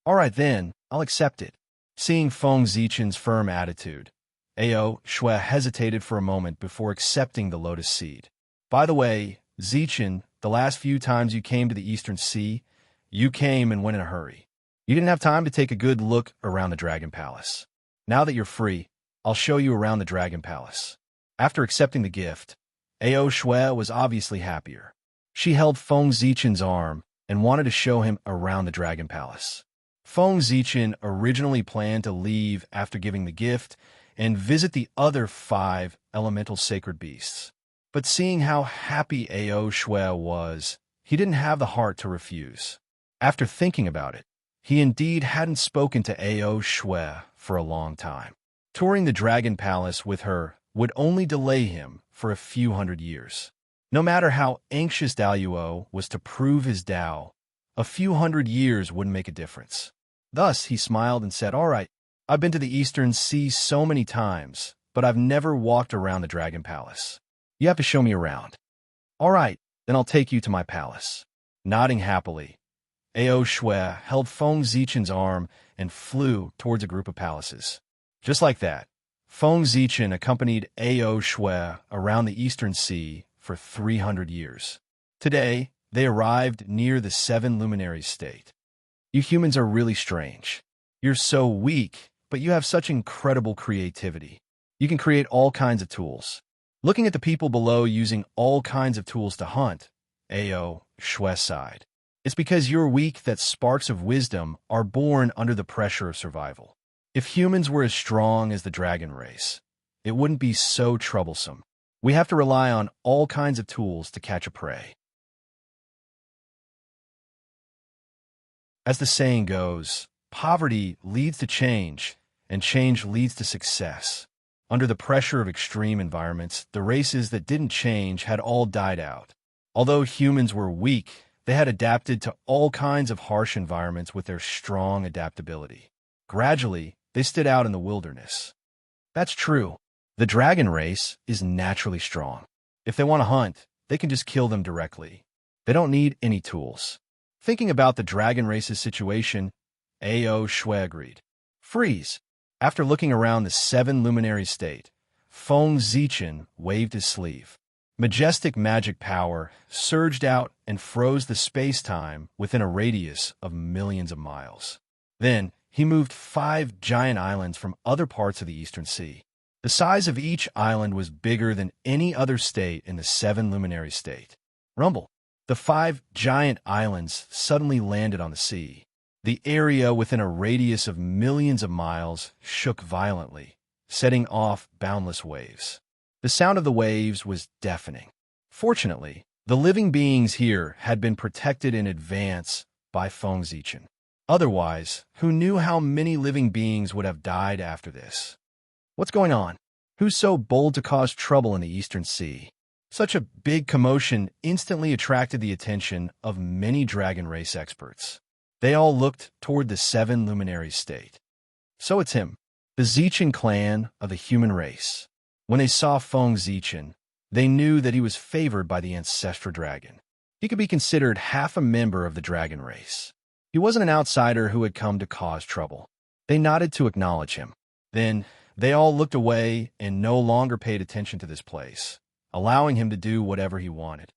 All right then, I'll accept it. Seeing Feng Zichen's firm attitude, Ao Shue hesitated for a moment before accepting the lotus seed. By the way, Zichen, the last few times you came to the Eastern Sea, you came and went in a hurry. You didn't have time to take a good look around the Dragon Palace. Now that you're free, I'll show you around the Dragon Palace. After accepting the gift, Ao Shue was obviously happier. She held Feng Zichen's arm and wanted to show him around the Dragon Palace. Feng Zichen originally planned to leave after giving the gift and visit the other 5 elemental sacred beasts. But seeing how happy Ao Shue was, he didn't have the heart to refuse. After thinking about it, he indeed hadn't spoken to Ao Shue for a long time. Touring the Dragon Palace with her would only delay him for a few hundred years. No matter how anxious Daluo was to prove his Tao, a few hundred years wouldn't make a difference. Thus, he smiled and said, all right, I've been to the Eastern Sea so many times, but I've never walked around the Dragon Palace. You have to show me around. All right, then I'll take you to my palace. Nodding happily, Ao Shue held Feng Zichen's arm and flew towards a group of palaces. Just like that, Feng Zichen accompanied Ao Shue around the Eastern Sea for 300 years. Today, they arrived near the 7 Luminaries state. You humans are really strange. You're so weak, but you have such incredible creativity. You can create all kinds of tools. Looking at the people below using all kinds of tools to hunt, Ao Shue sighed. It's because you're weak that sparks of wisdom are born under the pressure of survival. If humans were as strong as the dragon race, it wouldn't be so troublesome. We have to rely on all kinds of tools to catch a prey. As the saying goes, poverty leads to change, and change leads to success. Under the pressure of extreme environments, the races that didn't change had all died out. Although humans were weak, they had adapted to all kinds of harsh environments with their strong adaptability. Gradually, they stood out in the wilderness. That's true. The dragon race is naturally strong. If they want to hunt, they can just kill them directly. They don't need any tools. Thinking about the dragon race's situation, A.O. Shui agreed. Freeze! After looking around the 7 luminary state, Feng Zichen waved his sleeve. Majestic magic power surged out and froze the space-time within a radius of millions of miles. Then, he moved 5 giant islands from other parts of the Eastern Sea. The size of each island was bigger than any other state in the 7 luminary state. Rumble. The 5 giant islands suddenly landed on the sea. The area within a radius of millions of miles shook violently, setting off boundless waves. The sound of the waves was deafening. Fortunately, the living beings here had been protected in advance by Feng Zichen. Otherwise, who knew how many living beings would have died after this? What's going on? Who's so bold to cause trouble in the Eastern Sea? Such a big commotion instantly attracted the attention of many dragon race experts. They all looked toward the 7 luminary state. So it's him, the Zichen clan of the human race. When they saw Feng Zichen, they knew that he was favored by the ancestral dragon. He could be considered half a member of the dragon race. He wasn't an outsider who had come to cause trouble. They nodded to acknowledge him. Then, they all looked away and no longer paid attention to this place, allowing him to do whatever he wanted.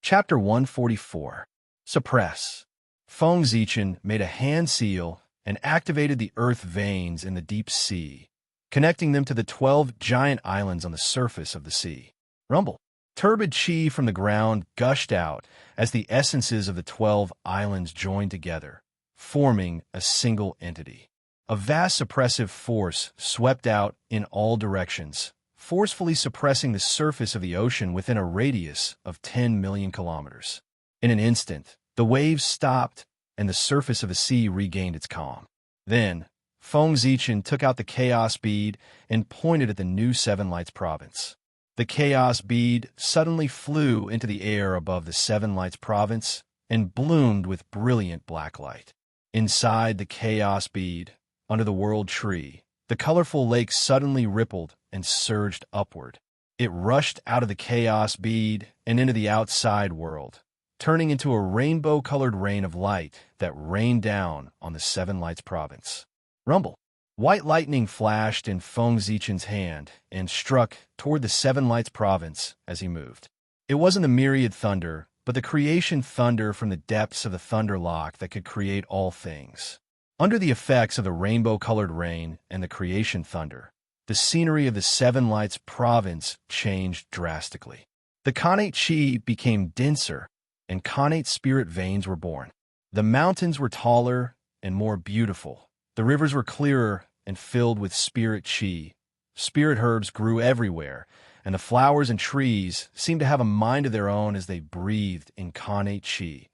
Chapter 144. Suppress. Feng Zichen made a hand seal and activated the earth veins in the deep sea, connecting them to the 12 giant islands on the surface of the sea. Rumble. Turbid chi from the ground gushed out as the essences of the 12 islands joined together, forming a single entity. A vast suppressive force swept out in all directions, forcefully suppressing the surface of the ocean within a radius of 10 million kilometers. In an instant, the waves stopped and the surface of the sea regained its calm. Then, Feng Zichen took out the chaos bead and pointed at the new 7 Lights province. The chaos bead suddenly flew into the air above the 7 Lights province and bloomed with brilliant black light. Inside the chaos bead, under the world tree, the colorful lake suddenly rippled and surged upward. It rushed out of the chaos bead and into the outside world, turning into a rainbow-colored rain of light that rained down on the 7 Lights province. Rumble. White lightning flashed in Feng Zichen's hand and struck toward the 7 Lights province as he moved. It wasn't the myriad thunder, but the creation thunder from the depths of the thunder lock that could create all things. Under the effects of the rainbow-colored rain and the creation thunder, the scenery of the 7 Lights province changed drastically. The Khanate chi became denser, and Khanate spirit veins were born. The mountains were taller and more beautiful. The rivers were clearer and filled with spirit chi. Spirit herbs grew everywhere, and the flowers and trees seemed to have a mind of their own as they breathed in Khanate chi.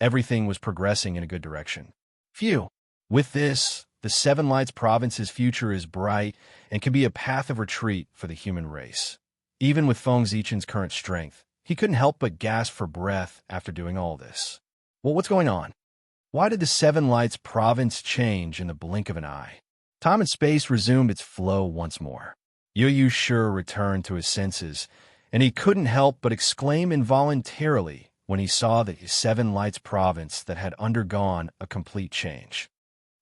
Everything was progressing in a good direction. Phew! With this, the 7 Lights province's future is bright and can be a path of retreat for the human race. Even with Feng Zichen's current strength, he couldn't help but gasp for breath after doing all this. Well, what's going on? Why did the 7 Lights province change in the blink of an eye? Time and space resumed its flow once more. Yu sure returned to his senses, and he couldn't help but exclaim involuntarily when he saw the 7 Lights province that had undergone a complete change.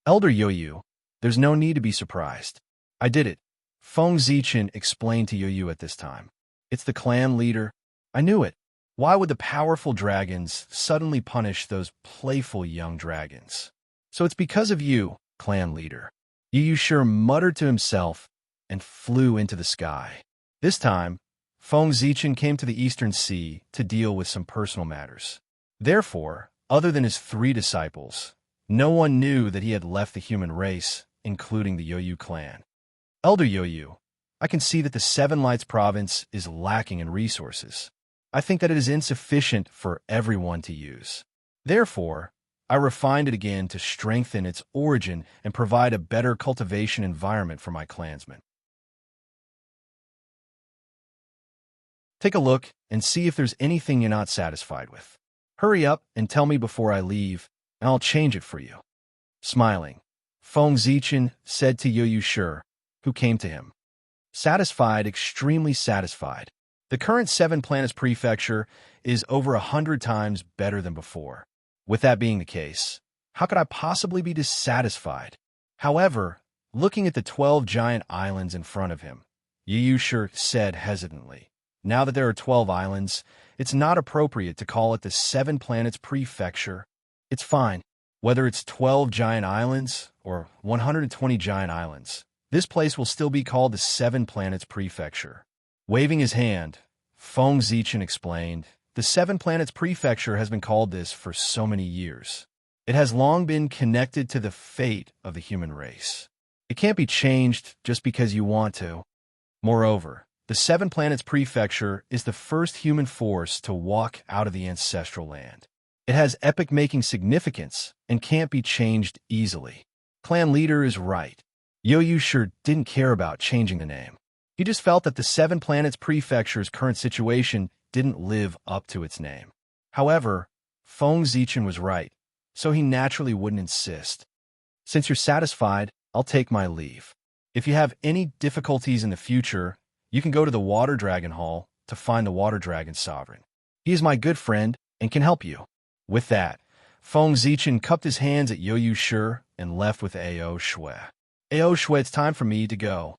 Elder Yu, there's no need to be surprised. I did it. Feng Zichen explained to Yu at this time. It's the clan leader. I knew it. Why would the powerful dragons suddenly punish those playful young dragons? So it's because of you, clan leader. Yu sure muttered to himself and flew into the sky. This time, Feng Zichen came to the Eastern Sea to deal with some personal matters. Therefore, other than his 3 disciples, no one knew that he had left the human race, including the Yoyu clan. Elder Yoyu, I can see that the Seven Lights province is lacking in resources. I think that it is insufficient for everyone to use. Therefore, I refined it again to strengthen its origin and provide a better cultivation environment for my clansmen. Take a look and see if there's anything you're not satisfied with. Hurry up and tell me before I leave, and I'll change it for you. Smiling, Feng Zichen said to Yoyu Shi, who came to him. Satisfied, extremely satisfied. The current 7 planets prefecture is over 100 times better than before. With that being the case, how could I possibly be dissatisfied? However, looking at the 12 giant islands in front of him, Yoyu Shi said hesitantly, now that there are 12 islands, it's not appropriate to call it the 7 planets prefecture. It's fine, whether it's 12 giant islands or 120 giant islands. This place will still be called the 7 planets prefecture. Waving his hand, Feng Zichen explained, the 7 planets prefecture has been called this for so many years. It has long been connected to the fate of the human race. It can't be changed just because you want to. Moreover, the 7 planets prefecture is the first human force to walk out of the ancestral land. It has epoch-making significance and can't be changed easily. Clan leader is right. Yoyu Shi didn't care about changing the name. He just felt that the 7 planets prefecture's current situation didn't live up to its name. However, Feng Zichen was right, so he naturally wouldn't insist. Since you're satisfied, I'll take my leave. If you have any difficulties in the future, you can go to the Water Dragon Hall to find the Water Dragon Sovereign. He is my good friend and can help you. With that, Feng Zichen cupped his hands at Yoyu Shi and left with Ao Shui. Ao Shui, it's time for me to go.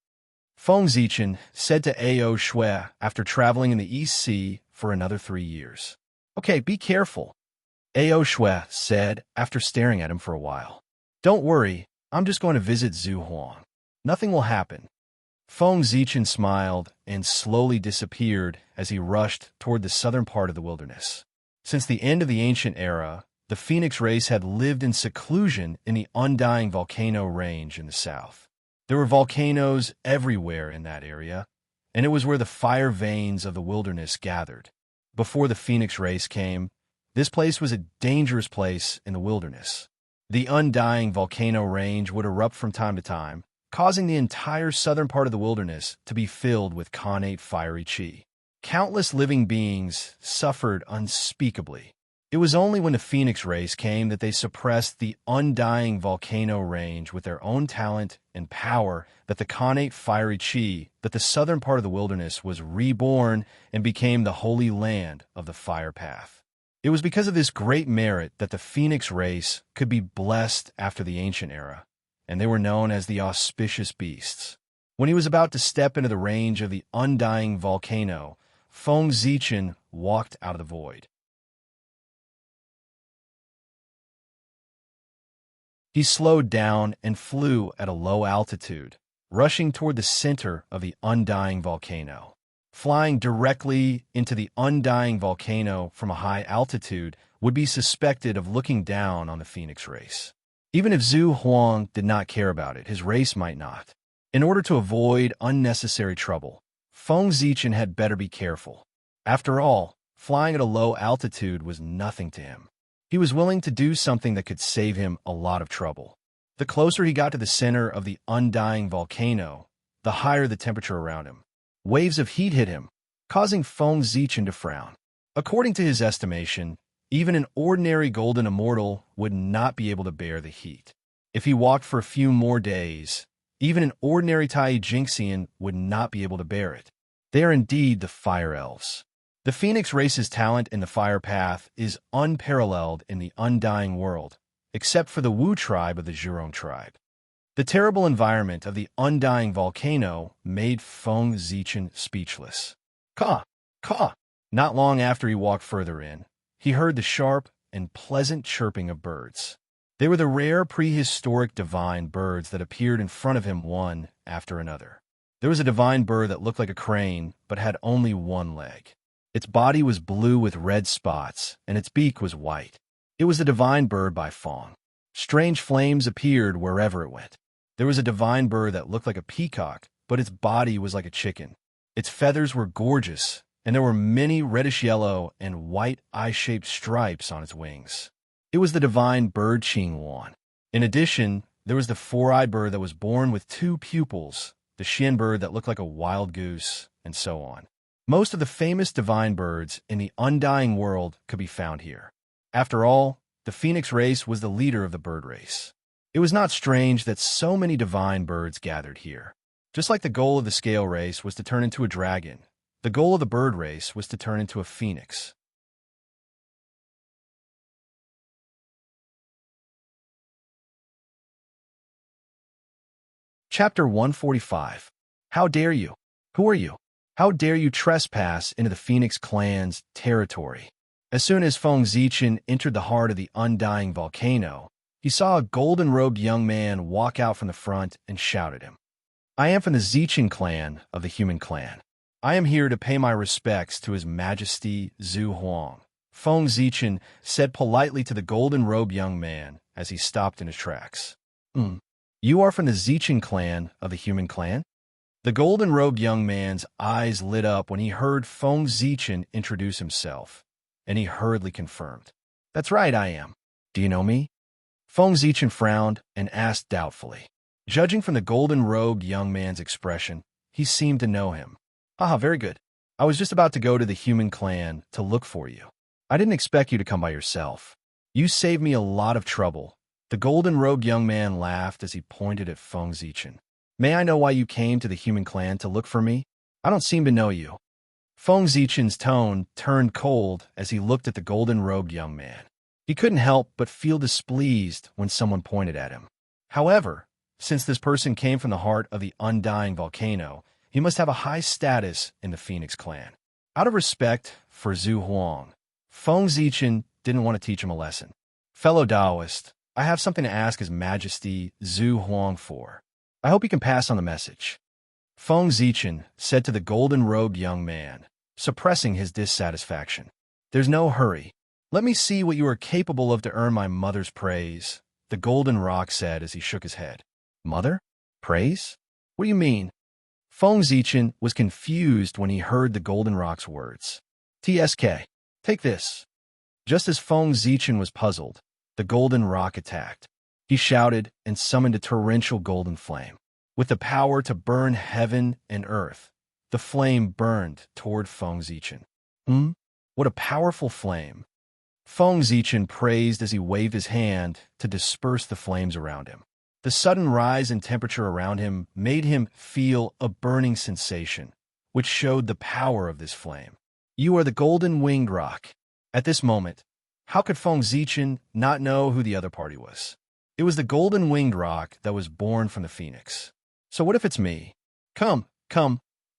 Feng Zichen said to Ao Shui after traveling in the East Sea for another 3 years. Okay, be careful, Ao Shui said after staring at him for a while. Don't worry, I'm just going to visit Zhu Huang. Nothing will happen. Feng Zichen smiled and slowly disappeared as he rushed toward the southern part of the wilderness. Since the end of the ancient era, the Phoenix race had lived in seclusion in the undying volcano range in the south. There were volcanoes everywhere in that area, and it was where the fire veins of the wilderness gathered. Before the Phoenix race came, this place was a dangerous place in the wilderness. The undying volcano range would erupt from time to time, causing the entire southern part of the wilderness to be filled with connate fiery chi. Countless living beings suffered unspeakably. It was only when the Phoenix race came that they suppressed the undying volcano range with their own talent and power that the connate fiery chi, that the southern part of the wilderness was reborn and became the holy land of the fire path. It was because of this great merit that the Phoenix race could be blessed after the ancient era, and they were known as the auspicious beasts. When he was about to step into the range of the undying volcano, Feng Zichen walked out of the void. He slowed down and flew at a low altitude, rushing toward the center of the undying volcano. Flying directly into the undying volcano from a high altitude would be suspected of looking down on the Phoenix race. Even if Zhu Huang did not care about it, his race might not. In order to avoid unnecessary trouble, Feng Zichen had better be careful. After all, flying at a low altitude was nothing to him. He was willing to do something that could save him a lot of trouble. The closer he got to the center of the undying volcano, the higher the temperature around him. Waves of heat hit him, causing Feng Zichen to frown. According to his estimation, even an ordinary golden immortal would not be able to bear the heat. If he walked for a few more days, even an ordinary Tai Jinxian would not be able to bear it. They are indeed the fire elves. The Phoenix race's talent in the fire path is unparalleled in the undying world, except for the Wu tribe of the Zhurong tribe. The terrible environment of the undying volcano made Feng Zichen speechless. Caw! Caw! Not long after he walked further in, he heard the sharp and pleasant chirping of birds. They were the rare prehistoric divine birds that appeared in front of him one after another. There was a divine bird that looked like a crane, but had only one leg. Its body was blue with red spots, and its beak was white. It was the divine bird by Fong. Strange flames appeared wherever it went. There was a divine bird that looked like a peacock, but its body was like a chicken. Its feathers were gorgeous, and there were many reddish-yellow and white eye-shaped stripes on its wings. It was the divine bird Qingwan. In addition, there was the four-eyed bird that was born with two pupils, the Xian bird that looked like a wild goose, and so on. Most of the famous divine birds in the undying world could be found here. After all, the phoenix race was the leader of the bird race. It was not strange that so many divine birds gathered here. Just like the goal of the scale race was to turn into a dragon, the goal of the bird race was to turn into a phoenix. Chapter 145. How dare you? Who are you? How dare you trespass into the Phoenix clan's territory? As soon as Feng Zichen entered the heart of the undying volcano, he saw a golden-robed young man walk out from the front and shout at him. I am from the Zichen clan of the human clan. I am here to pay my respects to His Majesty Zhu Huang, Feng Zichen said politely to the golden-robed young man as he stopped in his tracks. You are from the Zichen clan of the human clan? The golden-robed young man's eyes lit up when he heard Feng Zichen introduce himself, and he hurriedly confirmed. That's right, I am. Do you know me? Feng Zichen frowned and asked doubtfully. Judging from the golden-robed young man's expression, he seemed to know him. Haha, very good. I was just about to go to the human clan to look for you. I didn't expect you to come by yourself. You saved me a lot of trouble. The golden-robed young man laughed as he pointed at Feng Zichen. May I know why you came to the human clan to look for me? I don't seem to know you. Feng Zichen's tone turned cold as he looked at the golden-robed young man. He couldn't help but feel displeased when someone pointed at him. However, since this person came from the heart of the undying volcano, he must have a high status in the Phoenix clan. Out of respect for Zhu Huang, Feng Zichen didn't want to teach him a lesson. Fellow Taoist, I have something to ask His Majesty Zhu Huang for. I hope he can pass on the message. Feng Zichen said to the golden-robed young man, suppressing his dissatisfaction. There's no hurry. Let me see what you are capable of to earn my mother's praise, the golden rock said as he shook his head. Mother? Praise? What do you mean? Feng Zichen was confused when he heard the golden rock's words. TSK, take this. Just as Feng Zichen was puzzled, the golden rock attacked. He shouted and summoned a torrential golden flame. With the power to burn heaven and earth, the flame burned toward Feng Zichen. What a powerful flame. Feng Zichen praised as he waved his hand to disperse the flames around him. The sudden rise in temperature around him made him feel a burning sensation, which showed the power of this flame. You are the golden-winged rock. At this moment, how could Feng Zichen not know who the other party was? It was the golden-winged rock that was born from the phoenix. So what if it's me? Come,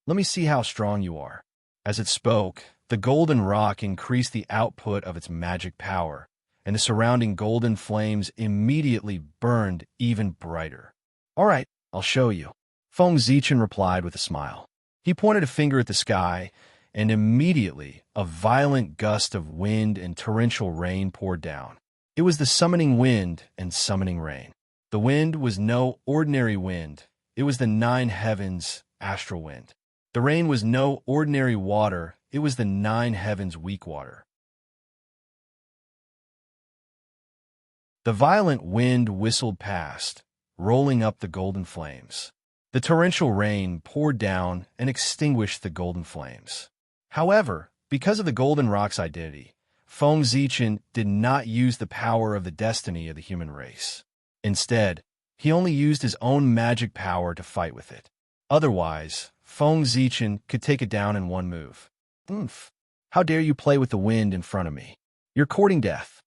let me see how strong you are. As it spoke, the golden rock increased the output of its magic power, and the surrounding golden flames immediately burned even brighter. All right, I'll show you. Feng Zichen replied with a smile. He pointed a finger at the sky, and immediately a violent gust of wind and torrential rain poured down. It was the summoning wind and summoning rain. The wind was no ordinary wind. It was the nine heavens' astral wind. The rain was no ordinary water. It was the nine heavens' weak water. The violent wind whistled past, rolling up the golden flames. The torrential rain poured down and extinguished the golden flames. However, because of the golden rock's identity, Feng Zichen did not use the power of the destiny of the human race. Instead, he only used his own magic power to fight with it. Otherwise, Feng Zichen could take it down in one move. How dare you play with the wind in front of me? You're courting death.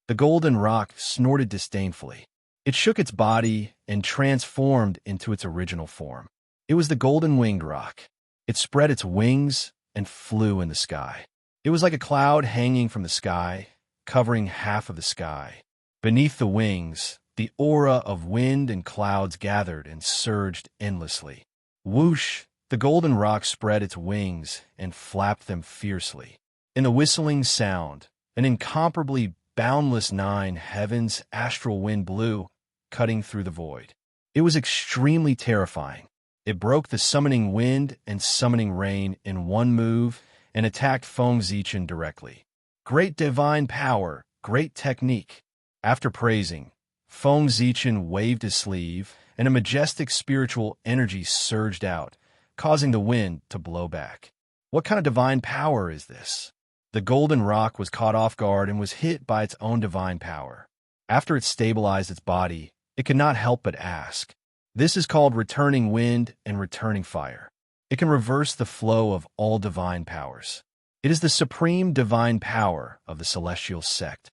The golden rock snorted disdainfully. It shook its body and transformed into its original form. It was the golden-winged rock. It spread its wings and flew in the sky. It was like a cloud hanging from the sky, covering half of the sky. Beneath the wings, the aura of wind and clouds gathered and surged endlessly. Whoosh! The golden rock spread its wings and flapped them fiercely. In the whistling sound, an incomparably boundless nine heavens astral wind blew, cutting through the void. It was extremely terrifying. It broke the summoning wind and summoning rain in one move and attacked Feng Zichen directly. Great divine power, great technique. After praising, Feng Zichen waved his sleeve, and a majestic spiritual energy surged out, causing the wind to blow back. What kind of divine power is this? The golden rock was caught off guard and was hit by its own divine power. After it stabilized its body, it could not help but ask. This is called returning wind and returning fire. It can reverse the flow of all divine powers. It is the supreme divine power of the celestial sect.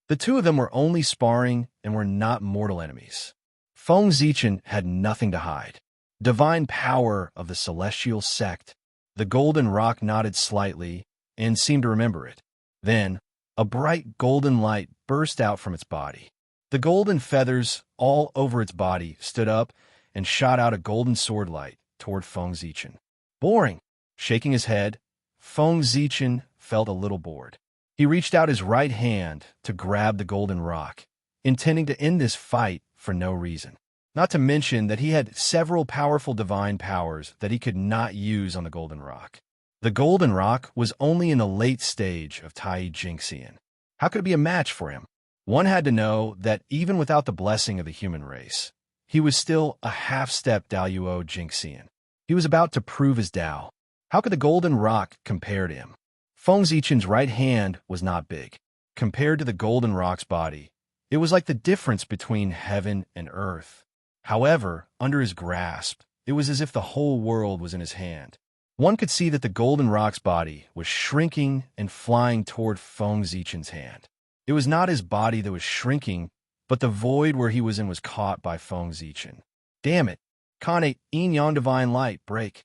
The two of them were only sparring and were not mortal enemies. Feng Zichen had nothing to hide. Divine power of the celestial sect. The golden rock nodded slightly and seemed to remember it. Then, a bright golden light burst out from its body. The golden feathers all over its body stood up and shot out a golden sword light toward Feng Zichen. Boring. Shaking his head, Feng Zichen felt a little bored. He reached out his right hand to grab the golden rock, intending to end this fight for no reason. Not to mention that he had several powerful divine powers that he could not use on the golden rock. The golden rock was only in the late stage of Tai Jingxian. How could it be a match for him? One had to know that even without the blessing of the human race, he was still a half-step Daoyuo Jingxian. He was about to prove his Dao. How could the golden rock compare to him? Feng Zichen's right hand was not big. Compared to the golden rock's body, it was like the difference between heaven and earth. However, under his grasp, it was as if the whole world was in his hand. One could see that the golden rock's body was shrinking and flying toward Feng Zichen's hand. It was not his body that was shrinking, but the void where he was in was caught by Feng Zichen. Damn it! Khanate Yin-Yang Divine Light, break!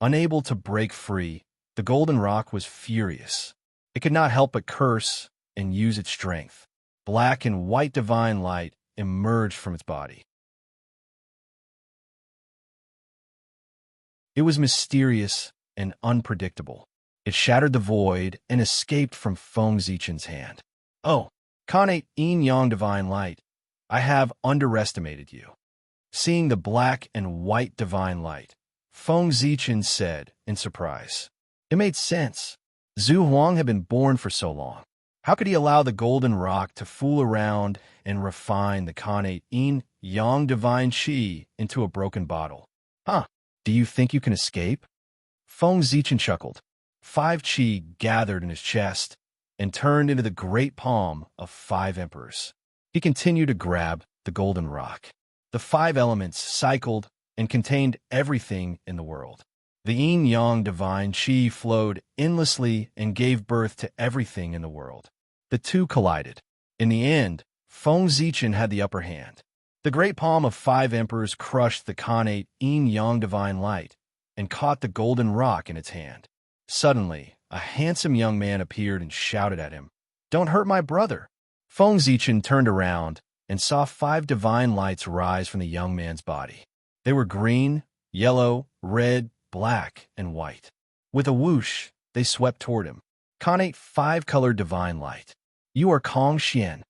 Unable to break free, the golden rock was furious. It could not help but curse and use its strength. Black and white divine light emerged from its body. It was mysterious and unpredictable. It shattered the void and escaped from Feng Zichen's hand. Oh, Khanate Yin-Yang Divine Light, I have underestimated you. Seeing the black and white divine light, Feng Zichen said in surprise. It made sense. Zhu Huang had been born for so long. How could he allow the golden rock to fool around and refine the Khanate Yin-Yang Divine Qi into a broken bottle? Huh, do you think you can escape? Feng Zichen chuckled. 5 Qi gathered in his chest and turned into the great palm of 5 emperors. He continued to grab the golden rock. The 5 elements cycled and contained everything in the world. The yin-yang divine qi flowed endlessly and gave birth to everything in the world. The two collided. In the end, Feng Zichen had the upper hand. The great palm of 5 emperors crushed the Khanate yin-yang divine light and caught the golden rock in its hand. Suddenly, a handsome young man appeared and shouted at him, "Don't hurt my brother!" Feng Zichen turned around and saw 5 divine lights rise from the young man's body. They were green, yellow, red, black, and white. With a whoosh, they swept toward him. Khanate 5-colored divine light. You are Kong Xian.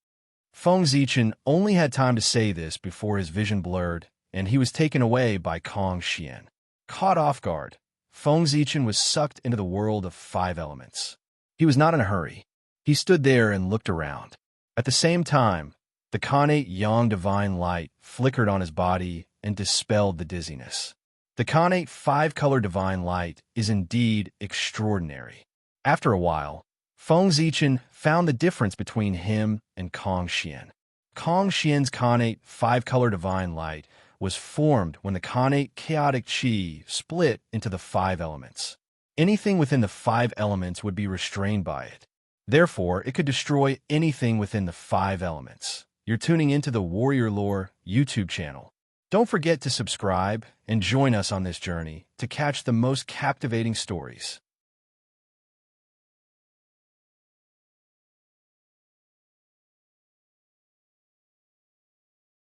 Feng Zichen only had time to say this before his vision blurred, and he was taken away by Kong Xian. Caught off guard, Feng Zichen was sucked into the world of 5 elements. He was not in a hurry. He stood there and looked around. At the same time, the Khanate Yang divine light flickered on his body and dispelled the dizziness. The Khanate 5-color divine light is indeed extraordinary. After a while, Feng Zichen found the difference between him and Kong Xian. Kong Xian's Khanate 5-color divine light was formed when the Khanate chaotic qi split into the 5 elements. Anything within the 5 elements would be restrained by it. Therefore, it could destroy anything within the 5 elements. You're tuning into the Warrior Lore YouTube channel. Don't forget to subscribe and join us on this journey to catch the most captivating stories.